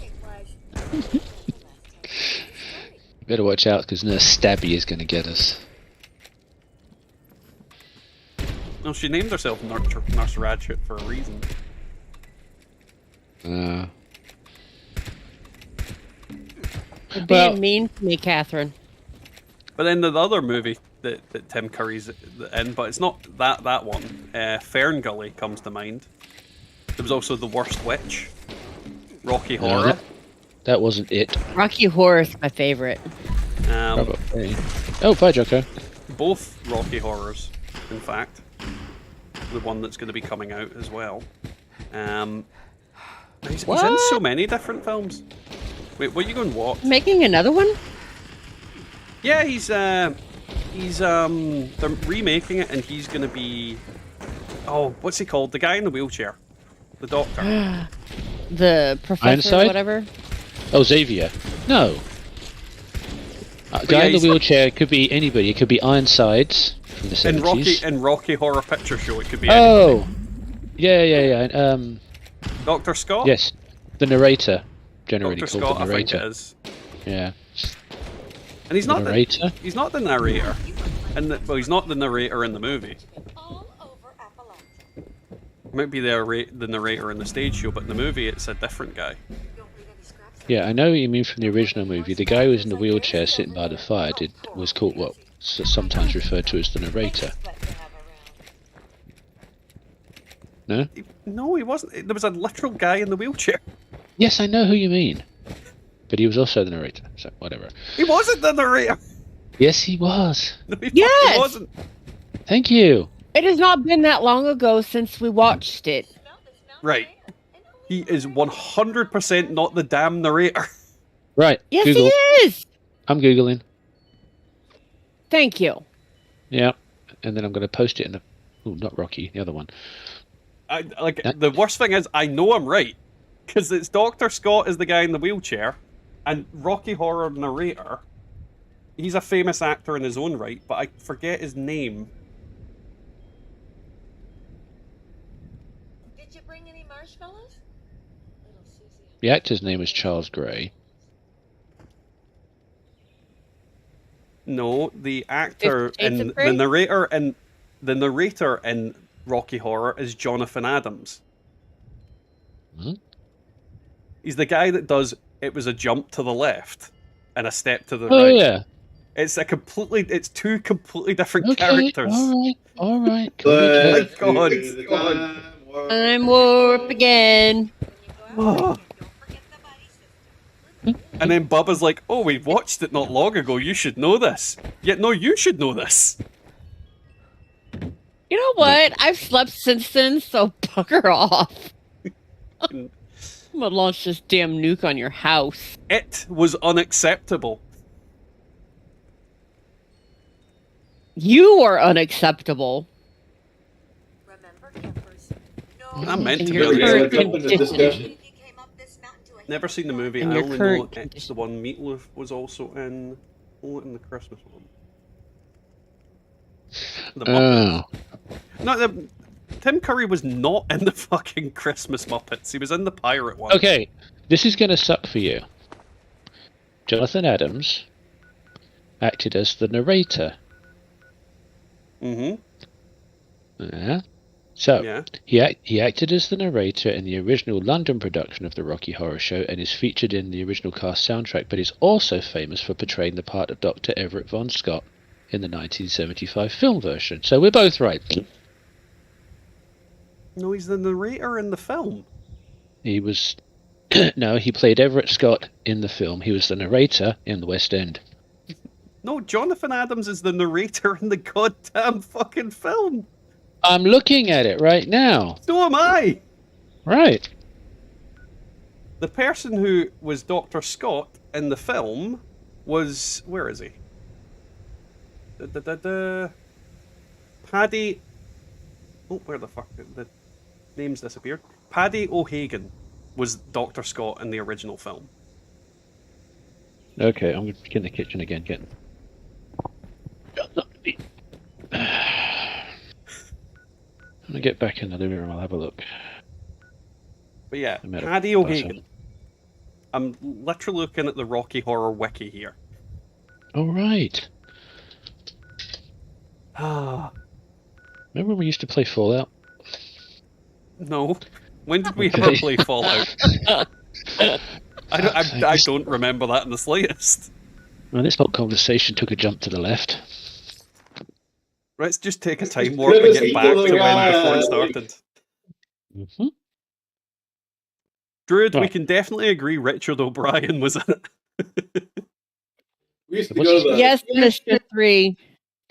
Better watch out, because Nurse Stabby is going to get us. Well, she named herself Nurse Ratchet for a reason. You're being mean to me, Catherine. But then the other movie that Tim Curry's in, but it's not that one. Fern Gully comes to mind. There was also The Worst Witch, Rocky Horror. That wasn't it. Rocky Horror is my favorite. Probably. Oh, bye, Joker. Both Rocky Horrors, in fact. The one that's going to be coming out as well. He's in so many different films. Wait, what are you going to watch? Making another one? Yeah, they're remaking it, and he's going to be, what's he called? The guy in the wheelchair. The doctor. The professor Ironside? or whatever? Oh, Xavier. No. Guy in the wheelchair could be anybody. It could be Ironsides from the 70s. In Rocky Horror Picture Show, it could be anybody. Oh! Yeah. Dr. Scott? Yes. The narrator. Generally Dr. called Scott, the narrator. I think it is. Yeah. And he's not narrator? He's not the narrator. He's not the narrator in the movie. Might be the narrator in the stage show, but in the movie it's a different guy. Yeah, I know what you mean from the original movie. The guy who was in the wheelchair sitting by the fire was called what sometimes referred to as the narrator. No? No, he wasn't. There was a literal guy in the wheelchair. Yes, I know who you mean. But he was also the narrator, so whatever. He wasn't the narrator! Yes, he was. No, he Yes! wasn't. Thank you. It has not been that long ago since we watched it. Right. He is 100% not the damn narrator. Right. Yes, Google. he is! I'm Googling. Thank you. Yeah. And then I'm going to post it in the... Oh, not Rocky, the other one. The worst thing is, I know I'm right. Because it's Dr. Scott is the guy in the wheelchair, and Rocky Horror narrator. He's a famous actor in his own right, but I forget his name. Did you bring any marshmallows? The actor's name is Charles Gray. No, the actor and Jason the Frey? narrator in Rocky Horror is Jonathan Adams. Hmm? He's the guy that does "It was a jump to the left and a step to the Oh, right." yeah. It's two completely different characters. All right. But God. I'm warp again. And then Bubba's like, "Oh, we watched it not long ago. You should know this." Yet, no, you should know this. You know what? I've slept since then, so bugger off. I'm gonna launch this damn nuke on your house. It was unacceptable. You are unacceptable. I'm meant In to your be current unacceptable. condition. Never seen the movie. In I your only current know it's the one Meatloaf was also in. Oh, in the Christmas one. The Muppets. No, Tim Curry was not in the fucking Christmas Muppets. He was in the pirate one. Okay, this is going to suck for you. Jonathan Adams acted as the narrator. Mm-hmm. Yeah. So, Yeah. he acted as the narrator in the original London production of the Rocky Horror Show and is featured in the original cast soundtrack, but is also famous for portraying the part of Dr. Everett Von Scott in the 1975 film version. So we're both right. No, he's the narrator in the film. He was... No, he played Everett Scott in the film. He was the narrator in the West End. No, Jonathan Adams is the narrator in the goddamn fucking film. I'm looking at it right now. So am I. Right. The person who was Dr. Scott in the film was... Where is he? Paddy... Oh, where the fuck? The name's disappeared. Paddy O'Hagan was Dr. Scott in the original film. Okay, I'm going to get in the kitchen again. I'm going to get back in the living room. I'll have a look. But yeah, Paddy O'Hagan. I'm literally looking at the Rocky Horror Wiki here. Oh, right. Ah. Remember when we used to play Fallout? No. When did we ever play Fallout? I don't remember that in the slightest. Well, this whole conversation took a jump to the left. Let's just take a time warp and get back to when before it started. Mm-hmm. Druid, we can definitely agree Richard O'Brien was in it. We used to go to the... Yes, Mr. 3.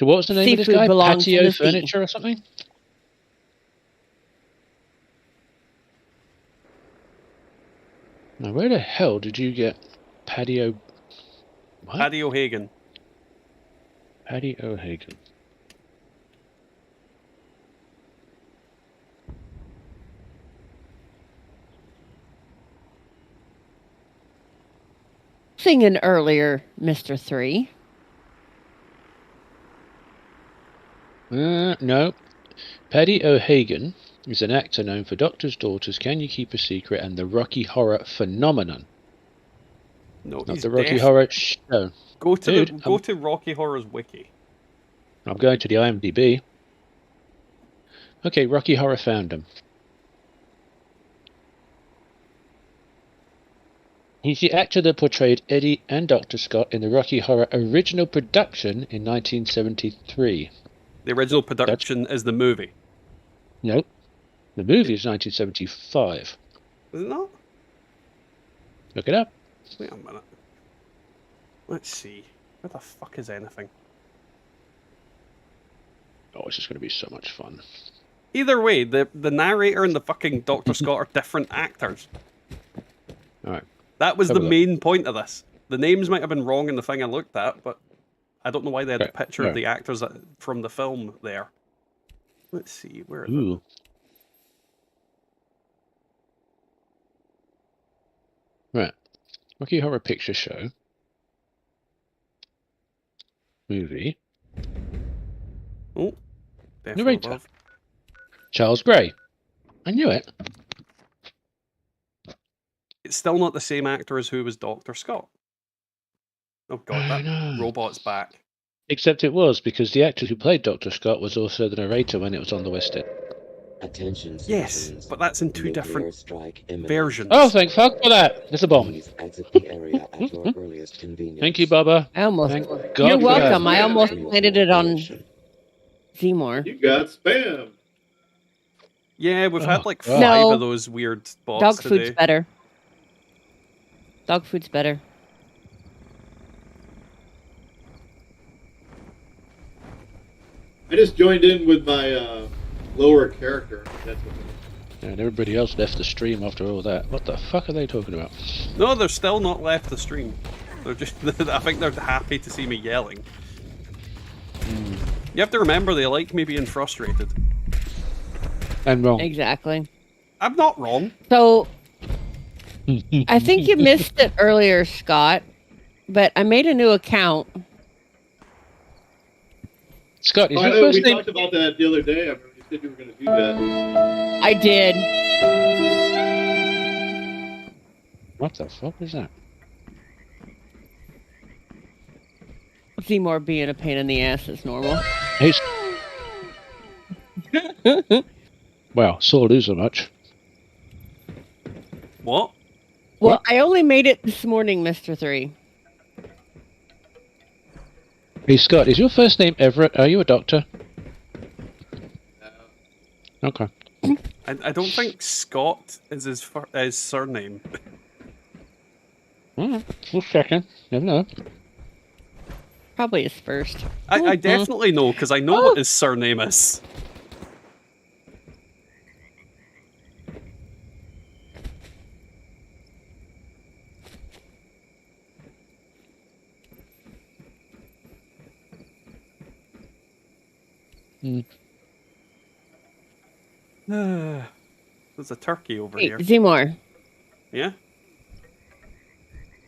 So what was the name of this Seafood guy? belongs to Patio the sea. Furniture or something? Now, where the hell did you get Patio... What? Paddy O'Hagan. Paddy O'Hagan. Singing earlier, Mr. 3. No. Paddy O'Hagan is an actor known for Doctor's Daughters, Can You Keep a Secret, and the Rocky Horror Phenomenon. No, Not he's the Rocky deaf. Horror Show. Go to Dude, go to Rocky Horror's wiki. I'm going to the IMDb. Okay, Rocky Horror found him. He's the actor that portrayed Eddie and Dr. Scott in the Rocky Horror original production in 1973. The original production is the movie. Nope. The movie is 1975. Is it not? Look it up. Wait a minute. Let's see. Where the fuck is anything? Oh, it's just going to be so much fun. Either way, the narrator and the fucking Dr. Scott are different actors. Alright. That was Have the a look. main point of this. The names might have been wrong in the thing I looked at, but I don't know why they had the picture of right. the actors from the film there. Let's see, where is it? Ooh. Right. Rocky Horror Picture Show. Movie. Oh. Definitely Narrator. above. Charles Gray. I knew it. It's still not the same actor as who was Dr. Scott. Oh god, I that know. robot's back. Except it was, because the actor who played Dr. Scott was also the narrator when it was on the West End. Attention, Yes, citizens. but that's in two Nuclear different strike imminent. versions. Oh, thank fuck for that. There's a bomb. Please exit the area at your earliest convenience. Thank you, Bubba. I almost. Thank God You're for welcome. that. I almost landed it on Seymour. You got spam. Yeah, we've had like God. 5 No. of those weird bots Dog today. food's better. Dog food's better. I just joined in with my lower character. That's what it is. And everybody else left the stream after all that. What the fuck are they talking about? No, they're still not left the stream. They're just, I think they're happy to see me yelling. You have to remember they like me being frustrated. And wrong. Exactly. I'm not wrong. So, I think you missed it earlier, Scott, but I made a new account. Scott, is Oh, your I know, first we name... talked about that the other day. I remember you said you were going to do that. I did. What the fuck is that? Seymour being a pain in the ass is normal. He's... Well, sore loser much. What? Well, I only made it this morning, Mr. 3. Hey, Scott, is your first name Everett? Are you a doctor? No. Okay. I don't think Scott is his surname. Just checking. Never know. Probably his first. I definitely know, because I know what his surname is. There's a turkey over here. Seymour, Yeah?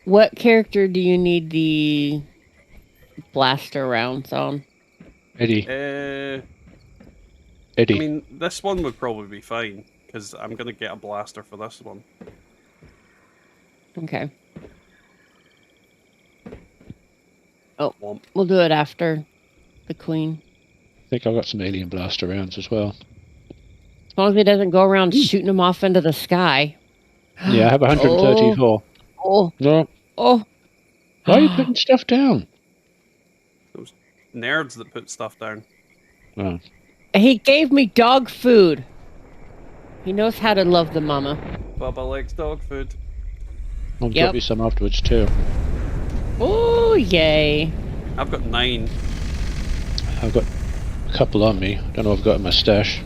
what character do you need the blaster rounds on? Eddie. I Eddie. mean, this one would probably be fine, because I'm going to get a blaster for this one. Okay. Oh, Womp. we'll do it after the queen. I think I've got some alien blaster rounds as well. As long as he doesn't go around shooting them off into the sky. Yeah, I have 134. Oh. No. Oh. Why are you putting stuff down? Those nerds that put stuff down. Oh. He gave me dog food. He knows how to love the mama. Bubba likes dog food. I'll drop you some afterwards too. Oh, yay. I've got 9. I've got a couple on me. I don't know what I've got in my stash.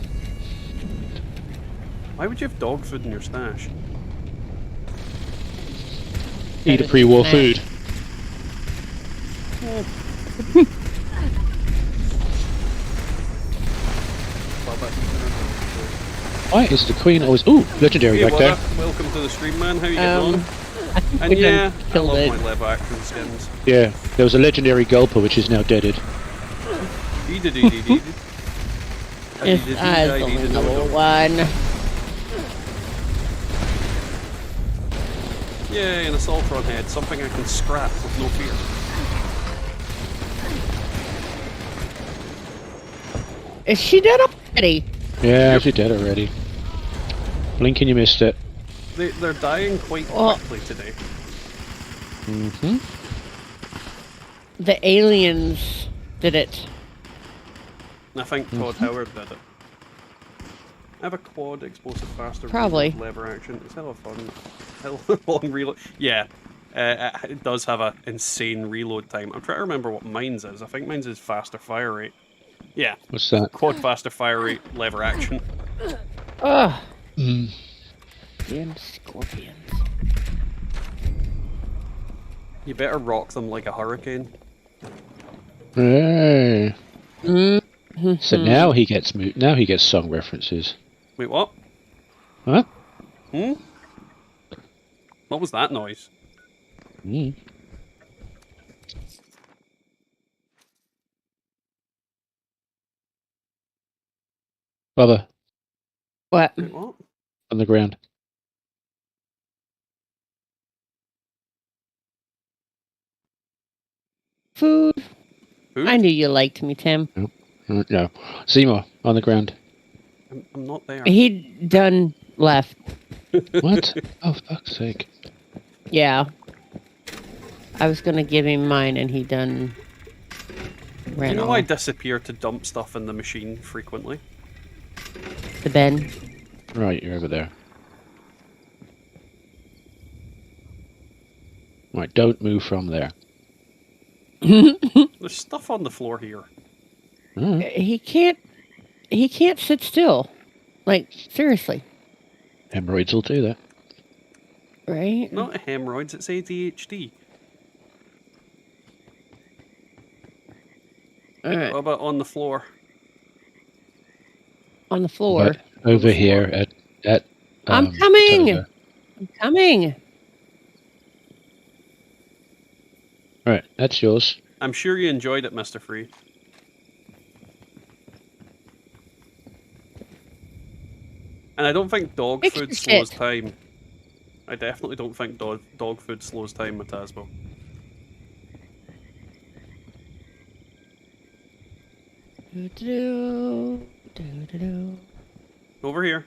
Why would you have dog food in your stash? Eat a pre-war food. Why is the queen always... Ooh, legendary Hey, back there. Welcome to the stream, man. How you getting on? I And yeah, I killed love it. my live action skins. Yeah, there was a legendary gulper which is now deaded. It's only level 1. Yay, an assaultron head, something I can scrap with no fear. Is she dead already? Yeah, she dead already. Blinking, you missed it. They're dying quite quickly today. Mm-hmm. The aliens did it. I think Todd Howard did it. I have a quad explosive faster Probably. reload lever action. It's hella fun. Hella long reload. Yeah, it does have an insane reload time. I'm trying to remember what mine's is. I think mine's is faster fire rate. Yeah. What's that? Quad faster fire rate lever action. Ugh. Mm. Damn scorpions. You better rock them like a hurricane. Hey. Mm-hmm. So now he gets now he gets song references. Wait, what? Huh? What was that noise? Bubba, What? Wait, what? on the ground. Food. Food? I knew you liked me, Tim. No. Seymour, on the ground. I'm not there. He done left. What? Oh, fuck's sake. Yeah. I was gonna give him mine and he done ran You know off. I disappear to dump stuff in the machine frequently? The Ben. Right, you're over there. Right, don't move from there. There's stuff on the floor here. He can't sit still. Like, seriously. Hemorrhoids will do that. Right? Not hemorrhoids, it's ADHD. Alright. What about on the floor? On the floor. But over here at I'm coming! Tova. I'm coming! Right, that's yours. I'm sure you enjoyed it, Mr. Free. And I don't think dog Fix food your slows shit. time. I definitely don't think dog food slows time, Matasbo. Do-do-do. Over here.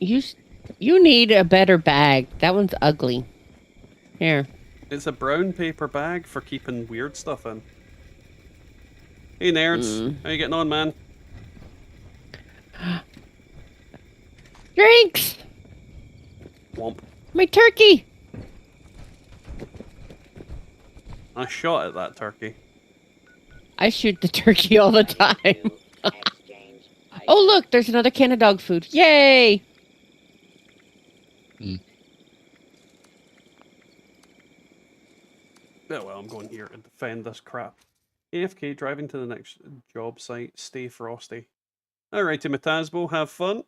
You need a better bag. That one's ugly. Here. It's a brown paper bag for keeping weird stuff in. Hey nerds, how you getting on, man? Drinks! Womp. My turkey! I shot at that turkey. I shoot the turkey all the time. Oh, look, there's another can of dog food. Yay! Oh well, I'm going here to defend this crap. AFK driving to the next job site. Stay frosty. Alrighty, Matasbo, have fun.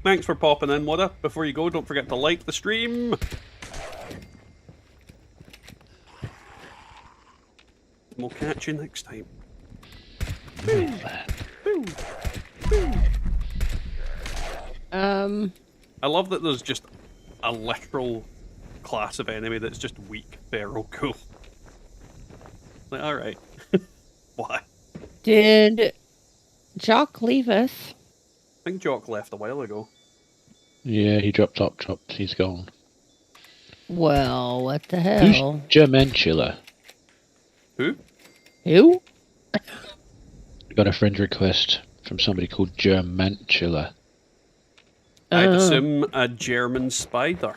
Thanks for popping in, Wada. Before you go, don't forget to like the stream. We'll catch you next time. Boom. Boom. Boom. I love that there's just a literal class of enemy that's just weak feral cool. Like, alright. Why? Did Jock leave us? I think Jock left a while ago. Yeah, he dropped up, he's gone. Well, what the Who's hell? Germantula? Who? Who? Got a friend request from somebody called Germantula. I'd assume a German spider.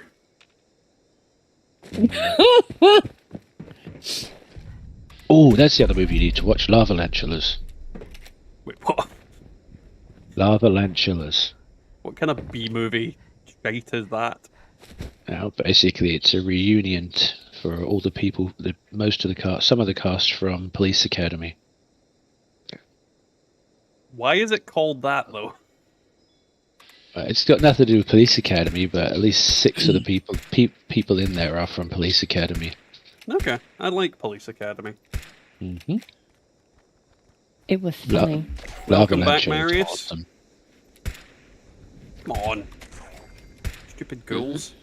Oh, that's the other movie you need to watch, Lavalantulas. Wait, what? Lavalantulas. What kind of B-movie shite is that? Now, basically, it's a reunion for all the people, most of the cast, some of the cast from Police Academy. Why is it called that, though? It's got nothing to do with Police Academy, but at least 6 of the people in there are from Police Academy. Okay, I like Police Academy. Mm-hmm. It was funny. Welcome back, Lavalantulas, Marius. awesome. Come on. Stupid ghouls.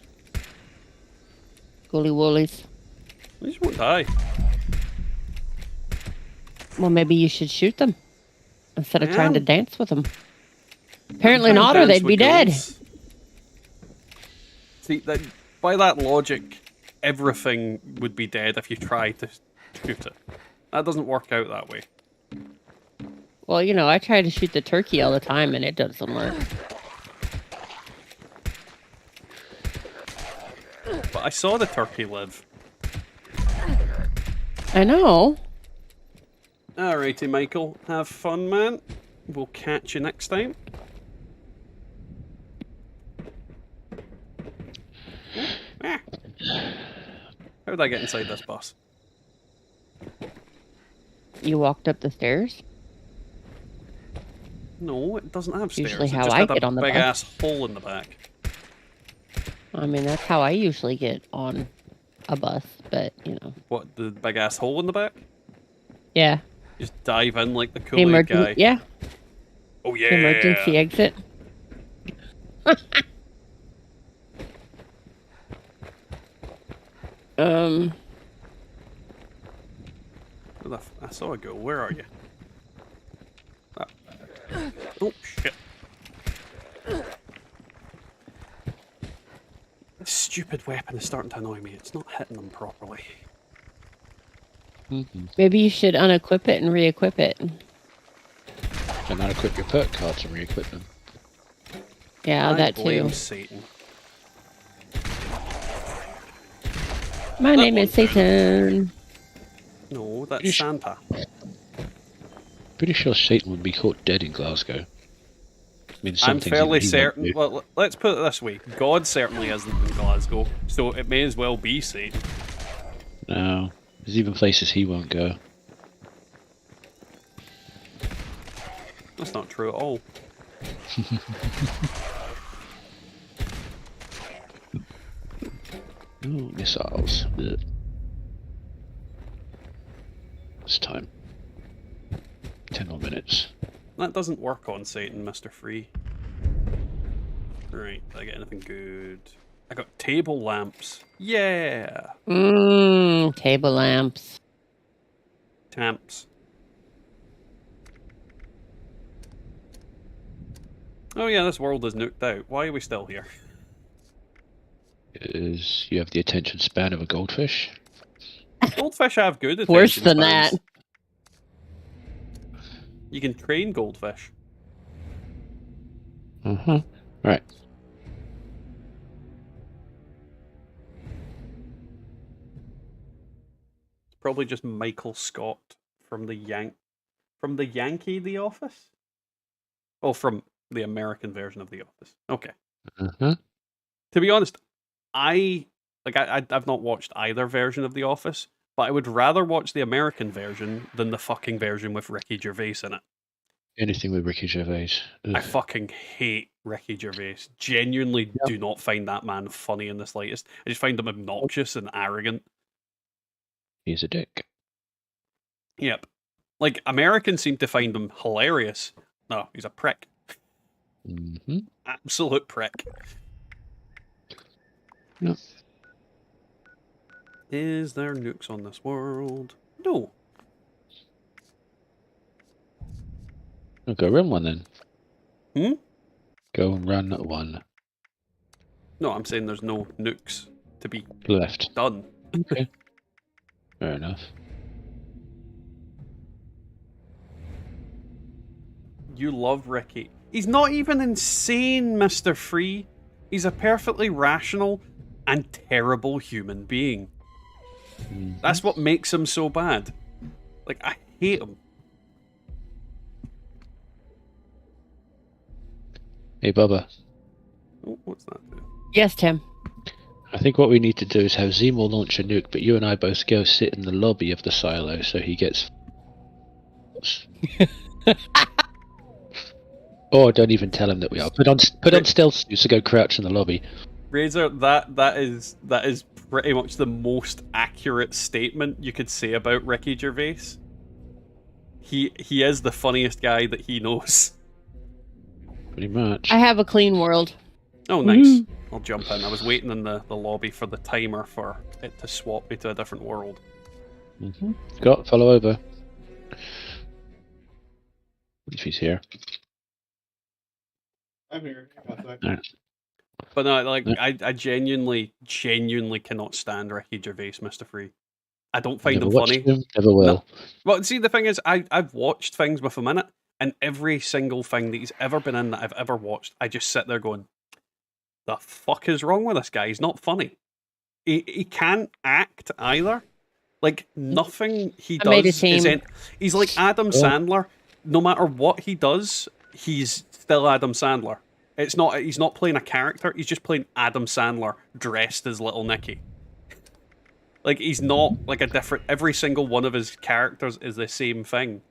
Ghouly woolies. They just won't die. Well, maybe you should shoot them instead of I trying to am. dance with them. Apparently I'm trying not, to or dance they'd be with dead. ghouls. See, by that logic, everything would be dead if you try to shoot it. That doesn't work out that way. Well, you know, I try to shoot the turkey all the time, and it doesn't work. But I saw the turkey live. I know. Alrighty, Michael. Have fun, man. We'll catch you next time. Ah. How did I get inside this bus? You walked up the stairs? No, it doesn't have stairs. Usually It how just I had get a on the big bus. ass hole in the back. I mean, that's how I usually get on a bus, but, you know. What, the big ass hole in the back? Yeah. Just dive in like the The Kool-Aid guy. Yeah. Oh yeah. The emergency exit. I saw a ghoul. Where are you? Ah. Oh shit. This stupid weapon is starting to annoy me. It's not hitting them properly. Maybe you should unequip it and re-equip it. And not equip your perk cards and re-equip them. Yeah, I that blame too. Satan. My name is Satan. No, that's Pretty Santa. Pretty sure Satan would be caught dead in Glasgow. I mean, some I'm things fairly he won't certain. do. Well, let's put it this way: God certainly isn't in Glasgow, so it may as well be Satan. No, there's even places he won't go. That's not true at all. Ooh, missiles. Ugh. It's time. 10 more minutes. That doesn't work on Satan, Mr. Free. Right, did I get anything good? I got table lamps. Yeah! Table lamps. Tamps. Oh yeah, this world is nuked out. Why are we still here? Is you have the attention span of a goldfish? Goldfish have good attention Worse than spans. that. You can train goldfish. Right. It's probably just Michael Scott from the Yankee The Office? Oh, from the American version of The Office. Okay. To be honest, I've not watched either version of The Office, but I would rather watch the American version than the fucking version with Ricky Gervais in it. Anything with Ricky Gervais. Ugh. I fucking hate Ricky Gervais. Genuinely do not find that man funny in the slightest. I just find him obnoxious and arrogant. He's a dick. Yep. Like, Americans seem to find him hilarious. No, he's a prick. Absolute prick. Yep. Is there nukes on this world? No. I'll go run one then. Hmm? Go and run one. No, I'm saying there's no nukes to be Left. done. Okay. Fair enough. You love Ricky. He's not even insane, Mr. Free. He's a perfectly rational and terrible human being. That's what makes him so bad. Like, I hate him. Hey, Bubba. Oh, what's that? Yes, Tim. I think what we need to do is have Zemel launch a nuke, but you and I both go sit in the lobby of the silo so he gets... Or don't even tell him that we are. Put on stealth suits to go crouch in the lobby. Razor, that is pretty much the most accurate statement you could say about Ricky Gervais. He is the funniest guy that he knows. Pretty much. I have a clean world. Oh, nice. I'll jump in. I was waiting in the lobby for the timer for it to swap me to a different world. Scott, follow over. If he's here. I'm here. Right. But no, like, I genuinely cannot stand Ricky Gervais, Mr. Free. I don't find Never him watched funny. him, never will. No. Well, see, the thing is, I've watched things with him in it, and every single thing that he's ever been in that I've ever watched, I just sit there going, the fuck is wrong with this guy? He's not funny. He can't act either. Like, nothing he does is... He's like Adam Sandler. No matter what he does, he's still Adam Sandler. He's not playing a character, he's just playing Adam Sandler dressed as Little Nicky. Like, he's not like a different... Every single one of his characters is the same thing.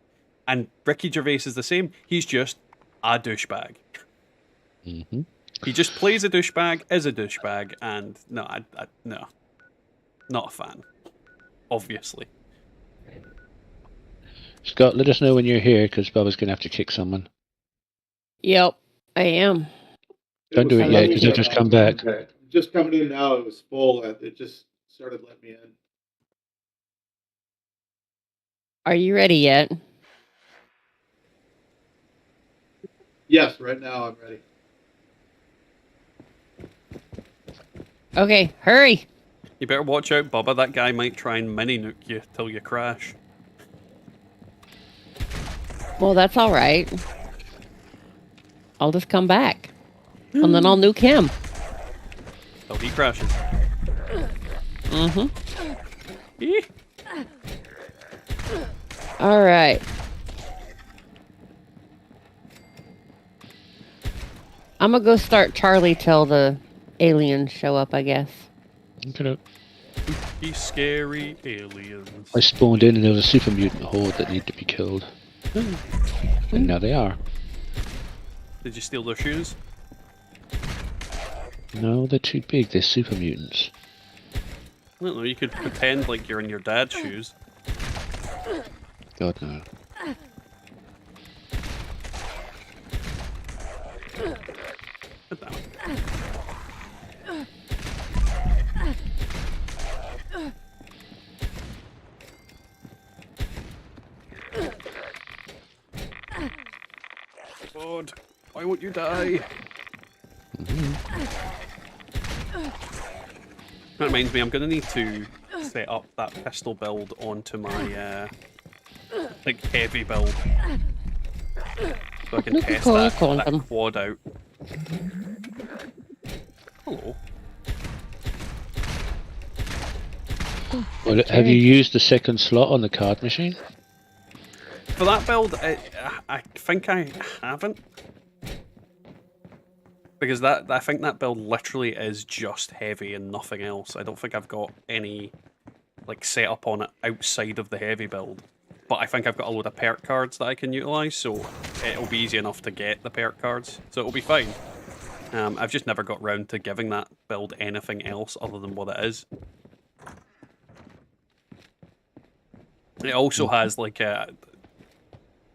And Ricky Gervais is the same. He's just a douchebag. He just plays a douchebag, is a douchebag, and no, no. Not a fan. Obviously. Scott, let us know when you're here, because Bubba's going to have to kick someone. Yep, I am. Don't do it yet, because they'll just come back. Just coming in now, it was full. It just started letting me in. Are you ready yet? Yes, right now I'm ready. Okay, hurry. You better watch out, Bubba. That guy might try and mini-nuke you till you crash. Well, that's all right. I'll just come back. And then I'll nuke him. Till he crashes. All right. I'm gonna go start Charlie till the aliens show up, I guess. Okay. These scary aliens. I spawned in and there was a super mutant horde that needed to be killed. And now they are. Did you steal their shoes? No, they're too big. They're super mutants. I don't know, you could pretend like you're in your dad's shoes. God, no. Put that one. God, why won't you die? That reminds me, I'm going to need to set up that pistol build onto my like heavy build, so I can test that quad out. Hello. Well, have you used the second slot on the card machine? For that build, I think I haven't. Because I think that build literally is just heavy and nothing else. I don't think I've got any like setup on it outside of the heavy build. But I think I've got a load of perk cards that I can utilise, so it'll be easy enough to get the perk cards. So it'll be fine. I've just never got round to giving that build anything else other than what it is. It also has like a...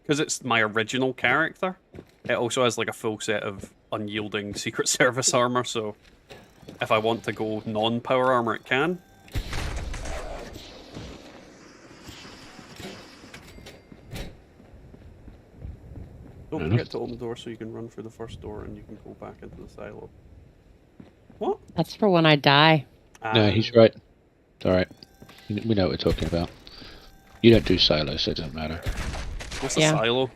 Because it's my original character, it also has like a full set of unyielding Secret Service armor, so if I want to go non-power armor, it can. Don't forget to open the door so you can run through the first door and you can go back into the silo. What? That's for when I die. No, he's right. It's alright. We know what we're talking about. You don't do silos, so it doesn't matter. What's a silo?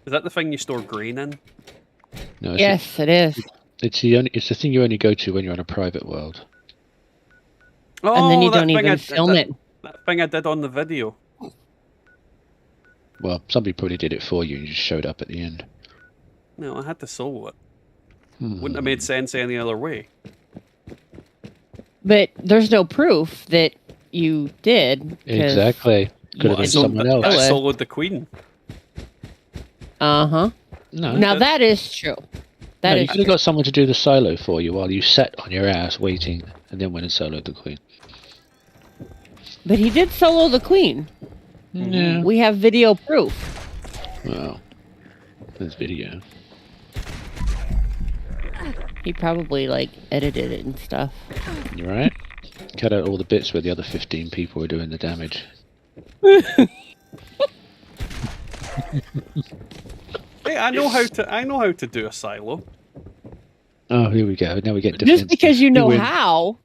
Is that the thing you store grain in? No, yes, it is. It's the thing you only go to when you're on a private world. Oh, and then you don't even film it. That thing I did on the video. Well, somebody probably did it for you and you just showed up at the end. No, I had to solo it. Wouldn't have made sense any other way. But there's no proof that you did. Exactly. Could have been someone else. I soloed the queen. Uh-huh. No. Now that is true. That is you could have got someone to do the silo for you while you sat on your ass waiting and then went and soloed the queen. But he did solo the queen. Yeah. We have video proof. Well, there's video. He probably, like, edited it and stuff. You're right. Cut out all the bits where the other 15 people were doing the damage. Hey, I know how to do a silo. Oh, here we go. Now we get defensive. Just because you know how.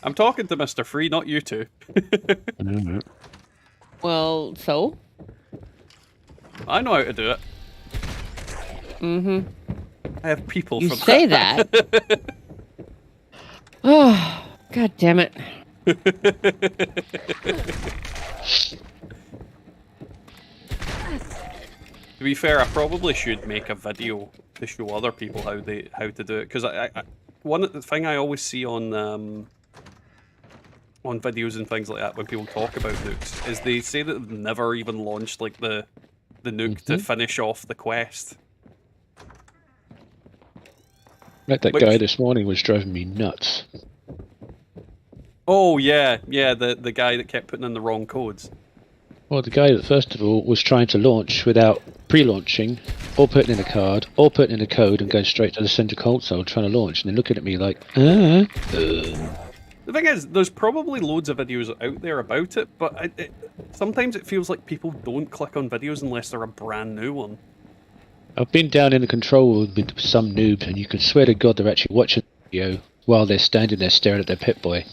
I'm talking to Mr. Free, not you two. I know. Well, so? I know how to do it. Mm-hmm. I have people you for say that. Oh, God damn it. To be fair, I probably should make a video to show other people how to do it, because one thing I always see on videos and things like that when people talk about nukes is they say that they've never even launched like the nuke to finish off the quest. Like that guy this morning was driving me nuts. Oh yeah, the guy that kept putting in the wrong codes. Well, the guy that first of all was trying to launch without pre-launching, or putting in a card, or putting in a code and going straight to the center console trying to launch, and then looking at me like, The thing is, there's probably loads of videos out there about it, but sometimes it feels like people don't click on videos unless they're a brand new one. I've been down in the control room with some noobs, and you can swear to God they're actually watching the video while they're standing there staring at their Pip-Boy.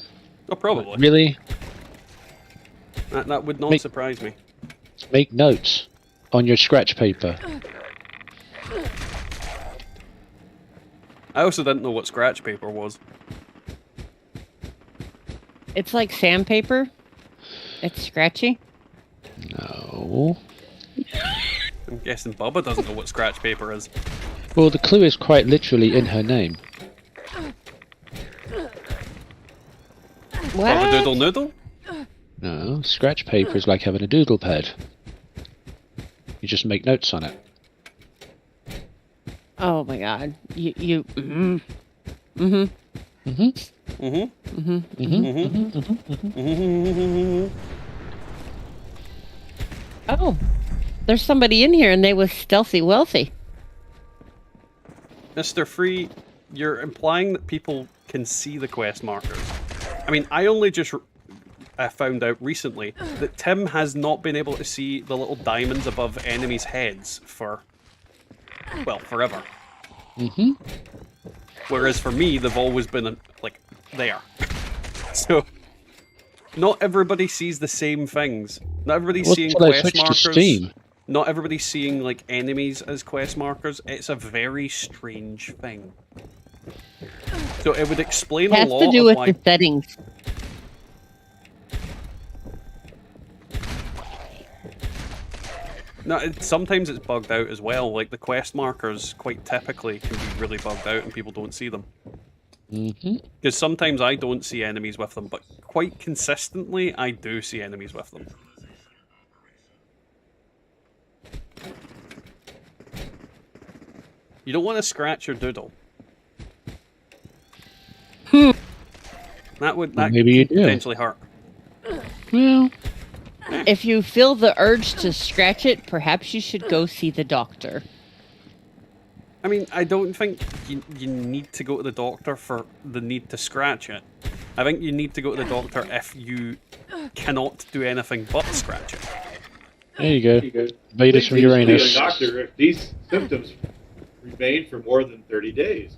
Oh, probably. Really? That would not surprise me. Make notes on your scratch paper. I also didn't know what scratch paper was. It's like sandpaper. It's scratchy. No. I'm guessing Bubba doesn't know what scratch paper is. Well, the clue is quite literally in her name. What? Bubba Doodle Noodle? No, scratch paper is like having a doodle pad. You just make notes on it. Oh my god. You. Mm-hmm. Mm-hmm. Mm-hmm. Mm-hmm. Mm-hmm. Mm-hmm. Oh. There's somebody in here and they was stealthy wealthy. Mr. Free, you're implying that people can see the quest markers. I mean, I only just found out recently that Tim has not been able to see the little diamonds above enemies' heads for, well, forever. Mm-hmm. Whereas for me, they've always been, like, there. So, not everybody sees the same things. Not everybody's Well, seeing until I quest switched to markers. Steam. Not everybody's seeing, like, enemies as quest markers. It's a very strange thing. So it would explain It has a lot to do of with why... the settings. No, sometimes it's bugged out as well. Like, the quest markers, quite typically, can be really bugged out and people don't see them. Mm-hmm. Because sometimes I don't see enemies with them, but quite consistently, I do see enemies with them. You don't want to scratch your doodle. That would Maybe you do. potentially hurt. Well, If you feel the urge to scratch it, perhaps you should go see the doctor. I mean, I don't think you need to go to the doctor for the need to scratch it. I think you need to go to the doctor if you cannot do anything but scratch it. there you go. Vedas from Please see a Uranus. doctor if these symptoms remain for more than 30 days.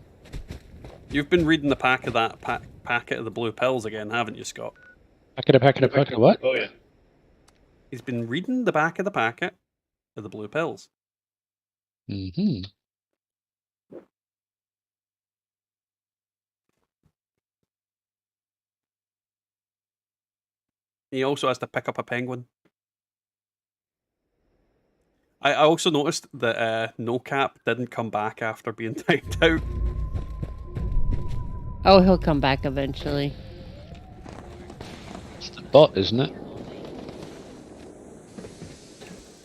You've been reading the pack of that packet of the blue pills again, haven't you, Scott? Packet, what? Oh, yeah. He's been reading the back of the packet of the blue pills. Mm-hmm. He also has to pick up a penguin. I also noticed that No Cap didn't come back after being timed out. Oh, he'll come back eventually. It's the bot, isn't it?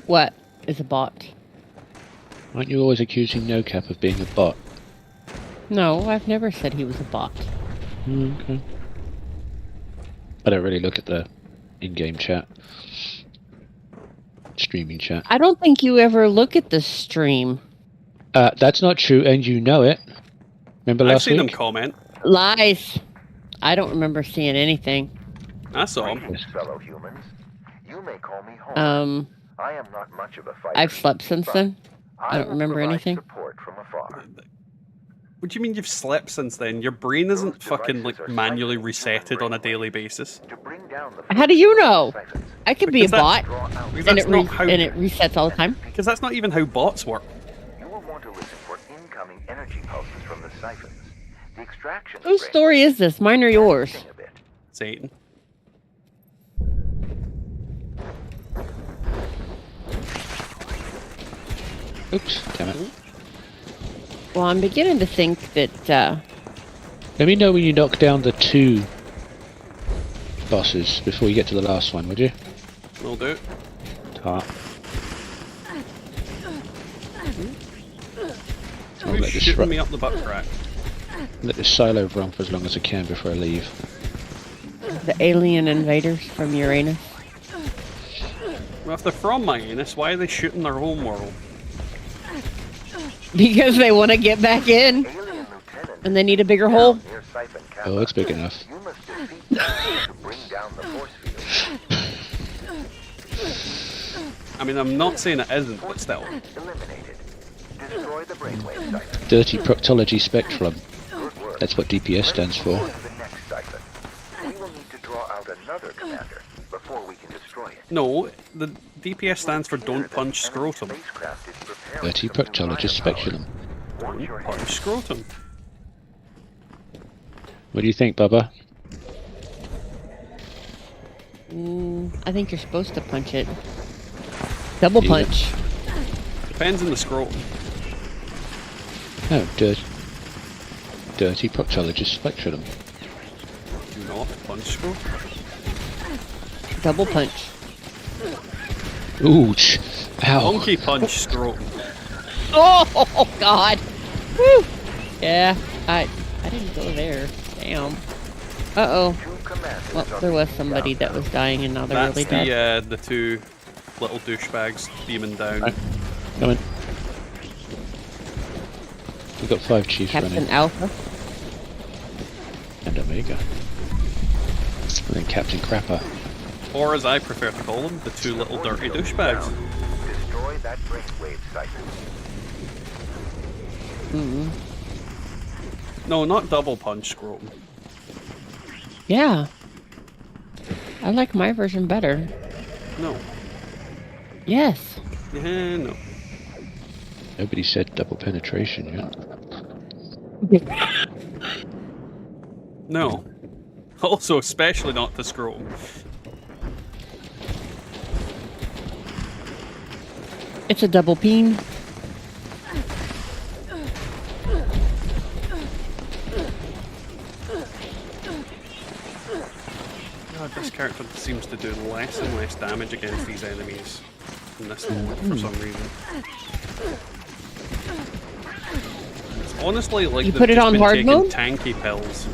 What is a bot? Aren't you always accusing No Cap of being a bot? No, I've never said he was a bot. Okay. I don't really look at the in-game chat. Streaming chat. I don't think you ever look at the stream. That's not true, and you know it. Remember I've last seen him week? comment. Lies. I don't remember seeing anything. I saw him. Greetings, fellow humans. You may call me home. I am not much of a fighter. I've slept since but then. I don't will remember provide anything. Support from afar. What do you mean you've slept since then? Your brain isn't fucking, like, manually resetted on a daily basis. To bring down the How do you know? I could be a Because bot, Because and that's it, not how... and it resets all the time. Because that's not even how bots work. You will want to listen for incoming energy pulses from the siphons. The extraction Whose story is this? Mine or yours? Satan. Oops, damn it. Well, I'm beginning to think that, Let me know when you knock down the 2 bosses before you get to the last one, would you? Will do. Ta. I'll Who's let this, shooting me up the butt crack? let this silo run for as long as I can before I leave. the alien invaders from Uranus. Well, if they're from my anus, why are they shooting their home world? Because they want to get back in. And they need a bigger hole. Oh, it's big enough. You must defeat them to bring down the force field. I mean, I'm not saying it isn't, but still. Eliminated. Destroy the brainwave siphon. Dirty proctology spectrum. That's what DPS stands for. The next siphon. We will need to draw out another commander before we can destroy it. No, the DPS stands for Don't Punch Scrotum. Dirty proctologist speculum. Don't punch scrotum. What do you think, Bubba? I think you're supposed to punch it. Double Yeah. punch. Depends on the scroll. Oh, dirty proctologist spectrum. Do not punch scroll. Double punch. Ooh, ow. Monkey punch scroll. Oh God. Woo. Yeah, I didn't go there. Damn. Uh-oh. Well, there was somebody that was dying and now they're That's really dead. the two little douchebags beaming down. Right. Come in. We've got 5 chiefs Captain running. Alpha. And Omega. And then Captain Crapper. Or as I prefer to call them, the two little dirty douchebags. Destroy that bracewave site. Mm-hmm. No, not double punch scroll. Yeah. I like my version better. No. Yes. Yeah, no. Nobody said double penetration yet. No. Also, especially not the scroll. It's a double peen. God, this character seems to do less and less damage against these enemies in this moment for some reason. It's honestly like You they've put it just on been hard taking mode? tanky pills.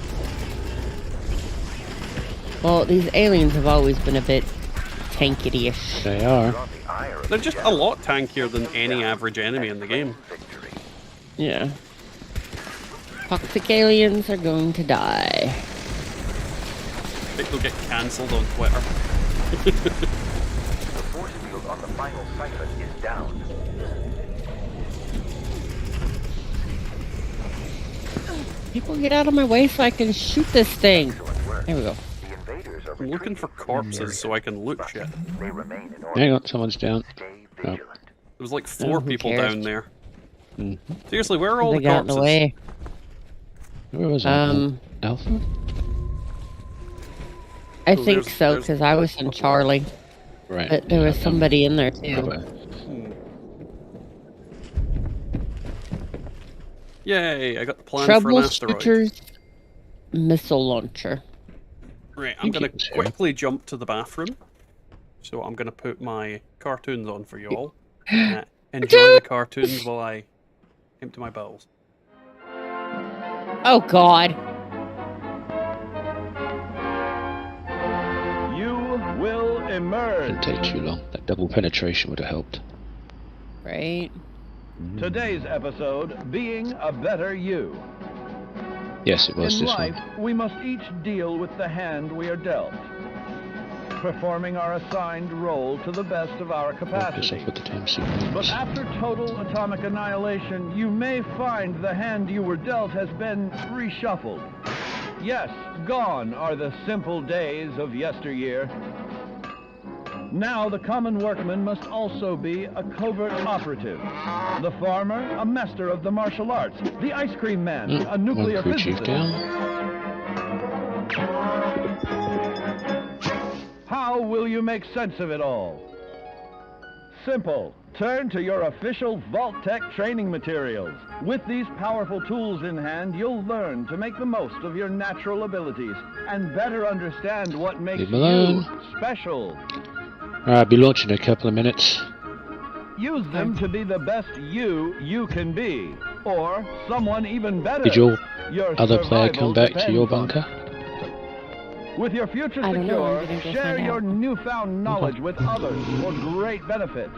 Well, these aliens have always been a bit tankity-ish. They are. They're just a lot tankier than any average enemy in the game. Yeah. Toxic aliens are going to die. I think they'll get cancelled on Twitter. The force field on the final siphon is down. People get out of my way so I can shoot this thing. There we go. The invaders are I'm looking for corpses so I can loot shit. They remain in order. Hang on, someone's down. Stay Oh. vigilant. There was like 4 who people cares? down there. Mm-hmm. Seriously, where are all They the got in corpses? the way. Where was I? Alpha? I Oh, think there's- so, there's- because I was in Charlie. Right. But there was yeah, somebody in there, too. Anyway. Yay, I got the plan for an asteroid. Troubleshooters missile launcher. Right, I'm gonna Thank you, sir. quickly jump to the bathroom. So I'm gonna put my cartoons on for you all. Enjoy the cartoons while I empty my bowels. Oh, God. You will emerge. Didn't take too long. That double penetration would have helped. Right? Today's episode, being a better you. Yes, it was In this life, one. we must each deal with the hand we are dealt, performing our assigned role to the best of our Focus capacity. off with the time But sequence. after total atomic annihilation, you may find the hand you were dealt has been reshuffled. Yes, gone are the simple days of yesteryear. Now the common workman must also be a covert operative. The farmer, a master of the martial arts. The ice cream man, a nuclear One crew chief physicist. down. How will you make sense of it all? Simple. Turn to your official Vault-Tec training materials. With these powerful tools in hand, you'll learn to make the most of your natural abilities and better understand what makes Leave 'em alone. you special. Alright, I'll be launching in a couple of minutes. Use them to be the best you can be. Or someone even better. Did your Your other player survival come back to your depends on bunker? it. With your future I don't know, I'm secure, gonna go share find your out. newfound knowledge with others for great benefit.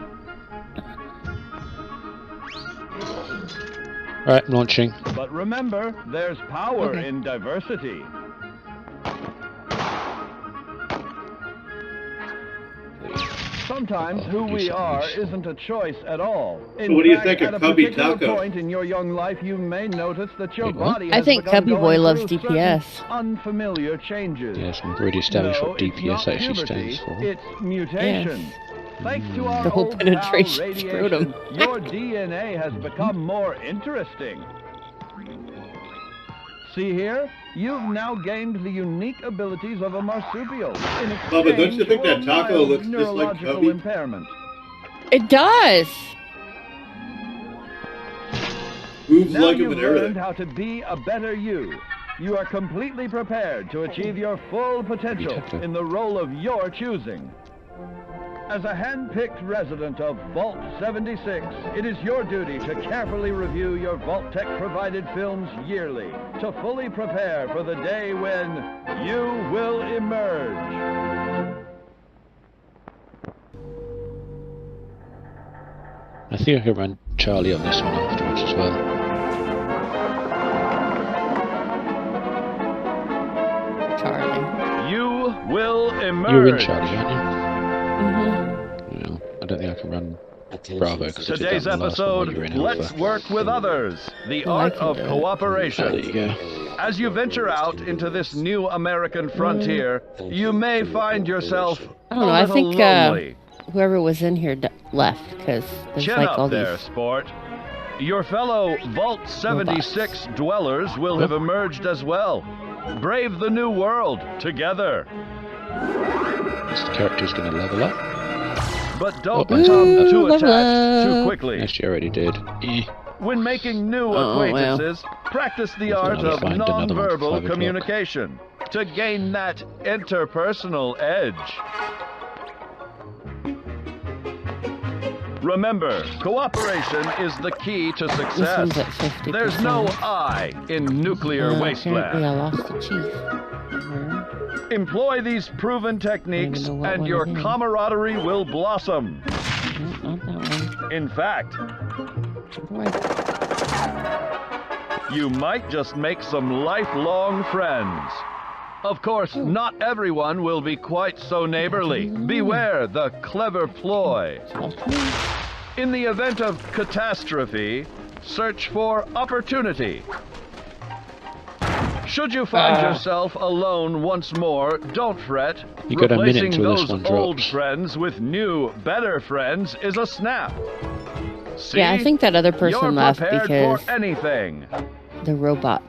Alright, I'm launching. But remember, there's power Okay. in diversity. Sometimes who we are isn't a choice at all. In What do you fact, think of at a Cubby particular Taco? point in your young life, you may notice that your Wait, what? body I has think begun Cubby going Boy loves through certain DPS. unfamiliar changes. Yes, we've already established No, what it's DPS not actually puberty, stands for. It's mutation. Thanks to our Double old pal penetration radiation, scrotum. your DNA has become more interesting. See here? You've now gained the unique abilities of a marsupial in Bubba, don't you exchange think for that a taco mild looks just like neurological Cubby? impairment. It does. Moves Now like him you've and learned everything. how to be a better you. You are completely prepared to achieve your full potential in the role of your choosing. As a hand-picked resident of Vault 76, it is your duty to carefully review your Vault-Tec-provided films yearly to fully prepare for the day when you will emerge. I think I can run Charlie on this one afterwards as well. Charlie. You will emerge. You're in Charlie, aren't you? Mm-hmm. Well, I don't think I can run Bravo. Because Today's episode, Let's Work with Others, the art of There cooperation. you go. As you venture out into this new American frontier, you may find yourself I don't know. a I little think lonely. whoever was in here left because there's Chin like up all there, these. sport. Your fellow Vault 76 dwellers will have emerged as well. Brave the new world together. This character's going to level up. But don't Oh, become too level attached too up. quickly. Actually, I already did. When making new Oh, well. acquaintances, practice the I art think I'll of find another one for 5 nonverbal o'clock. communication to gain that interpersonal edge. Remember, cooperation is the key to This success. one's at 50%. There's no I in nuclear Apparently, I wasteland. lost the chief. Employ these proven techniques know what and one your it is. camaraderie will blossom. Nope, not that one. In fact, What do you might just make some lifelong friends. Of course, not everyone will be quite so neighborly. Beware the clever ploy. In the event of catastrophe, search for opportunity. Should you find yourself alone once more, don't fret. You got a minute Replacing until this those one old drops. friends with new, better friends is a snap. See? Yeah, I think that other person You're left prepared because for anything. the robots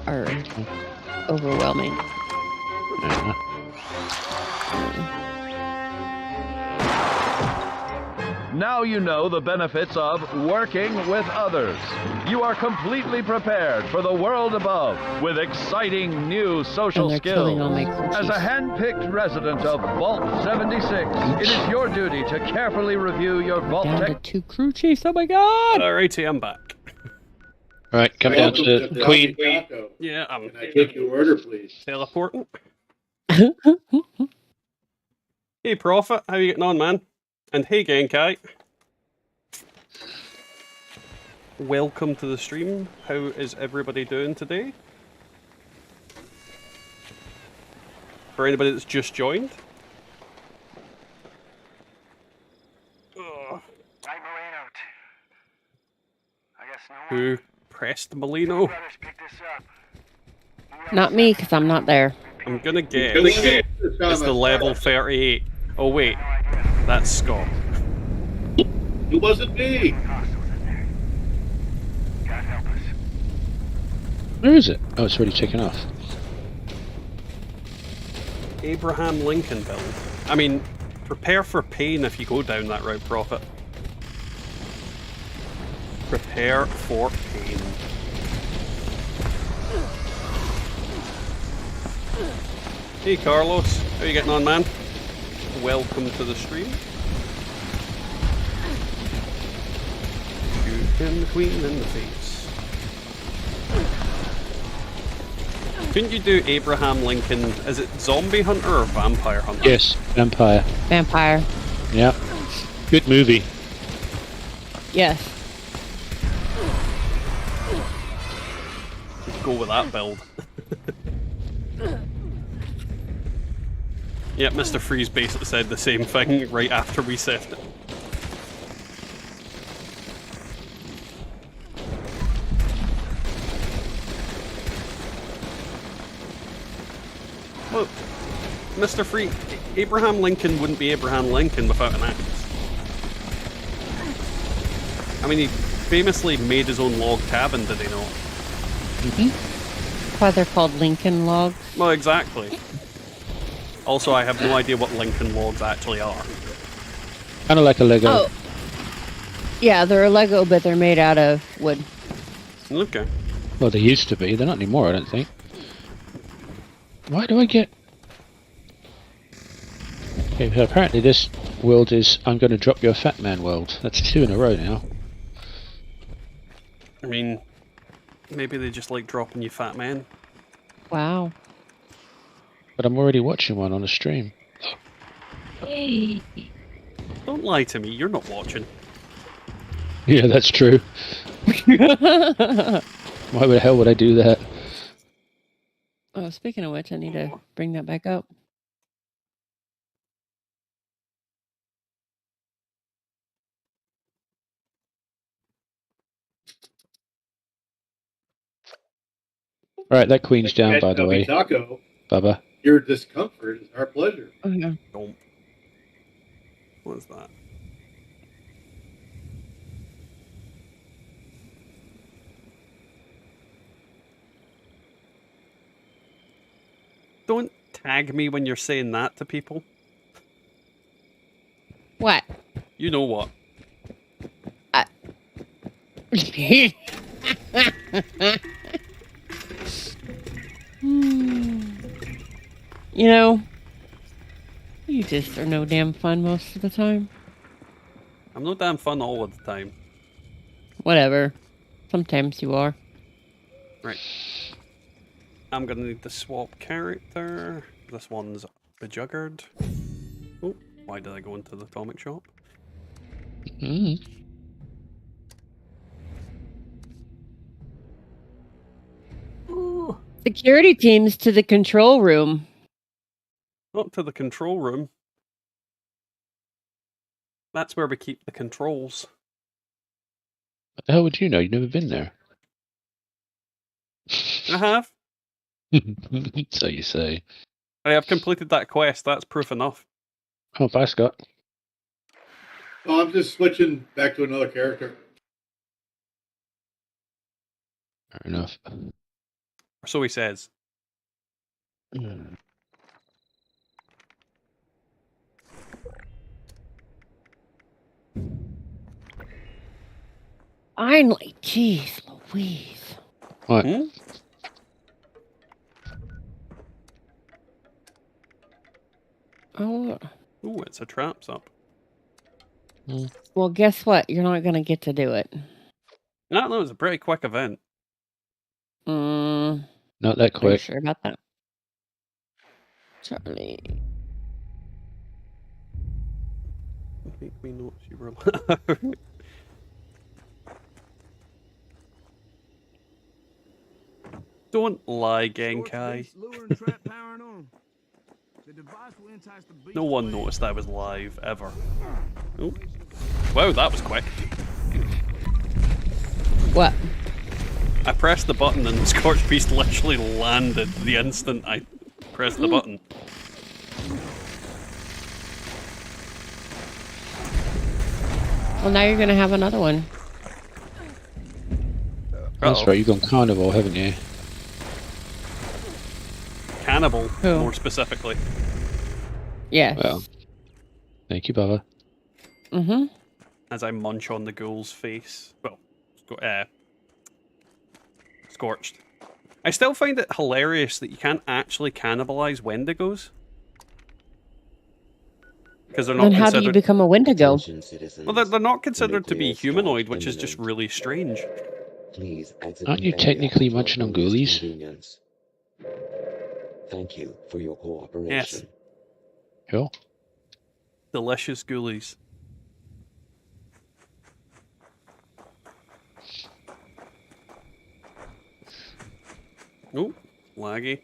are overwhelming. Yeah. Now you know the benefits of working with others. You are completely prepared for the world above with exciting new social And they're killing skills. all my crew As a chiefs. hand-picked resident of Vault 76, it is your duty to carefully review your Vault Down to Tech. 2 crew chiefs. Oh my god! Alrighty, I'm back. Right, come down to Welcome the Queen. Taco. Yeah, I'm Can I take your order, please? teleporting. Hey, Prophet, how you getting on, man? And hey, Genkai. Welcome to the stream. How is everybody doing today? For anybody that's just joined. Ugh. I'm out. I guess no one. Who pressed Molino? Brothers pick this up. Not me, because I'm not there. I'm gonna guess Gonna get it's the level 38. Oh wait, that's Scott. It wasn't me. God help us. Where is it? Oh, it's already taken off. Abraham Lincoln build. I mean, prepare for pain if you go down that route, Prophet. Prepare for pain. Hey Carlos, how you getting on, man? Welcome to the stream. Shoot him queen in the face. Couldn't you do Abraham Lincoln, is it zombie hunter or vampire hunter? Yes, Vampire. Vampire. Yeah. Good movie. Yes. Go with that build. Yep, Mr. Freeze basically said the same thing right after we said it. Well, Mr. Freeze, Abraham Lincoln wouldn't be Abraham Lincoln without an axe. I mean, he famously made his own log cabin, did he not? Mm-hmm. That's why they're called Lincoln logs. Well, exactly. Also, I have no idea what Lincoln logs actually are. Kind of like a Lego. Oh, Yeah, they're a Lego, but they're made out of wood. Okay. Well, they used to be. They're not anymore, I don't think. Why do I get... Okay, so apparently this world is I'm going to drop your fat man world. That's 2 in a row now. I mean, maybe they just like dropping you fat men. Wow. But I'm already watching one on a stream. Don't lie to me, you're not watching. Yeah, that's true. Why the hell would I do that? Oh, speaking of which, I need to bring that back up. Right, that queen's down, by the way. Taco, Bubba. your discomfort is our pleasure. Oh, yeah. Don't. What is that? Don't tag me when you're saying that to people. What? You know what? You know, you just are no damn fun most of the time. I'm no damn fun all of the time. Whatever. Sometimes you are. Right. I'm gonna need to swap character. This one's bejuggered. Oh, why did I go into the comic shop? Security teams to the control room. Up to the control room. That's where we keep the controls. What the hell would you know? You've never been there. I have. So you say. I have completed that quest. That's proof enough. Oh, bye, Scott. Oh, I'm just switching back to another character. Fair enough. Or so he says. Finally, jeez Louise. What? Oh. Ooh, it's a traps up. Well, guess what? You're not going to get to do it. No, it was a pretty quick event. Not that Are you quick. sure about that? Charlie. Make me notice you were Don't lie, Genkai. No one noticed I was live, ever. Oh. Wow, that was quick. What? I pressed the button and the Scorch Beast literally landed the instant I pressed the button. Well, now you're going to have another one. That's right, you've gone carnival, haven't you? Cannibal, Who? more specifically. Yes. Well, thank you, Bubba. As I munch on the ghoul's face. Well, scorched. I still find it hilarious that you can't actually cannibalize Wendigos. Because they're not Then how considered... do you become a Wendigo? Well, they're not considered to be humanoid, which is just really strange. Please exit Aren't the you area technically at your munching on earliest ghoulies? convenience. Thank you for your cooperation. Yes. Cool. Delicious ghoulies. Oh, laggy.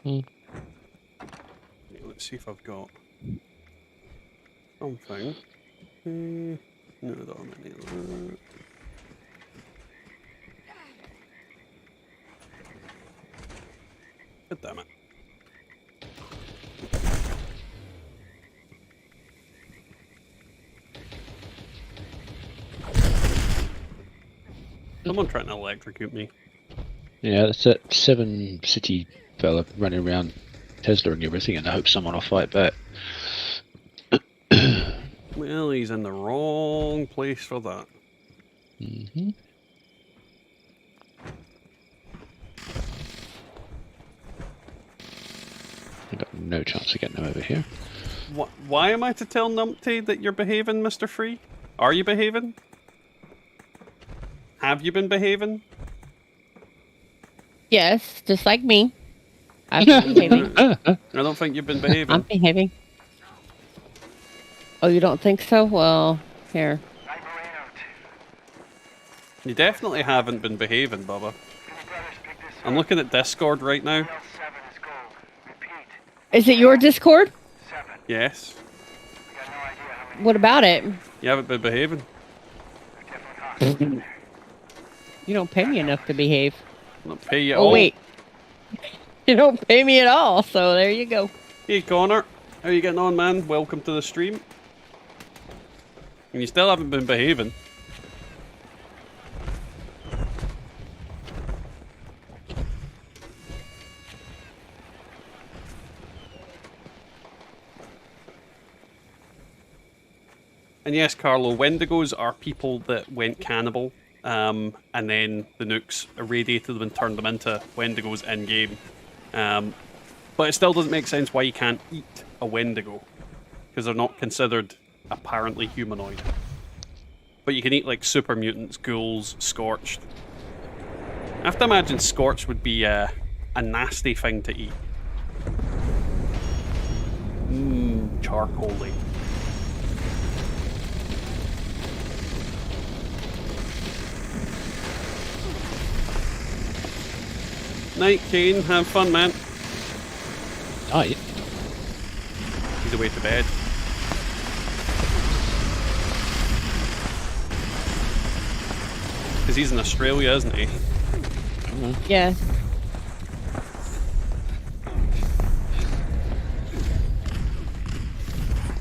Okay, let's see if I've got something. No, there aren't many of that. God damn it. Someone trying to electrocute me. Yeah, that's that 7 city fella running around Tesla and everything, and I hope someone will fight back. Wait, Well, he's in the wrong place for that. Mm-hmm. I've got no chance of getting him over here. Why am I to tell Numpty that you're behaving, Mr. Free? Are you behaving? Have you been behaving? Yes, just like me. I've been behaving. I don't think you've been behaving. I'm behaving. Oh, you don't think so? Well, here. You definitely haven't been behaving, Bubba. I'm looking at Discord right now. Is it your Discord? Yes. What about it? You haven't been behaving. You don't pay me enough to behave. I don't pay you Oh, all. wait. You don't pay me at all, so there you go. Hey, Connor. How you getting on, man? Welcome to the stream. And you still haven't been behaving. And yes, Carlo, Wendigos are people that went cannibal, and then the nukes irradiated them and turned them into Wendigos in-game. But it still doesn't make sense why you can't eat a Wendigo, because they're not considered apparently humanoid. But you can eat, like, super mutants, ghouls, scorched. I have to imagine scorched would be a nasty thing to eat. Charcoaly. Night, Kane. Have fun, man. Night? He's away to bed. Because he's in Australia, isn't he? Yeah.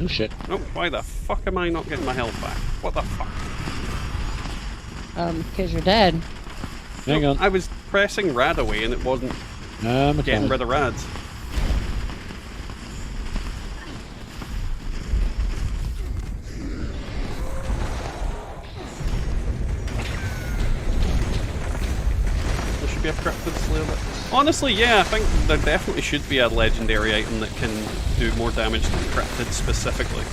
Oh shit. Oh, why the fuck am I not getting my health back? What the fuck? Because you're dead. Hang on. I was pressing rad away and it wasn't getting rid of rads. There should be a cryptid slayer. Honestly, yeah, I think there definitely should be a legendary item that can do more damage than cryptid specifically.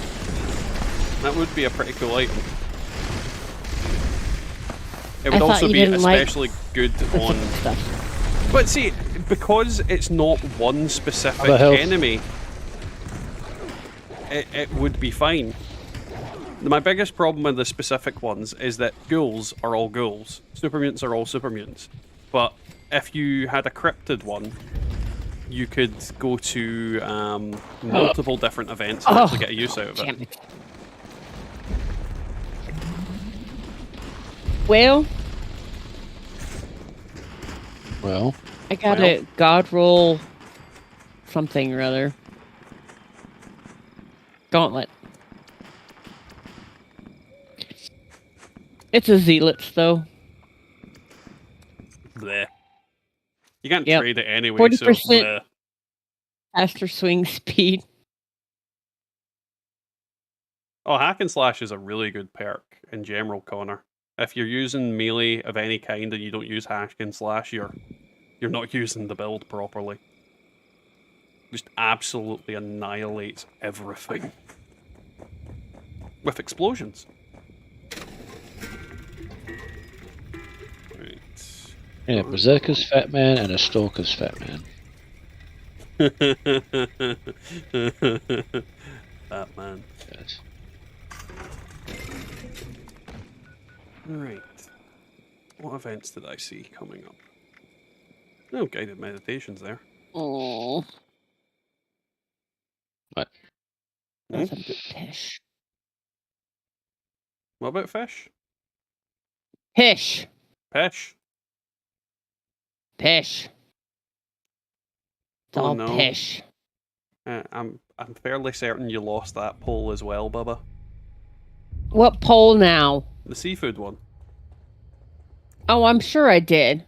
That would be a pretty cool item. It would also be especially good on... stuff. But see, because it's not one specific enemy, it would be fine. My biggest problem with the specific ones is that ghouls are all ghouls. Super mutants are all super mutants. But if you had a cryptid one, you could go to multiple different events and actually get a use out of it. Well, I got a god roll something or other. Gauntlet. It's a zealots though. Bleh. You can't trade it anyway, 40% so bleh. Faster swing speed. Oh, hack and slash is a really good perk in general, Connor. If you're using melee of any kind and you don't use hack and slash, you're not using the build properly. Just absolutely annihilates everything. With explosions. Right. Yeah, Berserker's Fat Man and a Stalker's Fat Man. Fat man. Yes. Right. What events did I see coming up? No guided meditations there. Oh. What? That's a bit pish. What about fish? Pish. Pish. Pish. It's all no. pish. I'm fairly certain you lost that poll as well, Bubba. What poll now? The seafood one. Oh, I'm sure I did.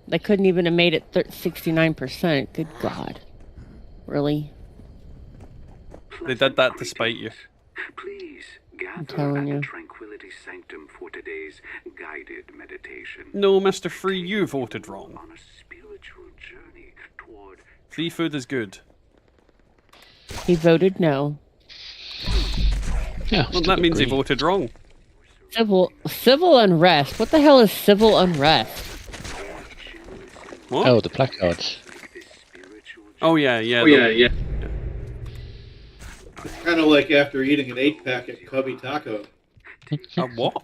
They couldn't even have made it 69%. Good God. Really? They did that to spite you. Please I'm gather telling at you. the Tranquility Sanctum for today's guided meditation. No, Mr. Free, you voted wrong. On a spiritual journey toward Seafood is good. He voted no. Yeah, Well, that means he voted wrong. Civil unrest. What the hell is civil unrest? What? Oh, the placards. Oh yeah, yeah. Yeah. Kind of like after eating an 8-pack at Cubby Taco. What?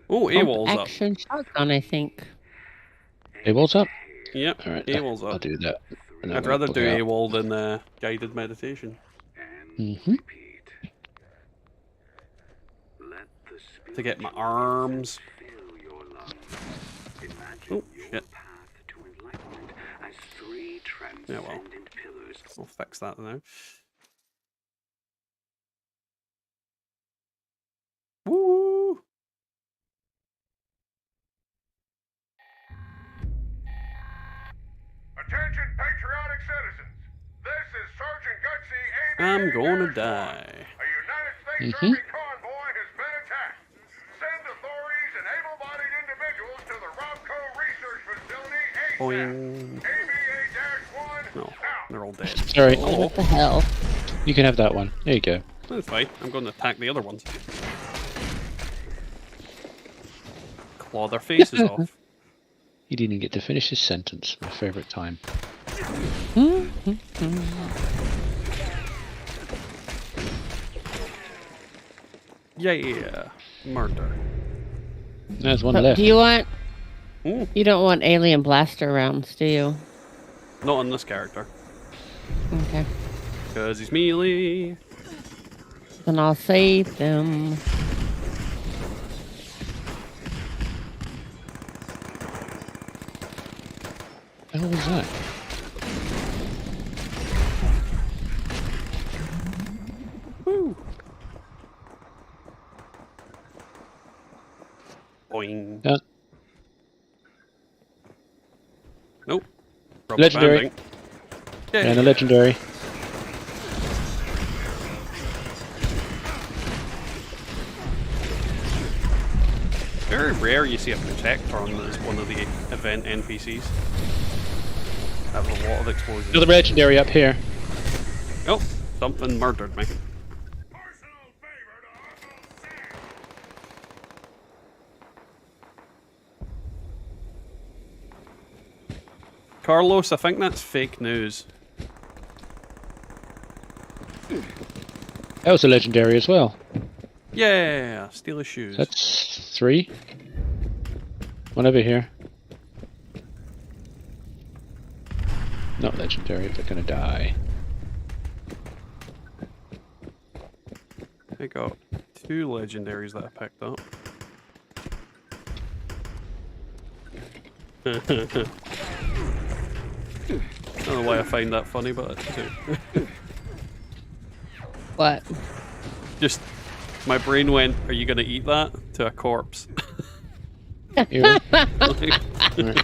Oh, AWOL's up. Action shotgun, I think. AWOL's up? Yep, Alright, AWOL's I'll up. do that. And I'd then rather we'll do bug out. AWOL than guided meditation. Mm-hmm. To get my arms. Oh, shit. Yeah, well. I'll fix that now. Woo! Attention, patriotic citizens. This is Sergeant Gutsy A.B. I'm gonna die. A United States Army convoy has been attacked. Send authorities and able-bodied individuals to the Robco Research Facility ASAP. Boing. ABA-1. No, they're all dead. Sorry. Oh, what the hell? You can have that one. There you go. That's fine. I'm going to attack the other ones. Claw their faces off. He didn't even get to finish his sentence. My favourite time. Yeah. Murder. There's one But left. do you want? Ooh. You don't want alien blaster rounds, do you? Not on this character. Okay. Because he's melee. Then I'll save them. The hell was that? Woo! Boing. Yeah. Nope. Rubber Legendary. banding. Yeah. And a legendary. Very rare you see a protector on as one of the event NPCs. Have a lot of exposure. Another legendary up here. Oh, something murdered me. Carlos, I think that's fake news. That was a legendary as well. Yeah, steal his shoes. That's 3. One over here. Not legendary, they're gonna die. I got 2 legendaries that I picked up. I don't know why I find that funny, but I do. What? Just, my brain went, are you gonna eat that? To a corpse. Ew. Alright,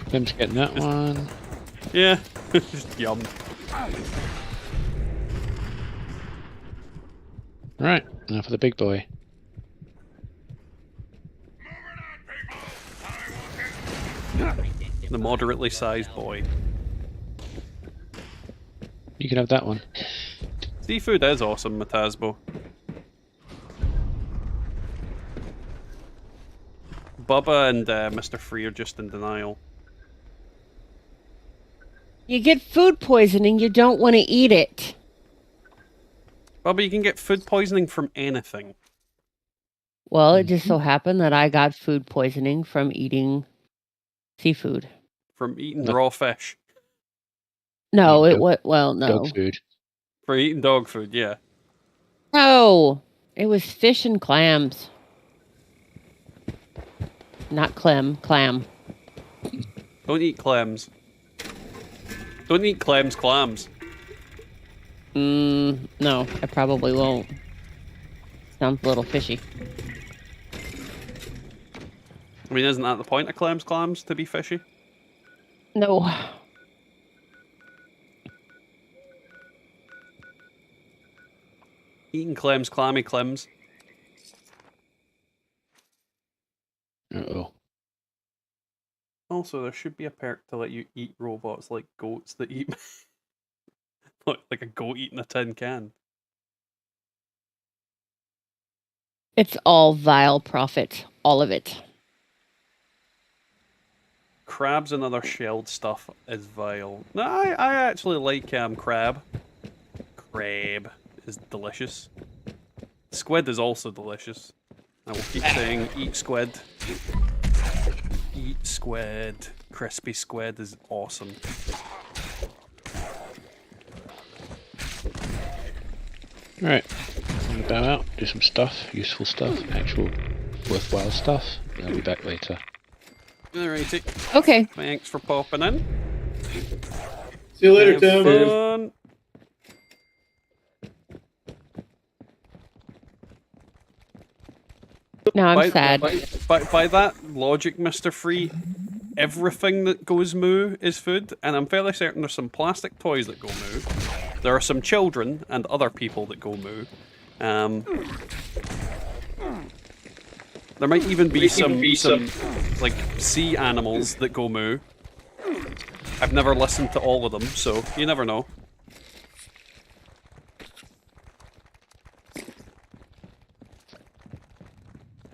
Clem's getting that one. Yeah, just yum. Alright, now for the big boy. The moderately sized boy. You can have that one. Seafood is awesome, Matasbo. Bubba and Mr. Free are just in denial. You get food poisoning, you don't want to eat it. Bubba, you can get food poisoning from anything. Well, it just so happened that I got food poisoning from eating seafood. From eating raw fish. No, Eat it dog- was, well, no. Dog food. For eating dog food, yeah. No, it was fish and clams. Not clam. Don't eat clams. Don't eat clams. No, I probably won't. Sounds a little fishy. I mean, isn't that the point of clams, to be fishy? No. Eating Clem's, clammy Clem's. Uh-oh. Also, there should be a perk to let you eat robots like goats that eat... like a goat eating a tin can. It's all vile profit. All of it. Crabs and other shelled stuff is vile. No, I actually like crab. Crab is delicious. Squid is also delicious. I will keep saying eat squid. Eat squid. Crispy squid is awesome. Right. Move that out. Do some stuff. Useful stuff. Actual worthwhile stuff. I'll be back later. Alrighty. Okay. Thanks for popping in. See you later, Have Tim. fun. Now I'm sad. By that logic, Mr. Free, everything that goes moo is food, and I'm fairly certain there's some plastic toys that go moo. There are some children and other people that go moo. There might even be some like sea animals that go moo. I've never listened to all of them, so you never know.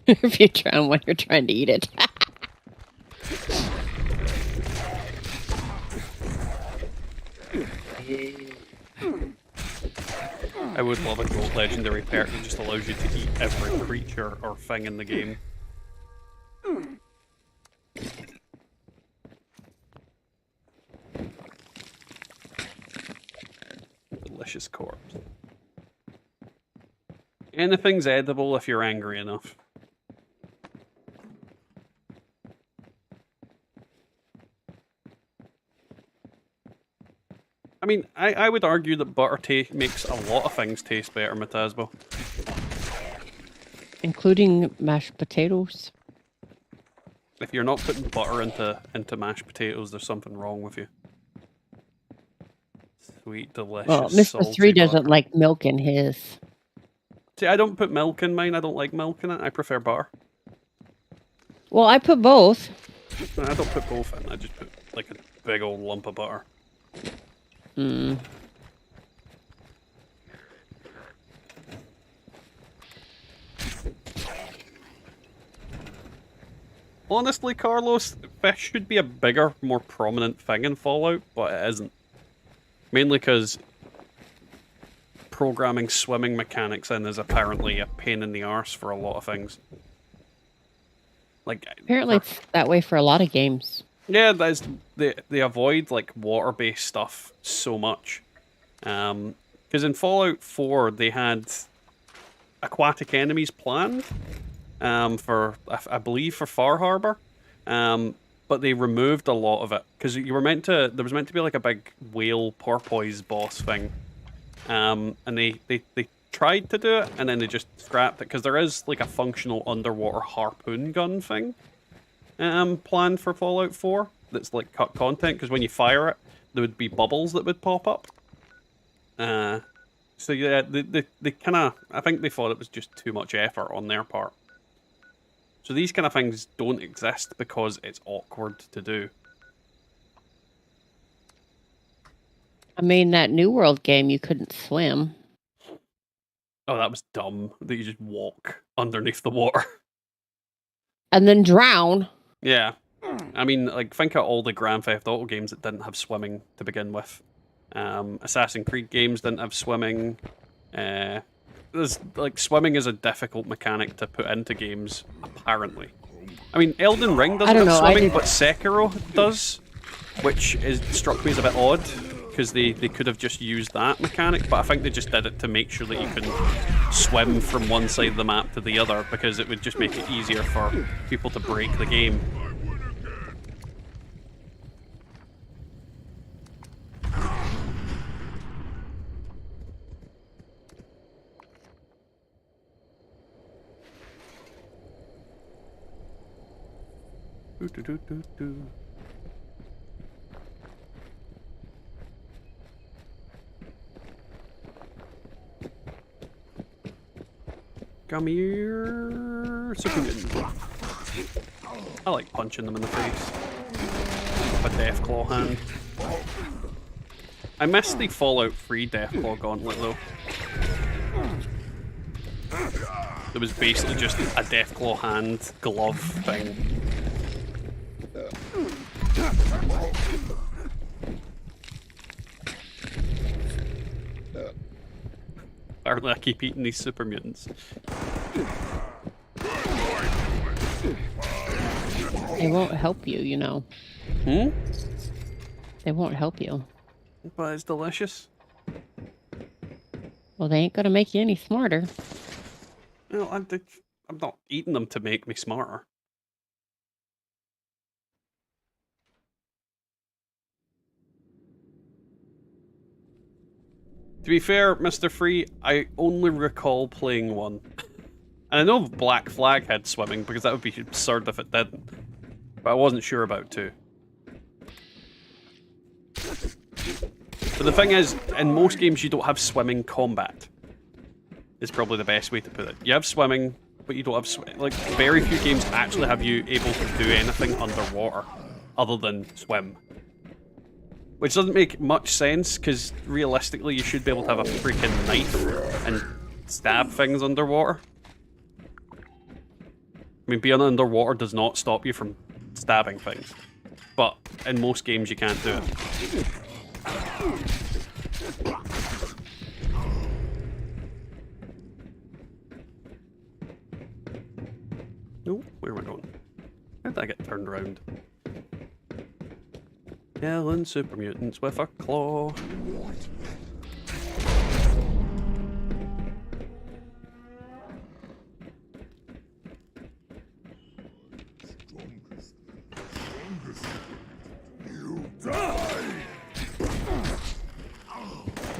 If you drown when you're trying to eat it. I would love a goat legendary perk that just allows you to eat every creature or thing in the game. Delicious corpse. Anything's edible if you're angry enough. I mean, I would argue that butter makes a lot of things taste better, Matasbo. Including mashed potatoes. If you're not putting butter into mashed potatoes, there's something wrong with you. Sweet, delicious, Well, Mr. salty 3 doesn't butter. like milk in his. See, I don't put milk in mine. I don't like milk in it. I prefer butter. Well, I put both. No, I don't put both in. I just put like a big old lump of butter. Hmm. Honestly, Carlos, fish should be a bigger, more prominent thing in Fallout, but it isn't. Mainly because programming swimming mechanics in is apparently a pain in the arse for a lot of things. Like, Apparently it's that way for a lot of games. yeah, they avoid like water-based stuff so much. Because in Fallout 4 they had aquatic enemies planned for I believe for Far Harbor, but they removed a lot of it because there was meant to be like a big whale porpoise boss thing, and they tried to do it and then they just scrapped it because there is like a functional underwater harpoon gun thing planned for Fallout 4 that's like cut content because when you fire it there would be bubbles that would pop up. So yeah, they kind of, I think they thought it was just too much effort on their part. So these kind of things don't exist because it's awkward to do. I mean, that New World game, you couldn't swim. Oh, that was dumb that you just walk underneath the water. And then drown. Yeah. I mean, like, think of all the Grand Theft Auto games that didn't have swimming to begin with. Assassin's Creed games didn't have swimming. There's, like, swimming is a difficult mechanic to put into games, apparently. I mean, Elden Ring doesn't have swimming, but Sekiro does, which struck me as a bit odd, because they could have just used that mechanic, but I think they just did it to make sure that you can swim from one side of the map to the other, because it would just make it easier for people to break the game. Come here. Super mutant. I like punching them in the face. A Deathclaw hand. I missed the Fallout 3 Deathclaw gauntlet though. It was basically just a Deathclaw hand glove thing. Apparently I keep eating these super mutants. They won't help you, you know. Hmm? They won't help you. But it's delicious. Well, they ain't gonna make you any smarter. Well, I'm not eating them to make me smarter. To be fair, Mr. Free, I only recall playing one. And I know Black Flag had swimming, because that would be absurd if it didn't. But I wasn't sure about 2. But the thing is, in most games you don't have swimming combat. Is probably the best way to put it. You have swimming, but you don't have swimming. Like, very few games actually have you able to do anything underwater, other than swim. Which doesn't make much sense, because realistically you should be able to have a freaking knife and stab things underwater. I mean, being underwater does not stop you from stabbing things. But in most games you can't do it. Oh, where am I going? How did I get turned around? Killing super mutants with a claw.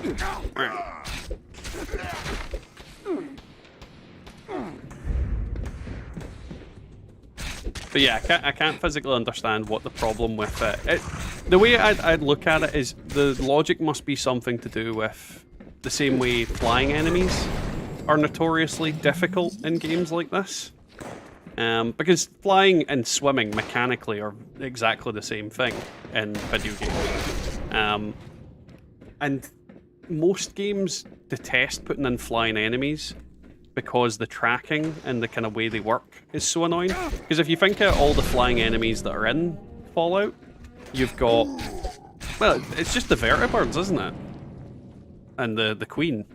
You die! But yeah, I can't physically understand what the problem with it. The way I'd look at it is the logic must be something to do with the same way flying enemies are notoriously difficult in games like this. Because flying and swimming mechanically are exactly the same thing in video games. And most games detest putting in flying enemies because the tracking and the kind of way they work is so annoying. Because if you think of all the flying enemies that are in Fallout, you've got... Well, it's just the vertibirds, isn't it? And the queen.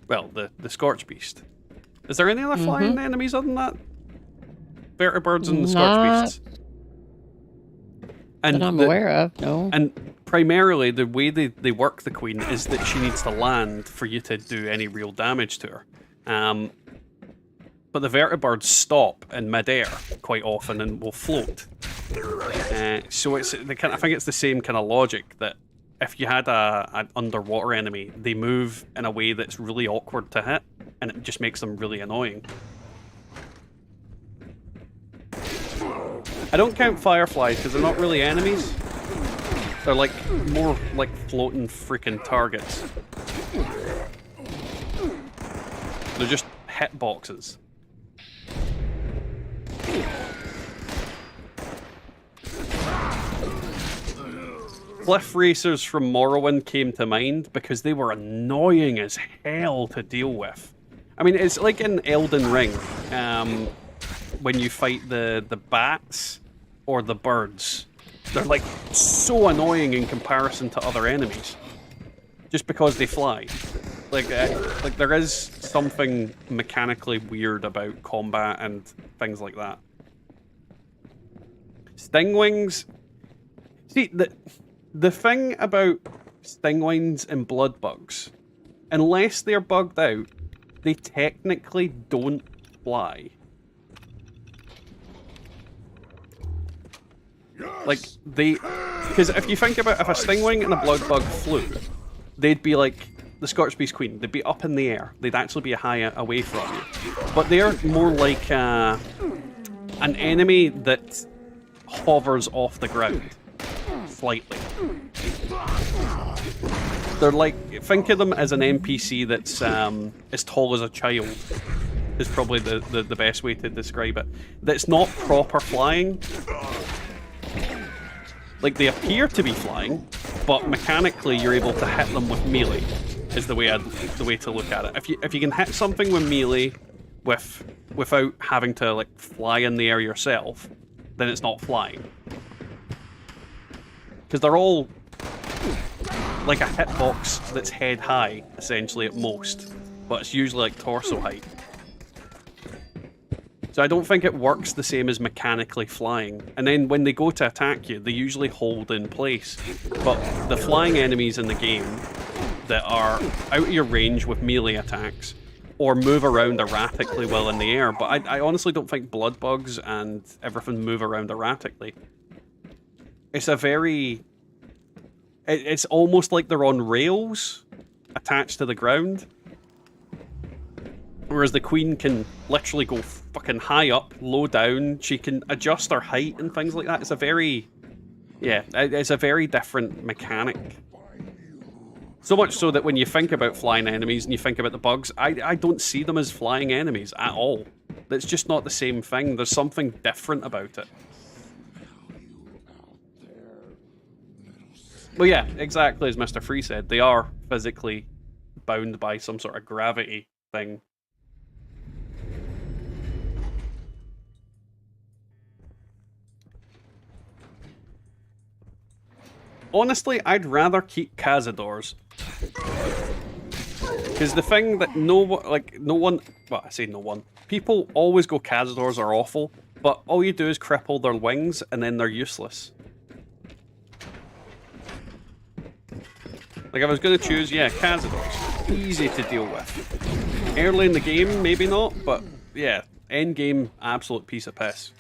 Well, the Scorch Beast. Is there any other flying enemies other than that? Vertibirds and the Scorch Beasts. And that I'm aware of, no. And primarily, the way they work the queen is that she needs to land for you to do any real damage to her. But the vertibirds stop in midair quite often and will float. So I think it's the same kind of logic that if you had an underwater enemy, they move in a way that's really awkward to hit, and it just makes them really annoying. I don't count fireflies because they're not really enemies. They're like more like floating freaking targets. They're just hitboxes. Cliff Racers from Morrowind came to mind because they were annoying as hell to deal with. I mean, it's like in Elden Ring, when you fight the bats or the birds. They're like so annoying in comparison to other enemies, just because they fly. Like there is something mechanically weird about combat and things like that. Stingwings. See, the thing about stingwings and blood bugs, unless they're bugged out, they technically don't fly. Like, because if you think about if a stingwing and a blood bug flew, they'd be like the Scorch Beast Queen. They'd be up in the air. They'd actually be high away from you. But they're more like an enemy that hovers off the ground slightly. They're like, think of them as an NPC that's as tall as a child. Is probably the best way to describe it. That's not proper flying. Like, they appear to be flying, but mechanically you're able to hit them with melee. Is the way to look at it. If you can hit something with melee without having to like fly in the air yourself, then it's not flying. Because they're all like a hitbox that's head high, essentially at most, but it's usually like torso height. So I don't think it works the same as mechanically flying. And then when they go to attack you, they usually hold in place. But the flying enemies in the game that are out of your range with melee attacks, or move around erratically while in the air, but I honestly don't think blood bugs and everything move around erratically. It's a very... It's almost like they're on rails, attached to the ground. Whereas the Queen can literally go fucking high up, low down. She can adjust her height and things like that. It's a very... Yeah, it's a very different mechanic. So much so that when you think about flying enemies and you think about the bugs, I don't see them as flying enemies at all. It's just not the same thing. There's something different about it. Well, yeah, exactly as Mr. Free said. They are physically bound by some sort of gravity thing. Honestly, I'd rather keep Cazadors. Because the thing that no one, well, I say no one, people always go Cazadors are awful, but all you do is cripple their wings and then they're useless. Like, if I was going to choose, yeah, Cazadors. Easy to deal with. Early in the game, maybe not, but yeah, end game, absolute piece of piss.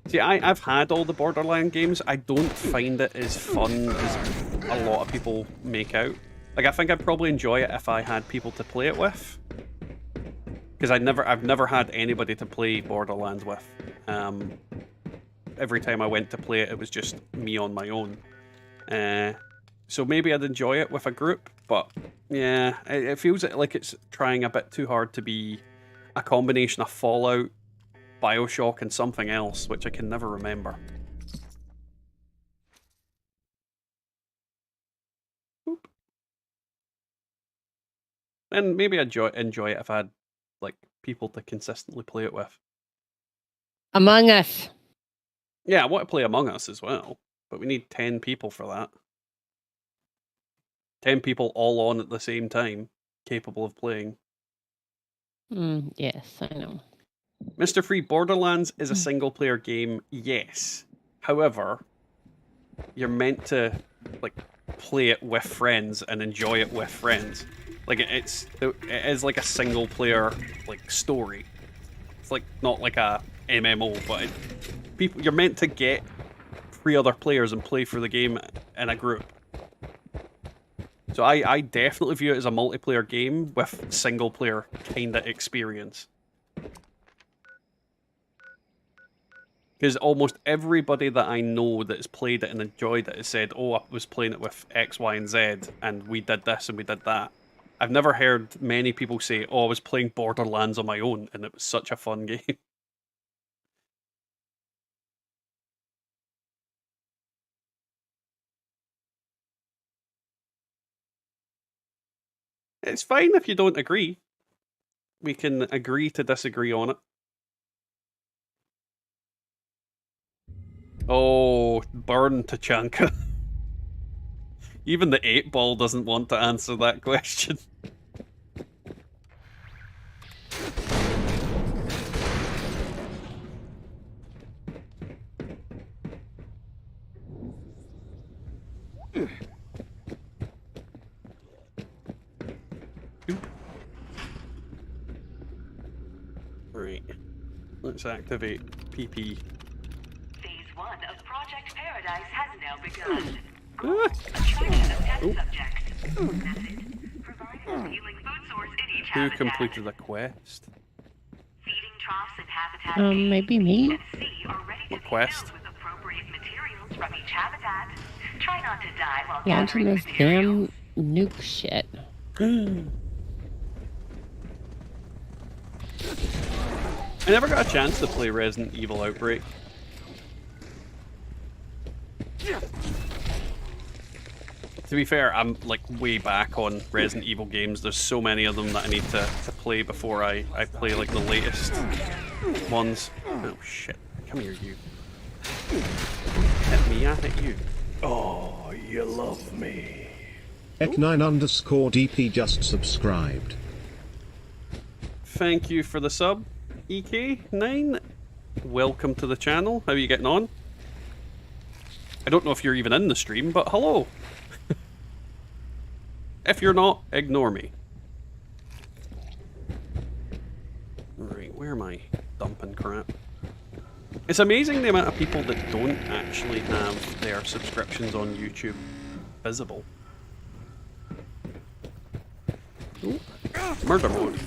See, I've had all the Borderlands games. I don't find it as fun as a lot of people make out. Like, I think I'd probably enjoy it if I had people to play it with. Because I've never had anybody to play Borderlands with. Every time I went to play it, it was just me on my own. So maybe I'd enjoy it with a group, but yeah, it feels like it's trying a bit too hard to be a combination of Fallout, BioShock, and something else, which I can never remember. Oop. And maybe I'd enjoy it if I had like people to consistently play it with. Among Us. Yeah, I want to play Among Us as well, but we need 10 people for that. 10 people all on at the same time, capable of playing. Yes, I know. Mr. Free, Borderlands is a single-player game, yes. However, you're meant to like play it with friends and enjoy it with friends. Like it is like a single-player like story. It's like not like a MMO, but you're meant to get 3 other players and play through the game in a group. So I definitely view it as a multiplayer game with single-player kind of experience. Because almost everybody that I know that has played it and enjoyed it has said, oh, I was playing it with X, Y, and Z, and we did this and we did that. I've never heard many people say, oh, I was playing Borderlands on my own, and it was such a fun game. It's fine if you don't agree. We can agree to disagree on it. Oh, burn Tachanka. Even the 8-ball doesn't want to answer that question. Right. Let's activate PP. Phase 1 of Project Paradise has now begun. Ah. Who completed the quest? Maybe me. What quest? from each habitat. Try not to die while Launching gathering this materials. damn nuke shit. I never got a chance to play Resident Evil Outbreak. To be fair, I'm like way back on Resident Evil games. There's so many of them that I need to play before I play like the latest ones. Oh shit. Come here, you. Hit me, I hit you. Oh, you love me. Ek9_DP just subscribed. Thank you for the sub, EK9. Welcome to the channel. How are you getting on? I don't know if you're even in the stream, but hello. If you're not, ignore me. Right, where am I dumping crap? It's amazing the amount of people that don't actually have their subscriptions on YouTube visible. Ooh. Murder mode.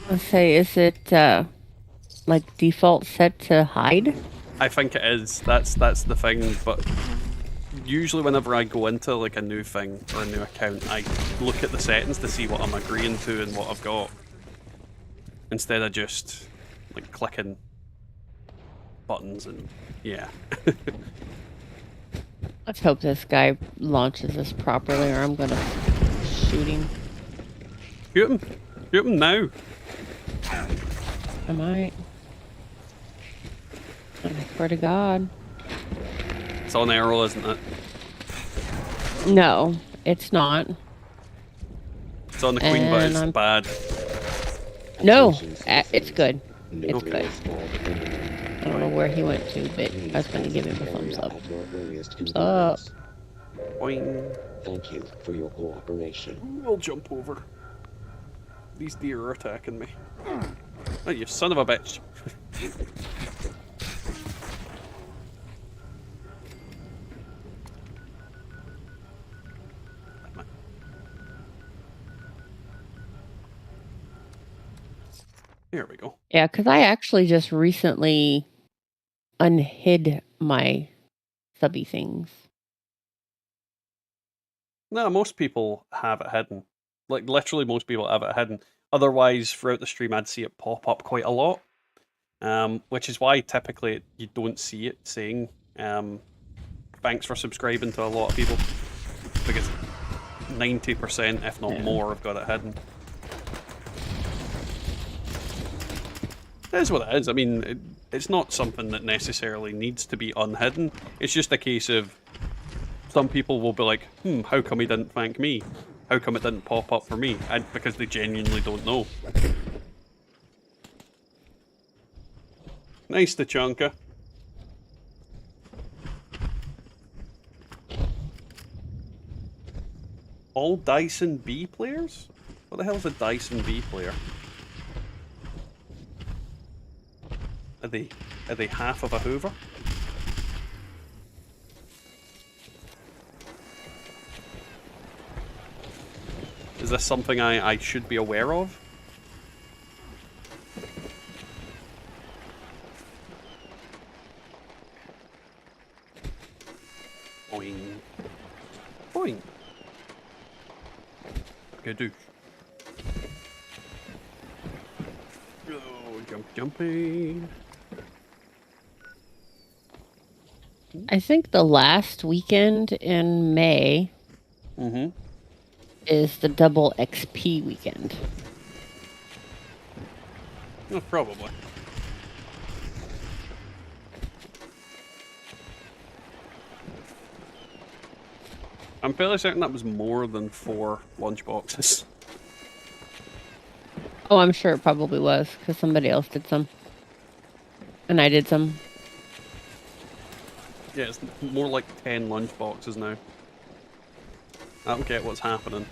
Let's say, is it like default set to hide? I think it is. That's the thing, but usually whenever I go into like a new thing or a new account, I look at the settings to see what I'm agreeing to and what I've got. Instead of just like clicking buttons and yeah. Let's hope this guy launches this properly or I'm gonna shoot him. Shoot him! Shoot him now! I might. I swear to God. It's on arrow, isn't it? No, it's not. It's on the queen, but it's bad. No, it's good. It's Okay. good. I don't know where he went to, but I was going to give him a thumbs up. Thumbs up. Boing. Thank you for your cooperation. I'll jump over. These deer are attacking me. Oh, you son of a bitch. There we go. Yeah, because I actually just recently unhid my subby things. No, most people have it hidden. Like, literally most people have it hidden. Otherwise, throughout the stream, I'd see it pop up quite a lot. Which is why, typically, you don't see it saying, thanks for subscribing to a lot of people. Because 90%, if not more, have got it hidden. It is what it is. I mean, it's not something that necessarily needs to be unhidden. It's just a case of some people will be like, how come he didn't thank me? How come it didn't pop up for me? And because they genuinely don't know. Nice to Chunka. All Dyson B players? What the hell is a Dyson B player? Are they half of a Hoover? Is this something I should be aware of? Boing. Boing. Gadoosh. Oh, jumping. I think the last weekend in May is the double XP weekend. Oh, probably. I'm fairly certain that was more than 4 lunchboxes. Oh, I'm sure it probably was, because somebody else did some. And I did some. Yeah, it's more like 10 lunchboxes now. I don't get what's happening.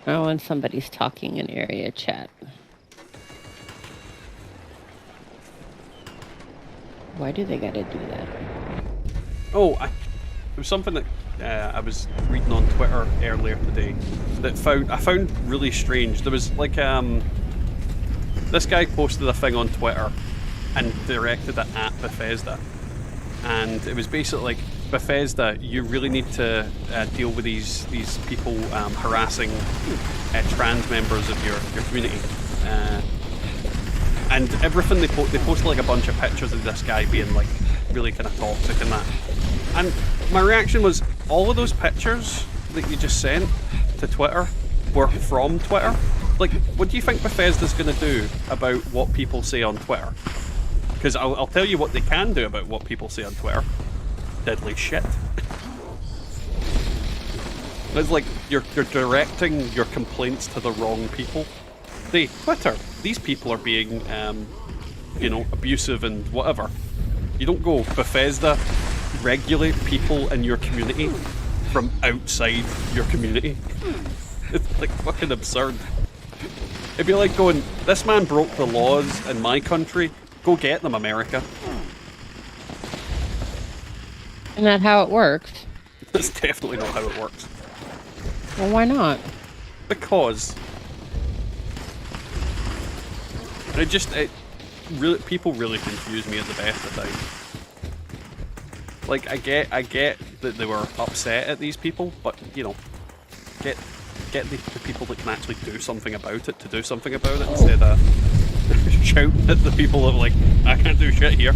Oh, and somebody's talking in area chat. Why do they gotta do that? Oh, it was something that I was reading on Twitter earlier today that I found really strange. There was like this guy posted a thing on Twitter and directed it at Bethesda. And it was basically like, Bethesda, you really need to deal with these people harassing trans members of your community. And everything they posted like a bunch of pictures of this guy being like really kind of toxic and that. And my reaction was, all of those pictures that you just sent to Twitter were from Twitter. Like, what do you think Bethesda's going to do about what people say on Twitter? Because I'll tell you what they can do about what people say on Twitter. Deadly shit. It's like you're directing your complaints to the wrong people. Twitter, these people are being, you know, abusive and whatever. You don't go, Bethesda, regulate people in your community from outside your community. It's like fucking absurd. It'd be like going, this man broke the laws in my country, go get them, America. Isn't that how it works? That's definitely not how it works. Well, why not? Because people really confuse me at the best of times. Like, I get that they were upset at these people, but you know, get the people that can actually do something about it to do something about it instead of shouting at the people that are like, I can't do shit here.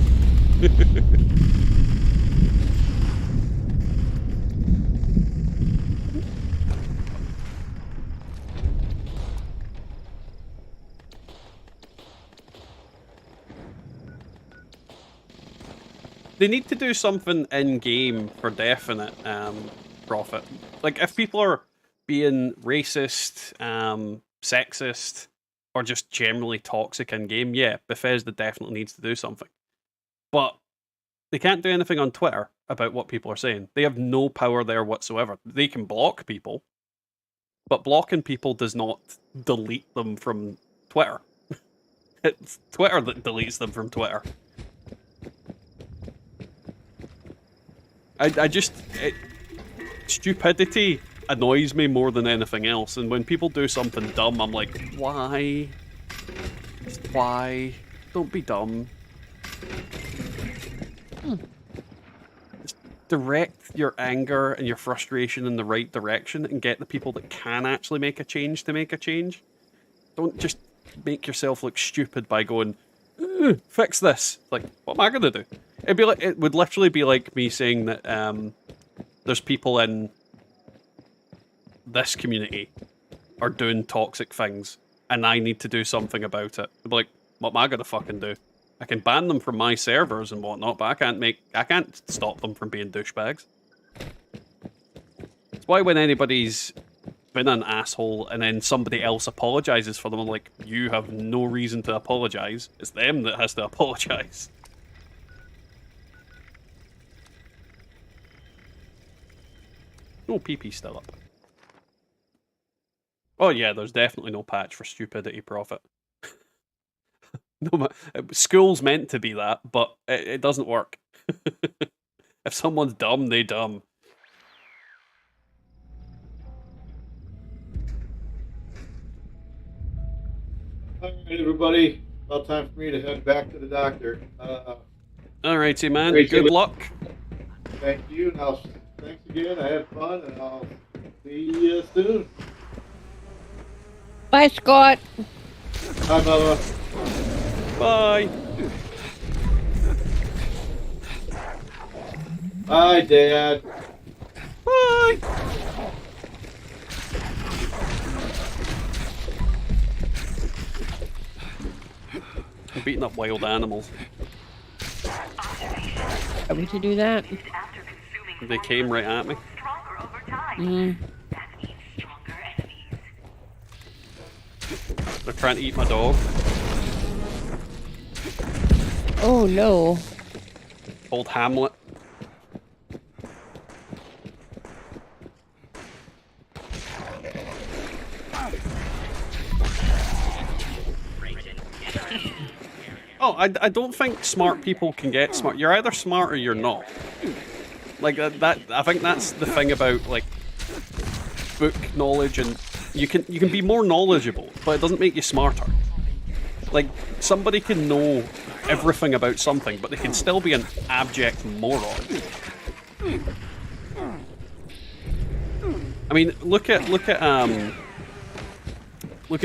They need to do something in-game for definite profit. Like, if people are being racist, sexist, or just generally toxic in-game, yeah, Bethesda definitely needs to do something. But they can't do anything on Twitter about what people are saying. They have no power there whatsoever. They can block people, but blocking people does not delete them from Twitter. It's Twitter that deletes them from Twitter. Stupidity annoys me more than anything else, and when people do something dumb, I'm like, why? Just why? Don't be dumb. Just direct your anger and your frustration in the right direction and get the people that can actually make a change to make a change. Don't just make yourself look stupid by going, fix this. Like, what am I gonna do? It would literally be like me saying that there's people in this community are doing toxic things and I need to do something about it. I'd be like, what am I gonna fucking do? I can ban them from my servers and whatnot, but I can't stop them from being douchebags. That's why when anybody's been an asshole and then somebody else apologizes for them, I'm like, you have no reason to apologize. It's them that has to apologize. No PP still up. Oh yeah, there's definitely no patch for stupidity profit. No, school's meant to be that, but it doesn't work. If someone's dumb, they dumb. All right, everybody. About time for me to head back to the doctor. Alrighty, man. Good luck. Thank you. Now, thanks again. I had fun, and I'll see you soon. Bye, Scott. Bye, Bubba. Bye. Bye, Dad. Bye. I'm beating up wild animals. Are we to do that? They came right at me. They're trying to eat my dog. Oh no. Old Hamlet. Oh, I don't think smart people can get smart. You're either smart or you're not. Like that. I think that's the thing about like book knowledge, and you can be more knowledgeable, but it doesn't make you smarter. Like, somebody can know everything about something, but they can still be an abject moron. I mean, look at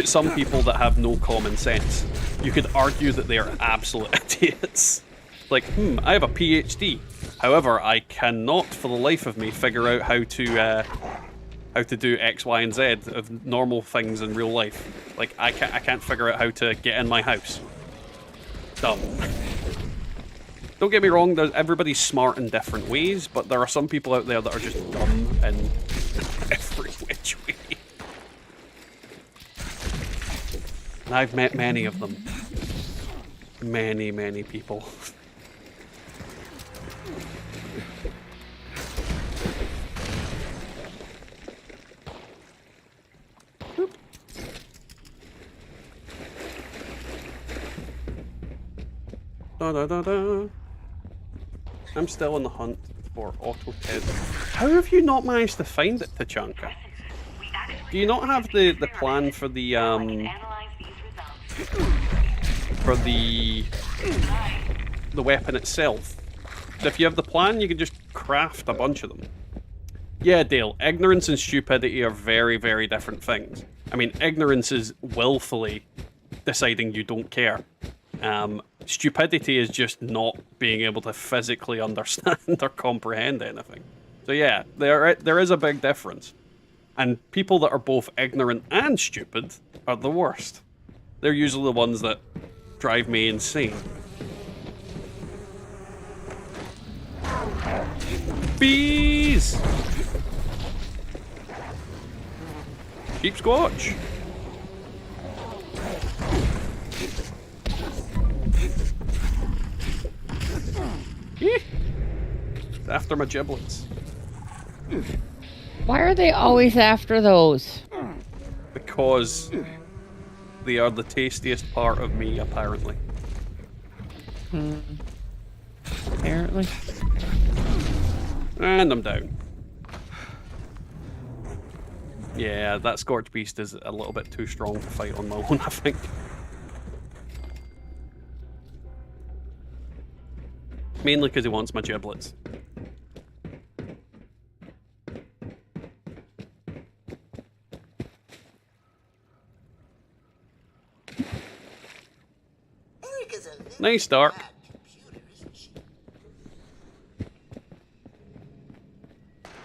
some people that have no common sense. You could argue that they are absolute idiots. Like, I have a PhD. However, I cannot, for the life of me, figure out how to do X, Y, and Z of normal things in real life. Like, I can't figure out how to get in my house. Dumb. Don't get me wrong, everybody's smart in different ways, but there are some people out there that are just dumb in every which way. And I've met many of them. Many, many people. I'm still on the hunt for Auto Ted. How have you not managed to find it, Tachanka? Do you not have the plan for the weapon itself? So if you have the plan, you can just craft a bunch of them. Yeah, Dale, ignorance and stupidity are very, very different things. I mean, ignorance is willfully deciding you don't care. Stupidity is just not being able to physically understand or comprehend anything. So yeah, there is a big difference. And people that are both ignorant and stupid are the worst. They're usually the ones that drive me insane. Bees! Sheep squatch! After my giblets. Why are they always after those? Because they are the tastiest part of me, apparently. Apparently. And I'm down. Yeah, that Scorch Beast is a little bit too strong to fight on my own, I think. Mainly because he wants my giblets. Nice, Dark.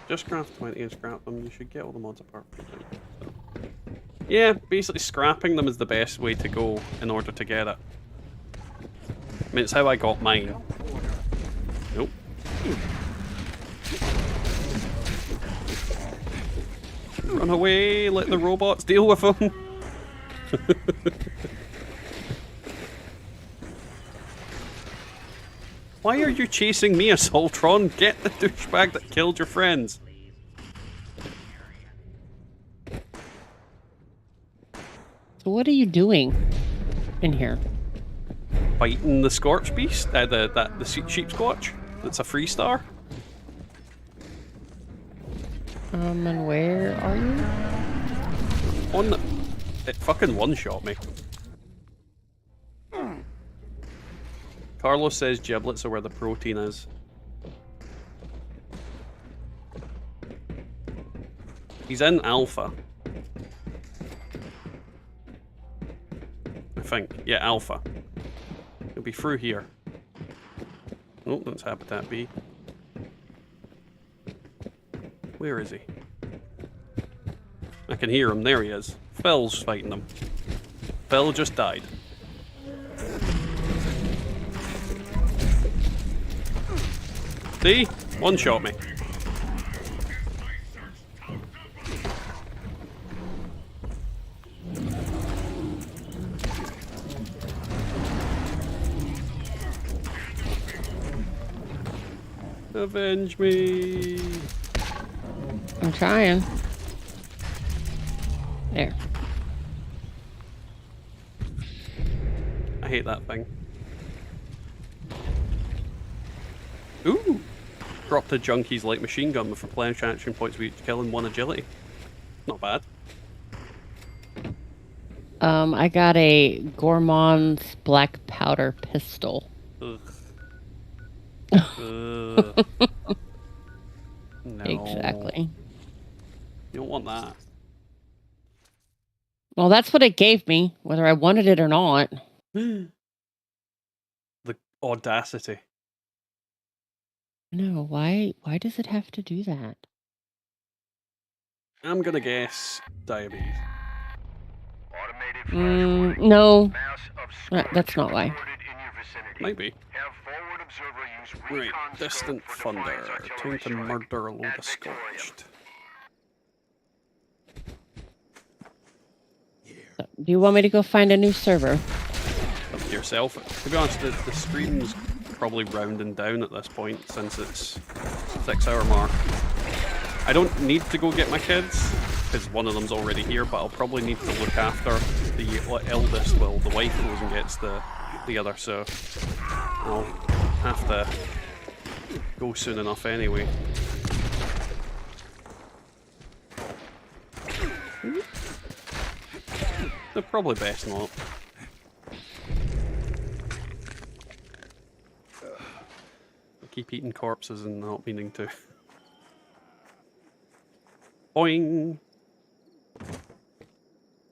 Just craft 20 and scrap them. You should get all the mods apart from them. So. Yeah, basically scrapping them is the best way to go in order to get it. I mean, it's how I got mine. Nope. Run away, let the robots deal with them. Why are you chasing me, Assaultron? Get the douchebag that killed your friends. So what are you doing in here? Fighting the Scorch Beast, the Sheep Squatch. That's a 3-star. And where are you? On the... It fucking one-shot me. Carlos says giblets are where the protein is. He's in Alpha. I think. Yeah, Alpha. He'll be through here. Oh, that's Habitat B. Where is he? I can hear him. There he is. Phil's fighting him. Phil just died. See? One-shot me. Avenge me. I'm trying. There. I hate that thing. Ooh! Dropped a Junkie's light machine gun with replenished action points for each kill and 1 agility. Not bad. I got a Gourmand's black powder pistol. Ugh. Ugh. No. Exactly. You don't want that. Well, that's what it gave me, whether I wanted it or not. The audacity. No, why does it have to do that? I'm gonna guess diabetes. No. That's not why. Might be. Right, distant thunder. Time to murder a load of scorched. Do you want me to go find a new server? Up to yourself. To be honest, the stream's probably rounding down at this point since it's 6-hour mark. I don't need to go get my kids because one of them's already here, but I'll probably need to look after the eldest while the wife goes and gets the other, so I'll have to go soon enough anyway. They're probably best not. I keep eating corpses and not meaning to. Boing!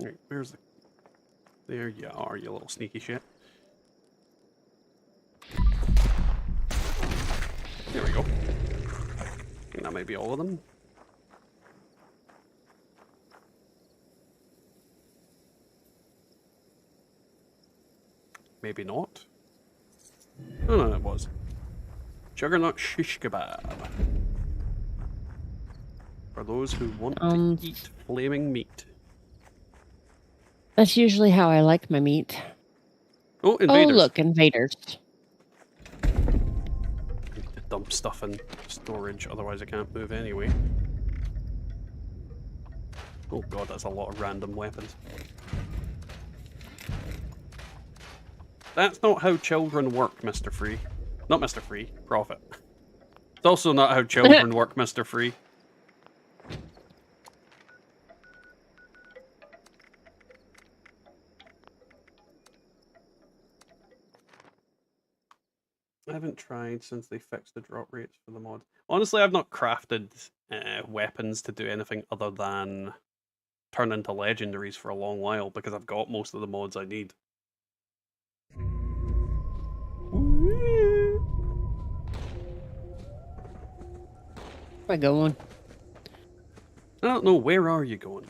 Right, where's the... There you are, you little sneaky shit. There we go. I think that might be all of them. Maybe not. Oh no, it was. Juggernaut shish kebab. For those who want to eat flaming meat. That's usually how I like my meat. Oh, invaders. Oh, look, invaders. I need to dump stuff in storage, otherwise I can't move anyway. Oh god, that's a lot of random weapons. That's not how children work, Mr. Free. Not Mr. Free, Prophet. It's also not how children work, Mr. Free. I haven't tried since they fixed the drop rates for the mod. Honestly, I've not crafted weapons to do anything other than turn into legendaries for a long while because I've got most of the mods I need. Where am I going? I don't know, where are you going?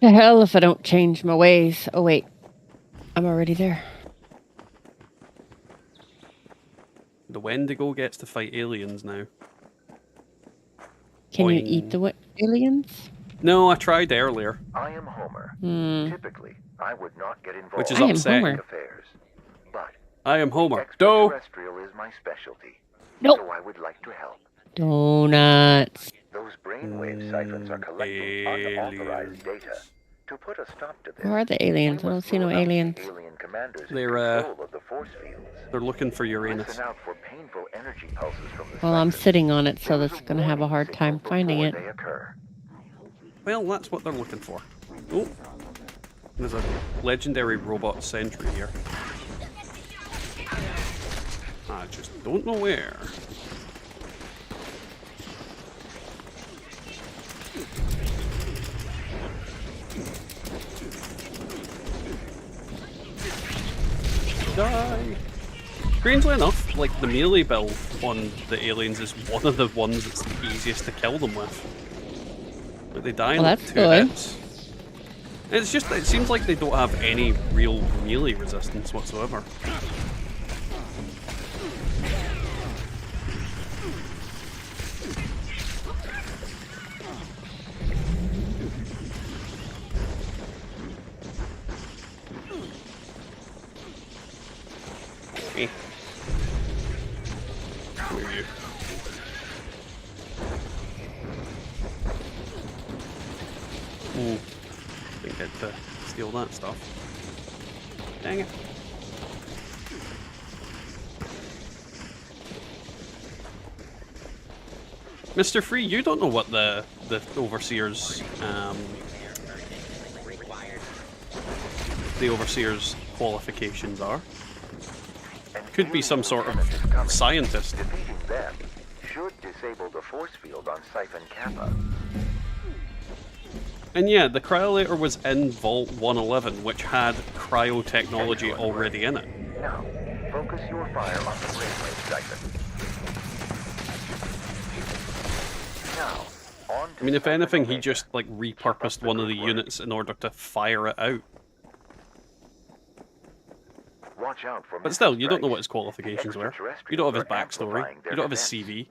The hell if I don't change my ways. Oh wait, I'm already there. The Wendigo gets to fight aliens now. Can you eat the aliens? No, I tried earlier. I am Homer. Typically, I would not get involved Which is in upsetting. affairs, but I am Homer. Doe. extraterrestrial is my specialty. Nope. So I would like to help. Donuts. Those brainwave siphons are collecting unauthorized data. To put a stop to this, Where are the aliens? I don't see no aliens. alien commanders in They're control of the force fields. they're looking for Uranus. Listen out for painful energy pulses from the Well, I'm siphons. sitting on it, so that's going to have a hard time finding it. They occur. Well, that's what they're looking for. Oh, there's a legendary robot sentry here. I just don't know where. Die! Strangely enough, like the melee build on the aliens is one of the ones that's the easiest to kill them with. But they die in Well, like that's 2 good. hits. It's just, it seems like they don't have any real melee resistance whatsoever. Okay. Who are you? Ooh. Didn't get to steal that stuff. Dang it. Mr. Free, you don't know what the Overseer's the Overseer's qualifications are. Could be some sort of scientist. Defeating them should disable the force field on Siphon Kappa. And yeah, the cryolator was in Vault 111, which had cryo technology already in it. Now, focus your fire on the brainwave siphon. Now, on to I mean, if anything, he just like repurposed one of the units in order to fire it out. watch out for. But still, you don't know what his qualifications were. You don't have his backstory. You don't have his CV.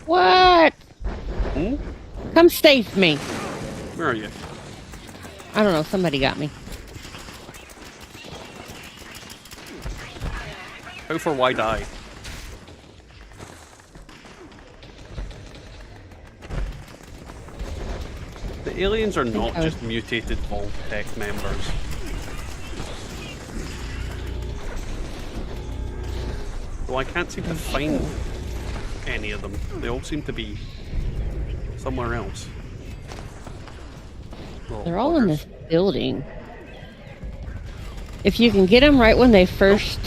What? Hmm? Come save me. Where are you? I don't know. Somebody got me. How for why die? The aliens are not just mutated Vault-Tec members. Well, I can't seem to find any of them. They all seem to be somewhere else. Oh, They're all in this building. If you can get them right when they first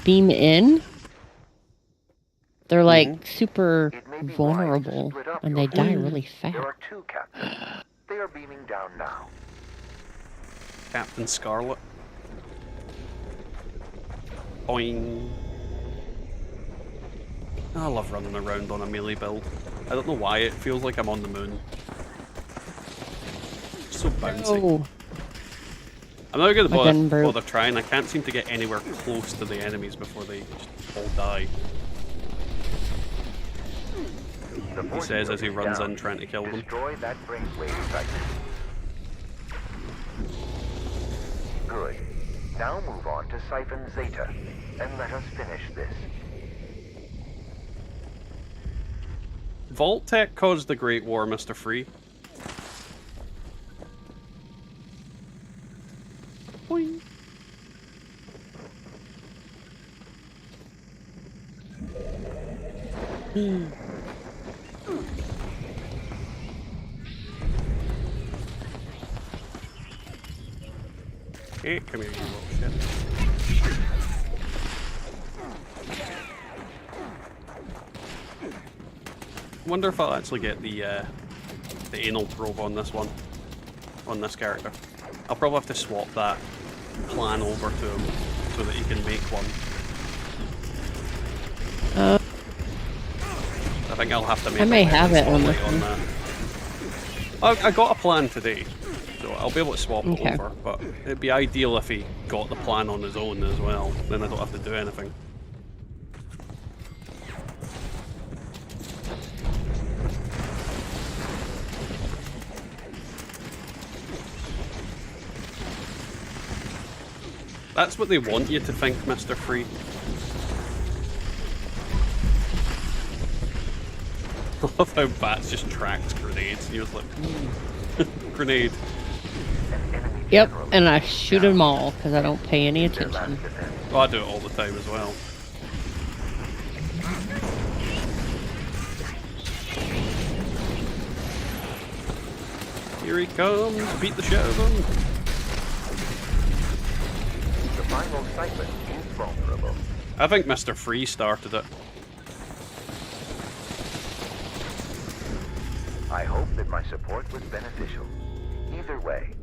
beam in, they're like super vulnerable and they die really fast. There are two captains. They are beaming down now. Captain Scarlet. Boing. I love running around on a melee build. I don't know why, it feels like I'm on the moon. It's so bouncy. Oh. I'm not going My gun to broke. bother trying. I can't seem to get anywhere close to the enemies before they just all die. He says as he runs in trying to kill them. Destroy that brainwave siphon. Good. Now move on to Siphon Zeta, and let us finish this. Vault-Tec caused the Great War, Mr. Free. Boing. Okay, come here, you little shit. Wonder if I'll actually get the anal probe on this one, on this character. I'll probably have to swap that plan over to him so that he can make one. I think I'll have to make. I may have it on this on that. I got a plan today, so I'll be able to swap it Okay. over. But it'd be ideal if he got the plan on his own as well. Then I don't have to do anything. That's what they want you to think, Mr. Free. I love how Bats just tracks grenades. He was like, grenade. Yep, and I shoot them all because I don't pay any attention. Oh, I do it all the time as well. Here he comes, beat the shit out of him. The final siphon is vulnerable. I think Mr. Free started it. I hope that my support was beneficial. Either way,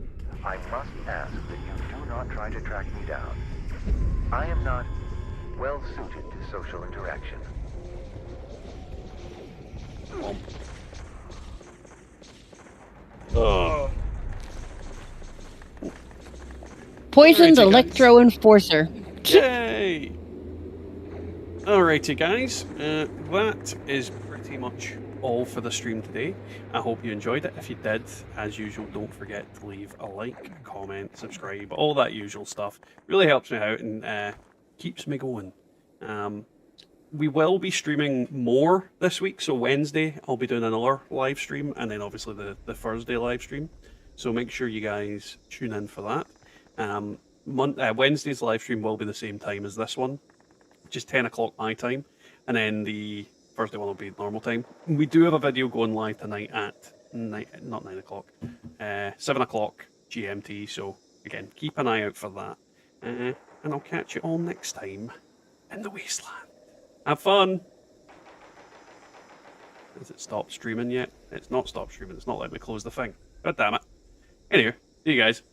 I must ask that you do not try to track me down. I am not well suited to social interaction. Oh. Poisoned Alrighty, guys. Electro Enforcer. Yay! Alrighty, guys. That is pretty much all for the stream today. I hope you enjoyed it. If you did, as usual, don't forget to leave a like, a comment, subscribe, all that usual stuff. Really helps me out and keeps me going. We will be streaming more this week. So Wednesday, I'll be doing another live stream, and then obviously the Thursday live stream. So make sure you guys tune in for that. Wednesday's live stream will be the same time as this one, just 10 o'clock my time, and then the Thursday one will be normal time. We do have a video going live tonight at not 9 o'clock, 7 o'clock GMT. So again, keep an eye out for that. And I'll catch you all next time in the wasteland. Have fun. Has it stopped streaming yet? It's not stopped streaming. It's not letting me close the thing. God damn it. Anyway, see you guys.